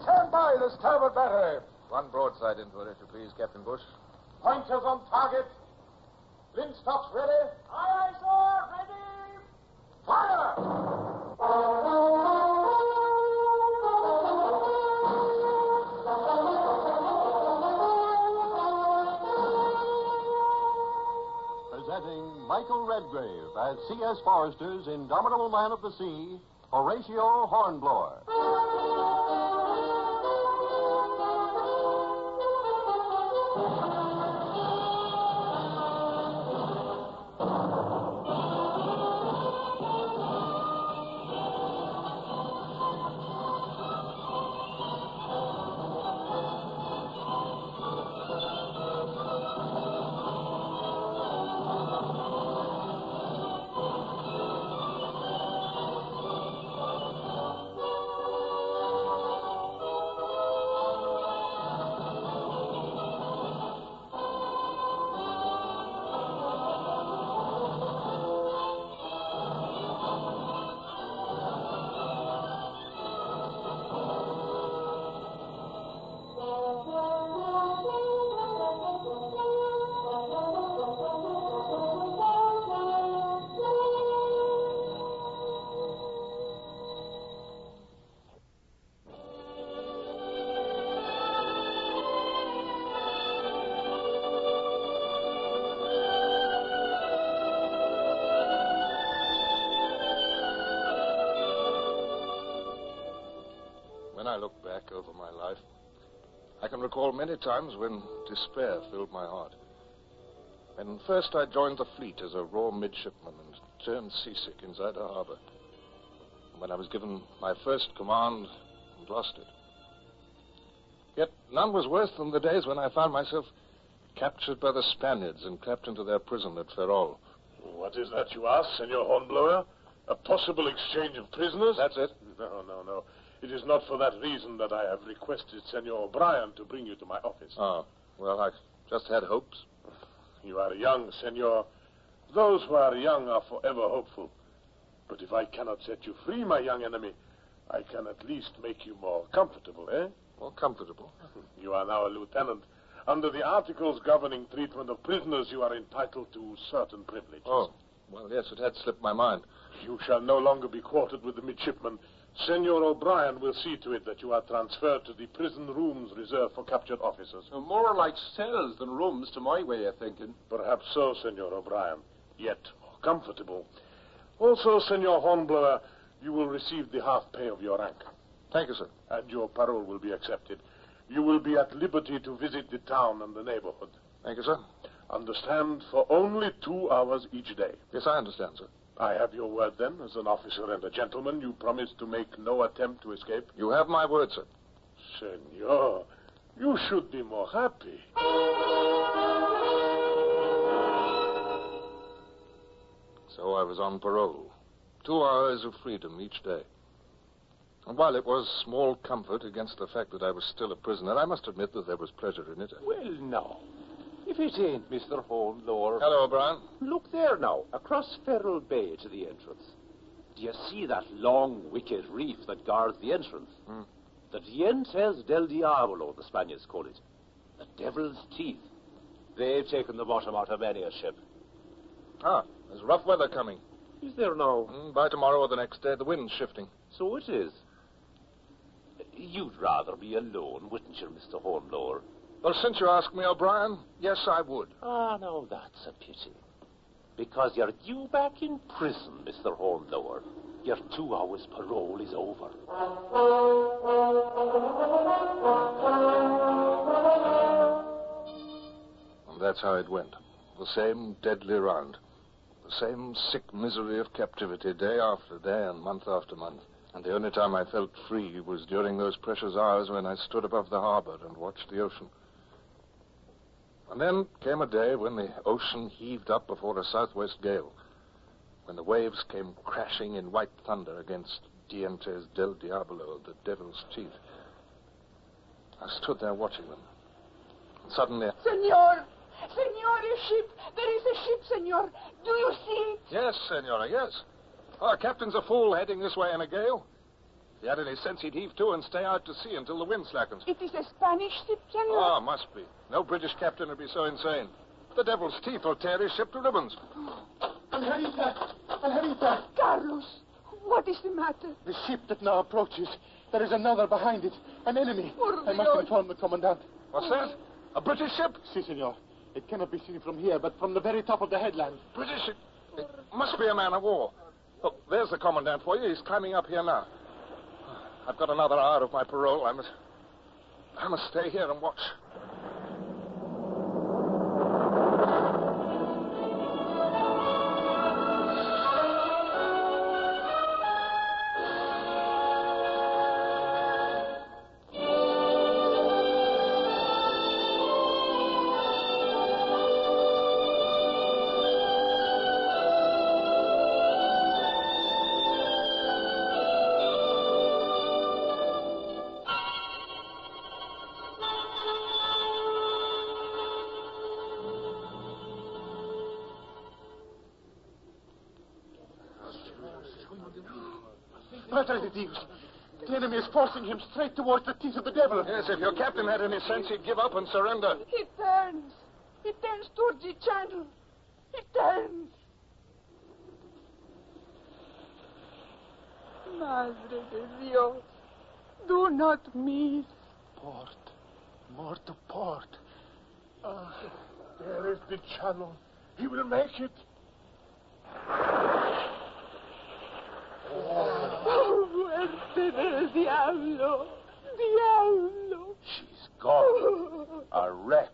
Stand by the starboard battery. One broadside into it, if you please, Captain Bush. Pointers on target. Linstops ready. Aye, aye, sir. Ready. Fire! Presenting Michael Redgrave as C.S. Forester's indomitable man of the sea, Horatio Hornblower. When I look back over my life, I can recall many times when despair filled my heart. When first I joined the fleet as a raw midshipman and turned seasick inside a harbor. When I was given my first command and lost it. Yet none was worse than the days when I found myself captured by the Spaniards and clapped into their prison at Ferrol. What is that you ask, Senor Hornblower? A possible exchange of prisoners? That's it. No. It is not for that reason that I have requested Senor O'Brien to bring you to my office. Oh, well, I just had hopes. You are young, Senor. Those who are young are forever hopeful. But if I cannot set you free, my young enemy, I can at least make you more comfortable, eh? More comfortable? You are now a lieutenant. Under the articles governing treatment of prisoners, you are entitled to certain privileges. Oh, well, yes, it had slipped my mind. You shall no longer be quartered with the midshipmen. Senor O'Brien will see to it that you are transferred to the prison rooms reserved for captured officers. More like cells than rooms, to my way of thinking. Perhaps so, Senor O'Brien, yet more comfortable. Also, Senor Hornblower, you will receive the half pay of your rank. Thank you, sir. And your parole will be accepted. You will be at liberty to visit the town and the neighborhood. Thank you, sir. Understand, for only 2 hours each day. Yes, I understand, sir. I have your word, then. As an officer and a gentleman, you promise to make no attempt to escape? You have my word, sir. Senor, you should be more happy. So I was on parole. 2 hours of freedom each day. And while it was small comfort against the fact that I was still a prisoner, I must admit that there was pleasure in it. Well, now, if it ain't Mr. Hornblower... Hello, O'Brien. Look there now, across Ferrol Bay to the entrance. Do you see that long, wicked reef that guards the entrance? The Dientes del Diablo, the Spaniards call it. The devil's teeth. They've taken the bottom out of many a ship. Ah, there's rough weather coming. Is there now? By tomorrow or the next day, the wind's shifting. So it is. You'd rather be alone, wouldn't you, Mr. Hornblower? Well, since you ask me, O'Brien, yes, I would. Ah, no, that's a pity. Because you're due back in prison, Mr. Hornblower. Your 2 hours parole is over. And that's how it went. The same deadly round. The same sick misery of captivity, day after day and month after month. And the only time I felt free was during those precious hours when I stood above the harbor and watched the ocean. And then came a day when the ocean heaved up before a southwest gale, when the waves came crashing in white thunder against Dientes del Diablo, the devil's teeth. I stood there watching them. And suddenly... Senor! Senor, a ship! There is a ship, senor! Do you see it? Yes, senora, yes. Our captain's a fool heading this way in a gale. If he had any sense, he'd heave to and stay out to sea until the wind slackens. It is a Spanish ship, senor? Ah, must be. No British captain would be so insane. The devil's teeth will tear his ship to ribbons. Angelita! Carlos, what is the matter? The ship that now approaches. There is another behind it. An enemy. I must inform the commandant. What's that? A British ship? Si, senor. It cannot be seen from here, but from the very top of the headland. British ship? It must be a man of war. Look, there's the commandant for you. He's climbing up here now. I've got another hour of my parole. I must stay here and watch. Padre de Dios. The enemy is forcing him straight towards the teeth of the devil. Yes, if your captain had any sense, he'd give up and surrender. He turns. He turns towards the channel. He turns. Madre de Dios, do not miss. Port. More to port. There is the channel. He will make it. Oh, muerte del diablo. Diablo. She's gone. A wreck.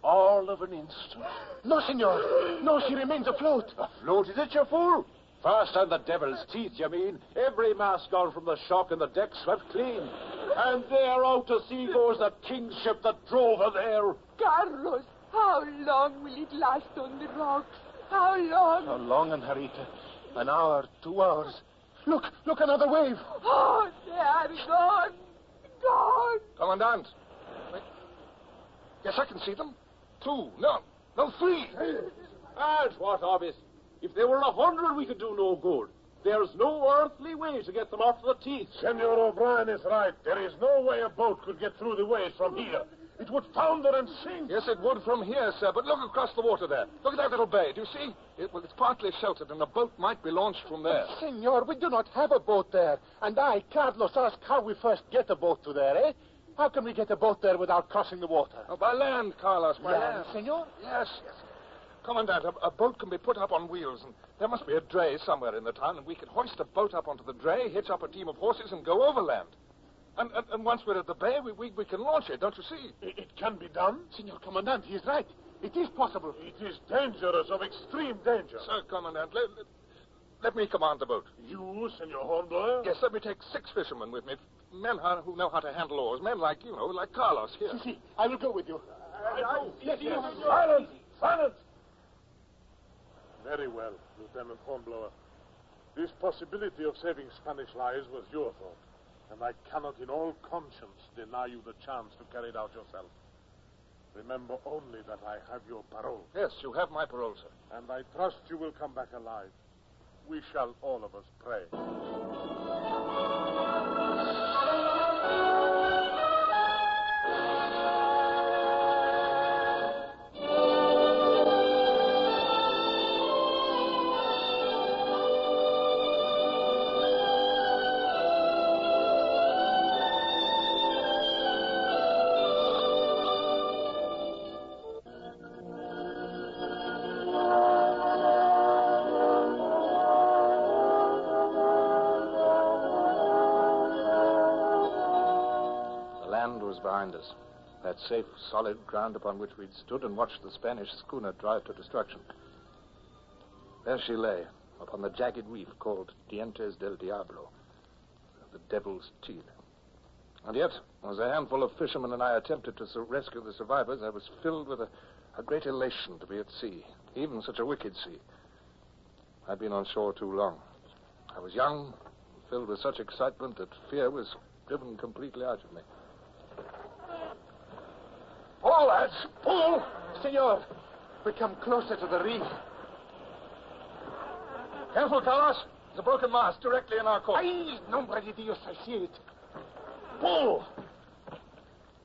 All of an instant. No, senor. No, she remains afloat. Afloat, is it, you fool? Fast on the devil's teeth, you mean? Every mast gone from the shock and the deck swept clean. And there out to sea goes the king's ship that drove her there. Carlos, how long will it last on the rocks? How long? How long, Angelita? An hour, 2 hours. Look, another wave. Oh, they are gone. Gone. Commandant. Wait. Yes, I can see them. 2. No, 3. And what of it? If there were 100, we could do no good. There's no earthly way to get them off the teeth. Senor O'Brien is right. There is no way a boat could get through the waves from here. It would founder and sink. Yes, it would from here, sir, but look across the water there. Look at that little bay. Do you see? Well, it's partly sheltered, and a boat might be launched from there. Senor, we do not have a boat there. And I, Carlos, ask how we first get a boat to there, eh? How can we get a boat there without crossing the water? Oh, by land, Carlos, by land. Senor? Yes. Commandant, a boat can be put up on wheels, and there must be a dray somewhere in the town, and we can hoist a boat up onto the dray, hitch up a team of horses, and go overland. And once we're at the bay, we can launch it, don't you see? It can be done. Senor Commandant, he is right. It is possible. It is dangerous, of extreme danger. Sir, Commandant, let me command the boat. You, Senor Hornblower? Yes, let me take 6 fishermen with me. Men who know how to handle oars. Men like, like Carlos here. Si, I will go with you. Yes. Silence! Silence! Very well, Lieutenant Hornblower. This possibility of saving Spanish lives was your thought, and I cannot in all conscience deny you the chance to carry it out yourself. Remember only that I have your parole. Yes, you have my parole, sir. And I trust you will come back alive. We shall all of us pray. Behind us, that safe, solid ground upon which we'd stood and watched the Spanish schooner drive to destruction. There she lay, upon the jagged reef called Dientes del Diablo, the Devil's Teeth. And yet, as a handful of fishermen and I attempted to rescue the survivors, I was filled with a great elation to be at sea, even such a wicked sea. I'd been on shore too long. I was young, filled with such excitement that fear was driven completely out of me. Pull, lads, pull! Senor, we come closer to the reef. Careful, Carlos. There's a broken mast directly in our course. Ay, nombre de Dios, I see it. Pull!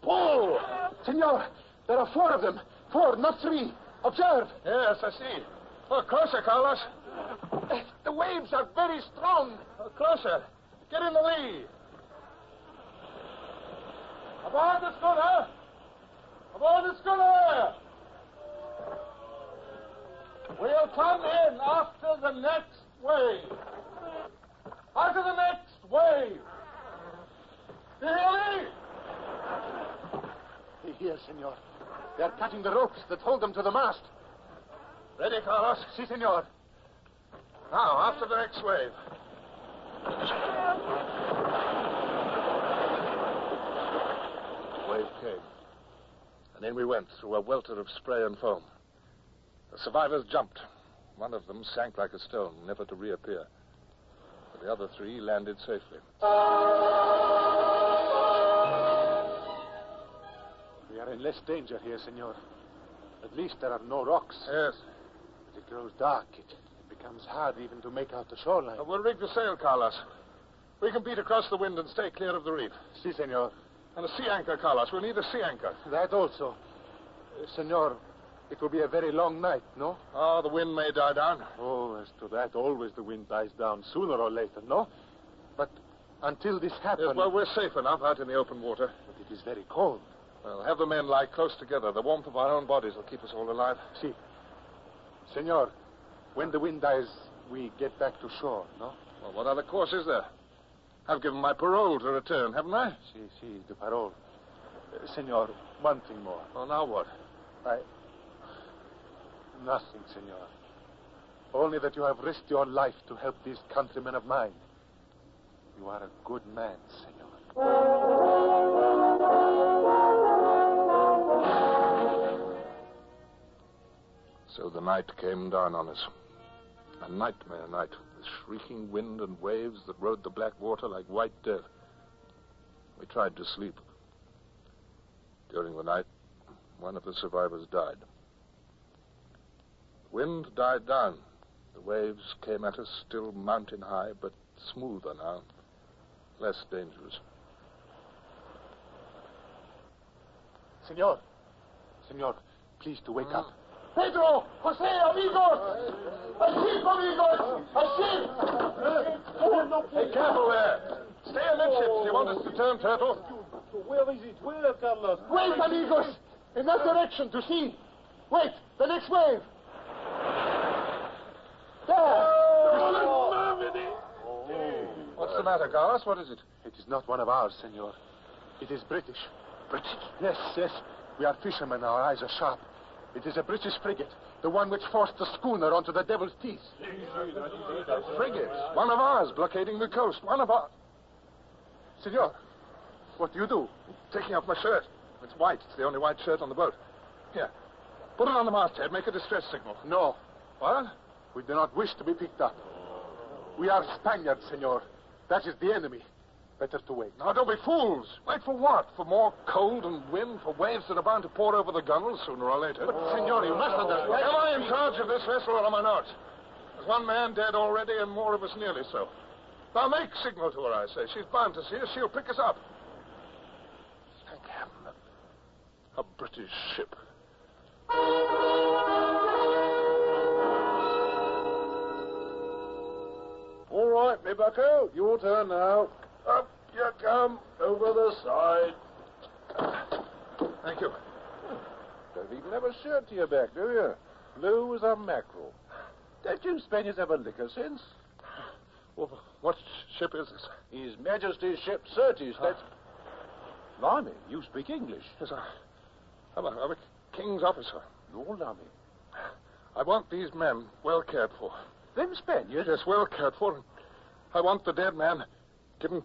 Pull! Senor, there are 4 of them. 4, not 3. Observe. Yes, I see. Oh, closer, Carlos. The waves are very strong. Oh, closer. Get in the lee. Aboard the schooner! Aboard the schooner! We'll come in after the next wave. After the next wave. Do you hear me? Here, senor. They're cutting the ropes that hold them to the mast. Ready, Carlos? Si, senor. Now, after the next wave. The wave came. And in we went through a welter of spray and foam. The survivors jumped. One of them sank like a stone, never to reappear. But the other 3 landed safely. We are in less danger here, senor. At least there are no rocks. Yes. But it grows dark. It becomes hard even to make out the shoreline. We'll rig the sail, Carlos. We can beat across the wind and stay clear of the reef. Si, senor. And a sea anchor, Carlos. We'll need a sea anchor. That also. Senor, it will be a very long night, no? Oh, the wind may die down. Oh, as to that, always the wind dies down sooner or later, no? But until this happens... Yes, well, we're safe enough out in the open water. But it is very cold. Well, have the men lie close together. The warmth of our own bodies will keep us all alive. Si. Senor, when the wind dies, we get back to shore, no? Well, what other course is there? I've given my parole to return, haven't I? Si, the parole. Senor, one thing more. Well, now what? Nothing, senor. Only that you have risked your life to help these countrymen of mine. You are a good man, senor. So the night came down on us. A nightmare night, with shrieking wind and waves that rode the black water like white death. We tried to sleep. During the night, one of the survivors died. The wind died down. The waves came at us still mountain high, but smoother now, less dangerous. Senor, please to wake up. Pedro! Jose, amigos! A ship, amigos! A ship! Hey, careful there. Stay amidships. You want us to turn, Turtle? Where is it? Where, Carlos? Wait, amigos! In that direction, to sea. Wait, the next wave. There! What's the matter, Carlos? What is it? It is not one of ours, senor. It is British. British? Yes. We are fishermen. Our eyes are sharp. It is a British frigate, the one which forced the schooner onto the Devil's Teeth. Frigate? One of ours blockading the coast. One of ours. Senor, what do you do? Taking off my shirt. It's white. It's the only white shirt on the boat. Here. Put it on the masthead. Make a distress signal. No. What? We do not wish to be picked up. We are Spaniards, senor. That is the enemy. Better to wait. Now, don't be fools. Wait for what? For more cold and wind? For waves that are bound to pour over the gunwale sooner or later? But, senor, you must understand. Am I in charge of this vessel or am I not? There's one man dead already and more of us nearly so. Now, make signal to her, I say. She's bound to see us. She'll pick us up. Thank heaven. A British ship. All right, me bucko. Your turn now. Up you come, over the side. Thank you. Don't even have a shirt to your back, do you? Blue as a mackerel. Don't you Spaniards have a liquor sense? Well, what ship is this? His Majesty's ship Certes. That's... Blimey, you speak English. Yes, I'm a king's officer. Lord, lummy. I want these men well cared for. Them Spaniards? Yes, well cared for. I want the dead man given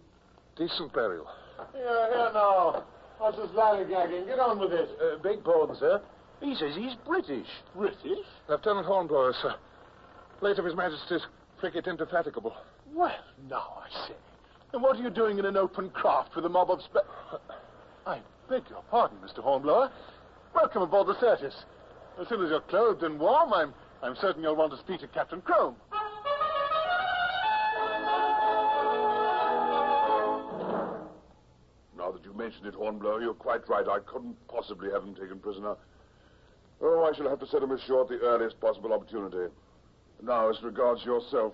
decent burial. Here now. What's this lollygagging? Get on with it. Beg pardon, sir. He says he's British. British? Lieutenant Hornblower, sir. Late of His Majesty's frigate Indefatigable. Well, now I say. And what are you doing in an open craft with a mob of I beg your pardon, Mr. Hornblower. Welcome aboard the Certes. As soon as you're clothed and warm, I'm certain you'll want to speak to Captain Crome. Now that you mention it, Hornblower, you're quite right. I couldn't possibly have him taken prisoner. Oh, I shall have to set him ashore at the earliest possible opportunity. Now, as regards yourself,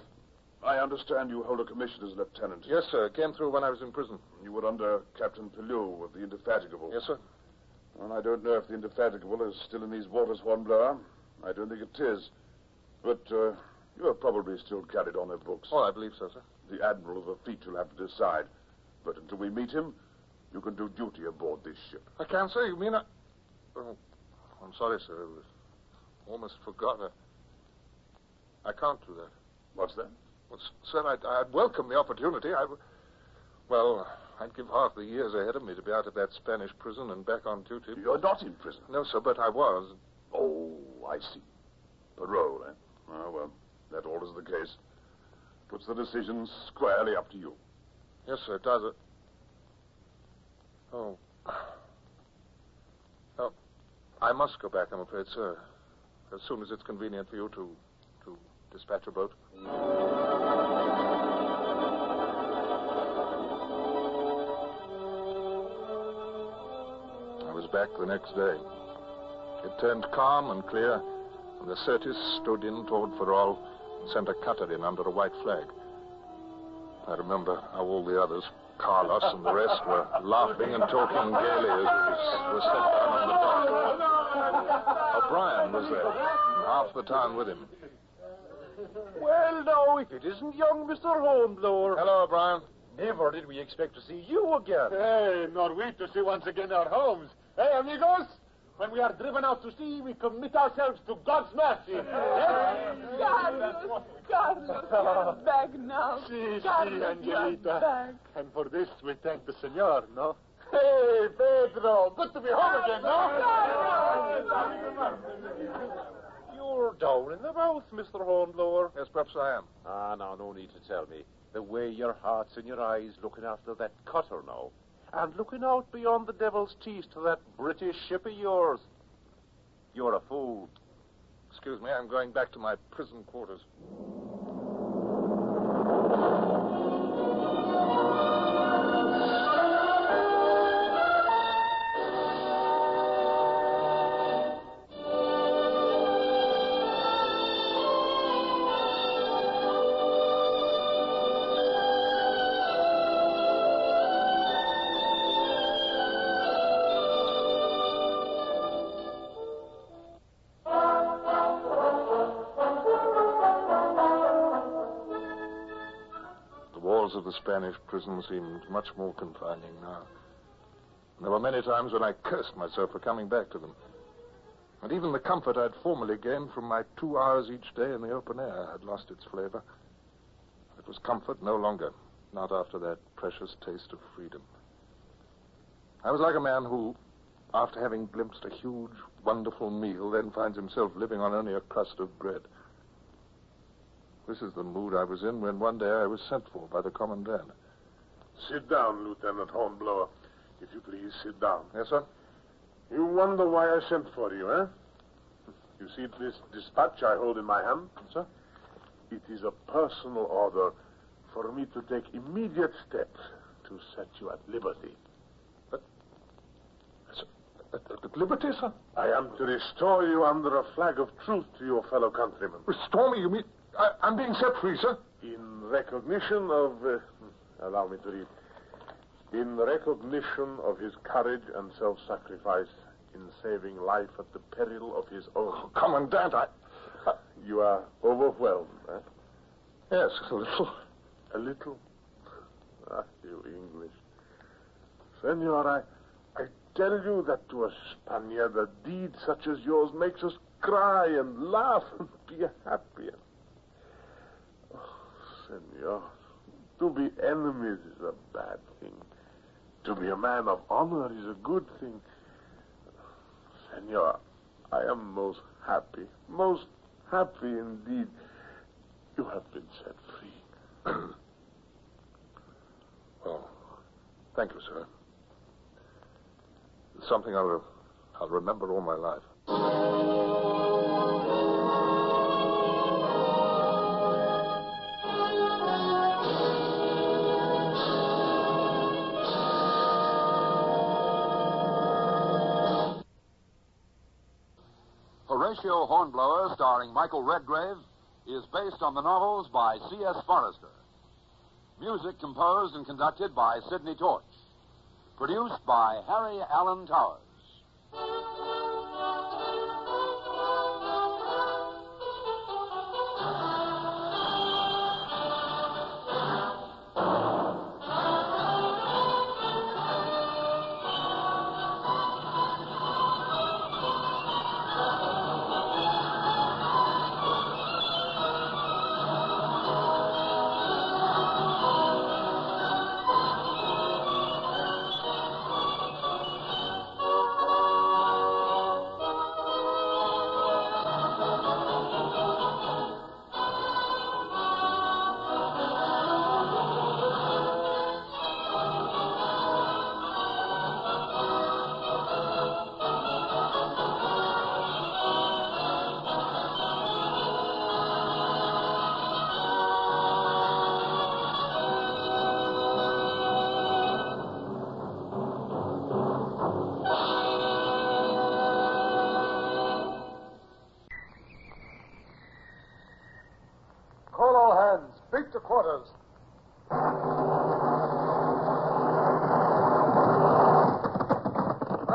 I understand you hold a commission as lieutenant. Yes, sir. Came through when I was in prison. You were under Captain Pellew of the Indefatigable. Yes, sir. And I don't know if the Indefatigable is still in these waters, Hornblower. I don't think it is. But you are probably still carried on their books. Oh, I believe so, sir. The Admiral of the Fleet will have to decide. But until we meet him, you can do duty aboard this ship. I can't, sir. You mean I... Oh, I'm sorry, sir. I almost forgot. I can't do that. What's that? Well, sir, I'd welcome the opportunity. Well, I'd give half the years ahead of me to be out of that Spanish prison and back on duty. You're not in prison? No, sir, but I was. Oh, I see. Parole, eh? Oh, well, that alters the case. Puts the decision squarely up to you. Yes, sir, it does it. Oh. Oh, I must go back, I'm afraid, sir. As soon as it's convenient for you to dispatch a boat. I was back the next day. It turned calm and clear, and the Certes stood in toward Ferrol and sent a cutter in under a white flag. I remember how all the others, Carlos and the rest, were laughing and talking gaily as we were set down on the dock. O'Brien was there, and half the town with him. Well, now, if it isn't young Mr. Hornblower. Hello, O'Brien. Never did we expect to see you again. Hey, nor we to see once again our homes. Hey, amigos, when we are driven out to sea, we commit ourselves to God's mercy. Carlos, back now. Si, Carlos, Angelita. back. And for this we thank the senor, no? Hey, Pedro, good to be home again, no? You're down in the mouth, Mr. Hornblower. Yes, perhaps I am. Now, no need to tell me. The way your heart's in your eyes looking after that cutter now. And looking out beyond the Devil's Teeth to that British ship of yours. You're a fool. Excuse me, I'm going back to my prison quarters. the Spanish prison seemed much more confining now. There were many times when I cursed myself for coming back to them. And even the comfort I'd formerly gained from my 2 hours each day in the open air had lost its flavor. It was comfort no longer, not after that precious taste of freedom. I was like a man who, after having glimpsed a huge, wonderful meal, then finds himself living on only a crust of bread. This is the mood I was in when one day I was sent for by the commandant. Sit down, Lieutenant Hornblower. If you please, sit down. Yes, sir? You wonder why I sent for you, eh? You see this dispatch I hold in my hand, sir? It is a personal order for me to take immediate steps to set you at liberty. At liberty, sir? I am to restore you under a flag of truce to your fellow countrymen. Restore me? You mean I'm being set free, sir? In recognition of... allow me to read. In recognition of his courage and self-sacrifice in saving life at the peril of his own. Oh, Commandant, You are overwhelmed, eh? Yes, a little. A little? Ah, you English. Senor, I tell you that to a Spaniard, a deed such as yours makes us cry and laugh and be happy. Oh, senor, to be enemies is a bad thing. To be a man of honor is a good thing. Senor, I am most happy indeed. You have been set free. Well, thank you, sir. It's something I'll remember all my life. Horatio Hornblower, starring Michael Redgrave, is based on the novels by C.S. Forester. Music composed and conducted by Sidney Torch. Produced by Harry Allen Towers. Speak to quarters. Run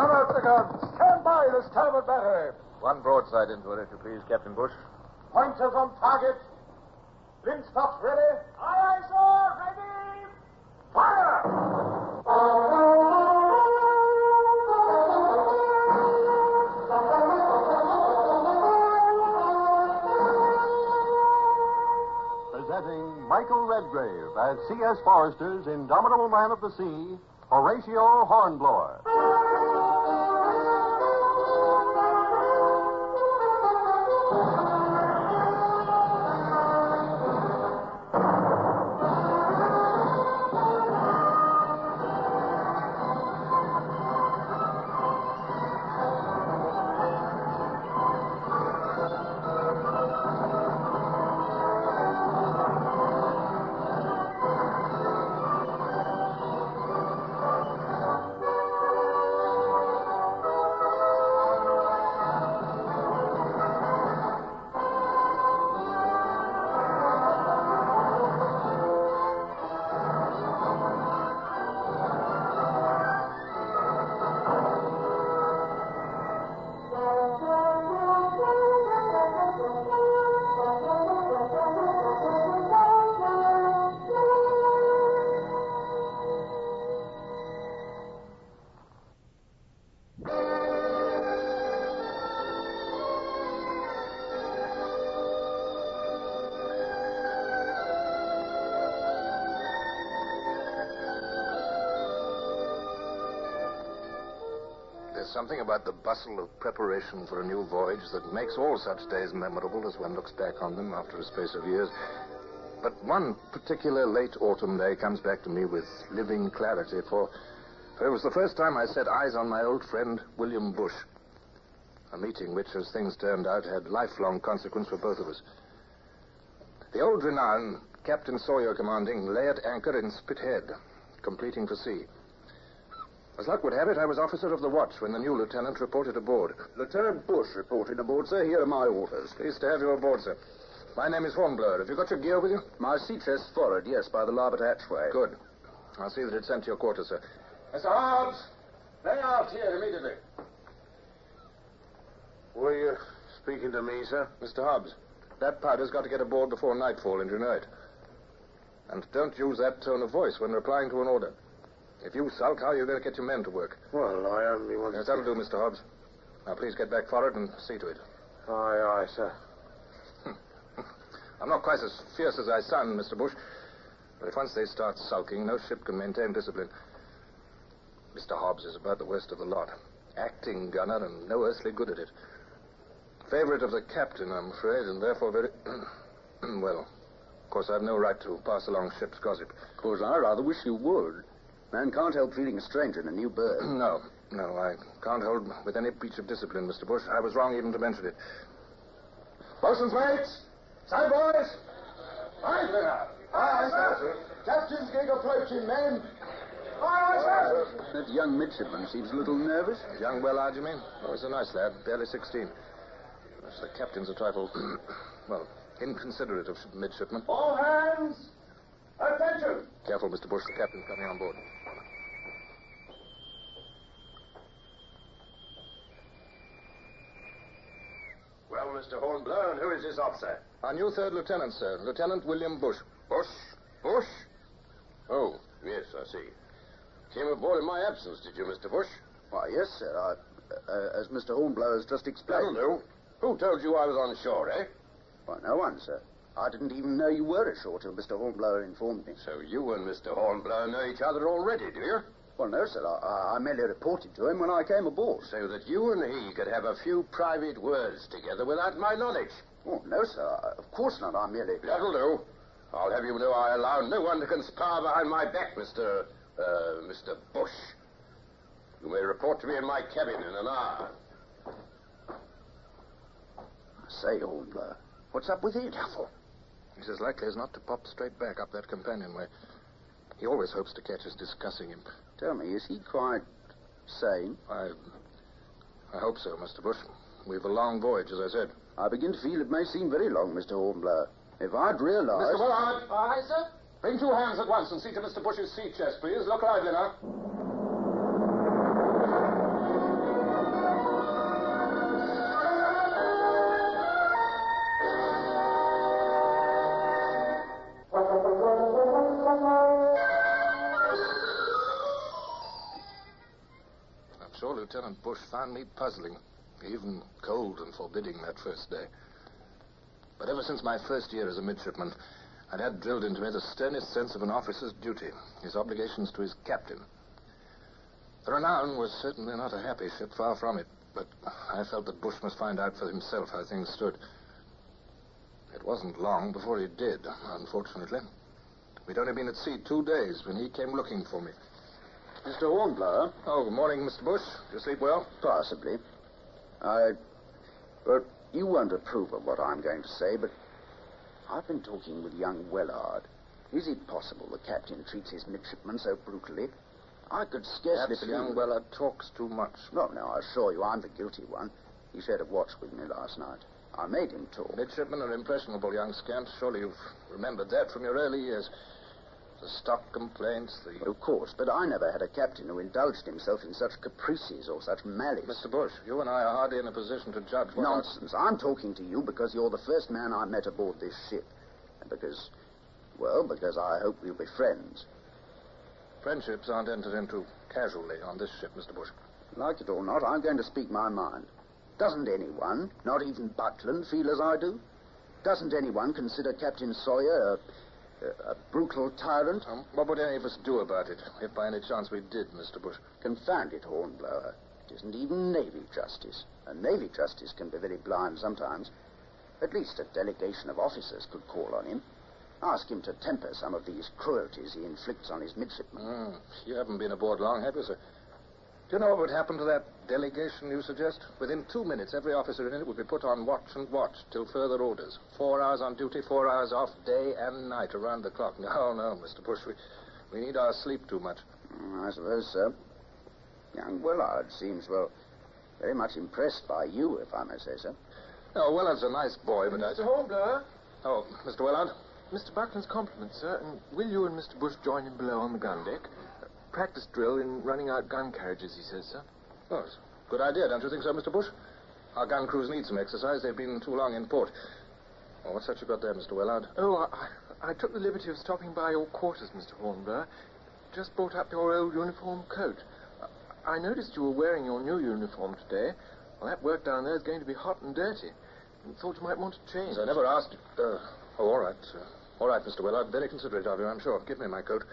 out the guns. Stand by the starboard battery. One broadside into it, if you please, Captain Bush. Pointers on target. Linstock ready? Aye, aye, sir. Ready. Fire! Presenting Michael Redgrave as C.S. Forester's indomitable man of the sea, Horatio Hornblower. something about the bustle of preparation for a new voyage that makes all such days memorable as one looks back on them after a space of years. But one particular late autumn day comes back to me with living clarity, for it was the first time I set eyes on my old friend, William Bush. A meeting which, as things turned out, had lifelong consequence for both of us. The old renown, Captain Sawyer commanding, lay at anchor in Spithead, completing for sea. As luck would have it, I was officer of the watch when the new lieutenant reported aboard. Lieutenant Bush reporting aboard, sir. Here are my orders. Pleased to have you aboard, sir. My name is Hornblower. Have you got your gear with you? My sea chest forward, yes, by the larboard hatchway. Good. I'll see that it's sent to your quarters, sir. Mr. Hobbs, lay out here immediately. Were you speaking to me, sir? Mr. Hobbs, that powder's got to get aboard before nightfall, and you know it. And don't use that tone of voice when replying to an order. If you sulk, how are you going to get your men to work? Well, I only want Yes, that'll do, Mr. Hobbs. Now, please get back forward and see to it. Aye, sir. I'm not quite as fierce as I sound, Mr. Bush. But if once they start sulking, no ship can maintain discipline. Mr. Hobbs is about the worst of the lot. Acting gunner and no earthly good at it. Favorite of the captain, I'm afraid, and therefore very... well, of course, I've no right to pass along ship's gossip. Of course, I rather wish you would. Man can't help feeling a stranger in a new berth. No, I can't hold with any breach of discipline, Mr. Bush. I was wrong even to mention it. Bosun's mates! Side boys! Aye, sir. Aye, sir. Captain's gig approaching, men. Aye, sir. That young midshipman seems a little nervous. Young Wellard, you mean? Oh, he's a nice lad, barely 16. The captain's a trifle, well, inconsiderate of midshipmen. All hands! Attention! Careful, Mr. Bush. The captain's coming on board. Well, Mr. Hornblower, and who is this officer? Our new third lieutenant, sir. Lieutenant William Bush. Bush? Bush? Oh, yes, I see. Came aboard in my absence, did you, Mr. Bush? Why, yes, sir. As Mr. Hornblower has just explained. That'll do. Who told you I was on shore, eh? Why, no one, sir. I didn't even know you were ashore till Mr. Hornblower informed me. So you and Mr. Hornblower know each other already, do you? Well, no, sir. I merely reported to him when I came aboard. So that you and he could have a few private words together without my knowledge? Oh, no, sir. Of course not. I merely... That'll do. I'll have you know I allow no one to conspire behind my back, Mr. Bush. You may report to me in my cabin in an hour. I say, Hornblower, what's up with him? Careful. He's as likely as not to pop straight back up that companionway. He always hopes to catch us discussing him. Tell me, is he quite sane? I hope so, Mr. Bush. We've a long voyage, as I said. I begin to feel it may seem very long, Mr. Hornblower. If I'd realized... Mr. Willard. Aye, sir? Bring 2 hands at once and see to Mr. Bush's sea chest, please. Look lively now. I'm sure Lieutenant Bush found me puzzling, even cold and forbidding that first day. But ever since my first year as a midshipman, I'd had drilled into me the sternest sense of an officer's duty, his obligations to his captain. The Renown was certainly not a happy ship, far from it, but I felt that Bush must find out for himself how things stood. It wasn't long before he did, unfortunately. We'd only been at sea 2 days when he came looking for me. Mr. Hornblower? Oh, good morning, Mr. Bush. Do you sleep well? Possibly. But you won't approve of what I'm going to say, but I've been talking with young Wellard. Is it possible the captain treats his midshipmen so brutally? I could scarcely believe... young Wellard talks too much. No, I assure you I'm the guilty one. He shared a watch with me last night. I made him talk. Midshipmen are impressionable young scamps. Surely you've remembered that from your early years. The stock complaints, Of course, but I never had a captain who indulged himself in such caprices or such malice. Mr. Bush, you and I are hardly in a position to judge what... Nonsense. I'm talking to you because you're the first man I met aboard this ship. And because I hope we'll be friends. Friendships aren't entered into casually on this ship, Mr. Bush. Like it or not, I'm going to speak my mind. Doesn't anyone, not even Buckland, feel as I do? Doesn't anyone consider Captain Sawyer a brutal tyrant? What would any of us do about it, if by any chance we did, Mr. Bush? Confound it, Hornblower. isn't even Navy justice. And Navy justice can be very blind sometimes. At least a delegation of officers could call on him. Ask him to temper some of these cruelties he inflicts on his midshipmen. You haven't been aboard long, have you, sir? Do you know what would happen to that delegation you suggest? Within 2 minutes, every officer in it would be put on watch and watch till further orders. 4 hours on duty, 4 hours off, day and night, around the clock. No, Mr. Bush, we need our sleep too much. I suppose so. Young Willard seems, well, very much impressed by you, if I may say so. Oh, Willard's a nice boy, but Mr. Hornblower. Oh, Mr. Willard? Mr. Buckland's compliments, sir, and will you and Mr. Bush join him below on the gun deck? Practice drill in running out gun carriages, he says, sir. Oh, it's a good idea, don't you think so, Mr. Bush? Our gun crews need some exercise. They've been too long in port. Oh, what's that you got there, Mr. Willard? Oh, I took the liberty of stopping by your quarters, Mr. Hornblower. Just brought up your old uniform coat. I noticed you were wearing your new uniform today. Well, that work down there is going to be hot and dirty. And thought you might want to change. I never asked. All right. All right, Mr. Willard. Very considerate of you, I'm sure. Give me my coat.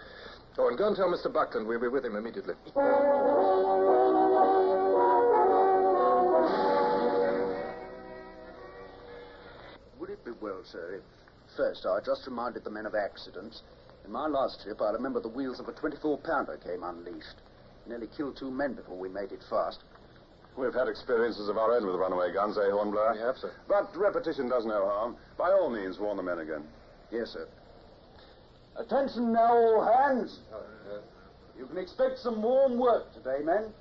Oh, and go and tell Mr. Buckland we'll be with him immediately. Would it be well, sir, if first I just reminded the men of accidents? In my last trip, I remember the wheels of a 24-pounder came unleashed. Nearly killed 2 men before we made it fast. We've had experiences of our own with runaway guns, eh, Hornblower? We have, sir. But repetition does no harm. By all means, warn the men again. Yes, sir. Attention now, all hands. You can expect some warm work today, men.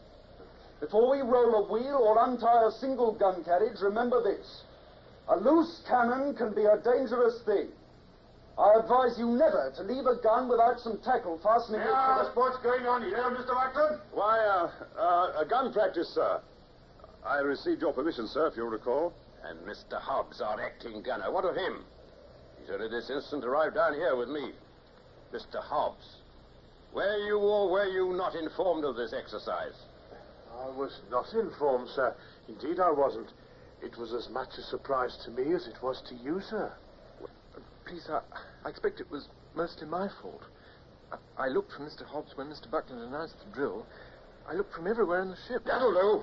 Before we roll a wheel or untie a single gun carriage, remember this. A loose cannon can be a dangerous thing. I advise you never to leave a gun without some tackle fastening it to the... What's going on here, Mr. Buckland? Why, a gun practice, sir. I received your permission, sir, if you'll recall. And Mr. Hobbs, our acting gunner, what of him? He's only this instant arrived down here with me. Mr. Hobbs, were you or were you not informed of this exercise? I was not informed, sir. Indeed, I wasn't. It was as much a surprise to me as it was to you, sir. Please, I expect it was mostly my fault. I looked for Mr. Hobbs when Mr. Buckland announced the drill. I looked from everywhere in the ship. That'll do.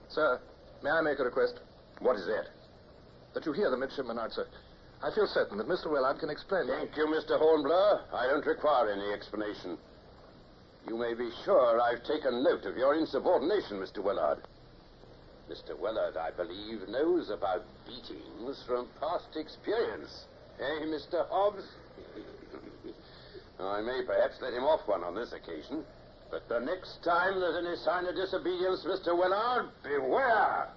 Sir, may I make a request? What is that? That you hear the midshipman out, sir. I feel certain that Mr. Willard can explain. Thank you, Mr. Hornblower. I don't require any explanation. You may be sure I've taken note of your insubordination, Mr. Willard. Mr. Willard, I believe, knows about beatings from past experience. Eh, Mr. Hobbs? I may perhaps let him off one on this occasion, but the next time there's any sign of disobedience, Mr. Willard, beware!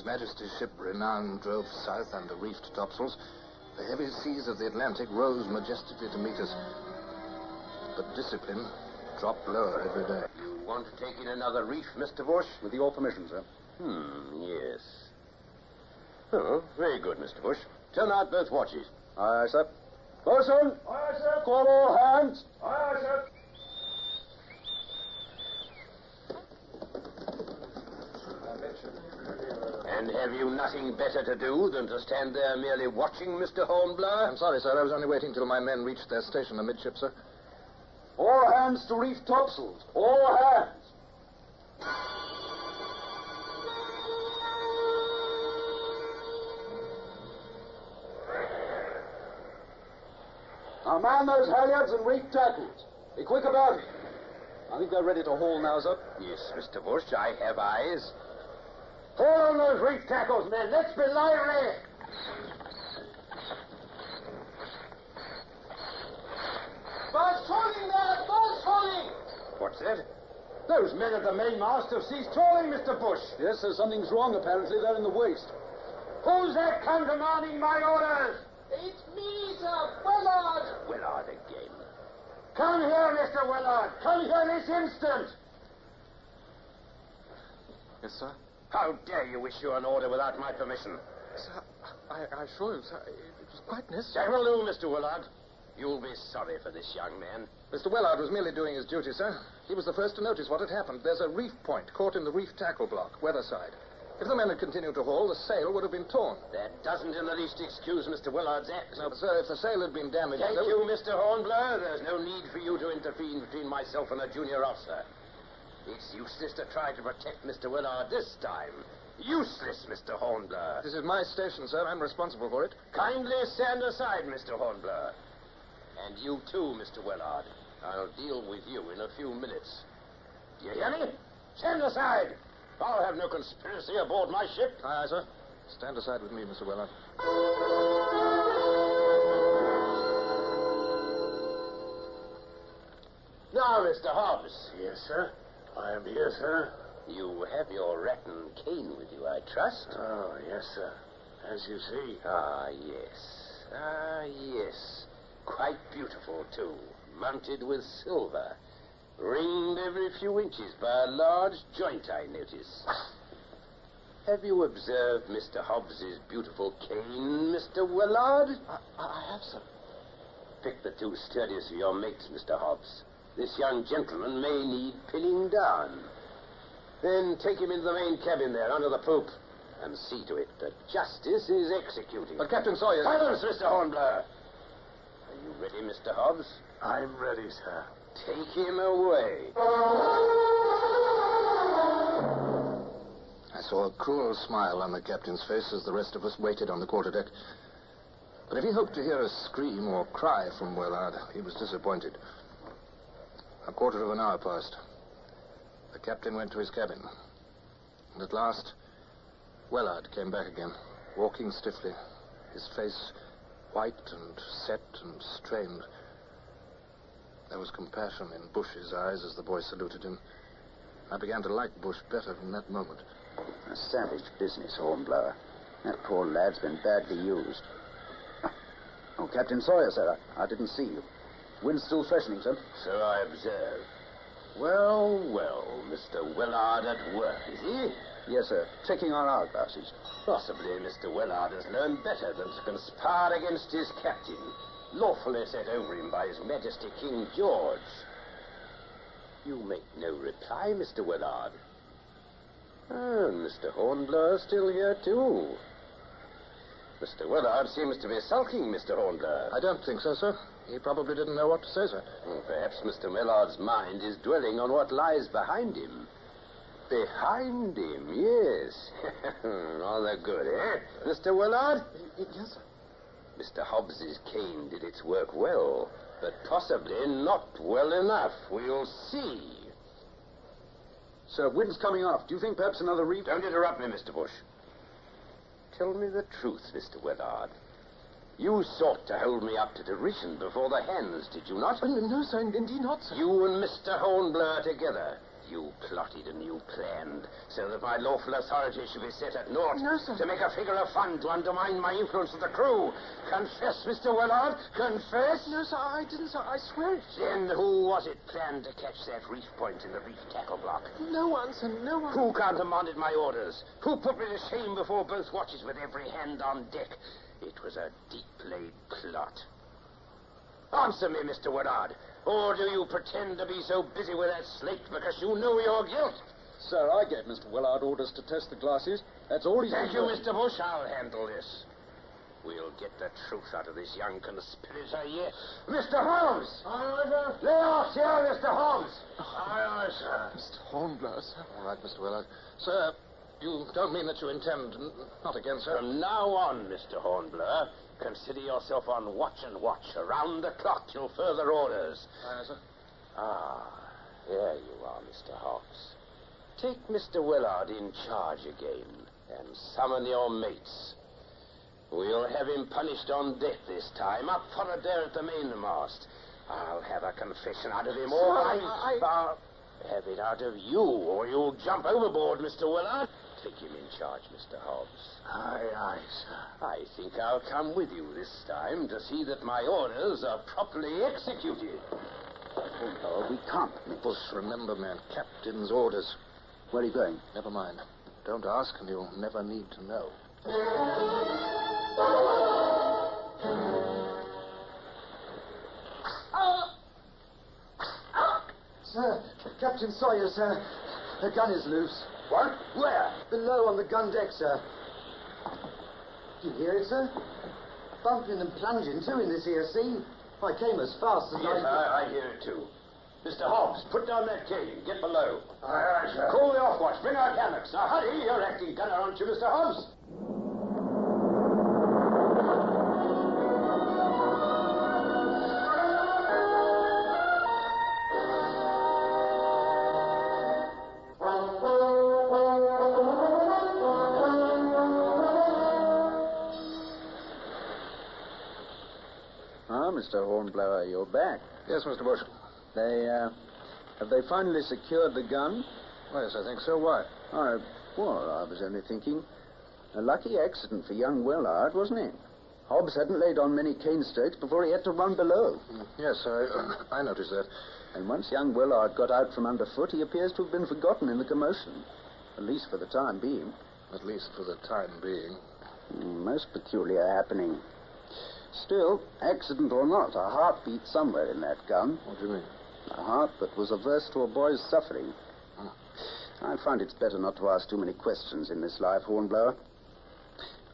Majesty's ship Renown drove south under reefed topsails, the heavy seas of the Atlantic rose majestically to meet us. But discipline dropped lower every day. You want to take in another reef, Mr. Bush? With your permission, sir. Yes. Oh, very good, Mr. Bush. Turn out both watches. Aye, sir. Bosun! Aye, sir. Call all hands. Aye, sir. And have you nothing better to do than to stand there merely watching, Mr. Hornblower? I'm sorry, sir. I was only waiting till my men reached their station amidship, sir. All hands to reef topsails. All hands. Now man those halyards and reef tackles. Be quick about it. I think they're ready to haul now, sir. Yes, Mr. Bush, I have eyes. Haul on those reef tackles, men. Let's be lively. Buzz trawling there! Buzz trawling! What's that? Those men at the mainmast have ceased trawling, Mr. Bush. Yes, sir, something's wrong, apparently. They're in the waist. Who's that countermanding my orders? It's me, sir. Willard. Willard again. Come here, Mr. Willard. Come here this instant. Yes, sir. How dare you issue an order without my permission? Sir, I assure you, sir, it was quite necessary. That will do, Mr. Willard. You'll be sorry for this young man. Mr. Willard was merely doing his duty, sir. He was the first to notice what had happened. There's a reef point caught in the reef tackle block, weather side. If the men had continued to haul, the sail would have been torn. That doesn't in the least excuse Mr. Willard's act. No, but, sir, if the sail had been damaged... Thank you, Mr. Hornblower. There's no need for you to intervene between myself and a junior officer. It's useless to try to protect Mr. Willard this time. Useless, Mr. Hornblower. This is my station, sir. I'm responsible for it. Kindly stand aside, Mr. Hornblower. And you too, Mr. Willard. I'll deal with you in a few minutes. Do you hear me? Stand aside! I'll have no conspiracy aboard my ship. Aye, aye, sir. Stand aside with me, Mr. Willard. Now, Mr. Hobbs. Yes, sir. I am here, sir. You have your rattan cane with you, I trust? Oh, yes, sir. As you see. Ah, yes. Ah, yes. Quite beautiful, too. Mounted with silver. Ringed every few inches by a large joint, I notice. Have you observed Mr. Hobbs's beautiful cane, Mr. Willard? I have, sir. Pick the two sturdiest of your mates, Mr. Hobbs. This young gentleman may need pinning down. Then take him into the main cabin there, under the poop, and see to it that justice is executed. But Captain Sawyer... Silence, Mr. Hornblower. Are you ready, Mr. Hobbs? I'm ready, sir. Take him away. I saw a cruel smile on the captain's face as the rest of us waited on the quarterdeck. But if he hoped to hear a scream or cry from Willard, he was disappointed. A quarter of an hour passed. The captain went to his cabin. And at last, Willard came back again, walking stiffly, his face white and set and strained. There was compassion in Bush's eyes as the boy saluted him. I began to like Bush better from that moment. A savage business, Hornblower. That poor lad's been badly used. Oh, Captain Sawyer, sir, I didn't see you. Wind's still freshening, sir. So I observe. Well, well, Mr. Willard at work, is he? Yes, sir. Checking our hourglasses. Possibly Mr. Willard has learned better than to conspire against his captain, lawfully set over him by His Majesty King George. You make no reply, Mr. Willard. And Mr. Hornblower still here, too. Mr. Willard seems to be sulking, Mr. Hornblower. I don't think so, sir. He probably didn't know what to say, sir. Perhaps Mr. Willard's mind is dwelling on what lies behind him. Behind him, yes. Rather good, eh, Mr. Willard? Yes, sir. Mr. Hobbs's cane did its work well, but possibly not well enough. We'll see. Sir, wind's coming off. Do you think perhaps another reef... Don't interrupt me, Mr. Bush. Tell me the truth, Mr. Willard. You sought to hold me up to derision before the hands, did you not? No, sir, indeed not, sir. You and Mr. Hornblower together. You plotted and you planned so that my lawful authority should be set at naught. No, sir. To make a figure of fun, to undermine my influence with the crew. Confess, Mr. Willard. Confess. No, sir, I didn't, sir. I swear it. Then who was it planned to catch that reef point in the reef tackle block? No one, sir, no one. Who countermanded my orders? Who put me to shame before both watches with every hand on deck? It was a deep-laid plot. Answer me, Mr. Willard. Or do you pretend to be so busy with that slate because you know your guilt? Sir, I gave Mr. Willard orders to test the glasses. That's all he's... Thank you, Mr. Bush. I'll handle this. We'll get the truth out of this young conspirator yet. Mr. Holmes! Aye, aye, sir. Lay off here, Mr. Holmes! Aye, aye, sir. Mr. Hornblower, sir. All right, Mr. Willard. Sir, you don't mean that you intend... Not again, sir. From now on, Mr. Hornblower, consider yourself on watch and watch, around the clock till further orders. Aye, sir. Ah, there you are, Mr. Hobbs. Take Mr. Willard in charge again, and summon your mates. We'll have him punished on deck this time, up forward there at the mainmast. I'll have a confession out of him, all right. I'll have it out of you, or you'll jump overboard, Mr. Willard. Take him in charge, Mr. Hobbs. Aye, aye, sir. I think I'll come with you this time to see that my orders are properly executed. Oh, we can't. Bush, remember, man, captain's orders. Where are you going? Never mind. Don't ask, and you'll never need to know. Sir, Captain Sawyer, sir. The gun is loose. What? Where? Below on the gun deck, sir. Do you hear it, sir? Bumping and plunging, too, in this here sea. I came as fast as Yes, I hear it, too. Mr. Hobbs, put down that cane. Get below. Aye, sir. Call the off-watch. Bring out hammocks. Now, hurry. You're acting gunner, aren't you, Mr. Hobbs? Mr. Hornblower, you're back. Yes, Mr. Bush. Have they finally secured the gun? Yes, I think so. Why? I was only thinking. A lucky accident for young Willard, wasn't it? Hobbs hadn't laid on many cane strokes before he had to run below. Yes, I noticed that. And once young Willard got out from underfoot, he appears to have been forgotten in the commotion. At least for the time being. At least for the time being. Most peculiar happening. Still, accident or not, a heart beat somewhere in that gun. What do you mean? A heart that was averse to a boy's suffering. I find it's better not to ask too many questions in this life, Hornblower.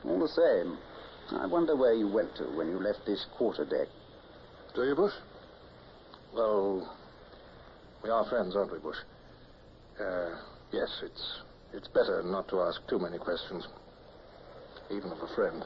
All the same, I wonder where you went to when you left this quarterdeck. Do you, Bush? Well, we are friends, aren't we, Bush? Yes, it's better not to ask too many questions, even of a friend.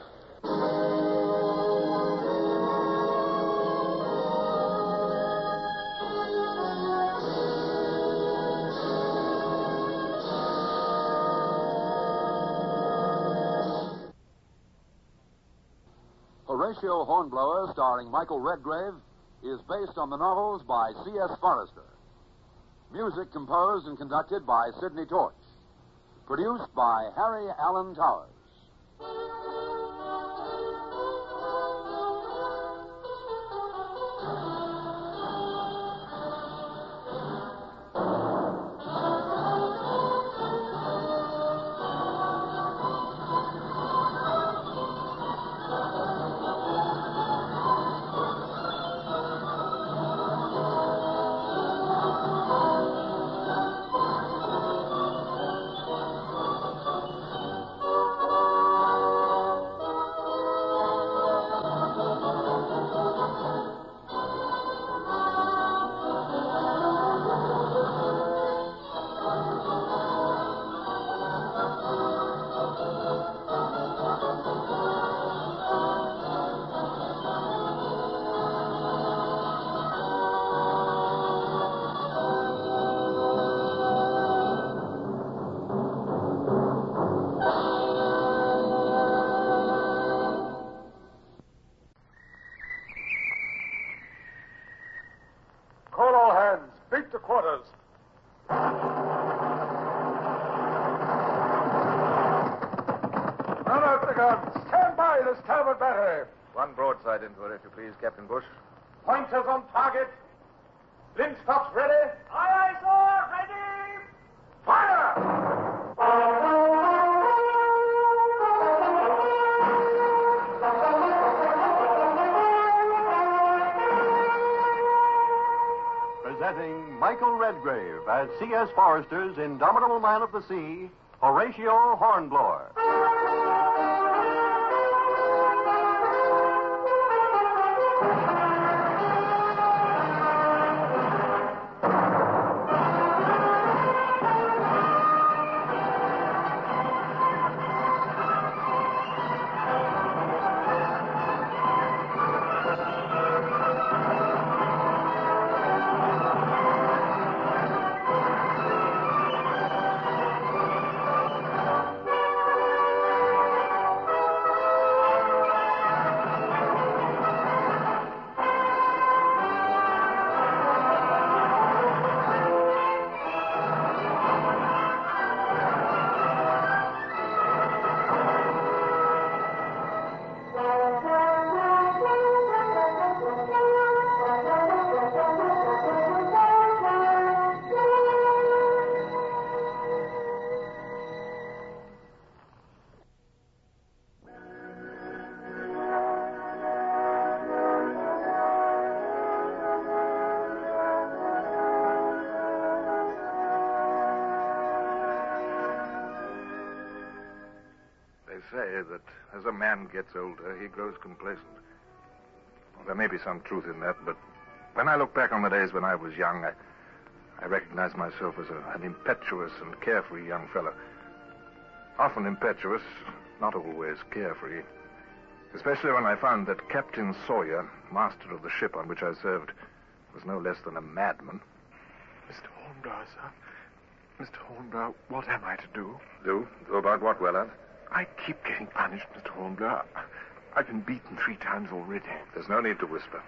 Horatio Hornblower, starring Michael Redgrave, is based on the novels by C.S. Forester. Music composed and conducted by Sidney Torch. Produced by Harry Allen Towers. Broadside into it, if you please, Captain Bush. Pointers on target. Linstops ready. Aye, aye, sir. Ready. Fire! Presenting Michael Redgrave as C.S. Forester's indomitable man of the sea, Horatio Hornblower. say that as a man gets older, he grows complacent. Well, there may be some truth in that, but when I look back on the days when I was young, I recognize myself as an impetuous and carefree young fellow. Often impetuous, not always carefree. Especially when I found that Captain Sawyer, master of the ship on which I served, was no less than a madman. Mr. Hornblower, sir. Mr. Hornblower, what am I to do? Do? Do about what, Wellard? I keep getting punished, Mr. Hornblower. I've been beaten 3 times already. There's no need to whisper.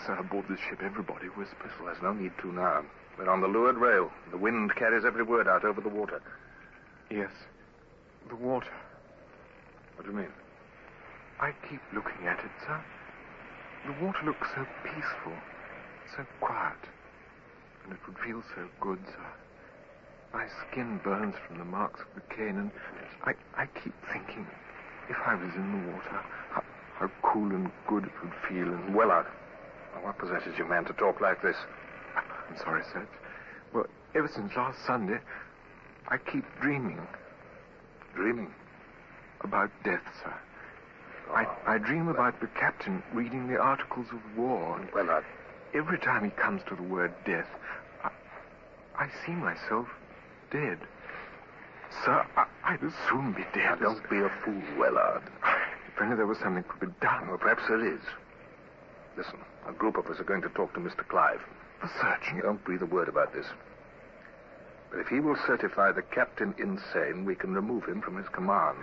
Sir, aboard this ship, everybody whispers. Well, there's no need to now. We're on the leeward rail. The wind carries every word out over the water. Yes, the water. What do you mean? I keep looking at it, sir. The water looks so peaceful, so quiet. And it would feel so good, sir. My skin burns from the marks of the cane, and I keep thinking, if I was in the water, how cool and good it would feel. And Wellard, what possesses you, man, to talk like this? I'm sorry, sir. Well, ever since last Sunday, I keep dreaming. Dreaming? About death, sir. I dream about the captain reading the Articles of War. And Wellard. Every time he comes to the word death, I see myself dead. Sir, I'd as soon be dead. Now, don't be a fool, Wellard. If only there was something could be done. Well, perhaps there is. Listen, a group of us are going to talk to Mr. Clive. For searching? Don't breathe a word about this. But if he will certify the captain insane, we can remove him from his command.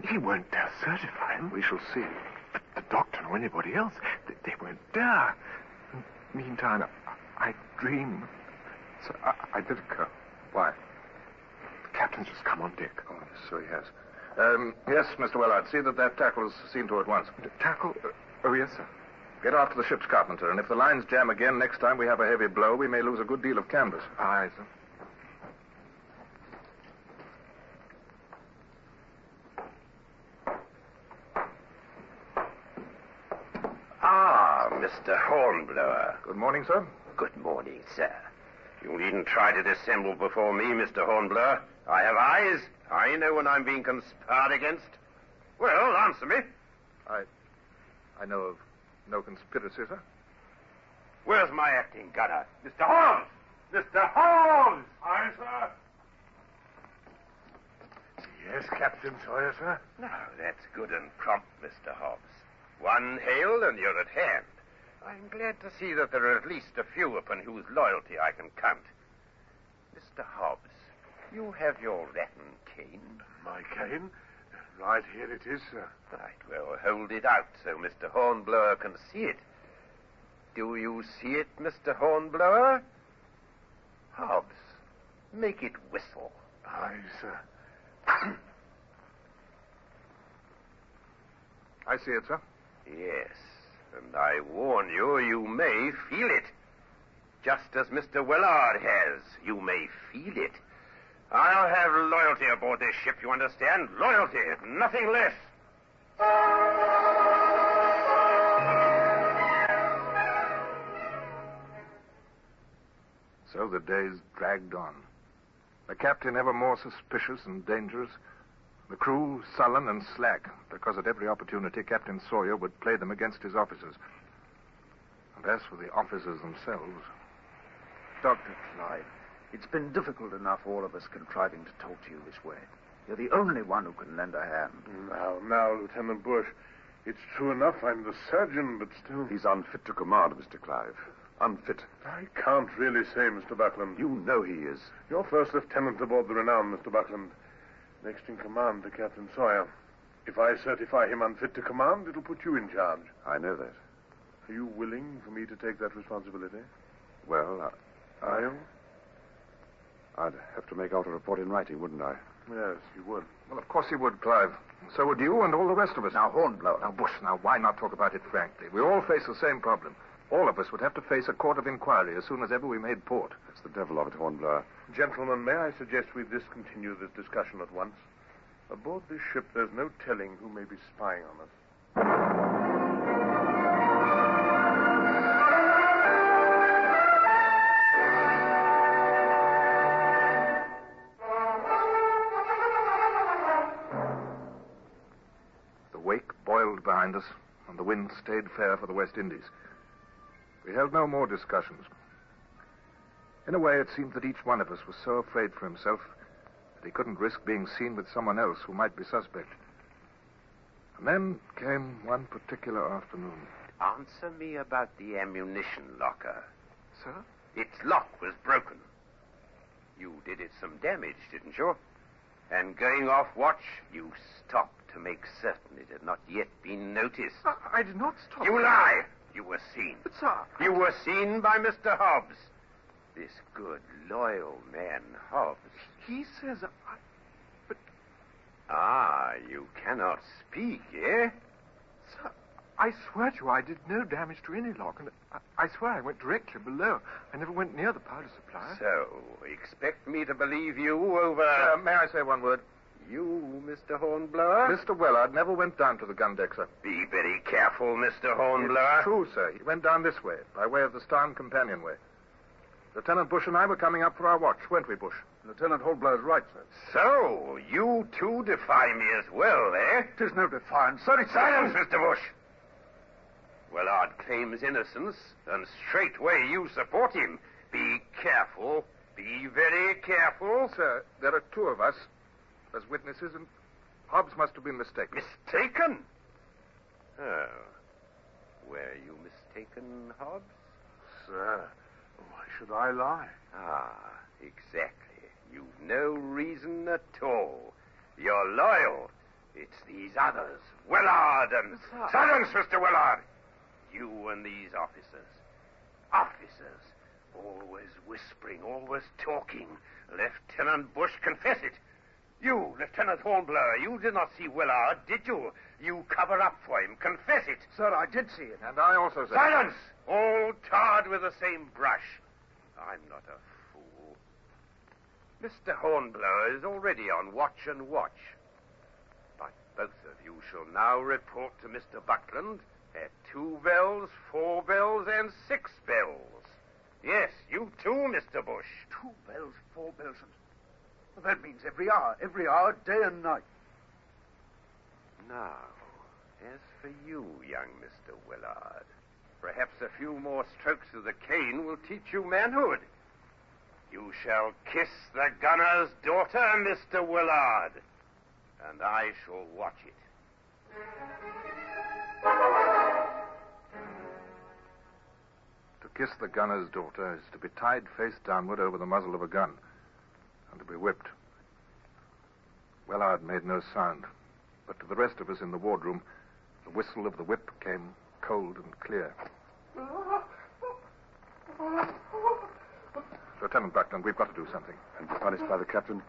He won't dare certify him. We shall see. The doctor or anybody else, they won't dare. Meantime, I dream. So I'd better go. Why? The captain's just come on deck. Oh, so he has. Yes, Mr. Wellard, see that tackle is seen to at once. Tackle? Oh, yes, sir. Get after the ship's carpenter, and if the lines jam again next time we have a heavy blow, we may lose a good deal of canvas. Aye, sir. Mr. Hornblower. Good morning, sir. Good morning, sir. You needn't try to dissemble before me, Mr. Hornblower. I have eyes. I know when I'm being conspired against. Well, answer me. I know of no conspiracy, sir. Where's my acting gunner? Mr. Holmes! Mr. Holmes! Aye, sir. Yes, Captain Sawyer, sir. Now, that's good and prompt, Mr. Hobbs. One hail and you're at hand. I'm glad to see that there are at least a few upon whose loyalty I can count. Mr. Hobbs, you have your rattan cane. My cane? Right here it is, sir. Right, well, hold it out so Mr. Hornblower can see it. Do you see it, Mr. Hornblower? Hobbs, make it whistle. Aye, sir. I see it, sir. Yes, and I warn you, you may feel it. Just as Mr. Wellard has, you may feel it. I'll have loyalty aboard this ship, you understand? Loyalty, nothing less. So the days dragged on. The captain ever more suspicious and dangerous. The crew sullen and slack, because at every opportunity Captain Sawyer would play them against his officers. And as for the officers themselves... Dr. Clive, it's been difficult enough, all of us contriving to talk to you this way. You're the only one who can lend a hand. Now, Lieutenant Bush, it's true enough I'm the surgeon, but still... He's unfit to command, Mr. Clive. Unfit. I can't really say, Mr. Buckland. You know he is. You're first lieutenant aboard the Renown, Mr. Buckland. Next in command to Captain Sawyer. If I certify him unfit to command, it'll put you in charge. I know that. Are you willing for me to take that responsibility? Well, Are you? I'd have to make out a report in writing, wouldn't I? Yes, you would. Well, of course he would, Clive. So would you and all the rest of us. Now, Hornblower. Now, Bush, why not talk about it frankly? We all face the same problem. All of us would have to face a court of inquiry as soon as ever we made port. That's the devil of it, Hornblower. Gentlemen, may I suggest we discontinue this discussion at once? Aboard this ship, there's no telling who may be spying on us. settled behind us, and the wind stayed fair for the West Indies. We held no more discussions. In a way, it seemed that each one of us was so afraid for himself that he couldn't risk being seen with someone else who might be suspect. And then came one particular afternoon. Answer me about the ammunition locker. Sir? Its lock was broken. You did it some damage, didn't you? And going off watch, you stopped to make certain it had not yet been noticed. I did not stop. You lie! You were seen. But, sir... You were seen by Mr. Hobbs. This good, loyal man, Hobbs. He says... Ah, you cannot speak, eh? Sir, I swear to you I did no damage to any lock, and I swear I went directly below. I never went near the powder supply. So, expect me to believe you over... may I say one word? You, Mr. Hornblower? Mr. Wellard never went down to the gun deck, sir. Be very careful, Mr. Hornblower. It's true, sir. He went down this way, by way of the Starn companionway. Lieutenant Bush and I were coming up for our watch, weren't we, Bush? Lieutenant Hornblower's right, sir. So, you too defy me as well, eh? 'Tis no defiance, sir. It's... Silence, Mr. Bush! Wellard claims innocence, and straightway you support him. Be careful. Be very careful. Sir, there are two of us as witnesses, and Hobbs must have been mistaken. Mistaken? Oh. Were you mistaken, Hobbs? Sir, why should I lie? Ah, exactly. You've no reason at all. You're loyal. It's these others, Wellard and... Silence, Mr. Wellard! You and these officers. Officers. Always whispering, always talking. Lieutenant Bush, confess it. You, Lieutenant Hornblower, you did not see Wellard, did you? You cover up for him. Confess it. Sir, I did see him. And I also said... Silence! All tarred with the same brush. I'm not a fool. Mr. Hornblower is already on watch and watch. But both of you shall now report to Mr. Buckland at 2 bells, 4 bells, and 6 bells. Yes, you too, Mr. Bush. 2 bells, 4 bells, and... That means every hour, day and night. Now, as for you, young Mr. Wellard, perhaps a few more strokes of the cane will teach you manhood. You shall kiss the gunner's daughter, Mr. Wellard, and I shall watch it. To kiss the gunner's daughter is to be tied face downward over the muzzle of a gun, and to be whipped. Wellard made no sound, but to the rest of us in the wardroom, the whistle of the whip came cold and clear. Lieutenant Buckland, we've got to do something. And be punished by the captain?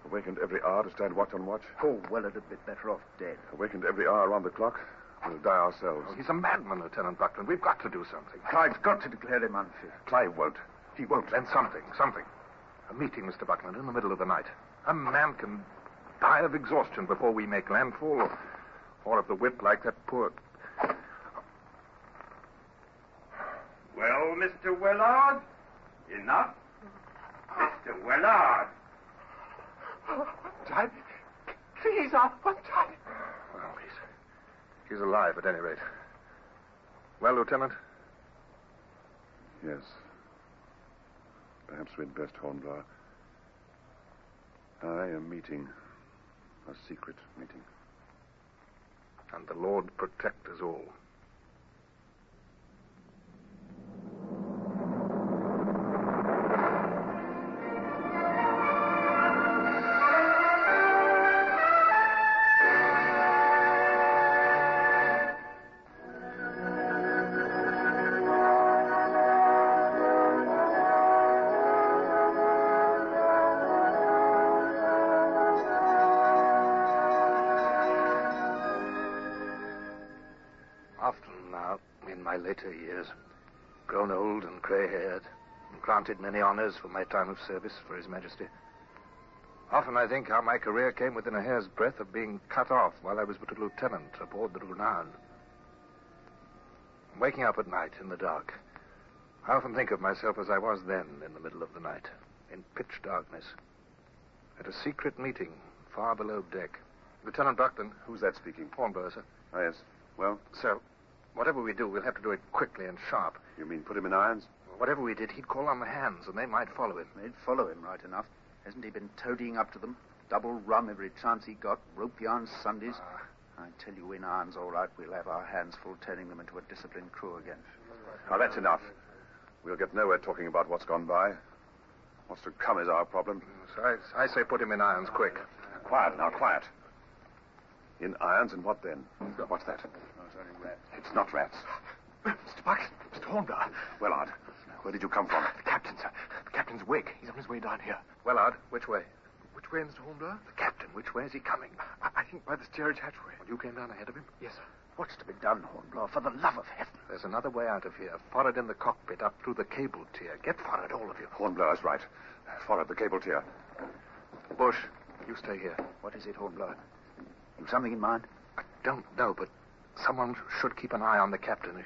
Awakened every hour to stand watch on watch? Oh, Wellard would be better off dead. Awakened every hour around the clock? We'll die ourselves. Oh, he's a madman, Lieutenant Buckland. We've got to do something. Clive's got to declare him unfit. Clive won't. He won't. Then something. A meeting, Mr. Buckland, in the middle of the night. A man can die of exhaustion before we make landfall, or of the whip like that poor... Well, Mr. Wellard, enough? Mr. Wellard. Time. Please, one time. Well, he's alive at any rate. Well, Lieutenant? Yes. Perhaps we'd best, Hornblower. I am meeting. A secret meeting. And the Lord protect us all. Later years, grown old and grey-haired, and granted many honors for my time of service for His Majesty. Often I think how my career came within a hair's breadth of being cut off while I was but a lieutenant aboard the Renown. Waking up at night in the dark, I often think of myself as I was then in the middle of the night, in pitch darkness, at a secret meeting far below deck. Lieutenant Buckland. Who's that speaking? Hornblower, sir. Oh, yes. Well? Sir, whatever we do, we'll have to do it quickly and sharp. You mean put him in irons? Whatever we did, he'd call on the hands, and they might follow him. They'd follow him, right enough. Hasn't he been toadying up to them? Double rum every chance he got, rope yarns Sundays. I tell you, in irons, all right, we'll have our hands full turning them into a disciplined crew again. Now, that's enough. We'll get nowhere talking about what's gone by. What's to come is our problem. So I say put him in irons, quick. Quiet now, quiet. In irons, and what then? What's that? Oh, it's only rats. It's not rats. Mr. Buxton, Mr. Hornblower. Wellard, where did you come from? The captain, sir. The captain's wig. He's on his way down here. Wellard, which way? Which way, Mr. Hornblower? The captain. Which way is he coming? I think by the steerage hatchway. Well, you came down ahead of him? Yes, sir. What's to be done, Hornblower, for the love of heaven? There's another way out of here. Forward in the cockpit, up through the cable tier. Get forward, all of you. Hornblower's right. Forward the cable tier. Bush, you stay here. What is it, Hornblower? You something in mind? I don't know, but someone should keep an eye on the captain.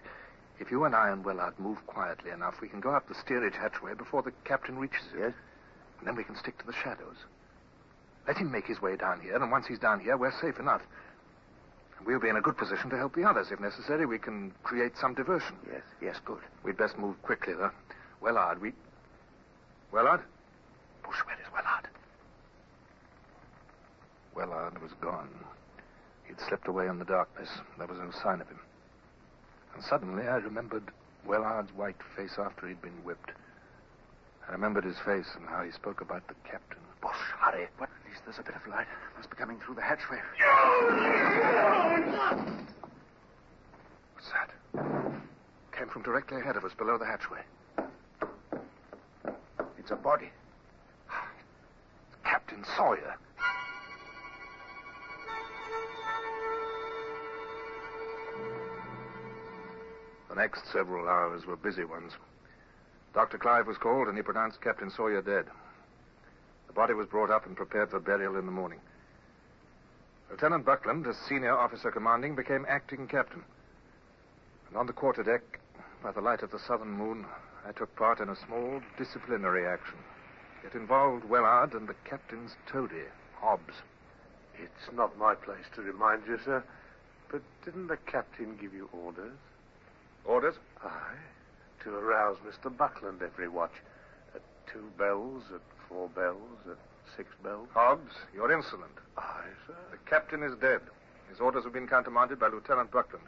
If you and I and Wellard move quietly enough, we can go up the steerage hatchway before the captain reaches it. Yes? And then we can stick to the shadows. Let him make his way down here, and once he's down here, we're safe enough. And we'll be in a good position to help the others. If necessary, we can create some diversion. Yes, good. We'd best move quickly, though. Wellard, Wellard? Bush, where is Wellard? Wellard was gone. He'd slipped away in the darkness. There was no sign of him. And suddenly I remembered Wellard's white face after he'd been whipped. I remembered his face and how he spoke about the captain. Bush, hurry. Well, at least there's a bit of light. Must be coming through the hatchway. What's that? Came from directly ahead of us, below the hatchway. It's a body. Captain Sawyer. The next several hours were busy ones. Dr. Clive was called, and he pronounced Captain Sawyer dead. The body was brought up and prepared for burial in the morning. Lieutenant Buckland, as senior officer commanding, became acting captain. And on the quarterdeck, by the light of the southern moon, I took part in a small disciplinary action. It involved Wellard and the captain's toady, Hobbs. It's not my place to remind you, sir, but didn't the captain give you orders? Orders? Aye. To arouse Mr. Buckland every watch. At 2 bells, at 4 bells, at 6 bells. Hobbs, you're insolent. Aye, sir. The captain is dead. His orders have been countermanded by Lieutenant Buckland.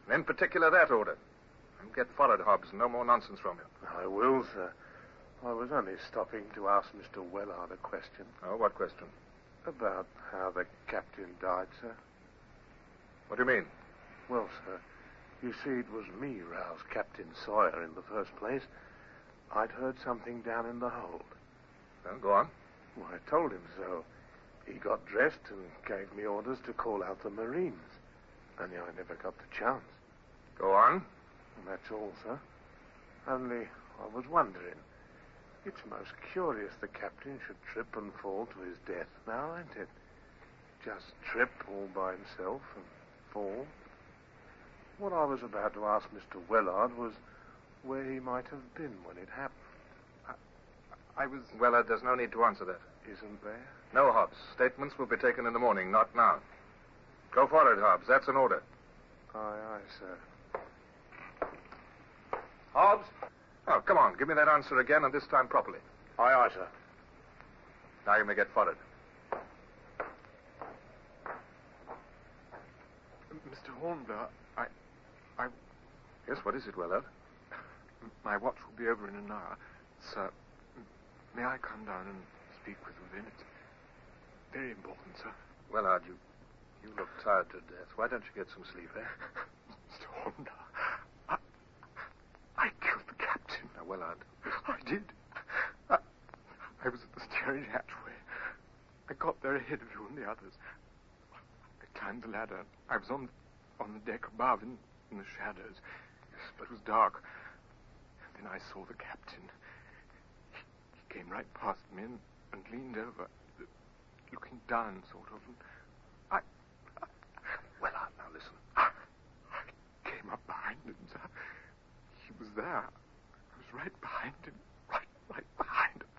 And in particular, that order. And get forward, Hobbs. No more nonsense from you. I will, sir. I was only stopping to ask Mr. Wellard a question. Oh, what question? About how the captain died, sir. What do you mean? Well, sir, you see, it was me roused Captain Sawyer in the first place. I'd heard something down in the hold. Well, go on. Well, I told him so. He got dressed and gave me orders to call out the Marines. Only I never got the chance. Go on. And that's all, sir. Only I was wondering. It's most curious the captain should trip and fall to his death now, ain't it? Just trip all by himself and fall. What I was about to ask Mr. Wellard was where he might have been when it happened. Wellard, there's no need to answer that. Isn't there? No, Hobbs. Statements will be taken in the morning, not now. Go forward, Hobbs. That's an order. Aye, sir. Hobbs? Oh, come on. Give me that answer again, and this time properly. Aye, sir. Now you may get forward. Mr. Hornblower, Yes, what is it, Wellard? My watch will be over in an hour. Sir, may I come down and speak with you then? It's very important, sir. Wellard, you look tired to death. Why don't you get some sleep, eh? Mr. Hornblower, I killed the captain. Now, Wellard. I did. I was at the steerage hatchway. I got there ahead of you and the others. I climbed the ladder. I was on the deck above in the shadows. But it was dark. And then I saw the captain. He came right past me and leaned over, looking down, sort of. And Wellard, now listen. I came up behind him, sir. He was there. I was right behind him. Right behind him.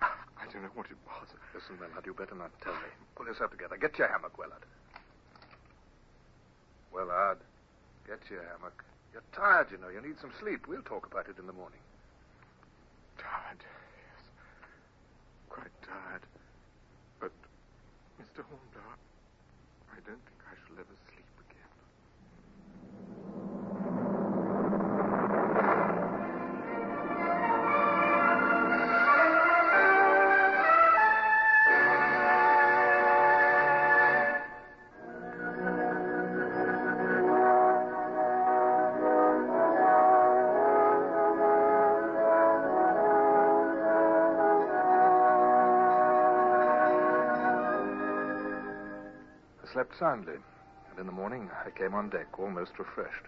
I don't know what it was. Listen, Wellard, you better not tell me. Pull yourself together. Get your hammock, Wellard. Well, Ard, get your hammock. You're tired, you know. You need some sleep. We'll talk about it in the morning. Tired, yes. Quite tired. But, Mr. Hornblower, I don't think I shall ever sleep again. I slept soundly, and in the morning I came on deck almost refreshed.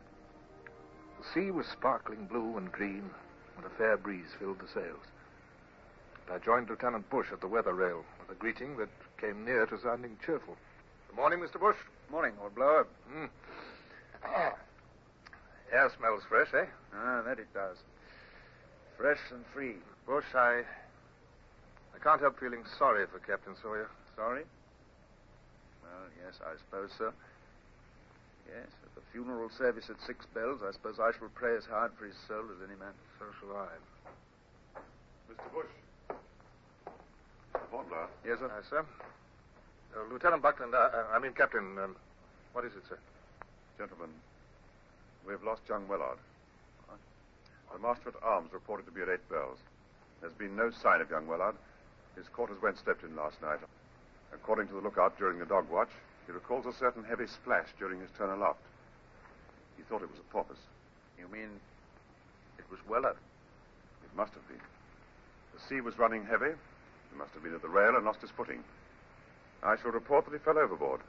The sea was sparkling blue and green, and a fair breeze filled the sails. And I joined Lieutenant Bush at the weather rail with a greeting that came near to sounding cheerful. Good morning, Mr. Bush. Morning, Hornblower. Air smells fresh, eh? Ah, that it does. Fresh and free. Bush, I can't help feeling sorry for Captain Sawyer. Sorry? Well, yes, I suppose so. Yes, at the funeral service at 6 bells, I suppose I shall pray as hard for his soul as any man. So shall I. Mr. Bush. Hornblower. Yes, sir. Aye, sir. Lieutenant Buckland, I mean Captain, what is it, sir? Gentlemen, we've lost young Wellard. The master-at-arms reported to be at 8 bells. There's been no sign of young Wellard. His quarters weren't slept in last night. According to the lookout during the dog watch, he recalls a certain heavy splash during his turn aloft. He thought it was a porpoise. You mean it was Wellard? It must have been. The sea was running heavy. He must have been at the rail and lost his footing. I shall report that he fell overboard.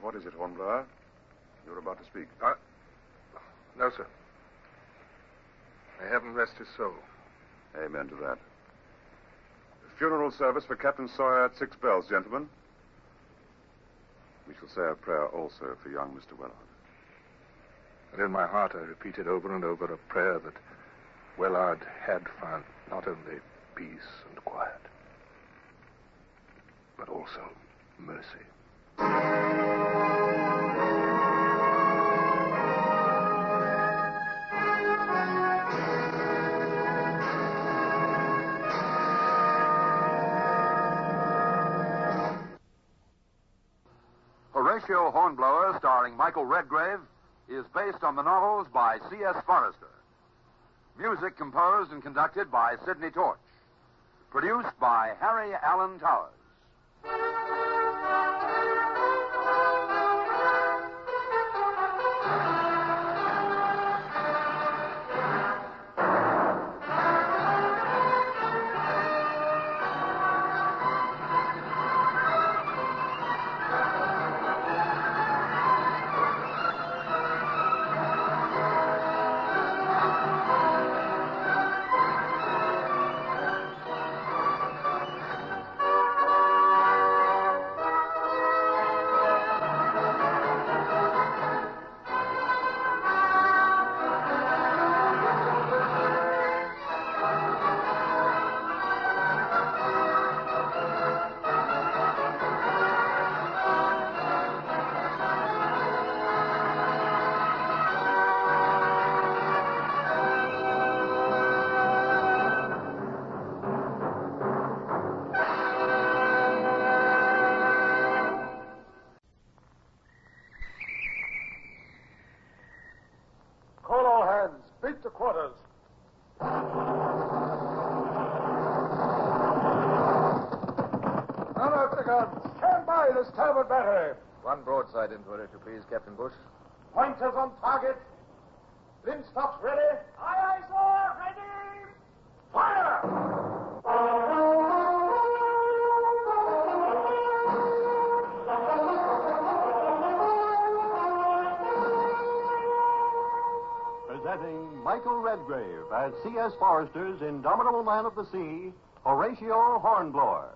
What is it, Hornblower? You're about to speak. No, sir. May heaven rest his soul. Amen to that. The funeral service for Captain Sawyer at 6 bells, gentlemen. We shall say a prayer also for young Mr. Wellard. And in my heart I repeated over and over a prayer that Wellard had found not only peace and quiet, but also mercy. Horatio Hornblower, starring Michael Redgrave, is based on the novels by C.S. Forrester. Music composed and conducted by Sidney Torch. Produced by Harry Allen Towers. Beat to quarters. Man out the guns. Stand by the starboard battery. One broadside into her, if you please, Captain Bush. Pointers on target. Linstops ready. Aye, aye, sir. Ready. Fire! Presenting Michael Redgrave as C.S. Forrester's indomitable man of the sea, Horatio Hornblower.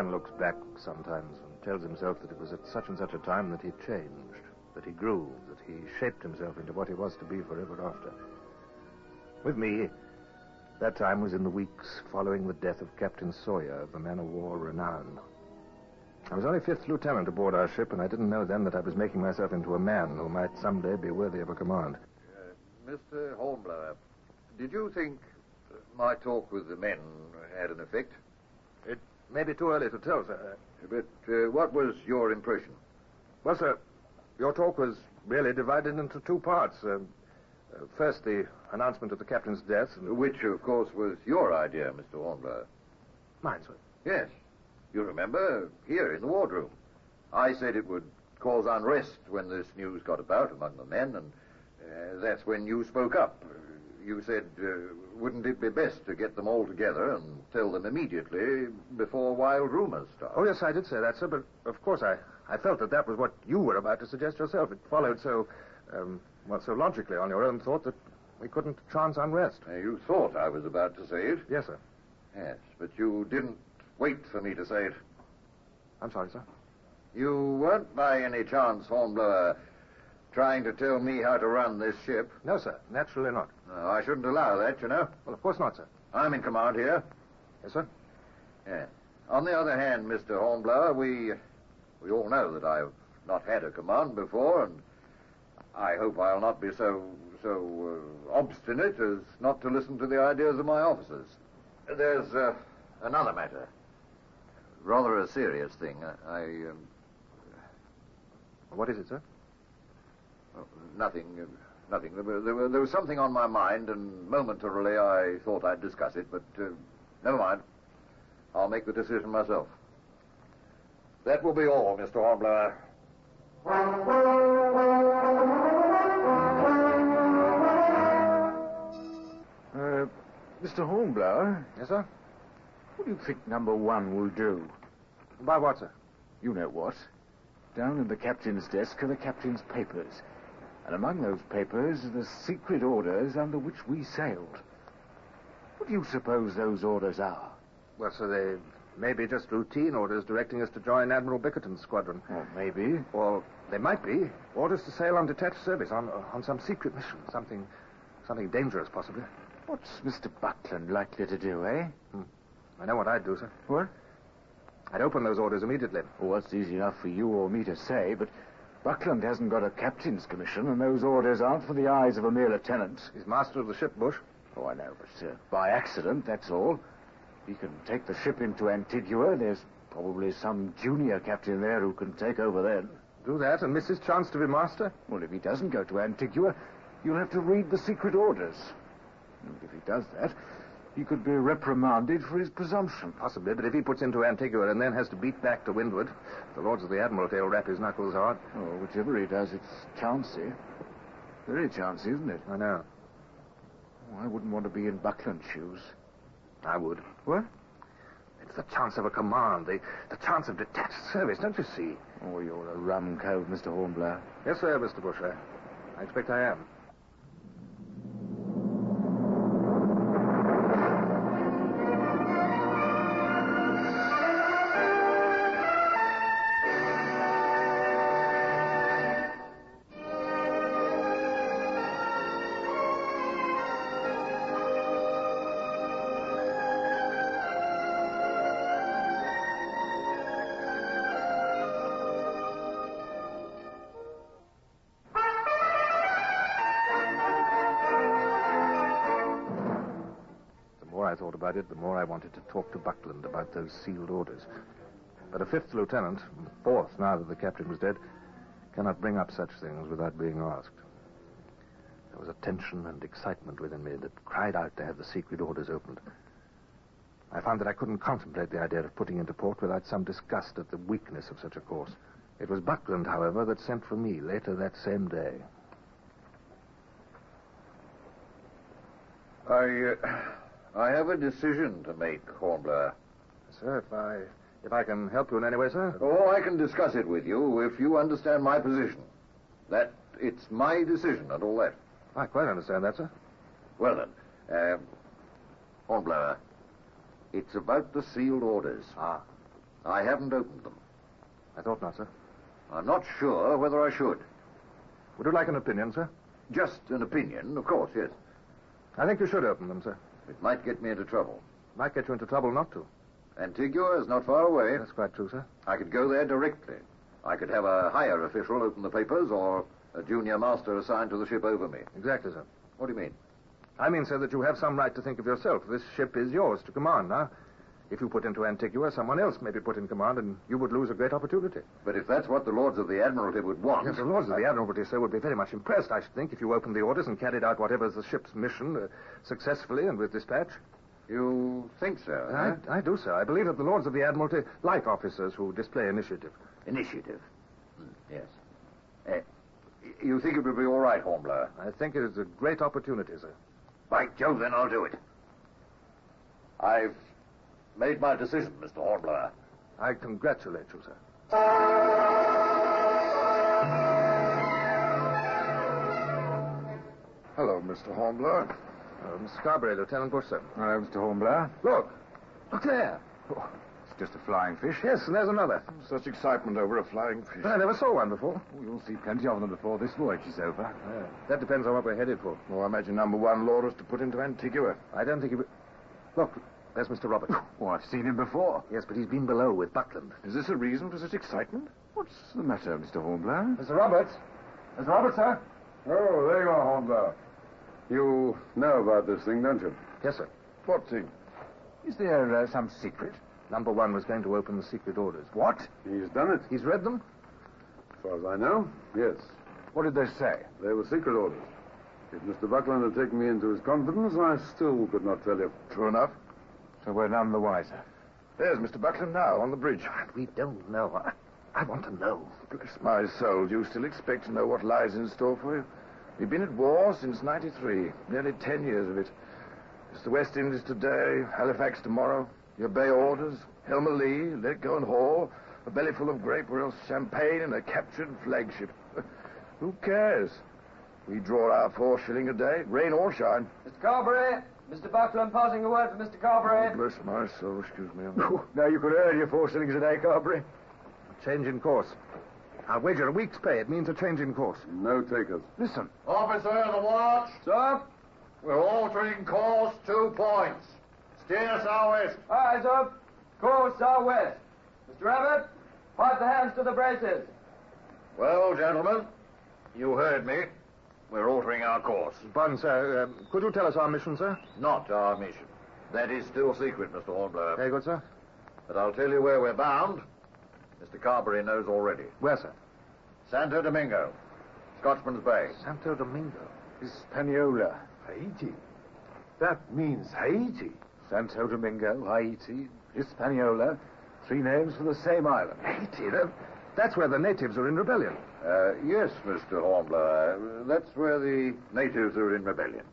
man looks back sometimes and tells himself that it was at such and such a time that he changed, that he grew, that he shaped himself into what he was to be forever after. With me, that time was in the weeks following the death of Captain Sawyer of the man-of-war Renown. I was only 5th lieutenant aboard our ship, and I didn't know then that I was making myself into a man who might someday be worthy of a command. Mr. Hornblower, did you think my talk with the men had an effect? It may be too early to tell, sir. But what was your impression? Well, sir, your talk was really divided into 2 parts. First, the announcement of the captain's death. Which, of course, was your idea, Mr. Hornblower. Mine, sir? Yes. You remember, here in the wardroom. I said it would cause unrest when this news got about among the men, and that's when you spoke up. You said, wouldn't it be best to get them all together and tell them immediately before wild rumors start? Oh, yes, I did say that, sir, but of course I felt that was what you were about to suggest yourself. It followed so logically on your own thought that we couldn't chance unrest. You thought I was about to say it? Yes, sir. Yes, but you didn't wait for me to say it. I'm sorry, sir. You weren't by any chance, Hornblower, trying to tell me how to run this ship? No, sir. Naturally not. No, I shouldn't allow that, you know. Well, of course not, sir. I'm in command here. Yes, sir? Yeah. On the other hand, Mr. Hornblower, we all know that I've not had a command before, and I hope I'll not be so obstinate as not to listen to the ideas of my officers. There's another matter. Rather a serious thing. What is it, sir? Oh, nothing. There was something on my mind, and momentarily I thought I'd discuss it, but never mind. I'll make the decision myself. That will be all, Mr. Hornblower. Mr. Hornblower? Yes, sir? What do you think number 1 will do? By what, sir? You know what. Down in the captain's desk are the captain's papers. And among those papers are the secret orders under which we sailed. What do you suppose those orders are? Well, sir, they may be just routine orders directing us to join Admiral Bickerton's squadron. Oh, maybe. Or they might be orders to sail on detached service, on some secret mission. Something dangerous, possibly. What's Mr. Buckland likely to do, eh? I know what I'd do, sir. What? I'd open those orders immediately. Oh, that's easy enough for you or me to say, but Buckland hasn't got a captain's commission, and those orders aren't for the eyes of a mere lieutenant. He's master of the ship, Bush. Oh, I know, but by accident, that's all. He can take the ship into Antigua. There's probably some junior captain there who can take over then. Do that and miss his chance to be master? Well, if he doesn't go to Antigua, you'll have to read the secret orders. And if he does that, he could be reprimanded for his presumption. Possibly, but if he puts into Antigua and then has to beat back to windward, the Lords of the Admiralty will rap his knuckles hard. Oh, whichever he does, it's chancy. Very chancy, isn't it? I know. Oh, I wouldn't want to be in Buckland's shoes. I would. What? It's the chance of a command, the chance of detached service, don't you see? Oh, you're a rum cove, Mr. Hornblower. Yes, sir, Mr. Bush. I expect I am. About it, the more I wanted to talk to Buckland about those sealed orders. But a 5th lieutenant, 4th now that the captain was dead, cannot bring up such things without being asked. There was a tension and excitement within me that cried out to have the secret orders opened. I found that I couldn't contemplate the idea of putting into port without some disgust at the weakness of such a course. It was Buckland, however, that sent for me later that same day. I have a decision to make, Hornblower. Sir, if I can help you in any way, sir? Oh, I can discuss it with you if you understand my position. That it's my decision and all that. I quite understand that, sir. Well, then, Hornblower, it's about the sealed orders. Ah. I haven't opened them. I thought not, sir. I'm not sure whether I should. Would you like an opinion, sir? Just an opinion, of course, yes. I think you should open them, sir. It might get me into trouble. Might get you into trouble not to. Antigua is not far away. That's quite true, sir. I could go there directly. I could have a higher official open the papers or a junior master assigned to the ship over me. Exactly, sir. What do you mean? I mean, sir, that you have some right to think of yourself. This ship is yours to command now. If you put into Antigua, someone else may be put in command, and you would lose a great opportunity. But if that's what the Lords of the Admiralty would want... Yes, the Lords of the Admiralty, sir, would be very much impressed, I should think, if you opened the orders and carried out whatever's the ship's mission successfully and with dispatch. You think so? I do, sir. I believe that the Lords of the Admiralty like officers who display initiative. Initiative? Yes. You think it would be all right, Hornblower? I think it is a great opportunity, sir. By Jove, then I'll do it. I've made my decision, Mr. Hornblower. I congratulate you, sir. Hello, Mr. Hornblower. Miss Carberry, Lieutenant Bush, sir. Hello, Mr. Hornblower. Look there. Oh, it's just a flying fish. Yes, and there's another. Such excitement over a flying fish. I never saw one before. Oh, you'll see plenty of them before this voyage is over. That depends on what we're headed for. Oh, I imagine number one law is to put into Antigua. I don't think he would... Look, there's Mr. Roberts. Oh, I've seen him before. Yes, but he's been below with Buckland. Is this a reason for such excitement? What's the matter, Mr. Hornblower? Mr. Roberts? Mr. Roberts, sir? Oh, there you are, Hornblower. You know about this thing, don't you? Yes, sir. What thing? Is there some secret? Number one was going to open the secret orders. What? He's done it. He's read them? As far as I know, yes. What did they say? They were secret orders. If Mr. Buckland had taken me into his confidence, I still could not tell you. True enough. So we're none the wiser. There's Mr. Buckland now, on the bridge. We don't know. I want to know. Bless my soul, do you still expect to know what lies in store for you? We've been at war since '93, nearly 10 years of it. It's the West Indies today, Halifax tomorrow. Your bay orders, Helmer Lee, let go and haul, a belly full of grape or else champagne and a captured flagship. Who cares? We draw our 4 shilling a day, rain or shine. Mr. Carberry, Mr. Buckland passing a word for Mr. Carberry. Oh, bless my soul, excuse me. Now you could earn your 4 shillings a day, Carberry. A change in course. I'll wager a week's pay. It means a change in course. No takers. Listen. Officer of the watch. Sir? We're altering course 2 points. Steer southwest. Aye, sir. Course southwest. Mr. Abbott, pipe the hands to the braces. Well, gentlemen, you heard me. We're altering our course. Pardon, sir. Could you tell us our mission, sir? Not our mission. That is still secret, Mr. Hornblower. Very good, sir. But I'll tell you where we're bound. Mr. Carberry knows already. Where, sir? Santo Domingo, Scotchman's Bay. Santo Domingo. Hispaniola, Haiti. That means Haiti. Santo Domingo, Haiti, Hispaniola. 3 names for the same island. Haiti? That's where the natives are in rebellion. Yes, Mr. Hornblower. That's where the natives are in rebellion.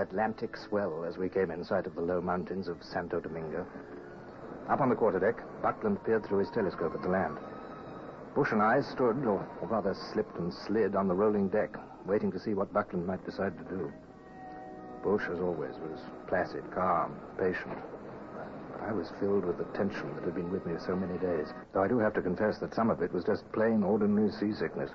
Atlantic swell as we came in sight of the low mountains of Santo Domingo. Up on the quarterdeck, Buckland peered through his telescope at the land. Bush and I stood, or rather slipped and slid, on the rolling deck, waiting to see what Buckland might decide to do. Bush, as always, was placid, calm, patient. But I was filled with the tension that had been with me so many days, though I do have to confess that some of it was just plain, ordinary seasickness.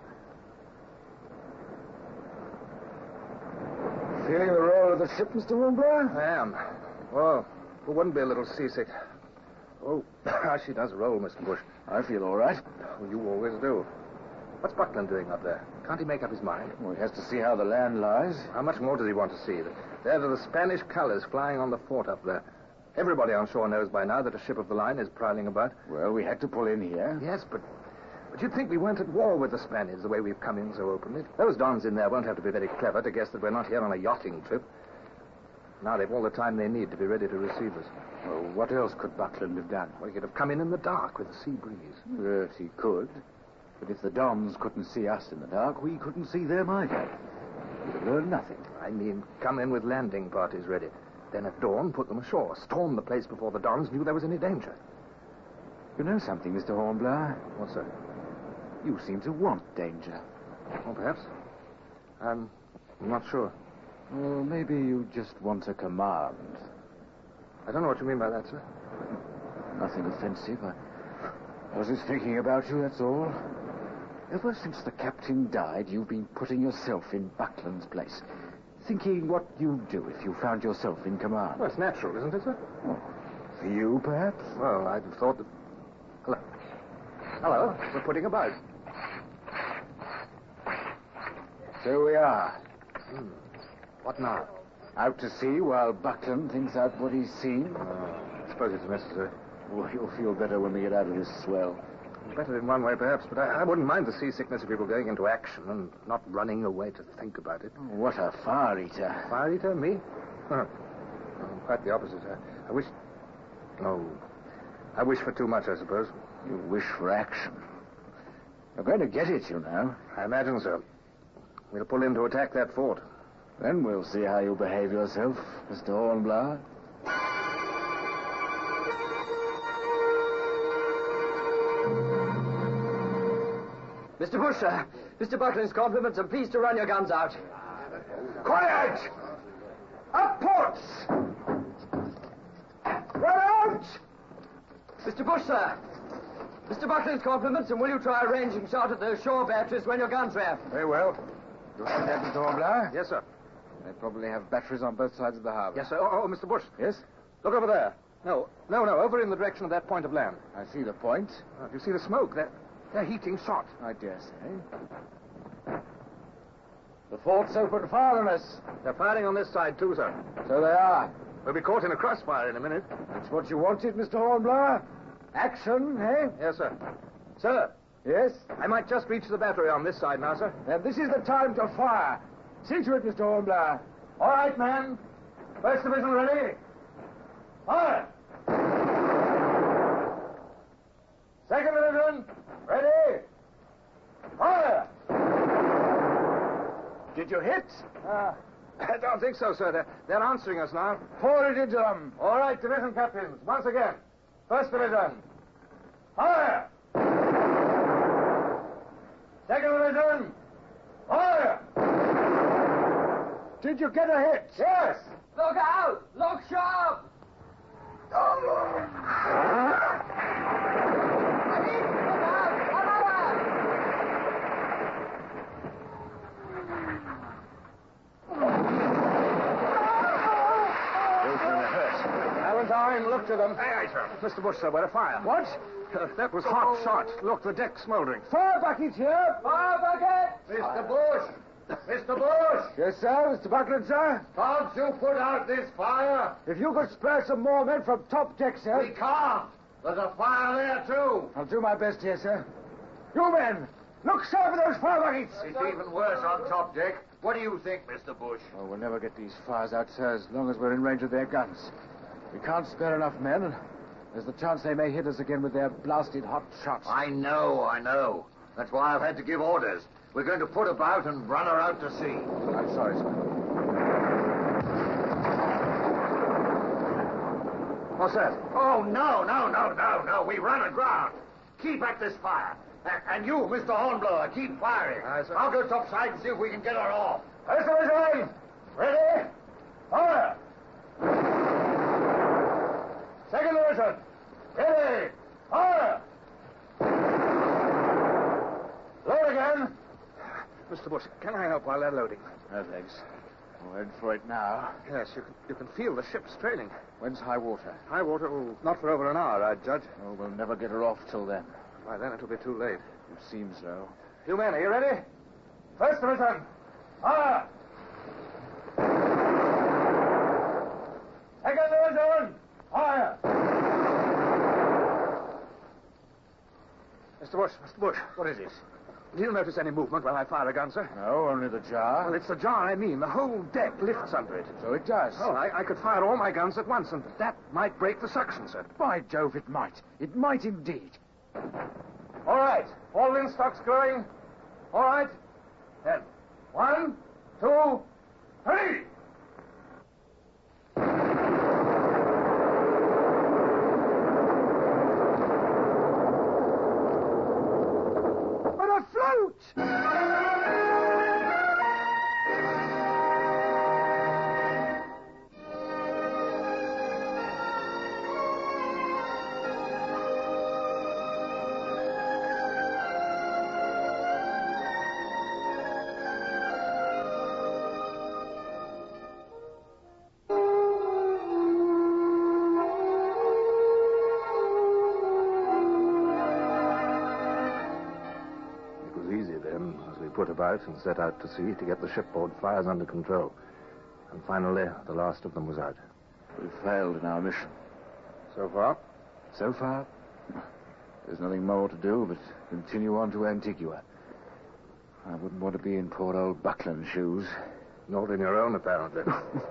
Feeling the roll of the ship, Mr. Hornblower? I am. Well, who wouldn't be a little seasick? Oh, she does roll, Mr. Bush. I feel all right. Well, you always do. What's Buckland doing up there? Can't he make up his mind? Well, he has to see how the land lies. How much more does he want to see? There are the Spanish colors flying on the fort up there. Everybody on shore knows by now that a ship of the line is prowling about. Well, we had to pull in here. Yes, but But you'd think we weren't at war with the Spaniards the way we've come in so openly. Those dons in there won't have to be very clever to guess that we're not here on a yachting trip. Now they've all the time they need to be ready to receive us. Well, what else could Buckland have done? Well, he could have come in the dark with a sea breeze. Yes, he could. But if the Dons couldn't see us in the dark, we couldn't see them either. We'd have learned nothing. I mean, come in with landing parties ready. Then at dawn, put them ashore. Storm the place before the Dons knew there was any danger. You know something, Mr. Hornblower? What's that? You seem to want danger. Oh, perhaps. I'm not sure. Well, maybe you just want a command. I don't know what you mean by that, sir. Nothing offensive. I was just thinking about you, that's all. Ever since the captain died, you've been putting yourself in Buckland's place. Thinking what you'd do if you found yourself in command. Well, it's natural, isn't it, sir? Oh, for you, perhaps? Well, I'd have thought that... Hello. Hello. We're putting about. So we are. What now? Out to sea while Buckland thinks out what he's seen? I suppose it's necessary. Well, you'll feel better when we get out of this swell. Better in one way, perhaps, but I wouldn't mind the seasickness if we were going into action and not running away to think about it. Oh, what a fire-eater. Fire-eater? Me? Huh. No, quite the opposite. I wish... No. I wish for too much, I suppose. You wish for action. You're going to get it, you know. I imagine so. We'll pull in to attack that fort. Then we'll see how you behave yourself, Mr. Hornblower. Mr. Bush, sir. Mr. Buckland's compliments, and please to run your guns out. Quiet! Up ports! Run out! Mr. Bush, sir. Mr. Buckland's compliments, and will you try a ranging shot at those shore batteries when your guns rev? Very well. You see that, Mr. Hornblower? Yes, sir. They probably have batteries on both sides of the harbor. Yes, sir. Oh, Mr. Bush. Yes? Look over there. No, over in the direction of that point of land. I see the point. Oh, do you see the smoke? They're heating shot. I dare say. The fort's open fire on us. They're firing on this side, too, sir. So they are. We'll be caught in a crossfire in a minute. That's what you wanted, Mr. Hornblower? Action, eh? Yes, sir. Sir. Yes? I might just reach the battery on this side now, sir. Then this is the time to fire. See to it, Mr. Hornblower. All right, man. First division ready. Fire! Second division, ready. Fire! Did you hit? I don't think so, sir. They're answering us now. Pour it into them. All right, division captains, once again. First division, fire! Second division, fire! Did you get a hit? Yes! Look out! Look sharp! Valentine, look to them. Aye, aye, sir. Mr. Bush, sir, we're afire. What? That was hot shot. Look, the deck's smoldering. Fire buckets here. Fire bucket! Mr. Bush! Mr. Bush! Yes, sir. Mr. Buckland, sir. Can't you put out this fire? If you could spare some more men from top deck, sir. We can't. There's a fire there, too. I'll do my best here, sir. You men, look sharp at those fire buckets. It's even worse on top deck. What do you think, Mr. Bush? Oh, we'll never get these fires out, sir, as long as we're in range of their guns. We can't spare enough men, and there's the chance they may hit us again with their blasted hot shots. I know. That's why I've had to give orders. We're going to put about and run her out to sea. I'm sorry, sir. What's that? Oh, no. We run aground. Keep at this fire. And you, Mr. Hornblower, keep firing. Aye, sir. I'll go topside and see if we can get her off. First division, ready. Fire! Second division, ready. Fire! Load again. Mr. Bush, can I help while they're loading? No thanks. We're in for it now. Yes, you can feel the ship's trailing. When's high water? High water? Oh, not for over an hour, I'd judge. Oh, we'll never get her off till then. By then it'll be too late. It seems so. You men, are you ready? First division, fire! Second division, fire! Mr. Bush, what is it? Do you notice any movement when I fire a gun, sir? No, only the jar. Well, it's the jar I mean. The whole deck lifts under it. So it does. Well, I could fire all my guns at once, and that might break the suction, sir. By Jove, it might. It might indeed. All right. All linstocks going. All right. Then, 1, 2, 3. Put about and set out to sea to get the shipboard fires under control. And finally, the last of them was out. We failed in our mission. So far? So far, there's nothing more to do but continue on to Antigua. I wouldn't want to be in poor old Buckland's shoes. Not in your own, apparently.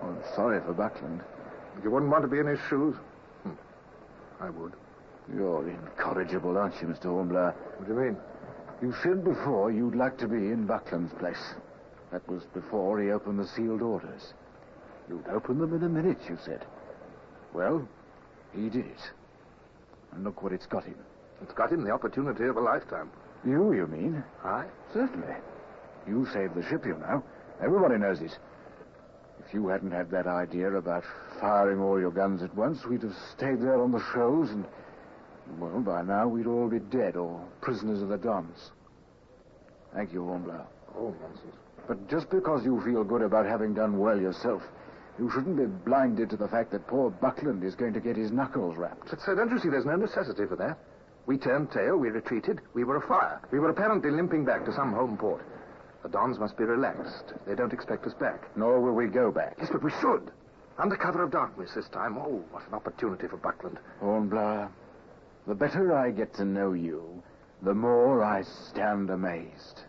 I'm sorry for Buckland. You wouldn't want to be in his shoes? I would. You're incorrigible, aren't you, Mr. Hornblower? What do you mean? You said before you'd like to be in Buckland's place. That was before he opened the sealed orders. You'd open them in a minute, you said. Well, he did it. And look what it's got him. It's got him the opportunity of a lifetime. You mean? I? Certainly. You saved the ship, you know. Everybody knows it. If you hadn't had that idea about firing all your guns at once, we'd have stayed there on the shoals and... well, by now, we'd all be dead or prisoners of the Dons. Thank you, Hornblower. Oh, nonsense. But just because you feel good about having done well yourself, you shouldn't be blinded to the fact that poor Buckland is going to get his knuckles rapped. But, sir, don't you see there's no necessity for that? We turned tail, we retreated, we were afire. We were apparently limping back to some home port. The Dons must be relaxed. They don't expect us back. Nor will we go back. Yes, but we should. Under cover of darkness this time. Oh, what an opportunity for Buckland. Hornblower, the better I get to know you, the more I stand amazed.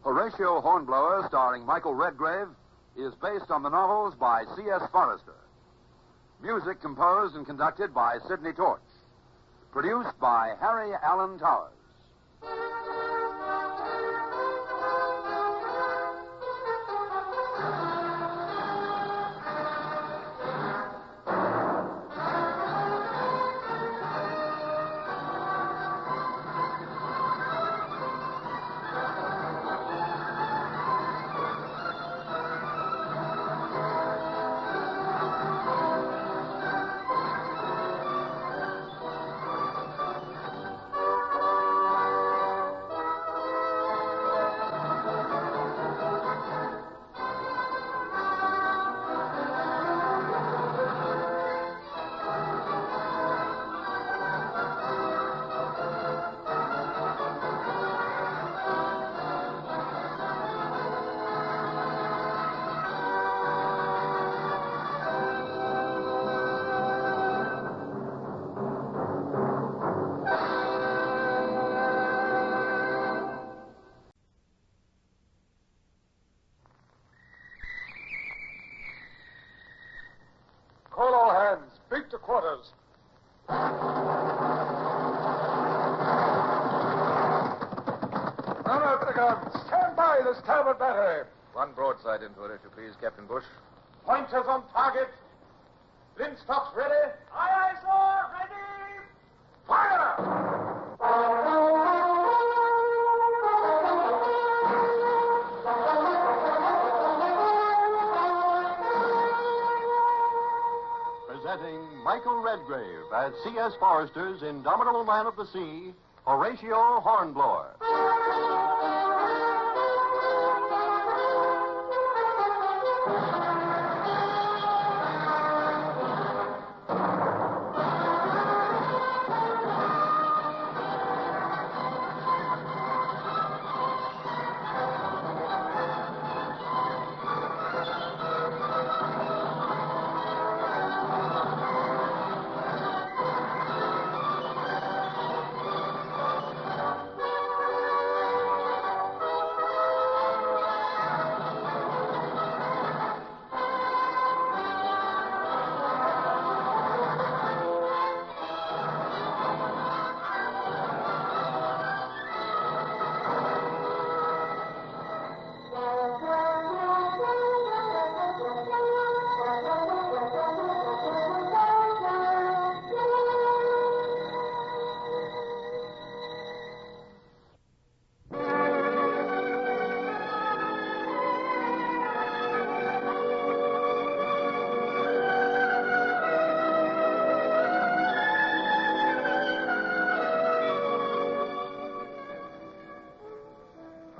Horatio Hornblower, starring Michael Redgrave, is based on the novels by C.S. Forester. Music composed and conducted by Sidney Torch. Produced by Harry Allen Towers. Call all hands. Beat to quarters. Run out the guns. Stand by the starboard battery. One broadside into it, if you please, Captain Bush. Pointers on target. Linstocks ready. Aye, aye, sir. Ready. Fire! Presenting Michael Redgrave as C.S. Forester's indomitable man of the sea, Horatio Hornblower.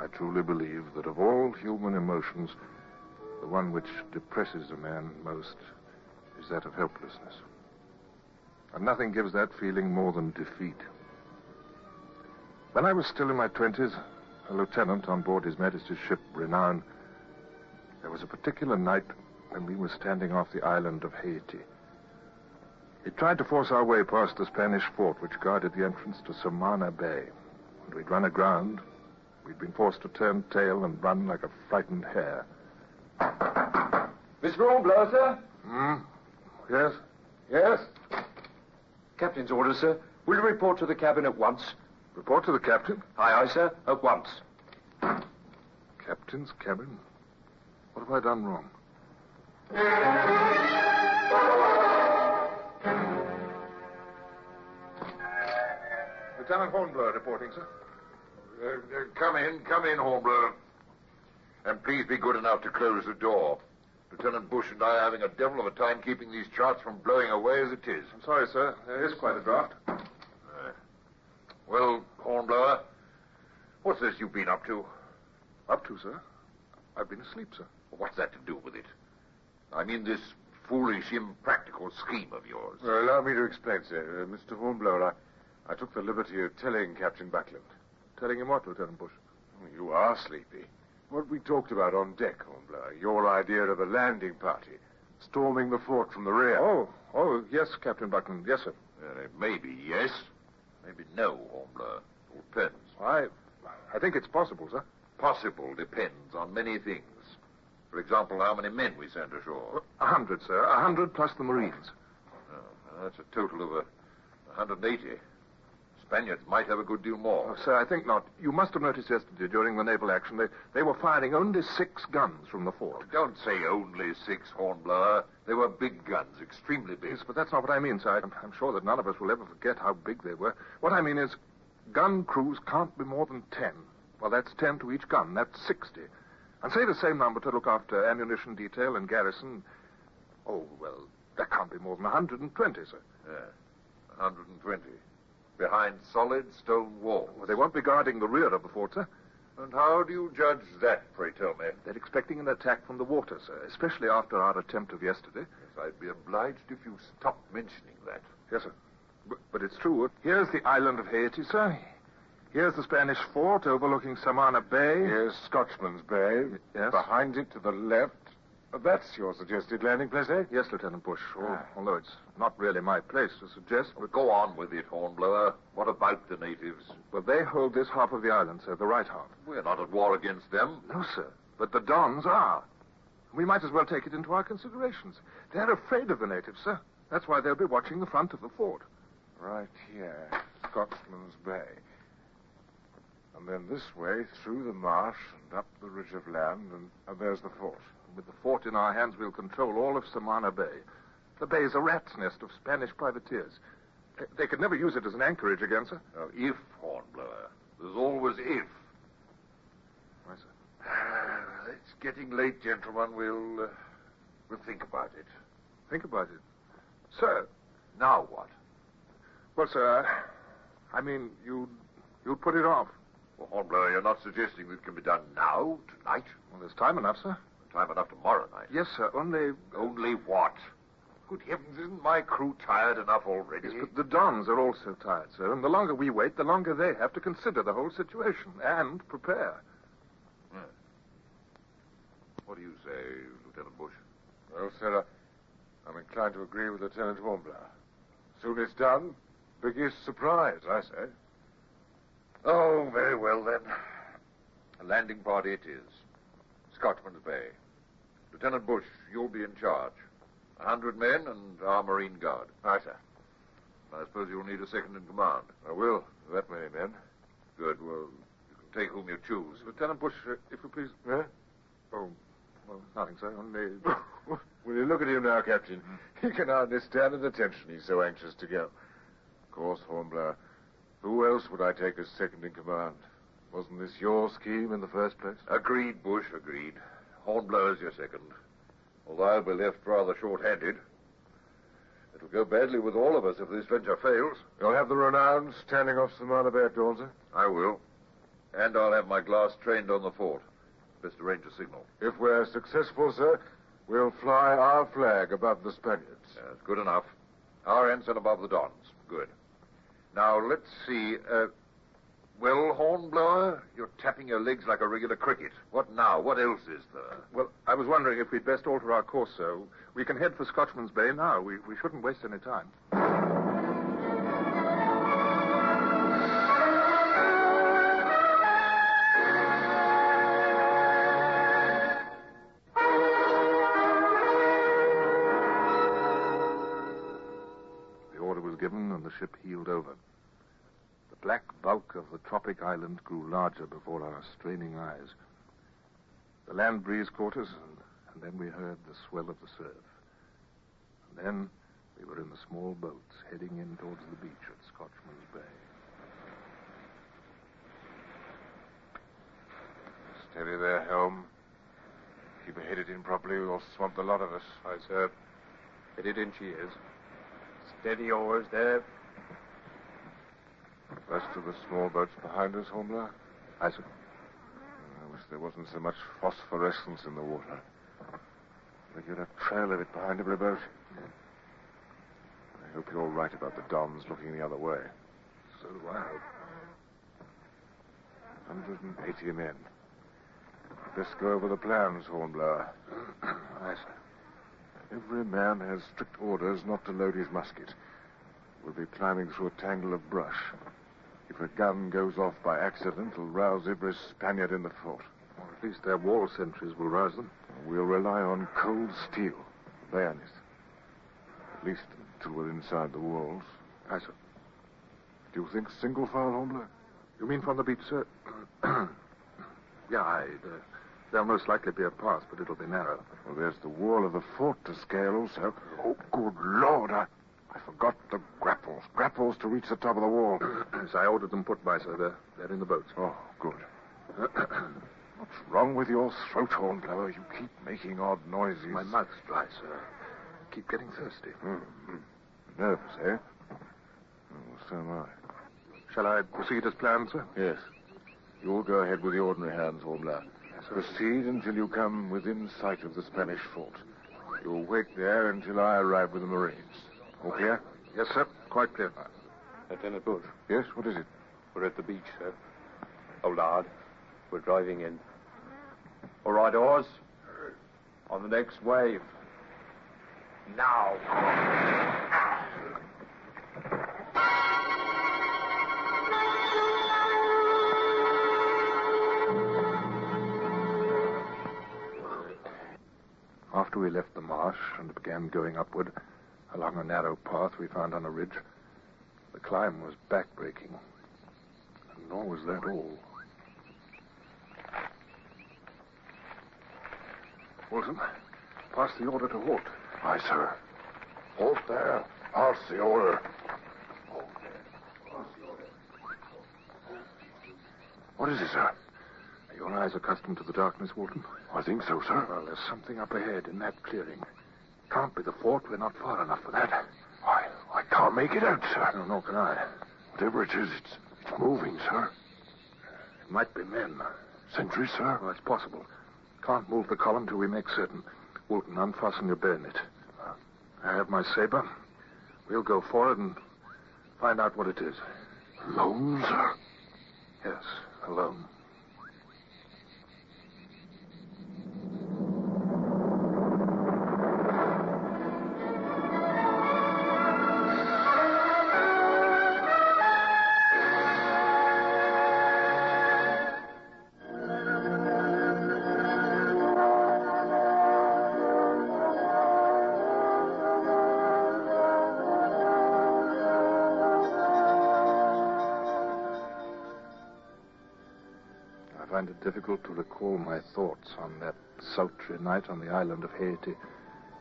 I truly believe that of all human emotions, the one which depresses a man most is that of helplessness. And nothing gives that feeling more than defeat. When I was still in my 20s, a lieutenant on board His Majesty's ship Renown, there was a particular night when we were standing off the island of Haiti. We tried to force our way past the Spanish fort which guarded the entrance to Samana Bay. And we'd run aground. We'd been forced to turn tail and run like a frightened hare. Mr. Hornblower, sir? Yes? Yes? Captain's orders, sir. Will you report to the cabin at once? Report to the captain? Aye, aye, sir. At once. Captain's cabin? What have I done wrong? Lieutenant Hornblower reporting, sir. Come in, Hornblower. And please be good enough to close the door. Lieutenant Bush and I are having a devil of a time keeping these charts from blowing away as it is. I'm sorry, sir. There is quite a draft. Well, Hornblower, what's this you've been up to? Up to, sir? I've been asleep, sir. What's that to do with it? I mean this foolish, impractical scheme of yours. Allow me to explain, sir. Mr. Hornblower, I took the liberty of telling Captain Buckland. Telling him what, Lieutenant Bush? You are sleepy. What we talked about on deck, Hornblower, your idea of a landing party, storming the fort from the rear. Oh, yes, Captain Buckland. Yes, sir. Maybe yes, maybe no, Hornblower. It depends. I think it's possible, sir. Possible depends on many things. For example, how many men we send ashore. 100, sir. 100 plus the Marines. That's a total of 180. Spaniards might have a good deal more. Oh, sir, I think not. You must have noticed yesterday during the naval action they were firing only 6 guns from the fort. Don't say only 6, Hornblower. They were big guns, extremely big. Yes, but that's not what I mean, sir. I'm sure that none of us will ever forget how big they were. What I mean is, gun crews can't be more than 10. Well, that's 10 to each gun. That's 60. And say the same number to look after ammunition detail and garrison. Oh, well, that can't be more than 120, sir. Yeah, 120. Behind solid stone walls. Well, they won't be guarding the rear of the fort, sir. And how do you judge that, pray tell me? They're expecting an attack from the water, sir, especially after our attempt of yesterday. Yes, I'd be obliged if you stopped mentioning that. Yes, sir. But it's true. Here's the island of Haiti, sir. Here's the Spanish fort overlooking Samana Bay. Here's Scotchman's Bay. Yes. Behind it to the left. That's your suggested landing place, eh? Yes, Lieutenant Bush. Although it's not really my place to suggest. Well, go on with it, Hornblower. What about the natives? Well, they hold this half of the island, sir, the right half. We're not at war against them. No, sir. But the Dons are. We might as well take it into our considerations. They're afraid of the natives, sir. That's why they'll be watching the front of the fort. Right here, Scotchman's Bay. And then this way, through the marsh and up the ridge of land, and there's the fort. With the fort in our hands, we'll control all of Samana Bay. The bay is a rat's nest of Spanish privateers. They could never use it as an anchorage again, sir. Now, if, Hornblower. There's always if. Why, sir? It's getting late, gentlemen. We'll think about it. Think about it? Sir. Now what? Well, sir, I mean, you'd put it off. Well, Hornblower, you're not suggesting that it can be done now, tonight? Well, there's time enough, sir. Time enough tomorrow night. Yes, sir, only... Only what? Good heavens, isn't my crew tired enough already? Yes, but the Dons are also tired, sir, and the longer we wait, the longer they have to consider the whole situation and prepare. What do you say, Lieutenant Bush? Well, sir, I'm inclined to agree with Lieutenant Hornblower. Soon it's done, biggest surprise, I say. Oh, very well, then. A landing party it is. Scotchman's Bay. Lieutenant Bush, you'll be in charge. 100 men and our Marine Guard. Aye, sir. I suppose you'll need a second in command. I will, that many men. Good, well, you can take whom you choose. Lieutenant Bush, if you please... Huh? Oh, well, nothing, sir, only... Will you look at him now, Captain? He can hardly stand at attention. He's so anxious to go. Of course, Hornblower. Who else would I take as second in command? Wasn't this your scheme in the first place? Agreed, Bush, agreed. Hornblower's your second. Although I'll be left rather short-handed. It'll go badly with all of us if this venture fails. You'll have the Renown standing off Samana Bay at dawn, sir? I will. And I'll have my glass trained on the fort. Best arrange a signal. If we're successful, sir, we'll fly our flag above the Spaniards. That's good enough. Our ensign above the Dons. Good. Now, let's see. Well, Hornblower, you're tapping your legs like a regular cricket. What now? What else is there? Well, I was wondering if we'd best alter our course, sir. We can head for Scotchman's Bay now. We shouldn't waste any time. The order was given and the ship heeled over. The black bulk of the tropic island grew larger before our straining eyes. The land breeze caught us, and then we heard the swell of the surf. And then we were in the small boats heading in towards the beach at Scotchman's Bay. Steady there, helm. Keep her headed in properly, or we'll swamp the lot of us. Aye, sir. Headed in she is. Steady oars there. Rest of the small boats behind us, Hornblower? Aye, sir. I wish there wasn't so much phosphorescence in the water. We get a trail of it behind every boat. I hope you're right about the Dons looking the other way. So do I. 180 men. Best go over the plans, Hornblower. Aye, sir. Every man has strict orders not to load his musket. We'll be climbing through a tangle of brush. If a gun goes off by accident, it'll rouse every Spaniard in the fort. Or at least their wall sentries will rouse them. We'll rely on cold steel, bayonet. At least until we're inside the walls. Aye, sir. Do you think single file, Hornblower? You mean from the beach, sir? Yeah, there'll most likely be a path, but it'll be narrow. Well, there's the wall of the fort to scale also. Oh, good Lord, I forgot the grapples. Grapples to reach the top of the wall. Yes, I ordered them put by, sir. They're in the boats. Oh, good. What's wrong with your throat, Hornblower? You keep making odd noises. My mouth's dry, sir. Keep getting thirsty. Nervous, eh? Oh, so am I. Shall I proceed as planned, sir? Yes. You'll go ahead with the ordinary hands, Hornblower. Yes, sir. Proceed until you come within sight of the Spanish fort. You'll wait there until I arrive with the Marines. All clear? Yes, sir. Quite clear. Lieutenant Bush. Yes, what is it? We're at the beach, sir. Oh, lad. We're driving in. All right, oars. On the next wave. Now. After we left the marsh and began going upward along a narrow path we found on a ridge, the climb was backbreaking. And nor was that all. Wilson, pass the order to halt. Aye, sir. Halt there. Pass the order. What is it, sir? Are your eyes accustomed to the darkness, Walton? I think so, sir. Well, there's something up ahead in that clearing. Can't be the fort. We're not far enough for that. I can't make it out, sir. No, nor can I. Whatever it is, it's moving, sir. It might be men. Sentries, sir? Well, it's possible. Can't move the column till we make certain. Walton, unfasten your bayonet. I have my saber. We'll go forward and find out what it is. Alone, sir? Yes, alone. I find it difficult to recall my thoughts on that sultry night on the island of Haiti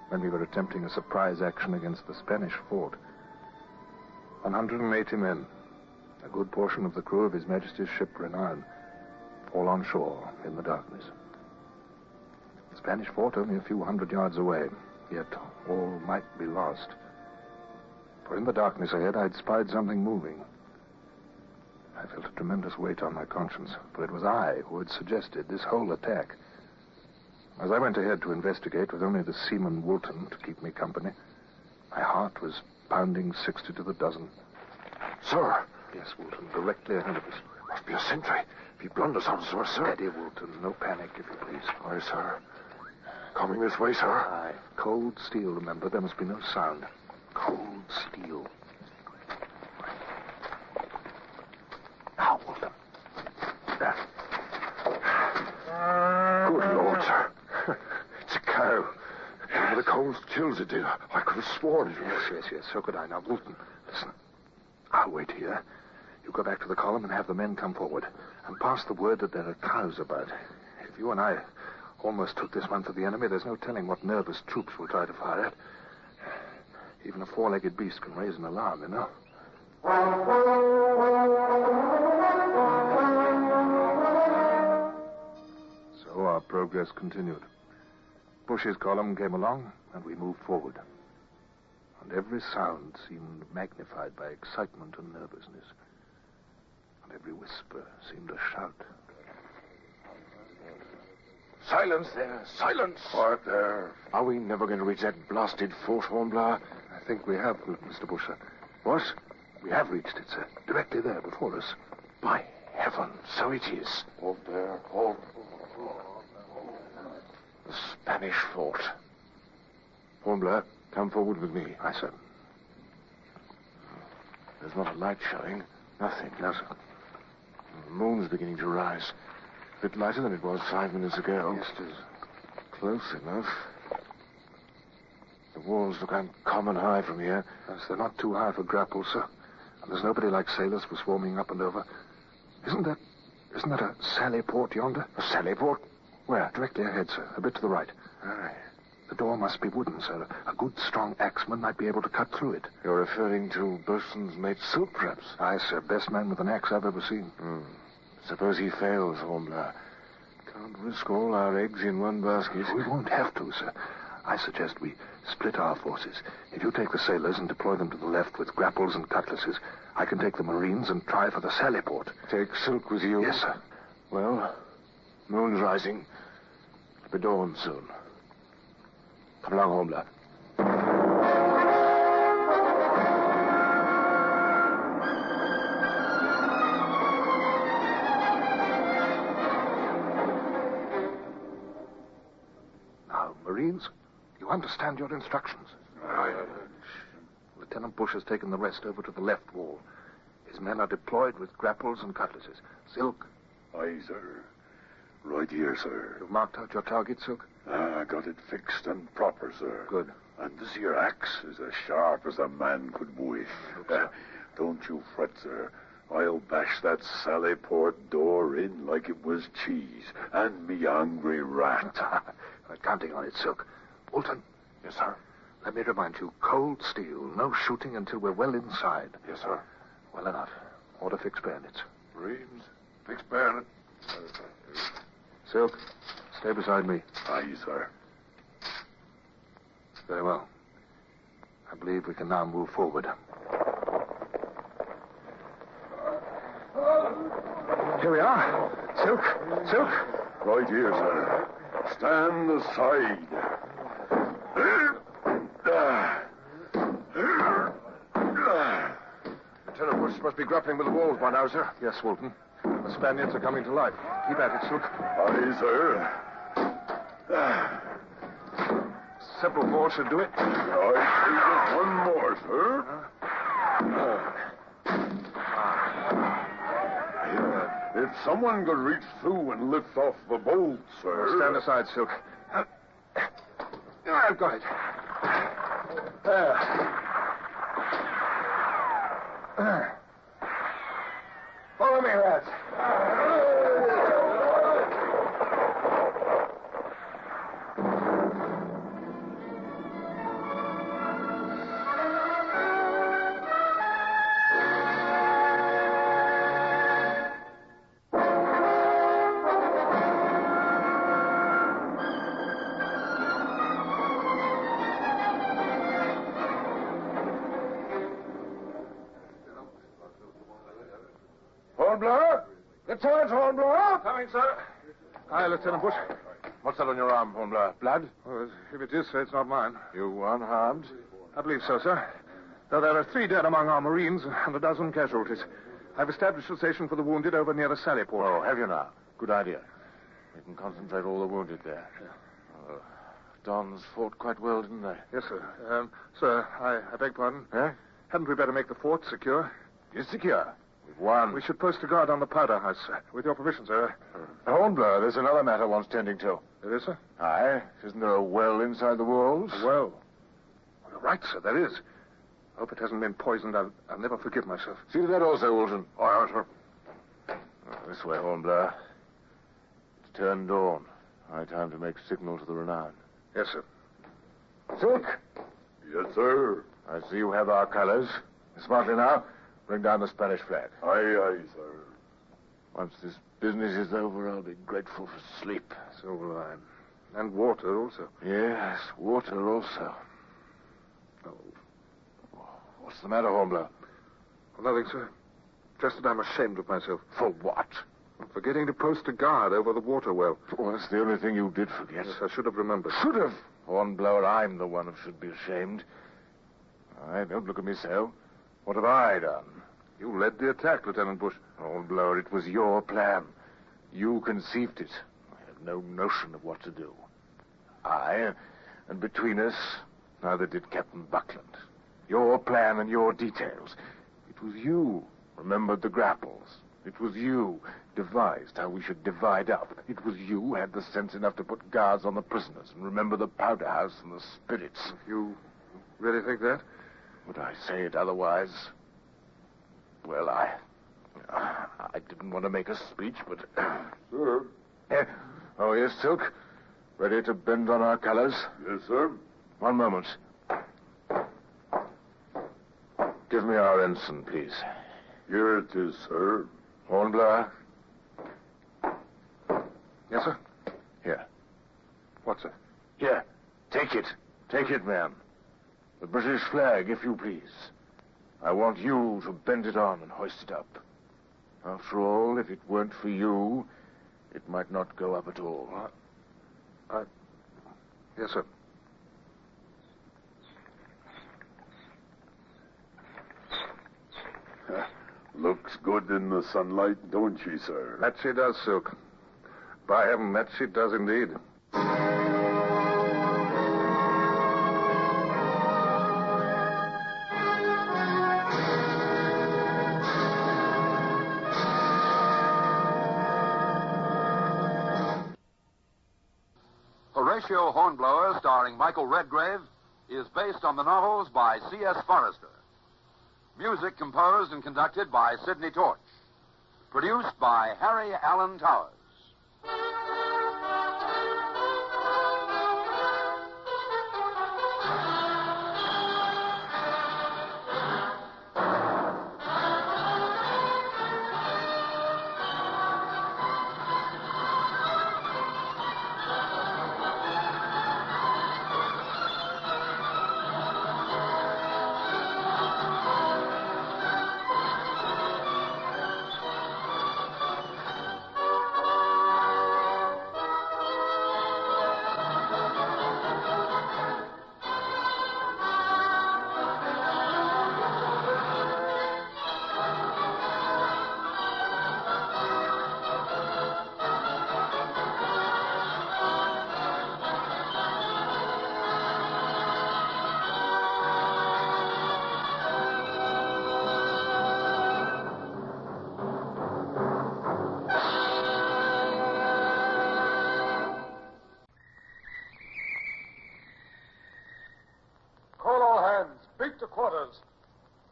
when we were attempting a surprise action against the Spanish fort. 180 men, a good portion of the crew of His Majesty's ship Renown, all on shore in the darkness. The Spanish fort only a few hundred yards away, yet all might be lost. For in the darkness ahead I'd spied something moving. I felt a tremendous weight on my conscience, for it was I who had suggested this whole attack. As I went ahead to investigate with only the seaman Woolton to keep me company, my heart was pounding 60 to the dozen. Sir! Yes, Woolton, directly ahead of us. Must be a sentry. If he blunders on us, sir. Steady, Woolton. No panic, if you please. Aye, sir. Coming this way, sir. Aye. Cold steel, remember. There must be no sound. Cold steel. Now, Woolton. There. Good Lord, sir. It's a cow. And with the cold chills it did, I could have sworn it was. Yes. So could I. Now, Woolton, listen. I'll wait here. You go back to the column and have the men come forward. And pass the word that there are cows about. If you and I almost took this one for the enemy, there's no telling what nervous troops will try to fire at. Even a four-legged beast can raise an alarm, you know. So our progress continued. Bush's column came along, and we moved forward. And every sound seemed magnified by excitement and nervousness. And every whisper seemed a shout. Silence there! Silence! Quiet there. Are we never going to reach that blasted Fort Hornblower? I think we have, Mr. Bush, sir. What? We have reached it, sir. Directly there before us. By heaven, so it is. Hold there. Hold. The Spanish fort. Hornblower, come forward with me. Aye, sir. There's not a light showing. Nothing. No, sir. The moon's beginning to rise. A bit lighter than it was 5 minutes ago. Yes, it is. Close enough. The walls look uncommon high from here. Yes, they're not too high for grapple, sir. And there's nobody like sailors for swarming up and over. Isn't that a sally port yonder? A sally port? Where? Directly ahead, sir. A bit to the right. Aye. The door must be wooden, sir. A good, strong axeman might be able to cut through it. You're referring to boatswain's mate Silk, perhaps? Aye, sir. Best man with an axe I've ever seen. Suppose he fails, Hornblower. Can't risk all our eggs in one basket. We won't have to, sir. I suggest we split our forces. If you take the sailors and deploy them to the left with grapples and cutlasses, I can take the Marines and try for the sally port. Take Silk with you? Yes, sir. Well, moon's rising. It'll be dawn soon. Come along, Hornblower. Now, Marines, you understand your instructions. Aye. Lieutenant Bush has taken the rest over to the left wall. His men are deployed with grapples and cutlasses. Silk. Aye, sir. Right here, sir. You've marked out your target, Silk? I got it fixed and proper, sir. Good. And this here axe is as sharp as a man could wish. Don't you fret, sir. I'll bash that sally port door in like it was cheese, and me hungry rat. I'm counting on it, Silk. Woolton. Yes, sir. Let me remind you, cold steel, no shooting until we're well inside. Yes, sir. Well enough. Order fixed bayonets. Marines, fixed bayonet. Silk, stay beside me. Aye, sir. Very well. I believe we can now move forward. Here we are. Silk. Right here, sir. Stand aside. Lieutenant Bush must be grappling with the walls by now, sir. Yes, Woolton. The Spaniards are coming to life. Keep at it, Silk. Aye, sir. Several more should do it. I see just one more, sir. If someone could reach through and lift off the bolt, sir. Stand aside, Silk. I've got it. There. Follow me, lads. turret, Hornblower. Coming, sir. Aye, Lieutenant Bush. What's that on your arm, Hornblower? Blood? Well, if it is, sir, it's not mine. You unharmed? I believe so, sir. Though there are 3 dead among our Marines and a dozen casualties. I've established a station for the wounded over near the Sally Port. Oh, have you now? Good idea. We can concentrate all the wounded there. Dons fought quite well, didn't they? Yes, sir. Sir, I beg pardon. Eh? Hadn't we better make the fort secure? It's secure. We've won. We should post a guard on the powder house, sir. With your permission, sir. Hornblower, there's another matter wants tending to. There is, sir? Aye. Isn't there a well inside the walls? A well? You're right, sir, there is. I hope it hasn't been poisoned. I'll never forgive myself. See to that also, Wilson. Aye, sir. This way, Hornblower. It's turned dawn. High time to make signal to the Renown. Yes, sir. Silk? Yes, sir. I see you have our colors. Smartly now, bring down the Spanish flag. Aye, aye, sir. Once this business is over, I'll be grateful for sleep. So will I. And water also. Yes, water also. Oh. What's the matter, Hornblower? Well, nothing, sir. Just that I'm ashamed of myself. For what? Forgetting to post a guard over the water well. Oh, that's the only thing you did forget. Yes, I should have remembered. Should have? Hornblower, I'm the one who should be ashamed. Aye, don't look at me so. What have I done? You led the attack, Lieutenant Bush. Hornblower, it was your plan. You conceived it. I had no notion of what to do. Aye, and between us, neither did Captain Buckland. Your plan and your details. It was you remembered the grapples. It was you devised how we should divide up. It was you who had the sense enough to put guards on the prisoners and remember the powder house and the spirits. You really think that? Would I say it otherwise? Well, I didn't want to make a speech, but... Sir? Oh, yes, Silk? Ready to bend on our colors? Yes, sir. One moment. Give me our ensign, please. Here it is, sir. Hornblower? Yes, sir? Here. What, sir? Here. Take it. Take it, ma'am. The British flag, if you please. I want you to bend it on and hoist it up. After all, if it weren't for you, it might not go up at all. Yes, sir. Looks good in the sunlight, don't she, sir? That she does, Silk. By heaven, that she does indeed. Horatio Hornblower, starring Michael Redgrave, is based on the novels by C.S. Forrester. Music composed and conducted by Sidney Torch. Produced by Harry Allen Towers. To quarters.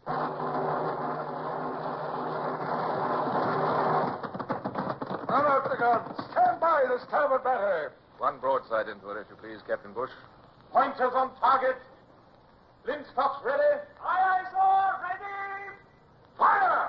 Man out the guns. Stand by the starboard battery. One broadside into it, if you please, Captain Bush. Pointers on target. Linstocks ready. Aye, aye, sir. Ready. Fire!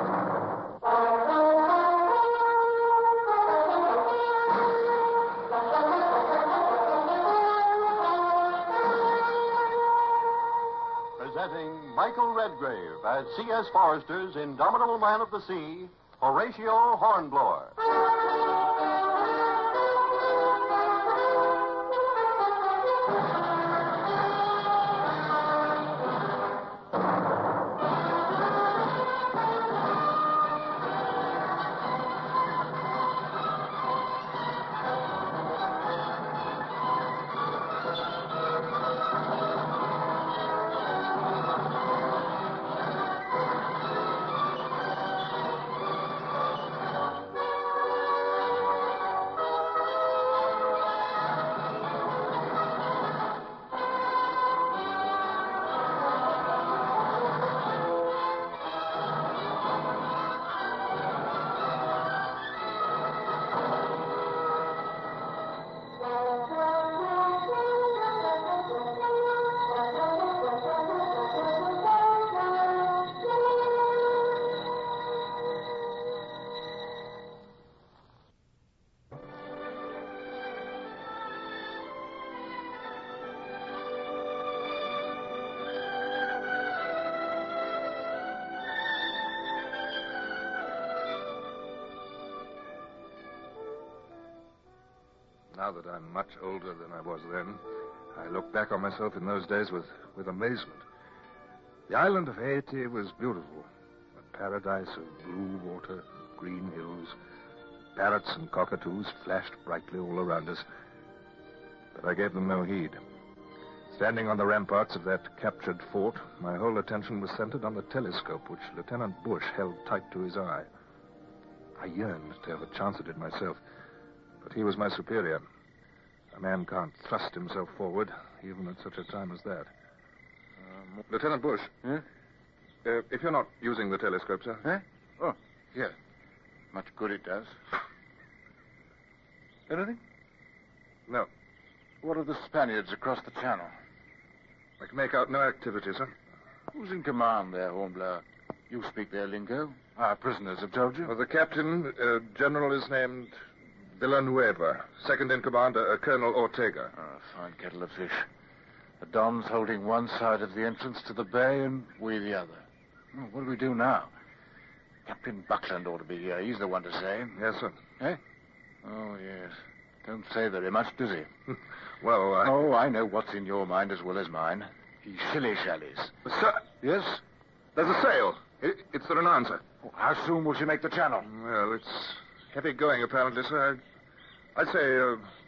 Presenting Michael Redgrave as C.S. Forrester's indomitable man of the sea, Horatio Hornblower. Now that I'm much older than I was then, I look back on myself in those days with amazement. The island of Haiti was beautiful, a paradise of blue water, green hills. Parrots and cockatoos flashed brightly all around us. But I gave them no heed. Standing on the ramparts of that captured fort, my whole attention was centered on the telescope which Lieutenant Bush held tight to his eye. I yearned to have a chance at it myself, but he was my superior. A man can't thrust himself forward, even at such a time as that. Lieutenant Bush. If you're not using the telescope, sir. Oh, yeah. Much good it does. Anything? No. What of the Spaniards across the channel? I can make out no activity, sir. Who's in command there, Hornblower? You speak their lingo. Our prisoners have told you. Well, the captain, general, is named Villanueva. Second in command, Colonel Ortega. A fine kettle of fish. The Dons holding one side of the entrance to the bay and we the other. Well, what do we do now? Captain Buckland ought to be here. He's the one to say. Yes, sir. Eh? Oh, yes. Don't say very much, does he? Well, Oh, I know what's in your mind as well as mine. He shilly-shallies. Sir? Yes? There's a sail. It's the Renanza. Oh, how soon will she make the channel? Well, it's heavy going, apparently, sir. I'd say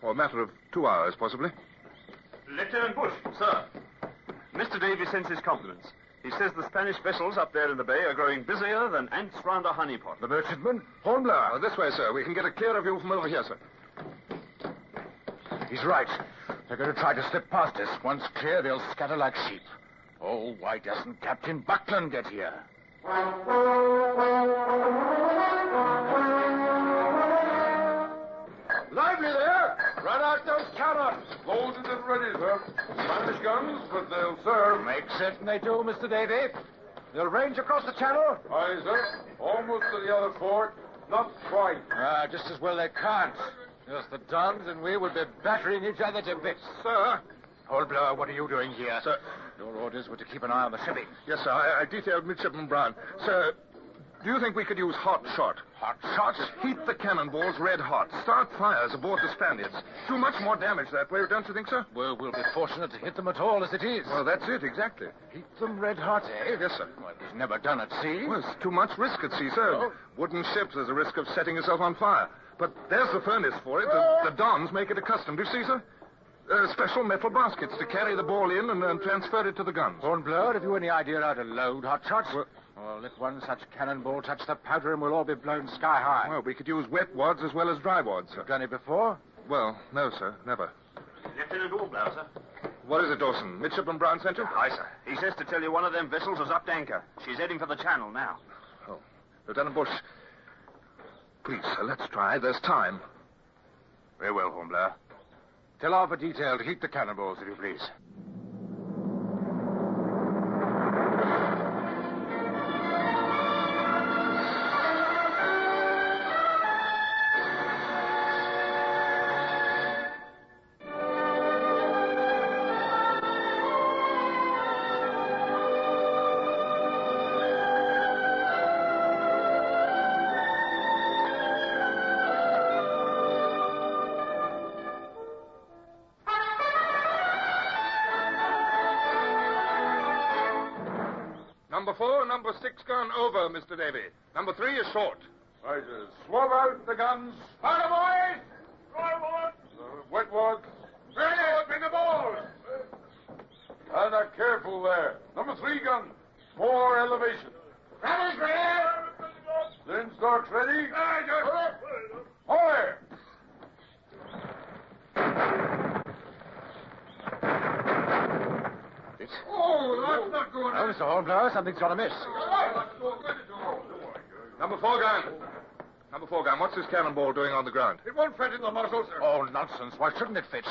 a matter of 2 hours, possibly. Lieutenant Bush, sir. Mr. Davies sends his compliments. He says the Spanish vessels up there in the bay are growing busier than ants round a honeypot. The merchantman? Hornblower. Oh, this way, sir. We can get a clearer view from over here, sir. He's right. They're going to try to slip past us. Once clear, they'll scatter like sheep. Oh, why doesn't Captain Buckland get here? Lively there! Run out those cannons! Loaded and ready, sir. Spanish guns, but they'll serve. Make certain they do, Mr. Davy. They'll range across the channel? Aye, sir. Almost to the other fort. Not quite. Just as well they can't. Just the Dons and we will be battering each other to bits. Sir? Hornblower, what are you doing here? Sir. Your orders were to keep an eye on the shipping. Yes, sir. I detailed Midshipman Brown. Sir, do you think we could use hot shot? Hot shot? Heat the cannonballs red hot. Start fires aboard the Spaniards. Do much more damage that way, don't you think, sir? Well, we'll be fortunate to hit them at all as it is. Well, that's it, exactly. Heat them red hot, eh? Yes, sir. Well, it was never done at sea. Well, it's too much risk at sea, sir. Oh. Wooden ships, there's a risk of setting yourself on fire. But there's the furnace for it. The Dons make it a custom. Do you see, sir? Special metal baskets to carry the ball in and transfer it to the guns. Hornblower, have you any idea how to load hot shots? Well, let one such cannonball touch the powder and we'll all be blown sky high. Well, we could use wet wads as well as dry wads, sir. Done it before? Well, no, sir. Never. Lieutenant Hornblower, sir. What is it, Dawson? Midshipman Brown sent you? Aye, sir. He says to tell you one of them vessels is up to anchor. She's heading for the channel now. Oh. Lieutenant Bush, please, sir, let's try. There's time. Very well, Hornblower. Tell Arthur Detail to heat the cannonballs, if you please. Number 4, number 6 gun over, Mr. Davy. Number 3 is short. Right, swab out the guns. Fire, boys! Fire, boys! Wetwood. Ready, bring the balls! And careful there. Number 3 gun. More elevation. Redgrave! Then starts ready. Fire! Oh, that's not good. Oh, Mr. Hornblower, something's gone amiss. Number 4 gun. Number 4 gun, what's this cannonball doing on the ground? It won't fit in the muzzle, sir. Oh, nonsense. Why shouldn't it fit?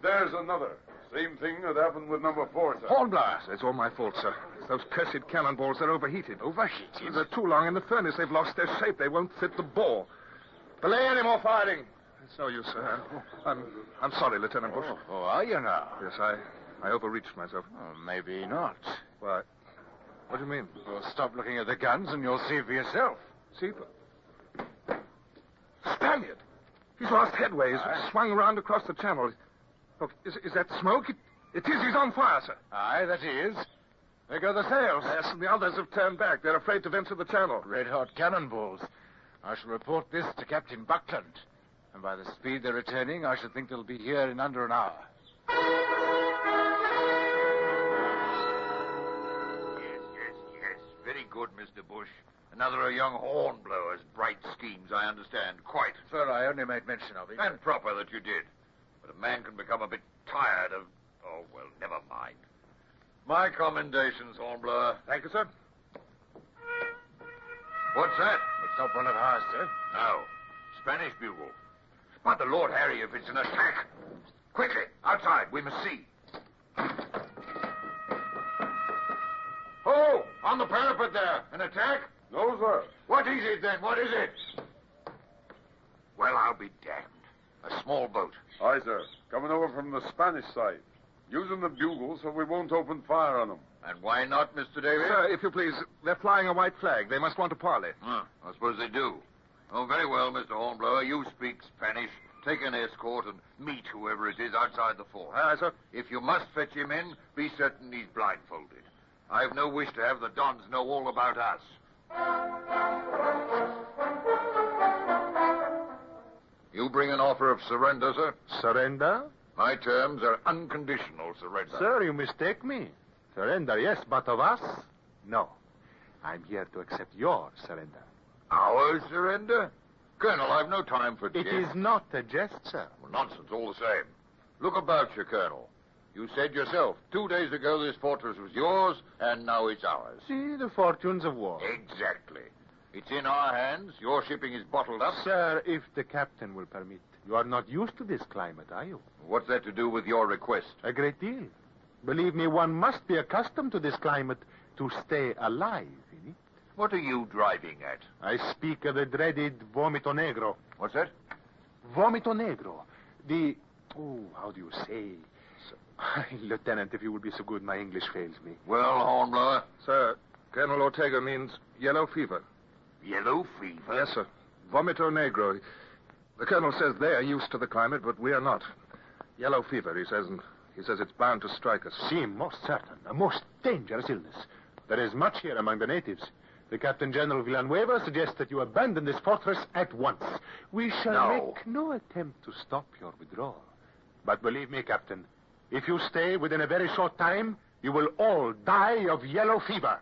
There's another. Same thing that happened with number 4, sir. Hornblower. It's all my fault, sir. It's those cursed cannonballs, they're overheated. Overheated? They're too long in the furnace. They've lost their shape. They won't fit the bore. Delay any more firing. So you, sir. I'm sorry, Lieutenant Bush. Oh, are you now? Yes, I overreached myself. Oh, maybe not. Why? What do you mean? Well, stop looking at the guns and you'll see for yourself. See? Spaniard! He's lost headway. He's swung around across the channel. Look, is that smoke? It is. He's on fire, sir. Aye, that he is. There go the sails. Yes, and the others have turned back. They're afraid to venture the channel. Red-hot cannonballs. I shall report this to Captain Buckland. And by the speed they're returning, I should think they'll be here in under an hour. Yes. Very good, Mr. Bush. Another of young Hornblower's bright schemes, I understand. Quite. Sir, I only made mention of it. And proper that you did. But a man can become a bit tired of... Oh, well, never mind. My commendations, Hornblower. Thank you, sir. What's that? It's not one of ours, sir. No. Spanish bugle. By the Lord Harry, if it's an attack. Quickly, outside. We must see. Oh, on the parapet there. An attack? No, sir. What is it, then? What is it? Well, I'll be damned. A small boat. Aye, sir. Coming over from the Spanish side. Using the bugle so we won't open fire on them. And why not, Mr. Davis? Sir, if you please, they're flying a white flag. They must want to parley. I suppose they do. Oh, very well, Mr. Hornblower. You speak Spanish. Take an escort and meet whoever it is outside the fort. Aye, sir. If you must fetch him in, be certain he's blindfolded. I've no wish to have the Dons know all about us. You bring an offer of surrender, sir? Surrender? My terms are unconditional surrender. Sir, you mistake me. Surrender, yes, but of us? No. I'm here to accept your surrender. Our surrender? Colonel, I've no time for jest. It is not a jest, sir. Well, nonsense all the same. Look about you, Colonel. You said yourself, 2 days ago this fortress was yours, and now it's ours. See the fortunes of war. Exactly. It's in our hands. Your shipping is bottled up. Sir, if the captain will permit. You are not used to this climate, are you? What's that to do with your request? A great deal. Believe me, one must be accustomed to this climate to stay alive in it. What are you driving at? I speak of the dreaded vomito negro. What's that? Vomito negro. The... Oh, how do you say? Lieutenant, if you would be so good, my English fails me. Well, Hornblower? Sir, Colonel Ortega means yellow fever. Yellow fever? Yes, sir. Vomito negro. The colonel says they are used to the climate, but we are not. Yellow fever, he says, and he says it's bound to strike us. See, most certain. A most dangerous illness. There is much here among the natives. The Captain General Villanueva suggests that you abandon this fortress at once. We shall make no attempt to stop your withdrawal. But believe me, Captain, if you stay within a very short time, you will all die of yellow fever.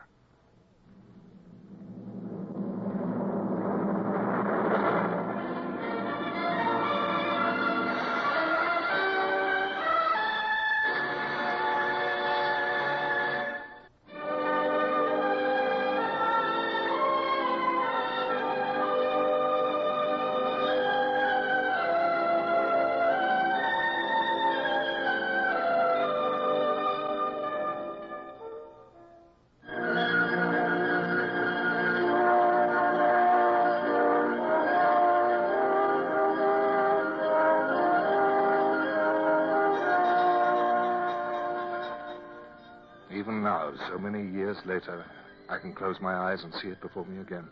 Even now, so many years later, I can close my eyes and see it before me again.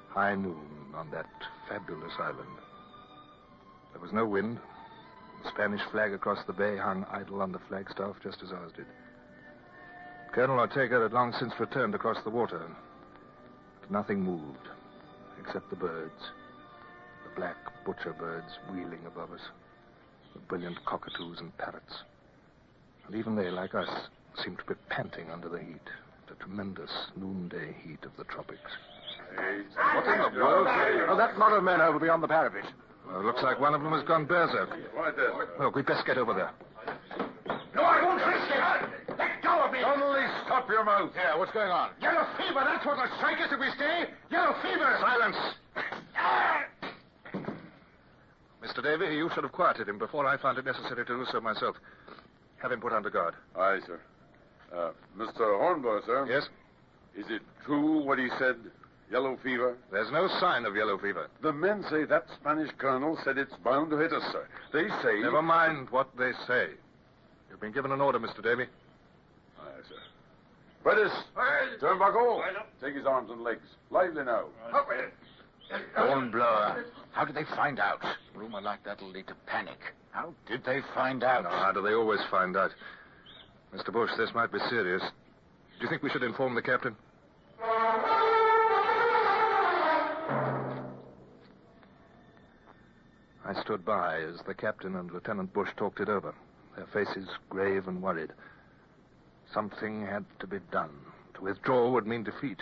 High noon on that fabulous island. There was no wind. The Spanish flag across the bay hung idle on the flagstaff just as ours did. Colonel Ortega had long since returned across the water. But nothing moved, except the birds. The black butcher birds wheeling above us. The brilliant cockatoos and parrots. And even they, like us, seemed to be panting under the heat. The tremendous noonday heat of the tropics. What in the world? Oh, that lot of men over beyond the parapet. Well, looks like one of them has gone berserk. Right there. Look, we'd best get over there. No, I won't risk it. Let go of me. Suddenly stop your mouth. Yeah, what's going on? Yellow fever, that's what will strike us if we stay. Yellow fever. Silence. Mr. Davy, you should have quieted him before I found it necessary to do so myself. Have him put under guard. Aye, sir. Mr. Hornblower, sir. Yes? Is it true what he said? Yellow fever? There's no sign of yellow fever. The men say that Spanish colonel said it's bound to hit us, sir. They say... Never mind what they say. You've been given an order, Mr. Davy. Aye, sir. Redis, turn back all. Take his arms and legs. Lively now. Hornblower, how did they find out? A rumor like that will lead to panic. How did they find out? No, how do they always find out? Mr. Bush, this might be serious. Do you think we should inform the captain? I stood by as the captain and Lieutenant Bush talked it over, their faces grave and worried. Something had to be done. To withdraw would mean defeat.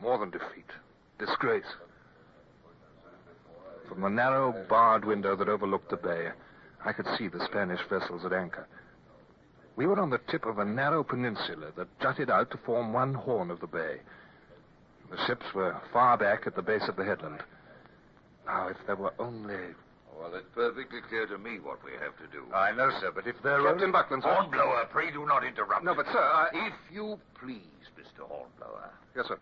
More than defeat. Disgrace. From the narrow, barred window that overlooked the bay, I could see the Spanish vessels at anchor. We were on the tip of a narrow peninsula that jutted out to form one horn of the bay. The ships were far back at the base of the headland. Now, if there were only... Well, it's perfectly clear to me what we have to do. I know, sir, but if they're... Captain Buckland, sir. Hornblower, pray do not interrupt. No, but, sir, If you please, Mr. Hornblower. Yes, sir.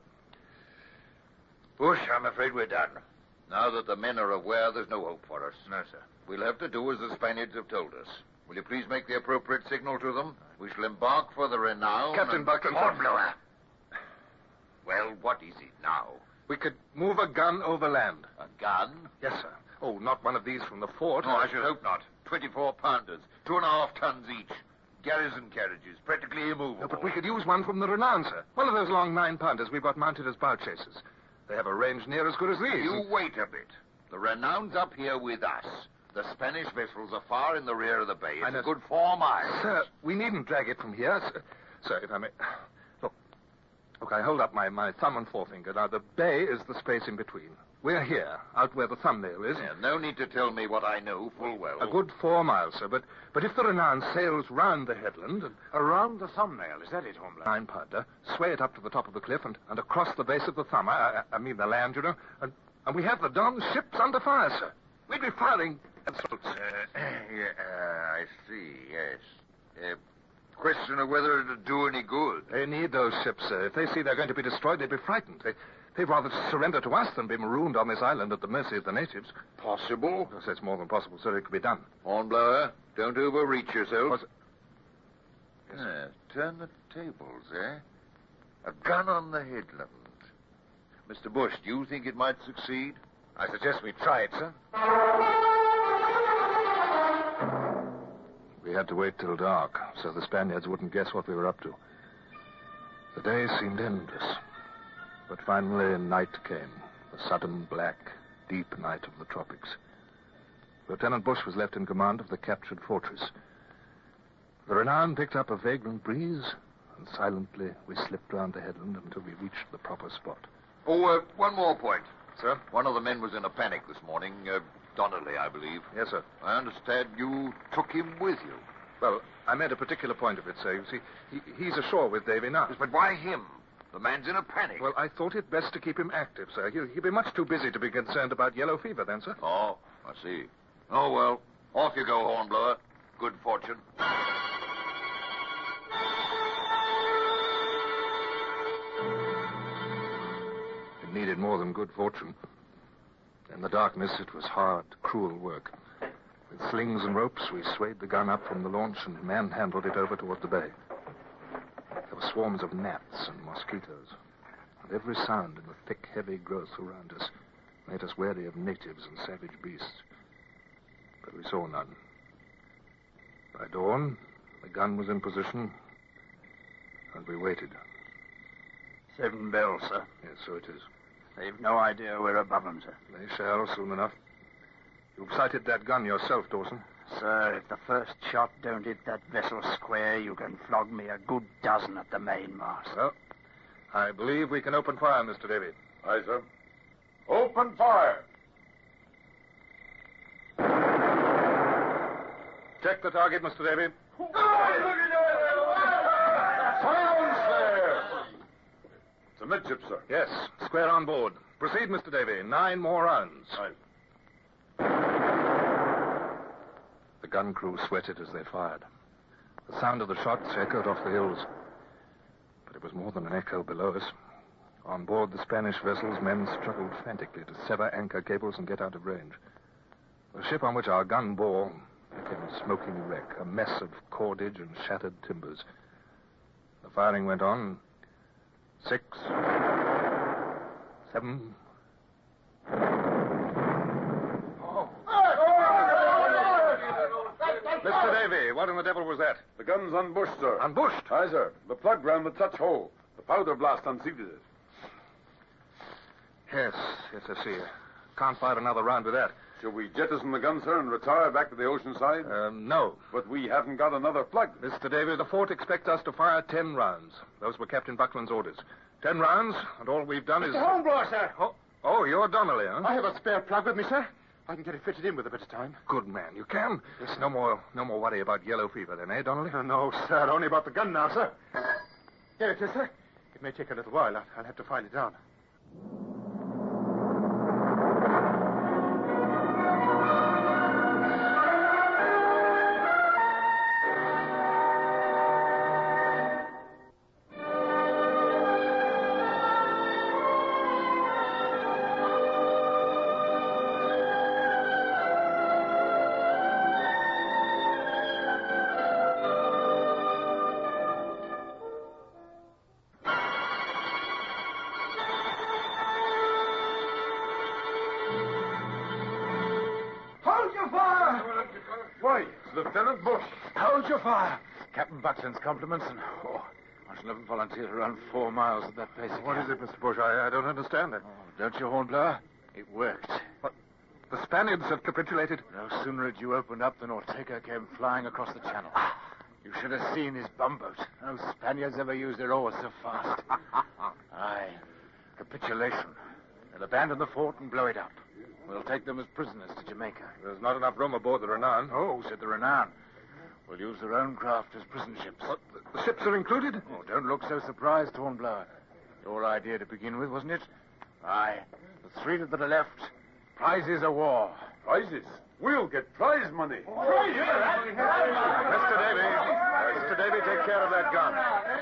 Bush, I'm afraid we're done. Now that the men are aware, there's no hope for us. No, sir. We'll have to do as the Spaniards have told us. Will you please make the appropriate signal to them? We shall embark for the Renown... Captain Buckland, sir. Hornblower. Well, what is it now? We could move a gun overland. A gun? Yes, sir. Oh, not one of these from the fort. No, I should hope not. 24-pounders, 2.5 tons each. Garrison carriages, practically immovable. No, but we could use one from the Renown, sir. One of those long 9-pounders we've got mounted as bow chasers. They have a range near as good as these. You wait a bit. The Renown's up here with us. The Spanish vessels are far in the rear of the bay. It's a good 4 miles. Sir, we needn't drag it from here. Sir, if I may... Look, I hold up my thumb and forefinger. Now, the bay is the space in between. We're here, out where the thumbnail is. Yeah, no need to tell me what I know full well. A good 4 miles, sir. But if the Renown sails round the headland... And around the thumbnail, is that it, Hornblower? 9-pounder, sway it up to the top of the cliff and across the base of the thumb. I mean the land, you know. And we have the Don's ships under fire, sir. We'd be firing... I see, yes. Question of whether it'll do any good. They need those ships, sir. If they see they're going to be destroyed, they'd be frightened. They'd rather surrender to us than be marooned on this island at the mercy of the natives. Possible? Yes, it's more than possible, sir. It could be done. Hornblower, don't overreach yourself. Yes, turn the tables, eh? A gun on the headland. Mr. Bush, do you think it might succeed? I suggest we try it, sir. We had to wait till dark, so the Spaniards wouldn't guess what we were up to. The day seemed endless. But finally, night came. The sudden, black, deep night of the tropics. Lieutenant Bush was left in command of the captured fortress. The Renown picked up a vagrant breeze, and silently we slipped round the headland until we reached the proper spot. Oh, one more point. Sir? One of the men was in a panic this morning. Donnelly, I believe. Yes, sir. I understand you took him with you. Well, I made a particular point of it, sir. You see, he's ashore with Davy now. Yes, but why him? The man's in a panic. Well, I thought it best to keep him active, sir. He'll be much too busy to be concerned about yellow fever then, sir. Oh, I see. Oh, well, off you go, Hornblower. Good fortune. It needed more than good fortune. In the darkness, it was hard, cruel work. With slings and ropes, we swayed the gun up from the launch and manhandled it over toward the bay. There were swarms of gnats and mosquitoes, and every sound in the thick, heavy growth around us made us wary of natives and savage beasts. But we saw none. By dawn, the gun was in position, And we waited. 7 bells, sir. Yes, so it is. They've no idea we're above them, sir. They shall soon enough. You've sighted that gun yourself, Dawson. Sir, if the first shot don't hit that vessel square, you can flog me a good dozen at the mainmast. Well, I believe we can open fire, Mr. Davy. Aye, sir. Open fire! Check the target, Mr. Davy. Silence there! It's a midship, sir. Yes, square on board. Proceed, Mr. Davy. 9 more rounds. Aye. The gun crew sweated as they fired. The sound of the shots echoed off the hills. But it was more than an echo below us. On board the Spanish vessels, men struggled frantically to sever anchor cables and get out of range. The ship on which our gun bore became a smoking wreck, a mess of cordage and shattered timbers. The firing went on. 6, 7... Mr. Davy, what in the devil was that? The gun's unbushed, sir. Unbushed? Aye, sir. The plug round the touch hole. The powder blast unseated it. Yes, I see. Can't fire another round with that. Shall we jettison the gun, sir, and retire back to the ocean side? No. But we haven't got another plug. Mr. Davy, the fort expects us to fire 10 rounds. Those were Captain Buckland's orders. 10 rounds, and all we've done is... Mr. Hornblower, sir. Oh, you're Donnelly, huh? I have a spare plug with me, sir. I can get it fitted in with a bit of time. Good man, you can. There's no more worry about yellow fever then, eh, Donnelly? No, sir. Only about the gun now, sir. Here it is, sir. It may take a little while. I'll have to file it down. Lieutenant Bush. Hold your fire. Captain Buckland's compliments, and I shall never volunteer to run 4 miles at that pace again. What is it, Mr. Bush? I don't understand it. Don't you, Hornblower? It worked. What? The Spaniards have capitulated? No sooner had you opened up than Ortega came flying across the channel. You should have seen his bumboat. No Spaniards ever used their oars so fast. Aye. Capitulation. They'll abandon the fort and blow it up. We'll take them as prisoners to Jamaica. There's not enough room aboard the Renan. Oh, said the Renan. We'll use their own craft as prison ships. What? The ships are included? Oh, don't look so surprised, Hornblower. Your idea to begin with, wasn't it? Aye. The 3 that are left. Prizes of war. Prizes? We'll get prize money. Mr. Davy, take care of that gun.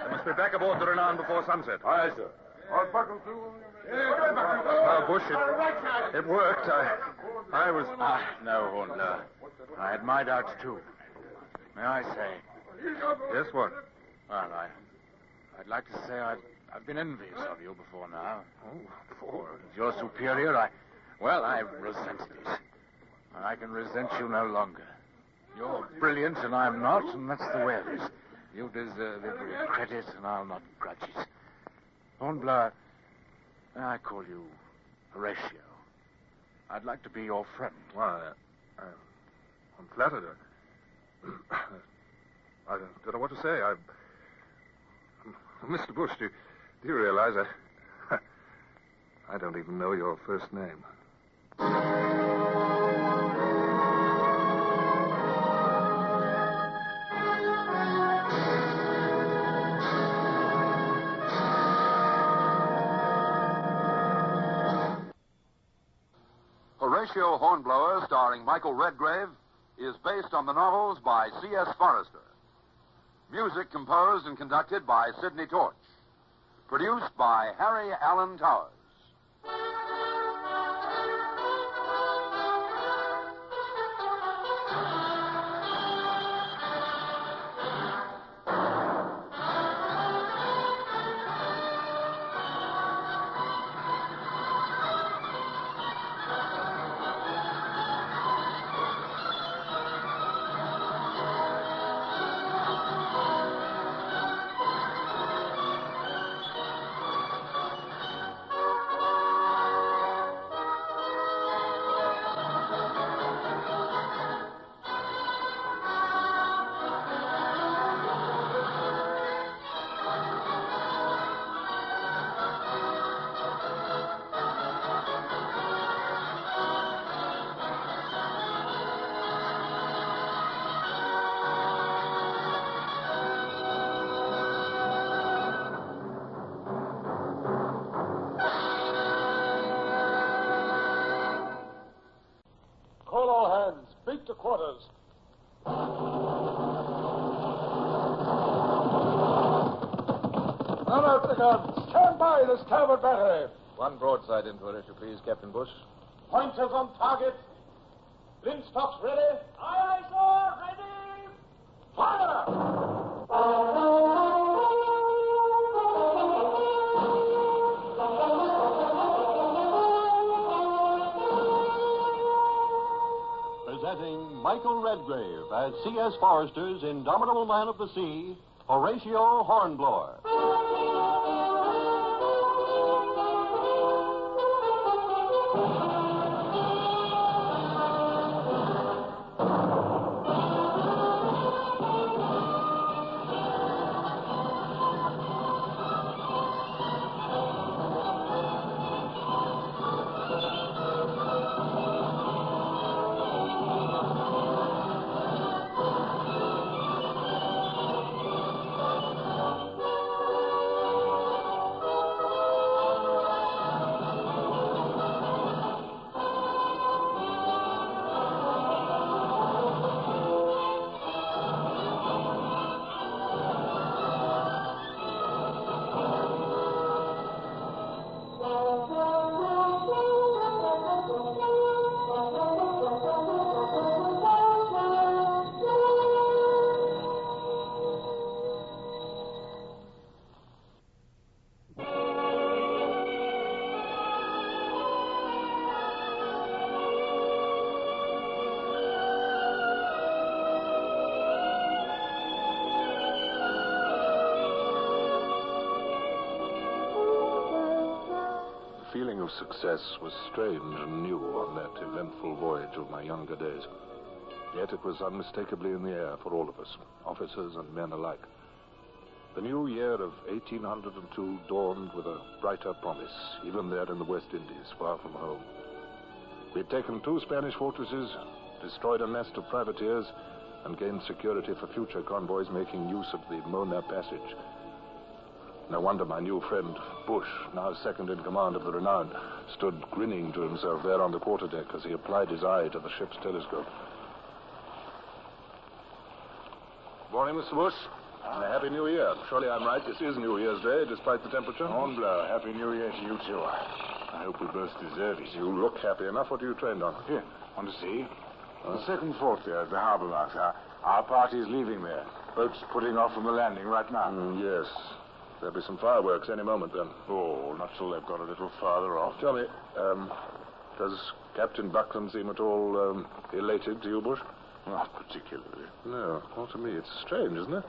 They must be back aboard the Renan before sunset. Aye, sir. I'll buckle to. Bush, it worked. I was... No, Hornblower. I had my doubts, too. May I say? Yes, what? Well, I'd like to say I've been envious of you before now. Oh, before? As your superior, I resented it. I can resent you no longer. You're brilliant and I'm not, and that's the way it is. You deserve every credit, and I'll not grudge it. Hornblower, may I call you Horatio? I'd like to be your friend. Why, I'm flattered. I don't know what to say. Mr. Bush, do you realize I don't even know your first name. Horatio Hornblower, starring Michael Redgrave, is based on the novels by C.S. Forrester. Music composed and conducted by Sidney Torch. Produced by Harry Allen Towers. Retreat to quarters. Run out the guns. Stand by the starboard battery. One broadside into it, if you please, Captain Bush. Pointers on target. Linstocks ready. Aye, aye, sir. Ready. Fire! Presenting Michael Redgrave as C.S. Forester's indomitable man of the sea, Horatio Hornblower. The feeling of success was strange and new on that eventful voyage of my younger days. Yet it was unmistakably in the air for all of us, officers and men alike. The new year of 1802 dawned with a brighter promise, even there in the West Indies, far from home. We had taken 2 Spanish fortresses, destroyed a nest of privateers, and gained security for future convoys making use of the Mona Passage. No wonder my new friend, Bush, now second in command of the Renown, stood grinning to himself there on the quarterdeck as he applied his eye to the ship's telescope. Morning, Mr. Bush. And a Happy New Year. Surely I'm right. This is New Year's Day, despite the temperature. Hornblower, Happy New Year to you, too. I hope we both deserve it. You look happy enough. What are you trained on? Here, want to see? The second fort there at the harbour mouth. Our party's leaving there. Boats putting off from the landing right now. Yes. There'll be some fireworks any moment, then. Oh, not till they've got a little farther off. Tell me, does Captain Buckland seem at all elated to you, Bush? Not particularly. No. Well, to me, it's strange, isn't it?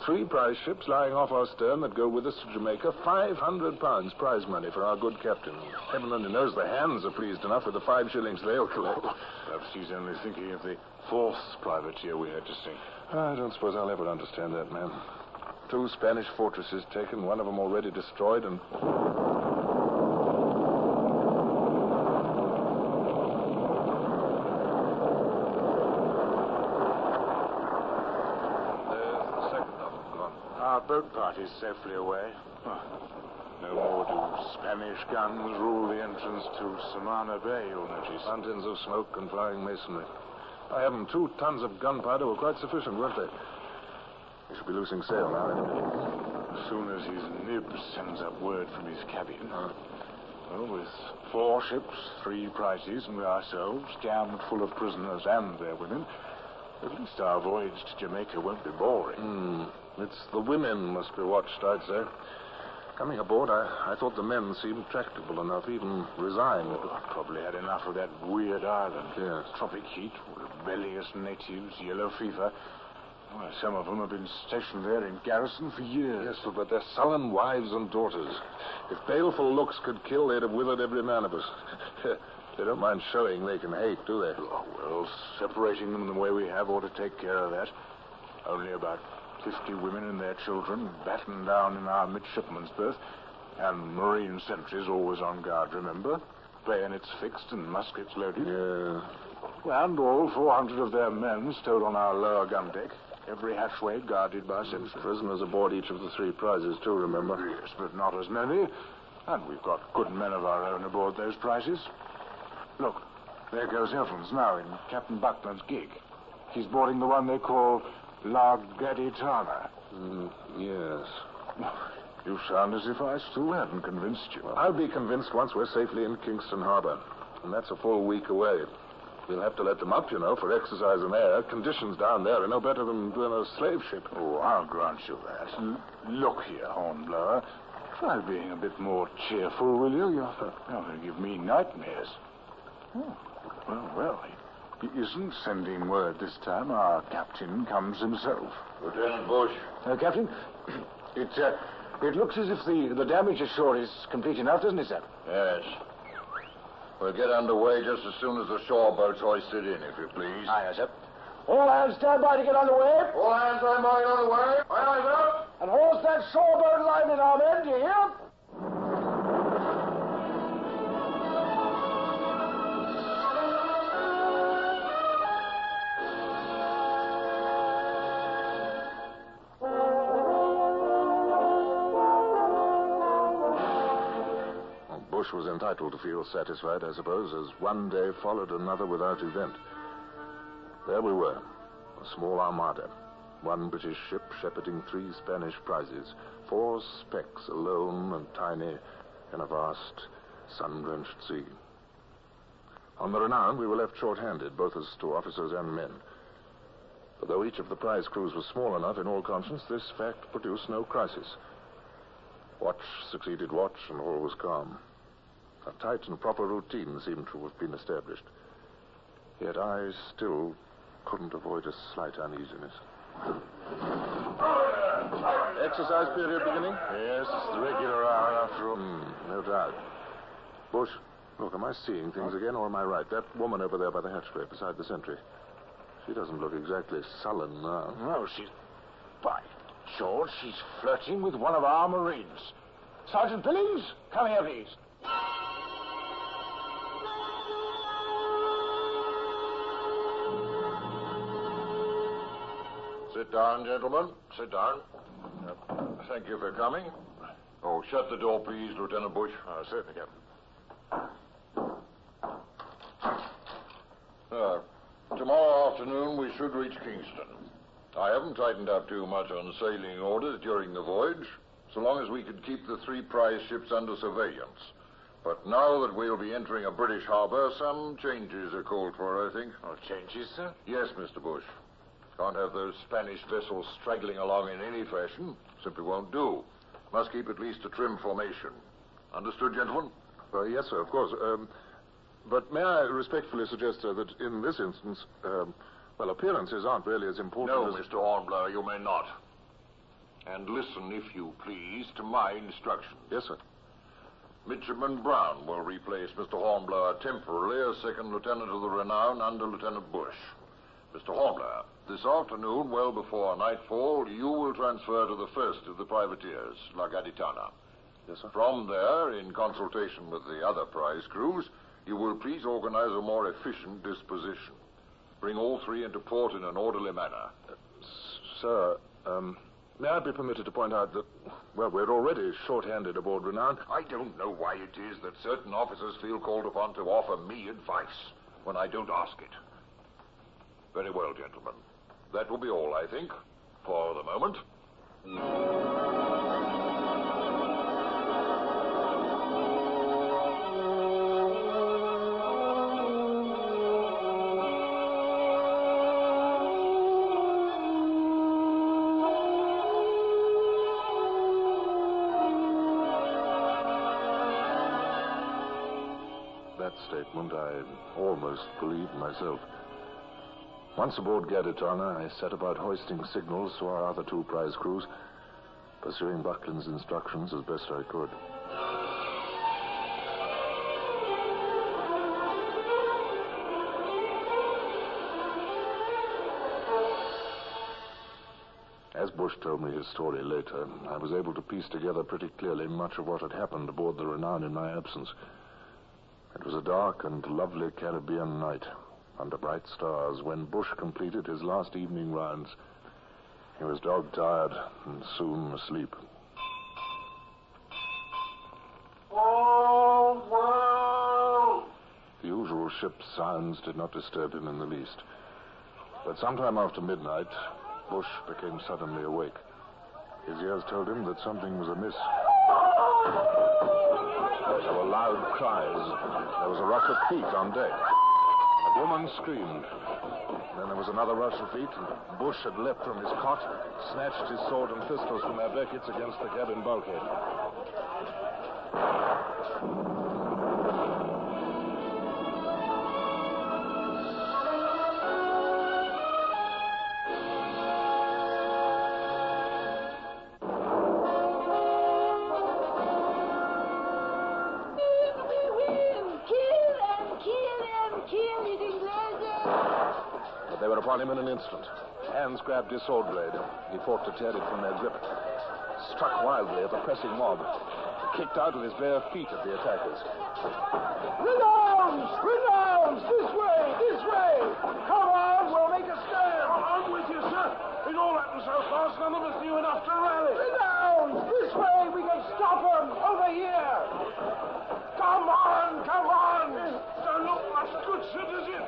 3 prize ships lying off our stern that go with us to Jamaica. £500 prize money for our good captain. Heaven only knows the hands are pleased enough with the 5 shillings they'll collect. Perhaps he's only thinking of the 4th privateer we had to sink. I don't suppose I'll ever understand that, man. 2 Spanish fortresses taken, one of them already destroyed, and... Our boat party's safely away. No more do Spanish guns rule the entrance to Samana Bay, you'll notice. Fountains of smoke and flying masonry. I have them 2 tons of gunpowder were quite sufficient, weren't they? We should be losing sail now any minute. As soon as his nib sends up word from his cabin. Well, with 4 ships, 3 prizes, and ourselves jammed full of prisoners and their women, at least our voyage to Jamaica won't be boring. It's the women must be watched, I'd say. Coming aboard, I thought the men seemed tractable enough, even resigned. Probably had enough of that weird island. Yes. Tropic heat, rebellious natives, yellow fever. Well, some of them have been stationed there in garrison for years. Yes, but they're sullen wives and daughters. If baleful looks could kill, they'd have withered every man of us. They don't mind showing they can hate, do they? Oh, well, separating them the way we have ought to take care of that. Only about 50 women and their children battened down in our midshipman's berth. And marine sentries always on guard, remember? Bayonets fixed and muskets loaded. Yeah. And all 400 of their men stowed on our lower gun deck. Every hatchway guarded by sentries. Prisoners aboard each of the 3 prizes, too, remember? Yes, but not as many. And we've got good men of our own aboard those prizes. Look, There goes Evans now in Captain Buckland's gig. He's boarding the one they call La Gaditana. Yes. You sound as if I still hadn't convinced you. I'll be convinced once we're safely in Kingston Harbor. And that's a full week away. We'll have to let them up, for exercise and air. Conditions down there are no better than a slave ship. Oh, I'll grant you that. Look here, Hornblower. Try being a bit more cheerful, will you? You're going to give me nightmares. Oh, well, he isn't sending word this time. Our captain comes himself. Lieutenant Bush. Captain, it looks as if the damage ashore is complete enough, doesn't it, sir? Yes. We'll get underway just as soon as the shore boat's hoisted in, if you please. Aye, sir. All hands stand by to get underway. All hands stand by to get underway. Aye, sir. And horse that shore boat line in our men, do you hear? Bush was entitled to feel satisfied, I suppose, as one day followed another without event. There we were, a small armada. One British ship shepherding 3 Spanish prizes. 4 specks alone and tiny in a vast, sun-drenched sea. On the Renown, we were left short-handed, both as to officers and men. But though each of the prize crews was small enough, in all conscience, this fact produced no crisis. Watch succeeded watch, and all was calm. A tight and proper routine seemed to have been established. Yet I still couldn't avoid a slight uneasiness. Exercise period beginning? Yes, it's the regular hour after all. No doubt. Bush, look, am I seeing things again, or am I right? That woman over there by the hatchway beside the sentry. She doesn't look exactly sullen now. No, she's... By George, she's flirting with one of our Marines. Sergeant Billings, come here, please. Sit down, gentlemen. Sit down. Thank you for coming. Oh, shut the door, please, Lieutenant Bush. Certainly, Captain. Tomorrow afternoon we should reach Kingston. I haven't tightened up too much on sailing orders during the voyage, so long as we could keep the 3 prize ships under surveillance. But now that we'll be entering a British harbor, some changes are called for, I think. Oh, changes, sir? Yes, Mr. Bush. Can't have those Spanish vessels straggling along in any fashion. Simply won't do. Must keep at least a trim formation. Understood, gentlemen? Yes, sir, of course. But may I respectfully suggest, sir, that in this instance, appearances aren't really as important No, as... Mr. Hornblower, you may not. And listen, if you please, to my instructions. Yes, sir. Midshipman Brown will replace Mr. Hornblower temporarily as second lieutenant of the Renown under Lieutenant Bush. Mr. Hornblower, this afternoon, well before nightfall, you will transfer to the first of the privateers, La Gaditana. Yes, sir. From there, in consultation with the other prize crews, you will please organize a more efficient disposition. Bring all 3 into port in an orderly manner. Sir, may I be permitted to point out that, we're already short-handed aboard Renown. I don't know why it is that certain officers feel called upon to offer me advice when I don't ask it. Very well, gentlemen. That will be all, I think, for the moment. That statement I almost believed myself. Once aboard Gaditana, I set about hoisting signals to our other 2 prize crews, pursuing Buckland's instructions as best I could. As Bush told me his story later, I was able to piece together pretty clearly much of what had happened aboard the Renown in my absence. It was a dark and lovely Caribbean night, under bright stars, when Bush completed his last evening rounds. He was dog-tired and soon asleep. Hornblower! The usual usual ship's sounds did not disturb him in the least. But sometime after midnight, Bush became suddenly awake. His ears told him that something was amiss. There were loud cries. There was a rush of feet on deck. A woman screamed. Then there was another rush of feet, and Bush had leapt from his cot, snatched his sword and pistols from their beckets against the cabin bulkhead. They were upon him in an instant. Hands grabbed his sword blade. He fought to tear it from their grip. Struck wildly at the pressing mob. Kicked out with his bare feet at the attackers. Renounce! Renounce! This way! This way! Come on, we'll make a stand! I'm with you, sir. It all happened so fast, none of us knew enough to rally. Renounce! This way! We can stop them! Over here! Come on! Come on! Don't look much good, sir, does it?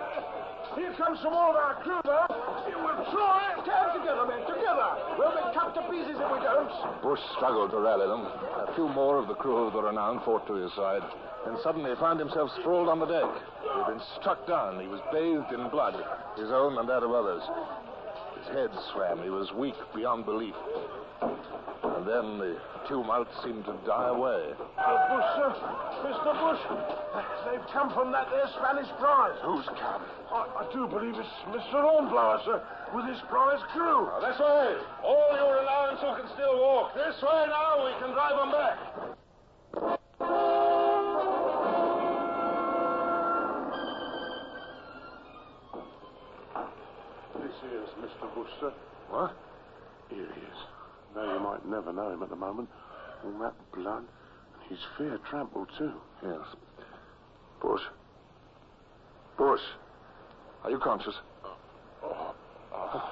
Here comes some more of our crew, though. We'll try. Stand together, men, together. We'll be cut to pieces if we don't. Bush struggled to rally them. A few more of the crew of the Renown fought to his side. Then suddenly he found himself sprawled on the deck. He had been struck down. He was bathed in blood, his own and that of others. His head swam. He was weak beyond belief. And then the tumult seemed to die away. Bush, sir. Mr. Bush. They've come from that there Spanish prize. Who's come? I do believe it's Mr. Hornblower, sir, with his prize crew. Now, this way. All your allowance who can still walk. This way now. We can drive them back. This here's Mr. Bush, sir. What? Here he is. Now you might never know him at the moment. All that blood, and he's fair trampled, too. Yes. Bush. Bush. Are you conscious?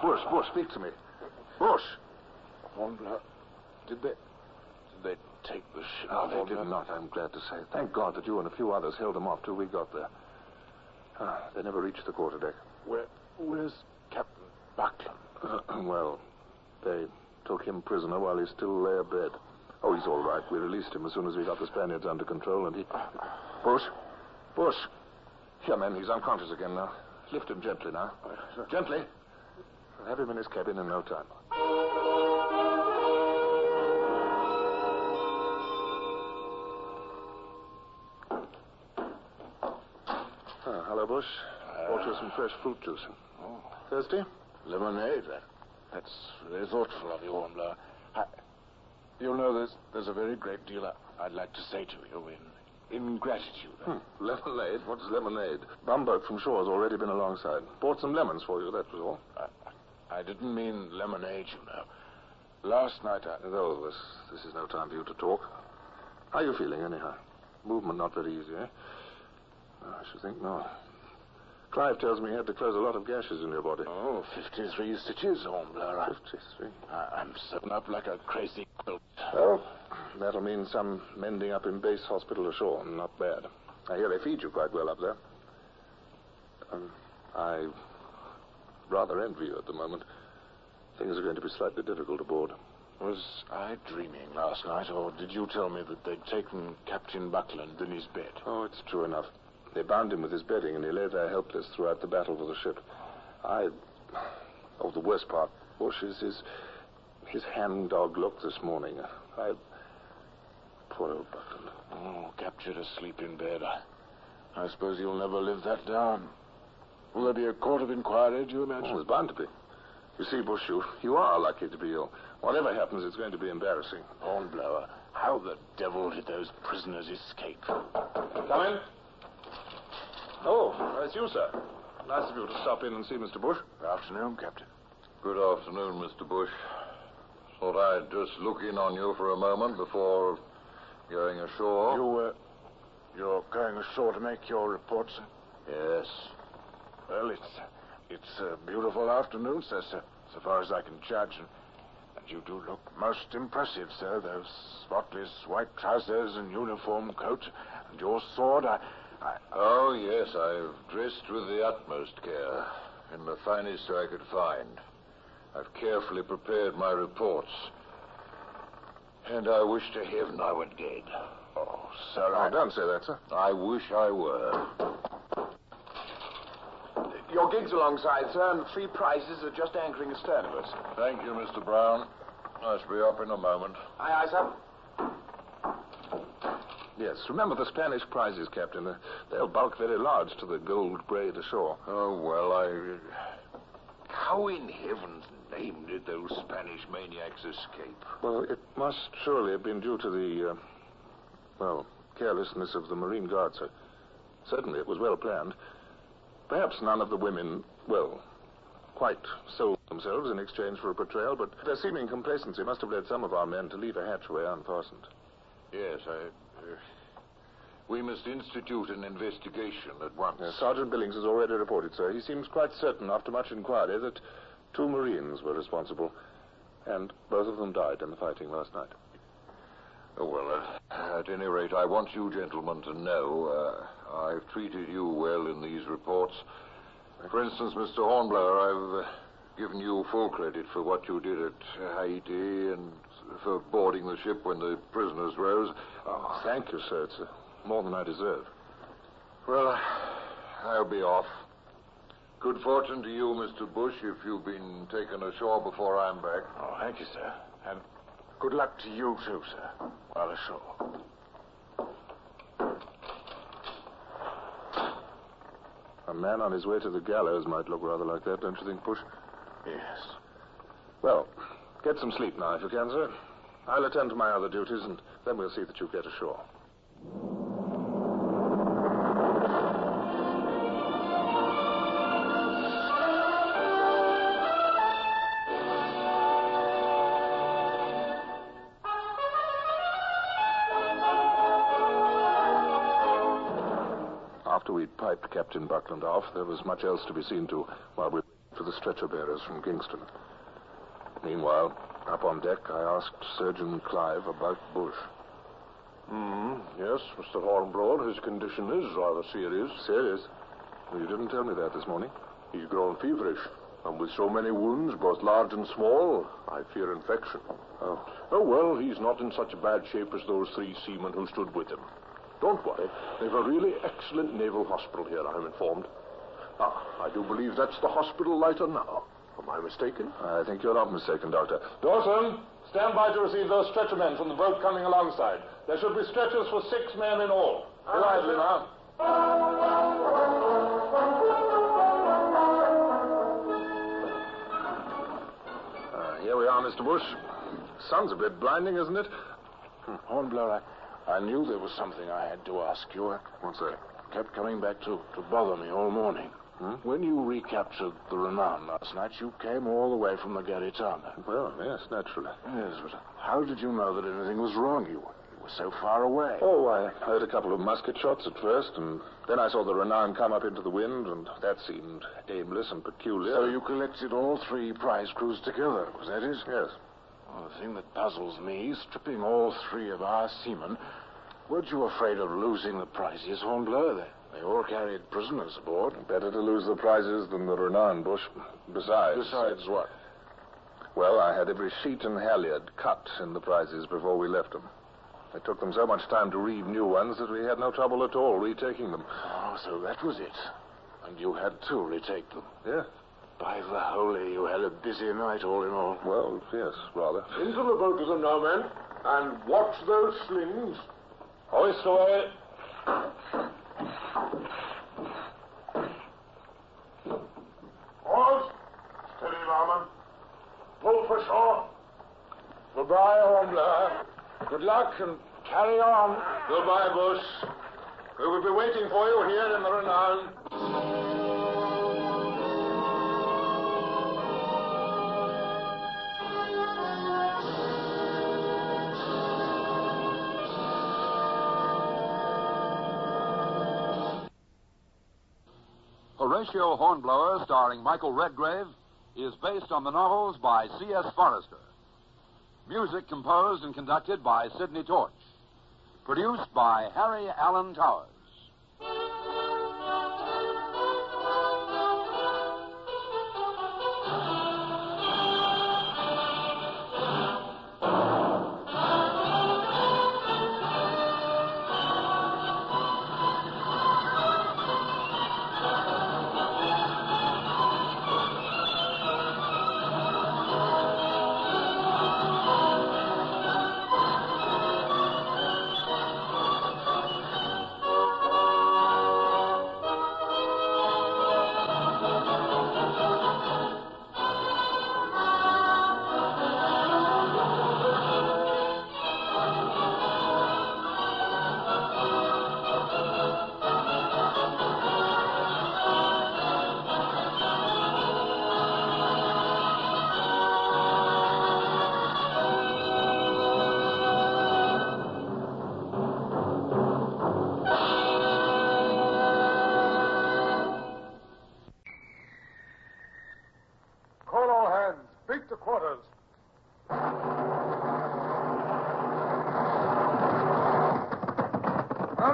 Bush, speak to me. Bush! Hornblower, did they take the ship? No, they did not, I'm glad to say. Thank God that you and a few others held them off till we got there. They never reached the quarterdeck. Where's Captain Buckland? Well, they took him prisoner while he still lay abed. Oh, he's all right. We released him as soon as we got the Spaniards under control, and he... Bush! Here, man, he's unconscious again now. Lift him gently now. Gently. We'll have him in his cabin in no time. Hello, Bush. Brought you some fresh fruit juice. Thirsty? Lemonade. That's very thoughtful of you, Hornblower. You'll know there's a very great deal I'd like to say to you in gratitude. Lemonade? What's lemonade? Bumboat from shore has already been alongside. Bought some lemons for you, that was all. I didn't mean lemonade, you know. Last night Though this is no time for you to talk. How are you feeling, anyhow? Movement not very easy, eh? I should think not. Clive tells me he had to close a lot of gashes in your body. 53 stitches, Hornblower. 53? I'm sitting up like a crazy quilt. Well, that'll mean some mending up in base hospital ashore. Not bad. I hear they feed you quite well up there. I rather envy you at the moment. Things are going to be slightly difficult aboard. Was I dreaming last night, or did you tell me that they'd taken Captain Buckland in his bed? Oh, it's true enough. They bound him with his bedding, and he lay there helpless throughout the battle for the ship. The worst part, Bush, is his hangdog look this morning. Poor old Buckland. Oh, captured asleep in bed. I suppose he'll never live that down. Will there be a court of inquiry, do you imagine? There's bound to be. You see, Bush, you are lucky to be ill. Whatever happens, it's going to be embarrassing. Hornblower, how the devil did those prisoners escape? Come in. Oh, it's you, sir. Nice of you to stop in and see Mr. Bush. Good afternoon, Captain. Good afternoon, Mr. Bush. Thought I'd just look in on you for a moment before going ashore. You're going ashore to make your report, sir? Yes. Well, it's a beautiful afternoon, sir, so far as I can judge. And you do look most impressive, sir. Those spotless white trousers and uniform coat, and your sword. Oh, yes, I've dressed with the utmost care, in the finest I could find. I've carefully prepared my reports. And I wish to heaven I were dead. Oh, sir, don't say that, sir. I wish I were. Your gig's alongside, sir, and 3 prizes are just anchoring astern of us. Thank you, Mr. Brown. I shall be up in a moment. Aye, aye, sir. Yes, remember the Spanish prizes, Captain. They'll bulk very large to the gold braid ashore. Oh, well, How in heaven's name did those Spanish maniacs escape? Well, it must surely have been due to the, carelessness of the Marine Guard, sir. Certainly it was well planned. Perhaps none of the women, quite sold themselves in exchange for a portrayal, but their seeming complacency must have led some of our men to leave a hatchway unfastened. Yes, we must institute an investigation at once. Sergeant Billings has already reported, sir. He seems quite certain, after much inquiry, that 2 Marines were responsible, and both of them died in the fighting last night. Oh, well, at any rate, I want you gentlemen to know I've treated you well in these reports. For instance, Mr. Hornblower, I've given you full credit for what you did at Haiti and for boarding the ship when the prisoners rose. Oh, thank you, sir. It's more than I deserve. Well, I'll be off. Good fortune to you, Mr. Bush, if you've been taken ashore before I'm back. Oh, thank you, sir. And good luck to you, too, sir, while ashore. A man on his way to the gallows might look rather like that, don't you think, Bush? Yes. Well, get some sleep now, if you can, sir. I'll attend to my other duties, and then we'll see that you get ashore. After we'd piped Captain Buckland off, there was much else to be seen to while we waited for the stretcher bearers from Kingston. Meanwhile, up on deck, I asked Surgeon Clive about Bush. Yes, Mr. Hornblower, his condition is rather serious. Serious? Well, you didn't tell me that this morning. He's grown feverish, and with so many wounds, both large and small, I fear infection. Oh, well, he's not in such bad shape as those 3 seamen who stood with him. Don't worry. They've a really excellent naval hospital here, I'm informed. I do believe that's the hospital lighter now. Am I mistaken? I think you're not mistaken, Doctor. Dawson, stand by to receive those stretcher men from the boat coming alongside. There should be stretchers for 6 men in all. Be lively now. Here we are, Mr. Bush. Sun's a bit blinding, isn't it? Hornblower, I knew there was something I had to ask you. What's that? Kept coming back to bother me all morning. When you recaptured the Renown last night, you came all the way from the Garitana. Well, yes, naturally. Yes, but how did you know that anything was wrong? You were so far away. Oh, I heard a couple of musket shots at first, and then I saw the Renown come up into the wind, and that seemed aimless and peculiar. So you collected all 3 prize crews together, was that it? Yes. Well, the thing that puzzles me, stripping all 3 of our seamen, weren't you afraid of losing the prizes, Hornblower? They all carried prisoners aboard. Better to lose the prizes than the Renown, Bush. Besides what? Well, I had every sheet and halyard cut in the prizes before we left them. It took them so much time to reeve new ones that we had no trouble at all retaking them. Oh, so that was it. And you had to retake them. Yeah. By the holy, you had a busy night all in all. Well, yes, rather. Into the boat with them now, men, and watch those slings. Hoist away. Pause. Steady, barman. Pull for shore. Goodbye, Hornblower. Good luck and carry on. Goodbye, Bush. We will be waiting for you here in the Renown. Horatio Hornblower, starring Michael Redgrave, is based on the novels by C.S. Forester. Music composed and conducted by Sidney Torch. Produced by Harry Allen Towers. Retreat to quarters. Run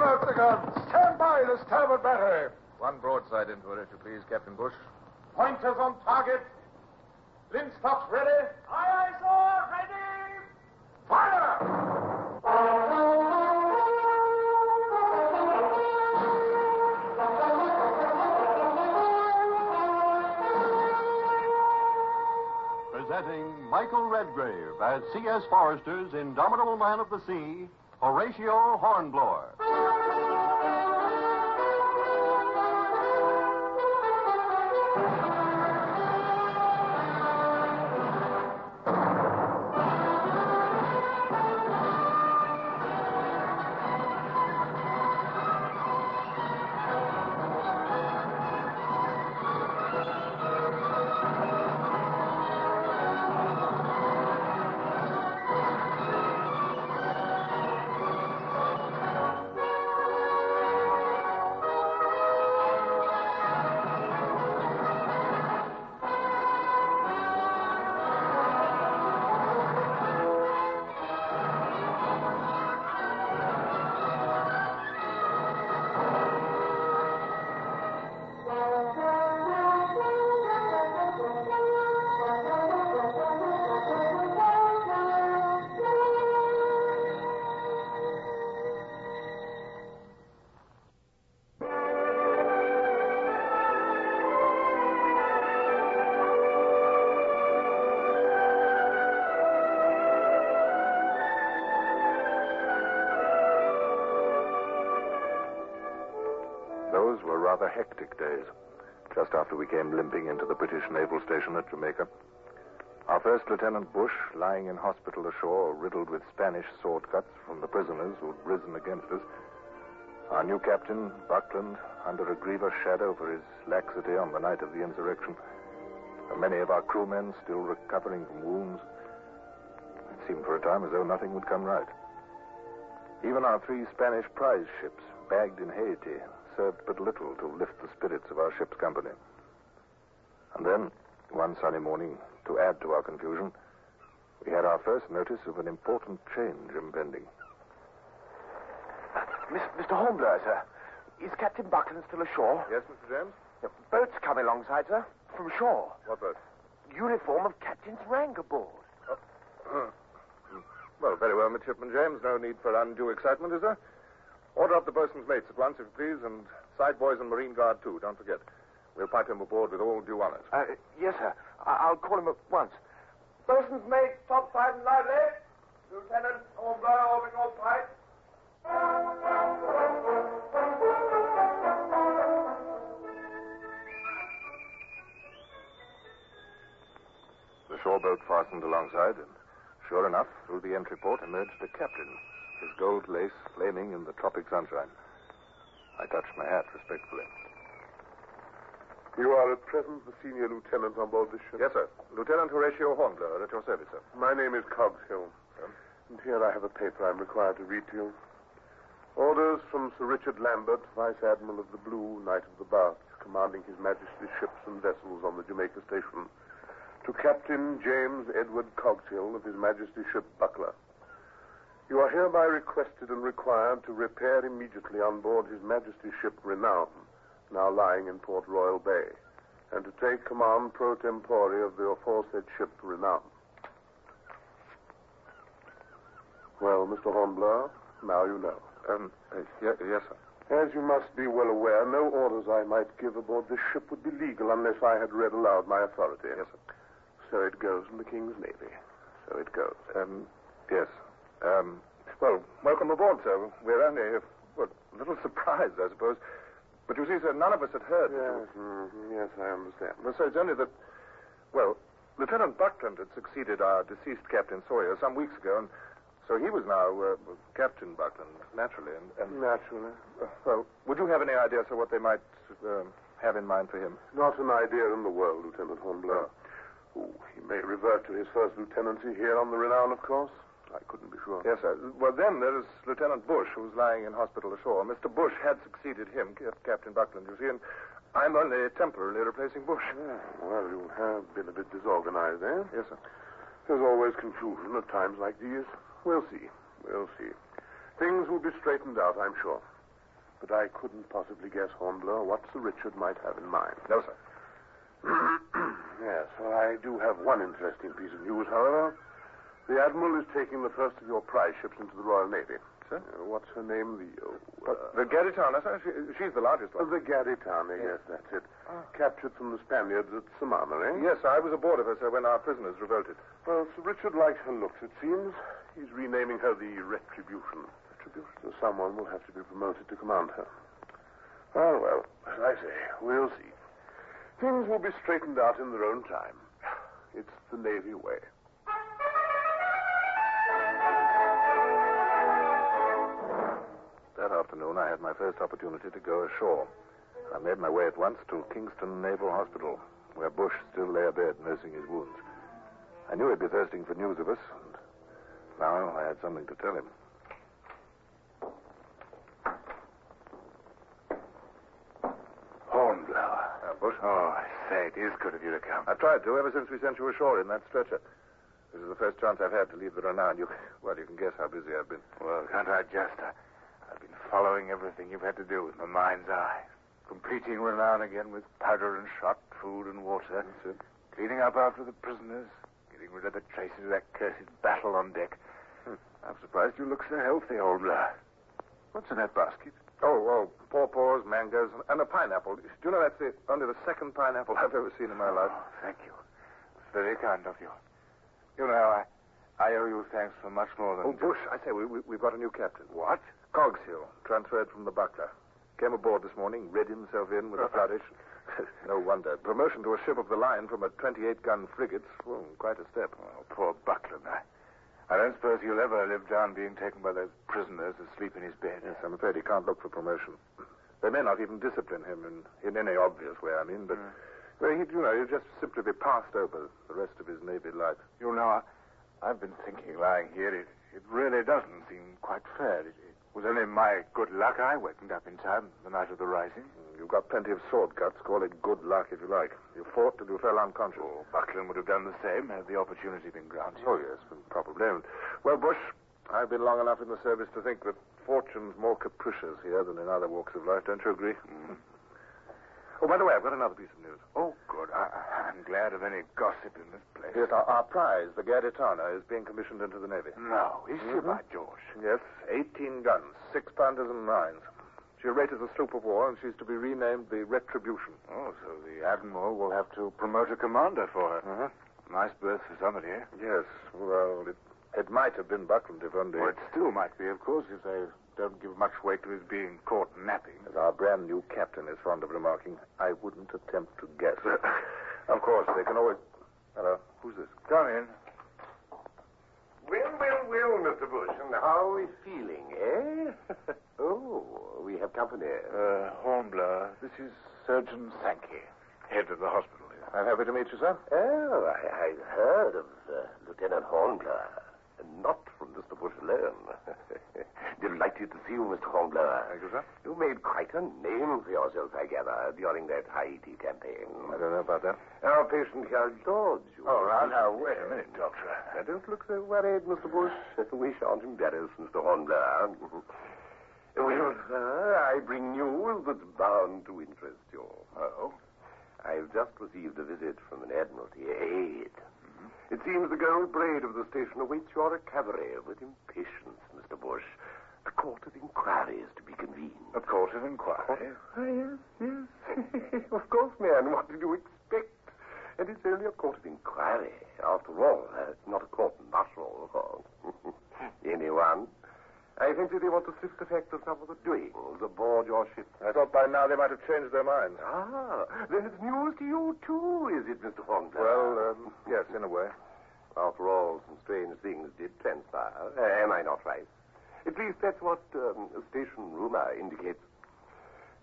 out the guns. Stand by the starboard battery. One broadside into her, if you please, Captain Bush. Pointers on target. Linstops ready. Aye, aye, sir. Ready. Fire! Presenting Michael Redgrave as C.S. Forester's indomitable man of the sea, Horatio Hornblower. Those were rather hectic days, just after we came limping into the British naval station at Jamaica. Our first Lieutenant Bush, lying in hospital ashore, riddled with Spanish sword cuts from the prisoners who'd risen against us. Our new captain, Buckland, under a grievous shadow for his laxity on the night of the insurrection. And many of our crewmen still recovering from wounds. It seemed for a time as though nothing would come right. Even our 3 Spanish prize ships, bagged in Haiti, served but little to lift the spirits of our ship's company. And then, one sunny morning, to add to our confusion, we had our first notice of an important change impending. Mr. Hornblower, sir. Is Captain Buckland still ashore? Yes, Mr. James? Boat's coming alongside, sir, from shore. What boat? Uniform of captain's rank aboard. Well, very well, Midshipman James. No need for undue excitement, is there? Order up the boatswain's mates at once, if you please, and side boys and marine guard, too. Don't forget. We'll pipe him aboard with all due honors. Yes, sir. I'll call him at once. Bosun's mate, topside and lively. Lieutenant Hornblower, opening all pipe. The shore boat fastened alongside, and sure enough, through the entry port emerged a captain, his gold lace flaming in the tropic sunshine. I touched my hat respectfully. You are at present the senior lieutenant on board this ship? Yes, sir. Lieutenant Horatio Hornblower, at your service, sir. My name is Cogshill. And here I have a paper I'm required to read to you. Orders from Sir Richard Lambert, Vice Admiral of the Blue, Knight of the Bath, commanding His Majesty's ships and vessels on the Jamaica station, to Captain James Edward Cogshill of His Majesty's ship Buckler. You are hereby requested and required to repair immediately on board His Majesty's ship Renown, now lying in Port Royal Bay, and to take command pro tempore of the aforesaid ship Renown. Well, Mr. Hornblower, now you know. Yes, sir. As you must be well aware, no orders I might give aboard this ship would be legal unless I had read aloud my authority. Yes, sir. So it goes in the King's Navy. So it goes. Yes. Well, welcome aboard, sir. We're only a little surprised, I suppose. But you see, sir, none of us had heard. Yes, yes, I understand. Well, sir, it's only that, well, Lieutenant Buckland had succeeded our deceased Captain Sawyer some weeks ago, and so he was now Captain Buckland, naturally. And Naturally. Well, would you have any idea, sir, what they might have in mind for him? Not an idea in the world, Lieutenant Hornblower. Oh, he may revert to his first lieutenancy here on the Renown, of course. I couldn't be sure. Yes, sir. Well, then there is Lieutenant Bush, who's lying in hospital ashore. Mr. Bush had succeeded him, Captain Buckland, you see, and I'm only temporarily replacing Bush. Well, you have been a bit disorganized, eh? Yes, sir. There's always confusion at times like these. We'll see. Things will be straightened out, I'm sure. But I couldn't possibly guess, Hornblower, what Sir Richard might have in mind. No, sir. Yes, well, I do have one interesting piece of news, however. The Admiral is taking the first of your prize ships into the Royal Navy. Sir? What's her name? The Gaditana, sir. She's the largest one. The Gaditana, yes, that's it. Captured from the Spaniards at Samana, eh? Yes, I was aboard of her, sir, when our prisoners revolted. Well, Sir Richard likes her looks, it seems. He's renaming her the Retribution. Retribution? So someone will have to be promoted to command her. Well, as I say, we'll see. Things will be straightened out in their own time. It's the Navy way. That afternoon, I had my first opportunity to go ashore. I made my way at once to Kingston Naval Hospital, where Bush still lay abed nursing his wounds. I knew he'd be thirsting for news of us, and now I had something to tell him. Hornblower. Bush? Oh, I say, it is good of you to come. I've tried to ever since we sent you ashore in that stretcher. This is the first chance I've had to leave the Renown. You can guess how busy I've been. Well, can't I just? I've been following everything you've had to do with my mind's eye. Completing Renown again with powder and shot, food and water. That's it. Cleaning up after the prisoners. Getting rid of the traces of that cursed battle on deck. I'm surprised you look so healthy, Hornblower. What's in that basket? Oh, pawpaws, mangoes, and a pineapple. Do you know that's only the second pineapple I've ever seen in my life? Oh, thank you. It's very kind of you. You know, I owe you thanks for much more than... Oh, Bush, I say, we've got a new captain. What? Cogshill, transferred from the Buckler. Came aboard this morning, read himself in with a flourish. No wonder. Promotion to a ship of the line from a 28-gun frigate. Well, quite a step. Oh, poor Buckler. I don't suppose he'll ever live down being taken by those prisoners asleep in his bed. Yes, I'm afraid he can't look for promotion. They may not even discipline him in any obvious way, I mean, but... Well, he'll just simply be passed over the rest of his Navy life. You know, I've been thinking lying here, it really doesn't seem quite fair. It was only my good luck I wakened up in time the night of the rising. You've got plenty of sword cuts. Call it good luck if you like. You fought till you fell unconscious. Oh, Buckland would have done the same had the opportunity been granted. Oh, yes, probably. Well, Bush, I've been long enough in the service to think that fortune's more capricious here than in other walks of life. Don't you agree? Mm-hmm. Oh, by the way, I've got another piece of news. Oh, good. I'm glad of any gossip in this place. Yes, our prize, the Gaditana, is being commissioned into the Navy. No, is she, by George? Yes, 18 guns, 6-pounders and 9s. She's rated as a sloop of war, and she's to be renamed the Retribution. Oh, so the Admiral will have to promote a commander for her. Uh-huh. Nice berth for somebody, eh? Yes, well, it might have been Buckland if only... Well, it still might be, of course, if they don't give much weight to his being caught napping. As our brand new captain is fond of remarking, I wouldn't attempt to guess. Of course, they can always... Hello, who's this? Come in. Well, Mr. Bush, and how are we feeling, eh? Oh, we have company. Hornblower, this is Surgeon Sankey, head of the hospital here. I'm happy to meet you, sir. Oh, I've heard of Lieutenant Hornblower. Not from Mr. Bush alone. Delighted to see you, Mr. Hornblower. Thank you, sir. You made quite a name for yourself, I gather, during that Haiti campaign. I don't know about that. Our patient here adores you. Oh, now, wait a minute, Doctor. Don't look so worried, Mr. Bush. We shan't embarrass Mr. Hornblower. Well, sir, I bring news that's bound to interest you. Oh? I've just received a visit from an Admiralty aide. It seems the gold braid of the station awaits your recovery with impatience, Mr. Bush. A court of inquiry is to be convened. A court of inquiry? Yes. Of course, man. What did you expect? And it's only a court of inquiry. After all, it's not a court martial for anyone. I fancy they want to sift the facts of some of the doings aboard your ship. I thought by now they might have changed their minds. Ah, then it's news to you, too, is it, Mr. Hornblower? Well, yes, in a way. After all, some strange things did transpire. Am I not right? At least that's what station rumor indicates.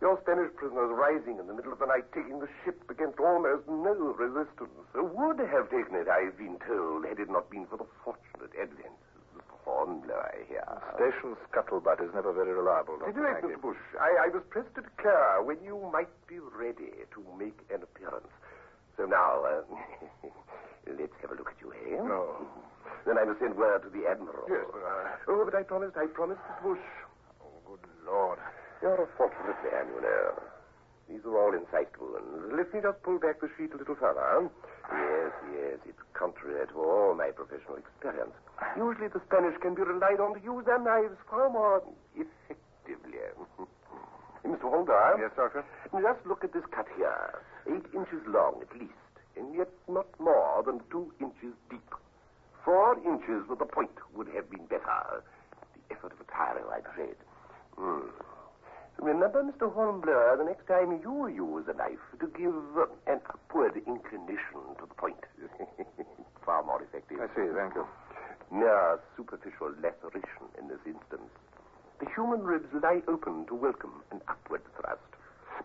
Your Spanish prisoners rising in the middle of the night, taking the ship against almost no resistance. Would have taken it, I've been told, had it not been for the fortunate advent of Mr. Hornblower here. Station scuttlebutt is never very reliable, Did Dr. you Sankey. Mr. Bush? I was pressed to declare when you might be ready to make an appearance. So now, let's have a look at you, eh? No. Then I must send word to the Admiral. Yes, but Oh, but I promised, Mr. Bush. Oh, good Lord. You're a fortunate man, you know. These are all inside wounds. Let me just pull back the sheet a little further. Yes, it's contrary to all my professional experience. Usually the Spanish can be relied on to use their knives far more effectively. Mr. Hornblower? Yes, Doctor? Just look at this cut here. 8 inches long, at least, and yet not more than 2 inches deep. 4 inches with the point would have been better. The effort of a tyro, I'm afraid. Remember, Mr. Hornblower, the next time you use a knife, to give an upward inclination to the point. Far more effective. I see, thank you. Mere superficial laceration in this instance. The human ribs lie open to welcome an upward thrust.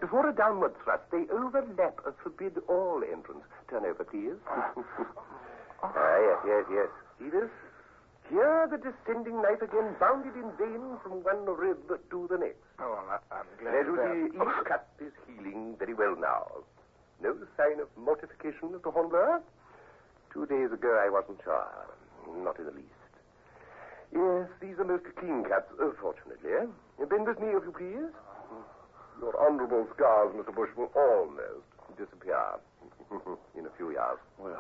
Before a downward thrust, they overlap and forbid all entrance. Turn over, please. Yes. See this? Here, the descending knife again bounded in vain from one rib to the next. Oh, I'm glad As you see, each cut is healing very well now. No sign of mortification, Mr. Hornblower? 2 days ago, I wasn't sure. Not in the least. Yes, these are mostly clean cuts, fortunately. Bend this knee, if you please. Your honorable scars, Mr. Bush, will almost disappear in a few years. Well,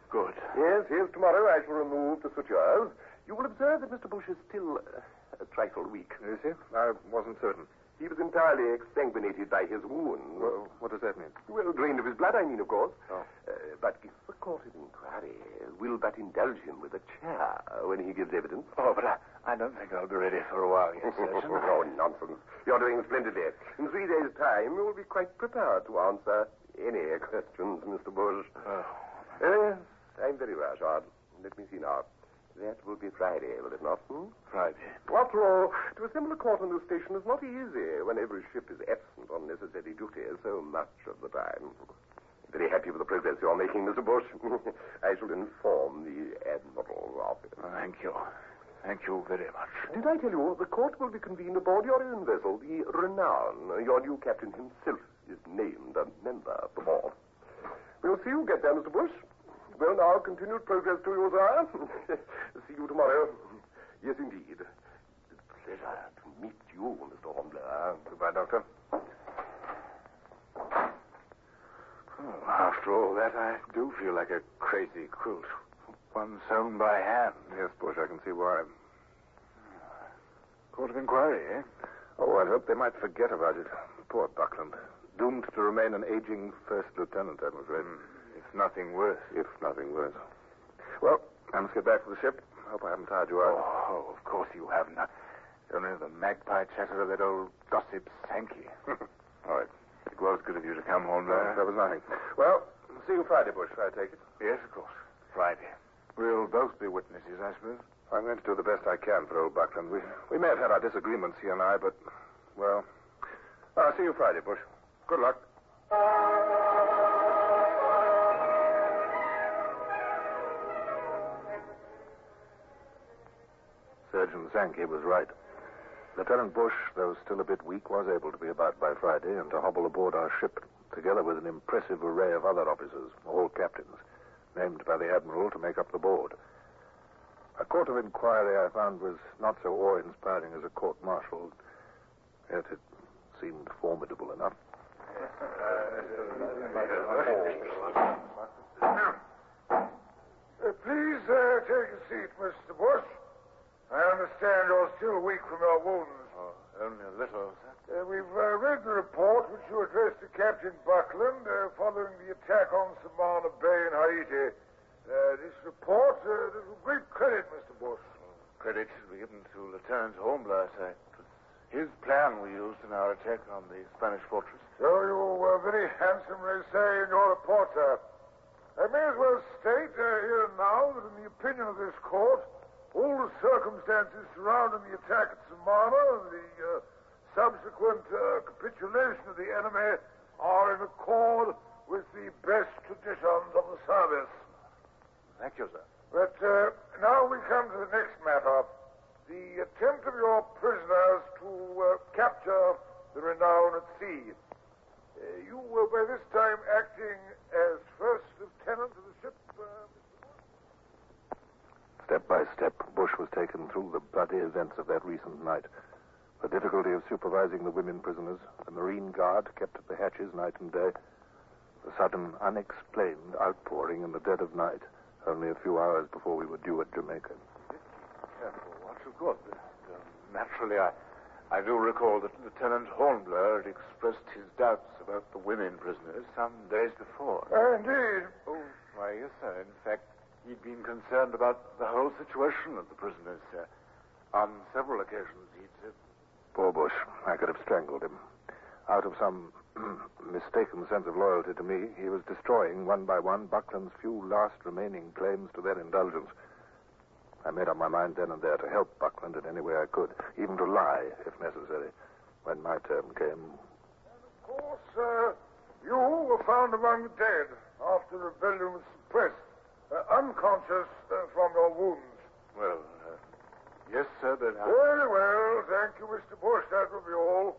good. Yes, tomorrow I shall remove the sutures. You will observe that Mr. Bush is still a trifle weak. Is he? I wasn't certain. He was entirely exsanguinated by his wound. Well, what does that mean? Well, drained of his blood, I mean, of course. Oh. But if the court of inquiry will but indulge him with a chair when he gives evidence... Oh, but I don't think I'll be ready for a while yet, Sergeant. Oh, nonsense. You're doing splendidly. In 3 days' time, you will be quite prepared to answer any questions, Mr. Bush. Oh. I'm very well, Shard. Let me see now. That will be Friday, will it not? Friday. After all, to assemble a court on the station is not easy when every ship is absent on necessary duty so much of the time. Very happy with the progress you're making, Mr. Bush. I shall inform the Admiral's office. Thank you. Thank you very much. Did I tell you the court will be convened aboard your own vessel, the Renown? Your new captain himself is named a member of the board. We'll see you get there, Mr. Bush. Well, now, continued progress to you, sir. See you tomorrow. Yes, indeed. It's a pleasure to meet you, Mr. Hornblower. Goodbye, Doctor. After all that, I do feel like a crazy quilt. One sewn by hand. Yes, Bush, I can see why. Court of inquiry, eh? Oh, I hope they might forget about it. Poor Buckland. Doomed to remain an aging first lieutenant, I'm afraid. If nothing worse. Well, I must get back to the ship. Hope I haven't tired you out. Oh, of course you haven't. Only the magpie chatter of that old gossip Sankey. All right. It was good of you to come, Hornblower. That was nothing. Well, see you Friday, Bush, I take it. Yes, of course. Friday. We'll both be witnesses, I suppose. I'm going to do the best I can for old Buckland. We may have had our disagreements, he and I, but, well... I'll see you Friday, Bush. Good luck. Sergeant Sankey was right. Lieutenant Bush, though still a bit weak, was able to be about by Friday and to hobble aboard our ship, together with an impressive array of other officers, all captains, named by the Admiral to make up the board. A court of inquiry, I found, was not so awe-inspiring as a court-martial, yet it seemed formidable enough. Please take a seat, Mr. Bush. I understand you're still weak from your wounds. Oh, only a little, sir. We've read the report which you addressed to Captain Buckland following the attack on Samana Bay in Haiti. This report does great credit, Mr. Bush. Credit should be given to Lieutenant Hornblower, sir. It was his plan we used in our attack on the Spanish fortress. So you very handsomely say in your report, sir. I may as well state here and now that in the opinion of this court, all the circumstances surrounding the attack at Samana and the subsequent capitulation of the enemy are in accord with the best traditions of the service. Thank you, sir. But now we come to the next matter. the attempt of your prisoners to capture the Renown at sea. You were by this time acting as first lieutenant of the ship, Mr. Step by step, Bush was taken through the bloody events of that recent night. The difficulty of supervising the women prisoners, the Marine Guard kept at the hatches night and day, the sudden, unexplained outpouring in the dead of night, only a few hours before we were due at Jamaica. Careful, what you got. Naturally, I do recall that Lieutenant Hornblower had expressed his doubts about the women prisoners some days before. Indeed. Oh, why, yes, sir. In fact, he'd been concerned about the whole situation of the prisoners, sir. On several occasions, he'd said... Poor Bush. I could have strangled him. Out of some mistaken sense of loyalty to me, he was destroying, one by one, Buckland's few last remaining claims to their indulgence. I made up my mind then and there to help Buckland in any way I could, even to lie, if necessary, when my turn came. And of course, you were found among the dead after the rebellion was suppressed, unconscious from your wounds. Well, yes, sir, but Very well. Thank you, Mr. Bush. That will be all.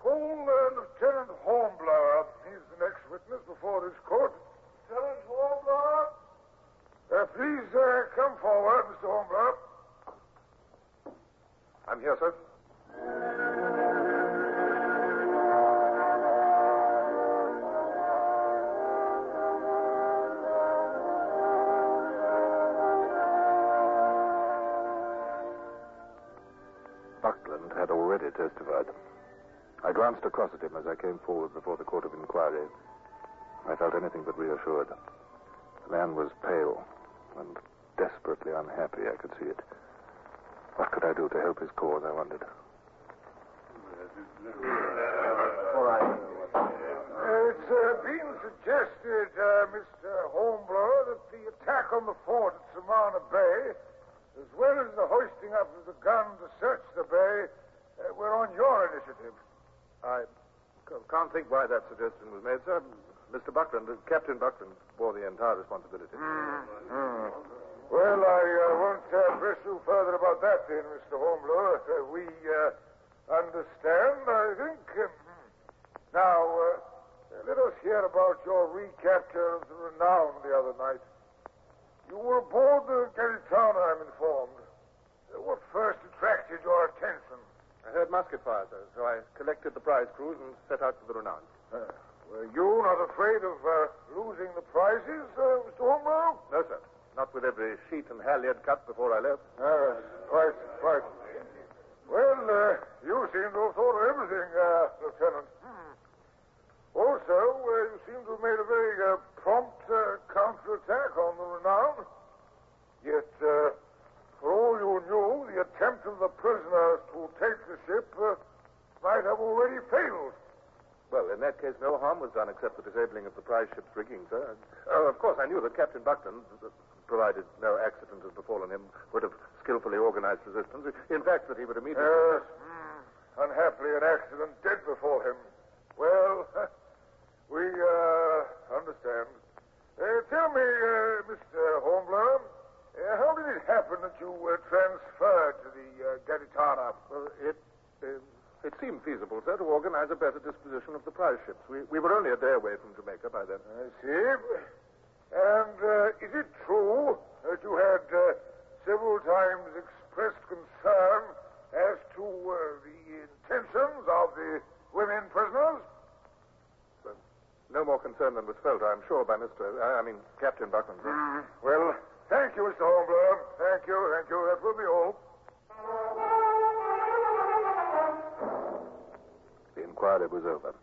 Call Lieutenant Hornblower. He's the next witness before this court. Lieutenant Hornblower? Please come forward, Mr. Hornblower. I'm here, sir. Buckland had already testified. I glanced across at him as I came forward before the court of inquiry. I felt anything but reassured. The man was pale and desperately unhappy, I could see it. What could I do to help his cause, I wondered. All right. It's been suggested, Mr. Hornblower, that the attack on the fort at Samana Bay, as well as the hoisting up of the gun to search the bay, were on your initiative. I can't think why that suggestion was made, sir. Mr. Buckland, Captain Buckland, bore the entire responsibility. Well, I won't press you further about that then, Mr. Hornblower. We understand, I think. Now, let us hear about your recapture of the Renown the other night. You were aboard the Garitana, I'm informed. What first attracted your attention? I heard musket fire, sir, so I collected the prize crews and set out for the Renown. Were you not afraid of losing the prizes, Mr. Hornblower? No, sir. Not with every sheet and halyard cut before I left. Quite. Well, you seem to have thought of everything, Lieutenant. Also, you seem to have made a very prompt counterattack on the Renown. Yet, for all you knew, the attempt of the prisoners to take the ship might have already failed. Well, in that case, no harm was done except the disabling of the prize ship's rigging, sir. Of course, I knew that Captain Buckland, provided no accident had befallen him, would have skillfully organized resistance. In fact, that he would immediately... Yes. Unhappily, an accident did befall him. Well, we understand. Tell me, Mr. Hornblower, how did it happen that you were transferred to the Garitana? Well, it seemed feasible, sir, to organize a better disposition of the prize ships. We were only a day away from Jamaica by then. I see. And is it true that you had several times expressed concern as to the intentions of the women prisoners? Well, no more concern than was felt, I'm sure, by Captain Buckland. Well, thank you, Mr. Hornblower. Thank you. That will be all. The inquiry was over.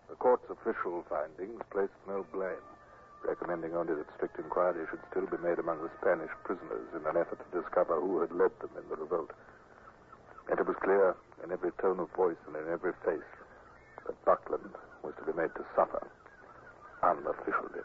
The court's official findings placed no blame, recommending only that strict inquiry should still be made among the Spanish prisoners in an effort to discover who had led them in the revolt. And it was clear in every tone of voice and in every face that Buckland was to be made to suffer unofficially.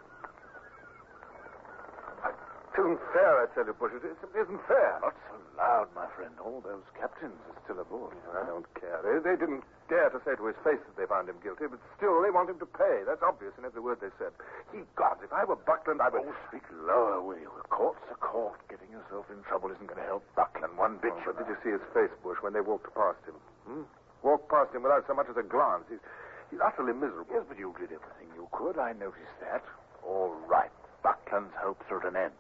isn't fair, I tell you, Bush. It isn't fair. Not so loud, my friend. All those captains are still aboard. I don't care. They didn't dare to say to his face that they found him guilty, but still they want him to pay. That's obvious in every word they said. Ye gods, if I were Buckland, I would... Oh, speak lower, will you? A court's a court. Getting yourself in trouble isn't going to help Buckland one bit. But did you see his face, Bush, when they walked past him? Walked past him without so much as a glance. He's utterly miserable. Yes, but you did everything you could. I noticed that. All right. Buckland's hopes are at an end.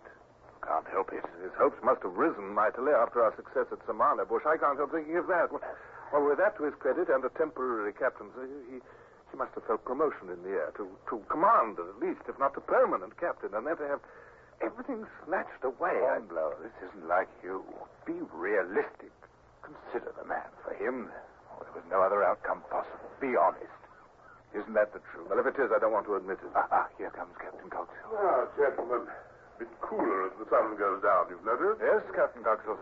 Can't help it. His hopes must have risen mightily after our success at Samana, Bush. I can't help thinking of that. Well, with that to his credit and a temporary captaincy, he must have felt promotion in the air to commander, at least, if not to permanent captain, and then to have everything snatched away. Hornblower, this isn't like you. Be realistic. Consider the man. For him, there was no other outcome possible. Be honest. Isn't that the truth? Well, if it is, I don't want to admit it. Here comes Captain Coxhill. Ah, gentlemen. A bit cooler as the sun goes down, you've noticed? Yes, Captain Coxhill.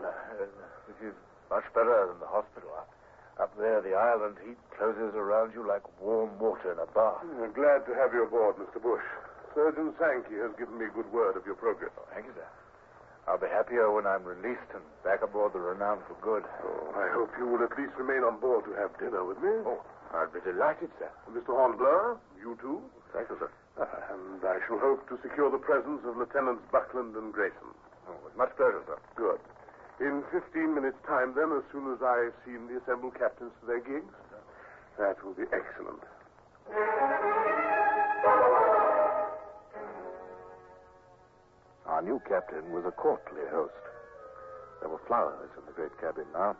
This is much better than the hospital. Up there, the island heat closes around you like warm water in a bath. I'm glad to have you aboard, Mr. Bush. Surgeon Sankey has given me a good word of your progress. Oh, thank you, sir. I'll be happier when I'm released and back aboard the Renown for good. Oh, I hope you will at least remain on board to have dinner with me. Oh, I'd be delighted, sir. Mr. Hornblower, you too? Thank you, sir. And I shall hope to secure the presence of Lieutenants Buckland and Grayson. Oh, with much pleasure, sir. Good. In 15 minutes' time, then, as soon as I've seen the assembled captains to their gigs, that will be excellent. Our new captain was a courtly host. There were flowers in the great cabin now.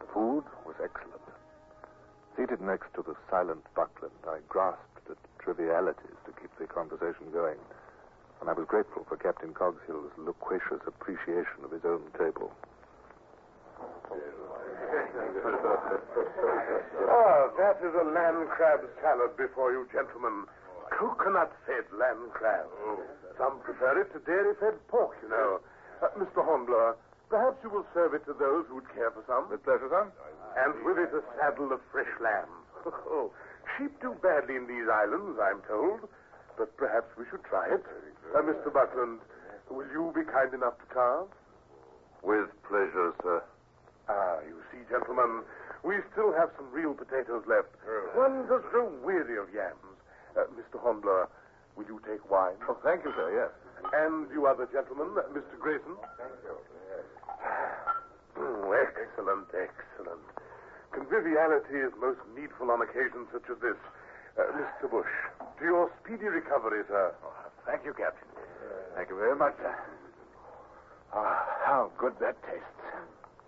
The food was excellent. Seated next to the silent Buckland, I grasped at trivialities to keep the conversation going, and I was grateful for Captain Cogshill's loquacious appreciation of his own table. That is a land crab salad before you, gentlemen. Coconut-fed land crab. Some prefer it to dairy-fed pork, you know. Mr. Hornblower, perhaps you will serve it to those who would care for some. With pleasure, sir. And with it a saddle of fresh lamb. Oh, sheep do badly in these islands, I'm told. But perhaps we should try it. Mr. Buckland, will you be kind enough to carve? With pleasure, sir. You see, gentlemen, we still have some real potatoes left. One does grow weary of yams. Mr. Hornblower, will you take wine? Oh, thank you, sir, yes. And you other gentlemen, Mr. Grayson? Thank you, yes. Excellent, excellent. Conviviality is most needful on occasions such as this. Mr. Bush, to your speedy recovery, sir. Oh, thank you, Captain. Thank you very much, sir. How good that tastes.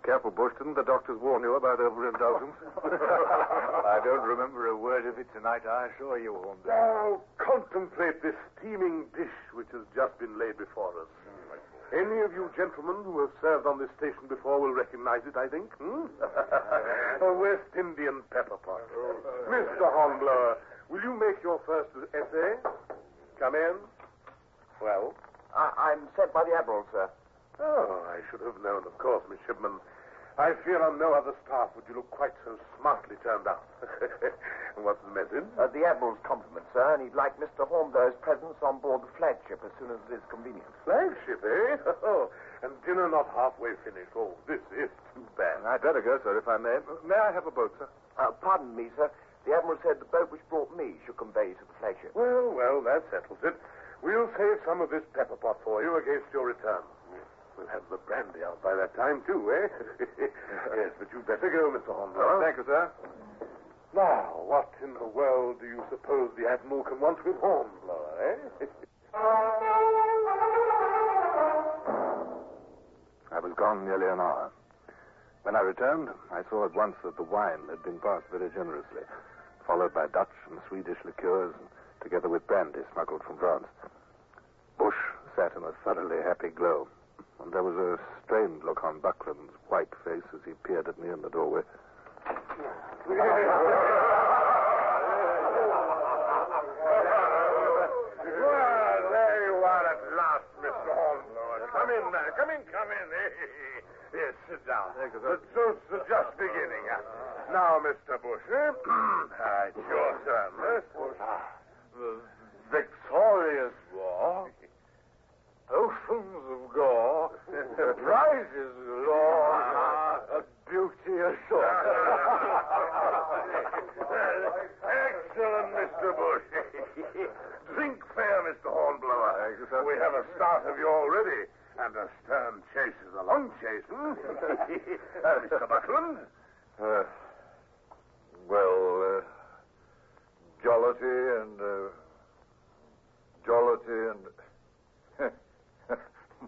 Careful, Bush. Didn't the doctors warn you about overindulgence? I don't remember a word of it tonight, I assure you, Hornblower. Now, contemplate this steaming dish which has just been laid before us. Any of you gentlemen who have served on this station before will recognize it, I think. A West Indian pepper pot. Mr. Hornblower, will you make your first essay? Come in. Well? I'm sent by the Admiral, sir. Oh, I should have known, of course, midshipman. I fear on no other staff would you look quite so smartly turned out. What's the message? The Admiral's compliment, sir, and he'd like Mr. Hornblower's presence on board the flagship as soon as it is convenient. Flagship, eh? Oh, and dinner not halfway finished. Oh, this is too bad. I'd better go, sir, if I may. May I have a boat, sir? Pardon me, sir. The Admiral said the boat which brought me should convey you to the flagship. Well, that settles it. We'll save some of this pepper pot for you against your return. We'll have the brandy out by that time, too, eh? Yes, but you'd better go, Mr. Hornblower. Thank you, sir. Now, what in the world do you suppose the Admiral can want with Hornblower, eh? I was gone nearly an hour. When I returned, I saw at once that the wine had been passed very generously, followed by Dutch and Swedish liqueurs, together with brandy smuggled from France. Bush sat in a thoroughly happy glow, and there was a strained look on Buckland's white face as he peered at me in the doorway. Well, there you are at last, Mr. Hornblower. Come in, man. Come in. Yes, sit down. Thank you, The sir. toast is just beginning. Now, Mr. Bush, it's your turn. The victorious war, oceans is law, a beauty ashore. Excellent, Mr. Bush. Drink fair, Mr. Hornblower. Thank you, sir. We have a start of you already, and a stern chase is a long chase, Mr. Buckland? jollity and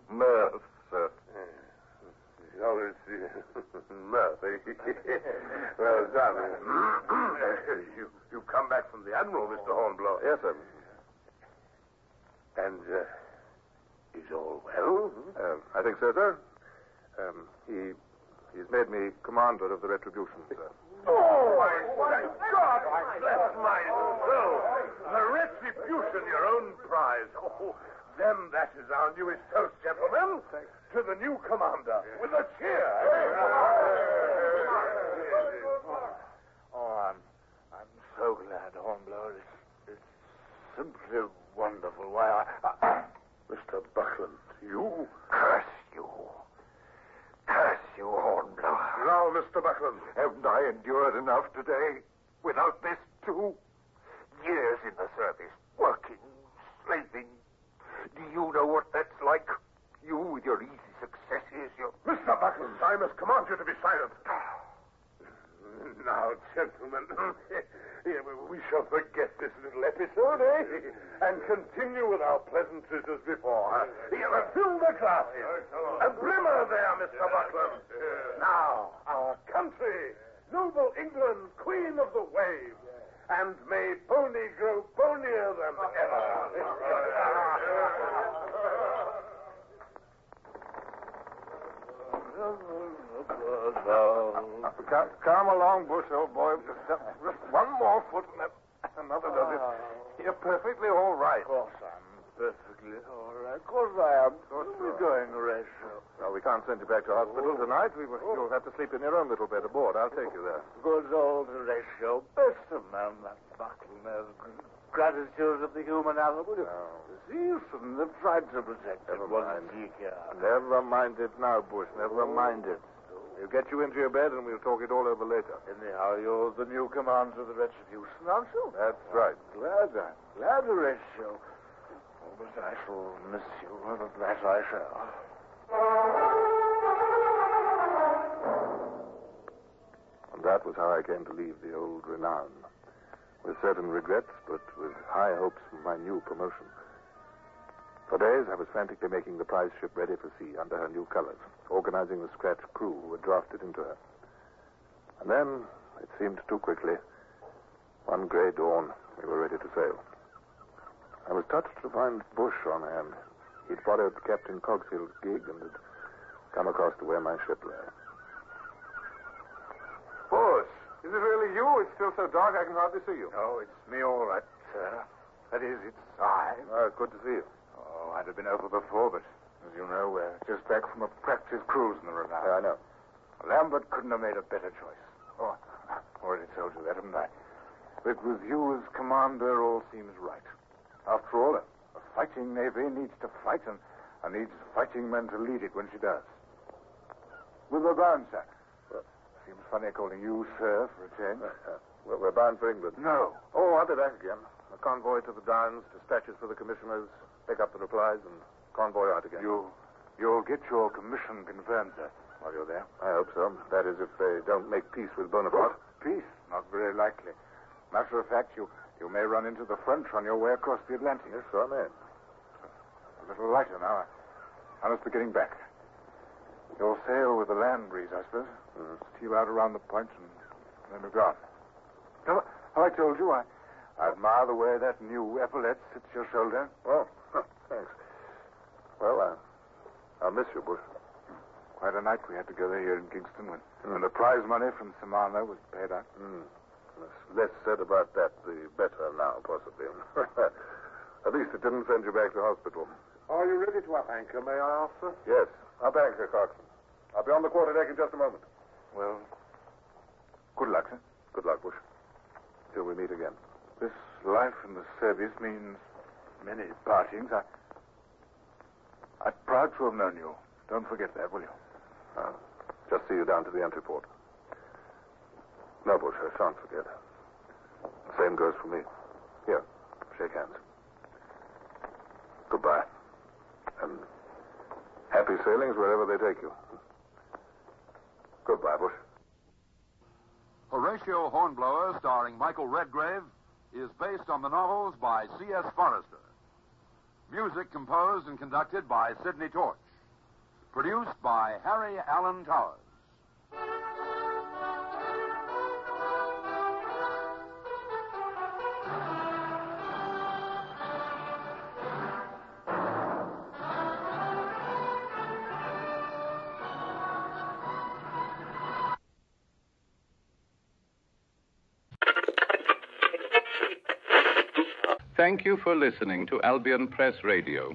mirth, sir. Jollity, mirth, Well done. You've come back from the Admiral, Mr. Hornblower. Yes, sir. And, is all well? I think so, sir. He's made me commander of the Retribution, sir. Oh, my God! Bless my soul! The Retribution, your own prize. Oh, then that is our newest toast, gentlemen. To the new commander. With a cheer. Oh, I'm so glad, Hornblower. It's simply wonderful. Why, Mr. Buckland, you? Curse you. Curse you, Hornblower. Now, Mr. Buckland. Haven't I endured enough today? Without this, too? Years in the service, working, slaving. Do you know what that's like? You with your easy successes, your... Mr. Buckland, I must command you to be silent. Now, gentlemen, we shall forget this little episode, and continue with our pleasantries as before. Fill the glasses. A brimmer there, Mr. Buckland. Now, our country, noble England, queen of the waves, and may pony grow ponier than ever. Come along, Bush, old boy. Just one more foot and another does it. You're perfectly all right. Of course I'm perfectly all right. Of course I am. Where are we going, Horatio? Well, we can't send you back to hospital tonight. You'll have to sleep in your own little bed aboard. I'll take you there. Good old Horatio. Best of man, that Buckland has gratitude of the human animal. You shouldn't have tried to protect him. Never mind it now, Bush. Never mind it. We'll get you into your bed and we'll talk it all over later. Anyhow, you're the new commander of the Retribution, aren't you? That's right. Glad, Horatio. Oh, but I shall miss you. That I shall. And that was how I came to leave the old renown. With certain regrets, but with high hopes for my new promotion. For days, I was frantically making the prize ship ready for sea under her new colors, organizing the scratch crew who were drafted into her. And then, it seemed too quickly, one gray dawn, we were ready to sail. I was touched to find Bush on hand. He'd borrowed Captain Cogsfield's gig and had come across to where my ship lay. Bush, is it really you? It's still so dark I can hardly see you. Oh, it's me all right, sir. That is, it's I. Oh, it's good to see you. Oh, I'd have been over before, but as you know, we're just back from a practice cruise in the Renown. Yeah, I know. Lambert couldn't have made a better choice. Oh, I've already told you that, haven't I? But with you as commander, all seems right. After all, a fighting navy needs to fight and needs fighting men to lead it when she does. With the bound, sir. Seems funny calling you sir for a change. Well, we're bound for England. No. Oh, I'll be back again. A convoy to the Downs, dispatches for the commissioners, pick up the replies, and convoy out again. You'll get your commission confirmed, sir, while you're there. I hope so. That is, if they don't make peace with Bonaparte. Peace? Not very likely. Matter of fact, you may run into the French on your way across the Atlantic. Yes, so I may. A little lighter now. I must be getting back. You'll sail with the land breeze, I suppose. Steal out around the point and then be gone. Have I told you I admire the way that new epaulette sits your shoulder? Oh, thanks. Well, I'll miss you, Bush. Quite a night we had together here in Kingston when the prize money from Samana was paid out. Less said about that, the better now, possibly. At least it didn't send you back to hospital. Are you ready to up anchor, may I ask, sir? Yes. Up anchor, Coxswain. I'll be on the quarterdeck in just a moment. Well, good luck, sir. Good luck, Bush. Till we meet again. This life in the service means many partings. I'm proud to have known you. Don't forget that, will you? I'll just see you down to the entry port. No, Bush, I shan't forget. The same goes for me. Here, shake hands. Goodbye. And happy sailings wherever they take you. Goodbye, Bush. Horatio Hornblower, starring Michael Redgrave, is based on the novels by C.S. Forester. Music composed and conducted by Sidney Torch. Produced by Harry Allen Towers. Thank you for listening to Albion Press Radio.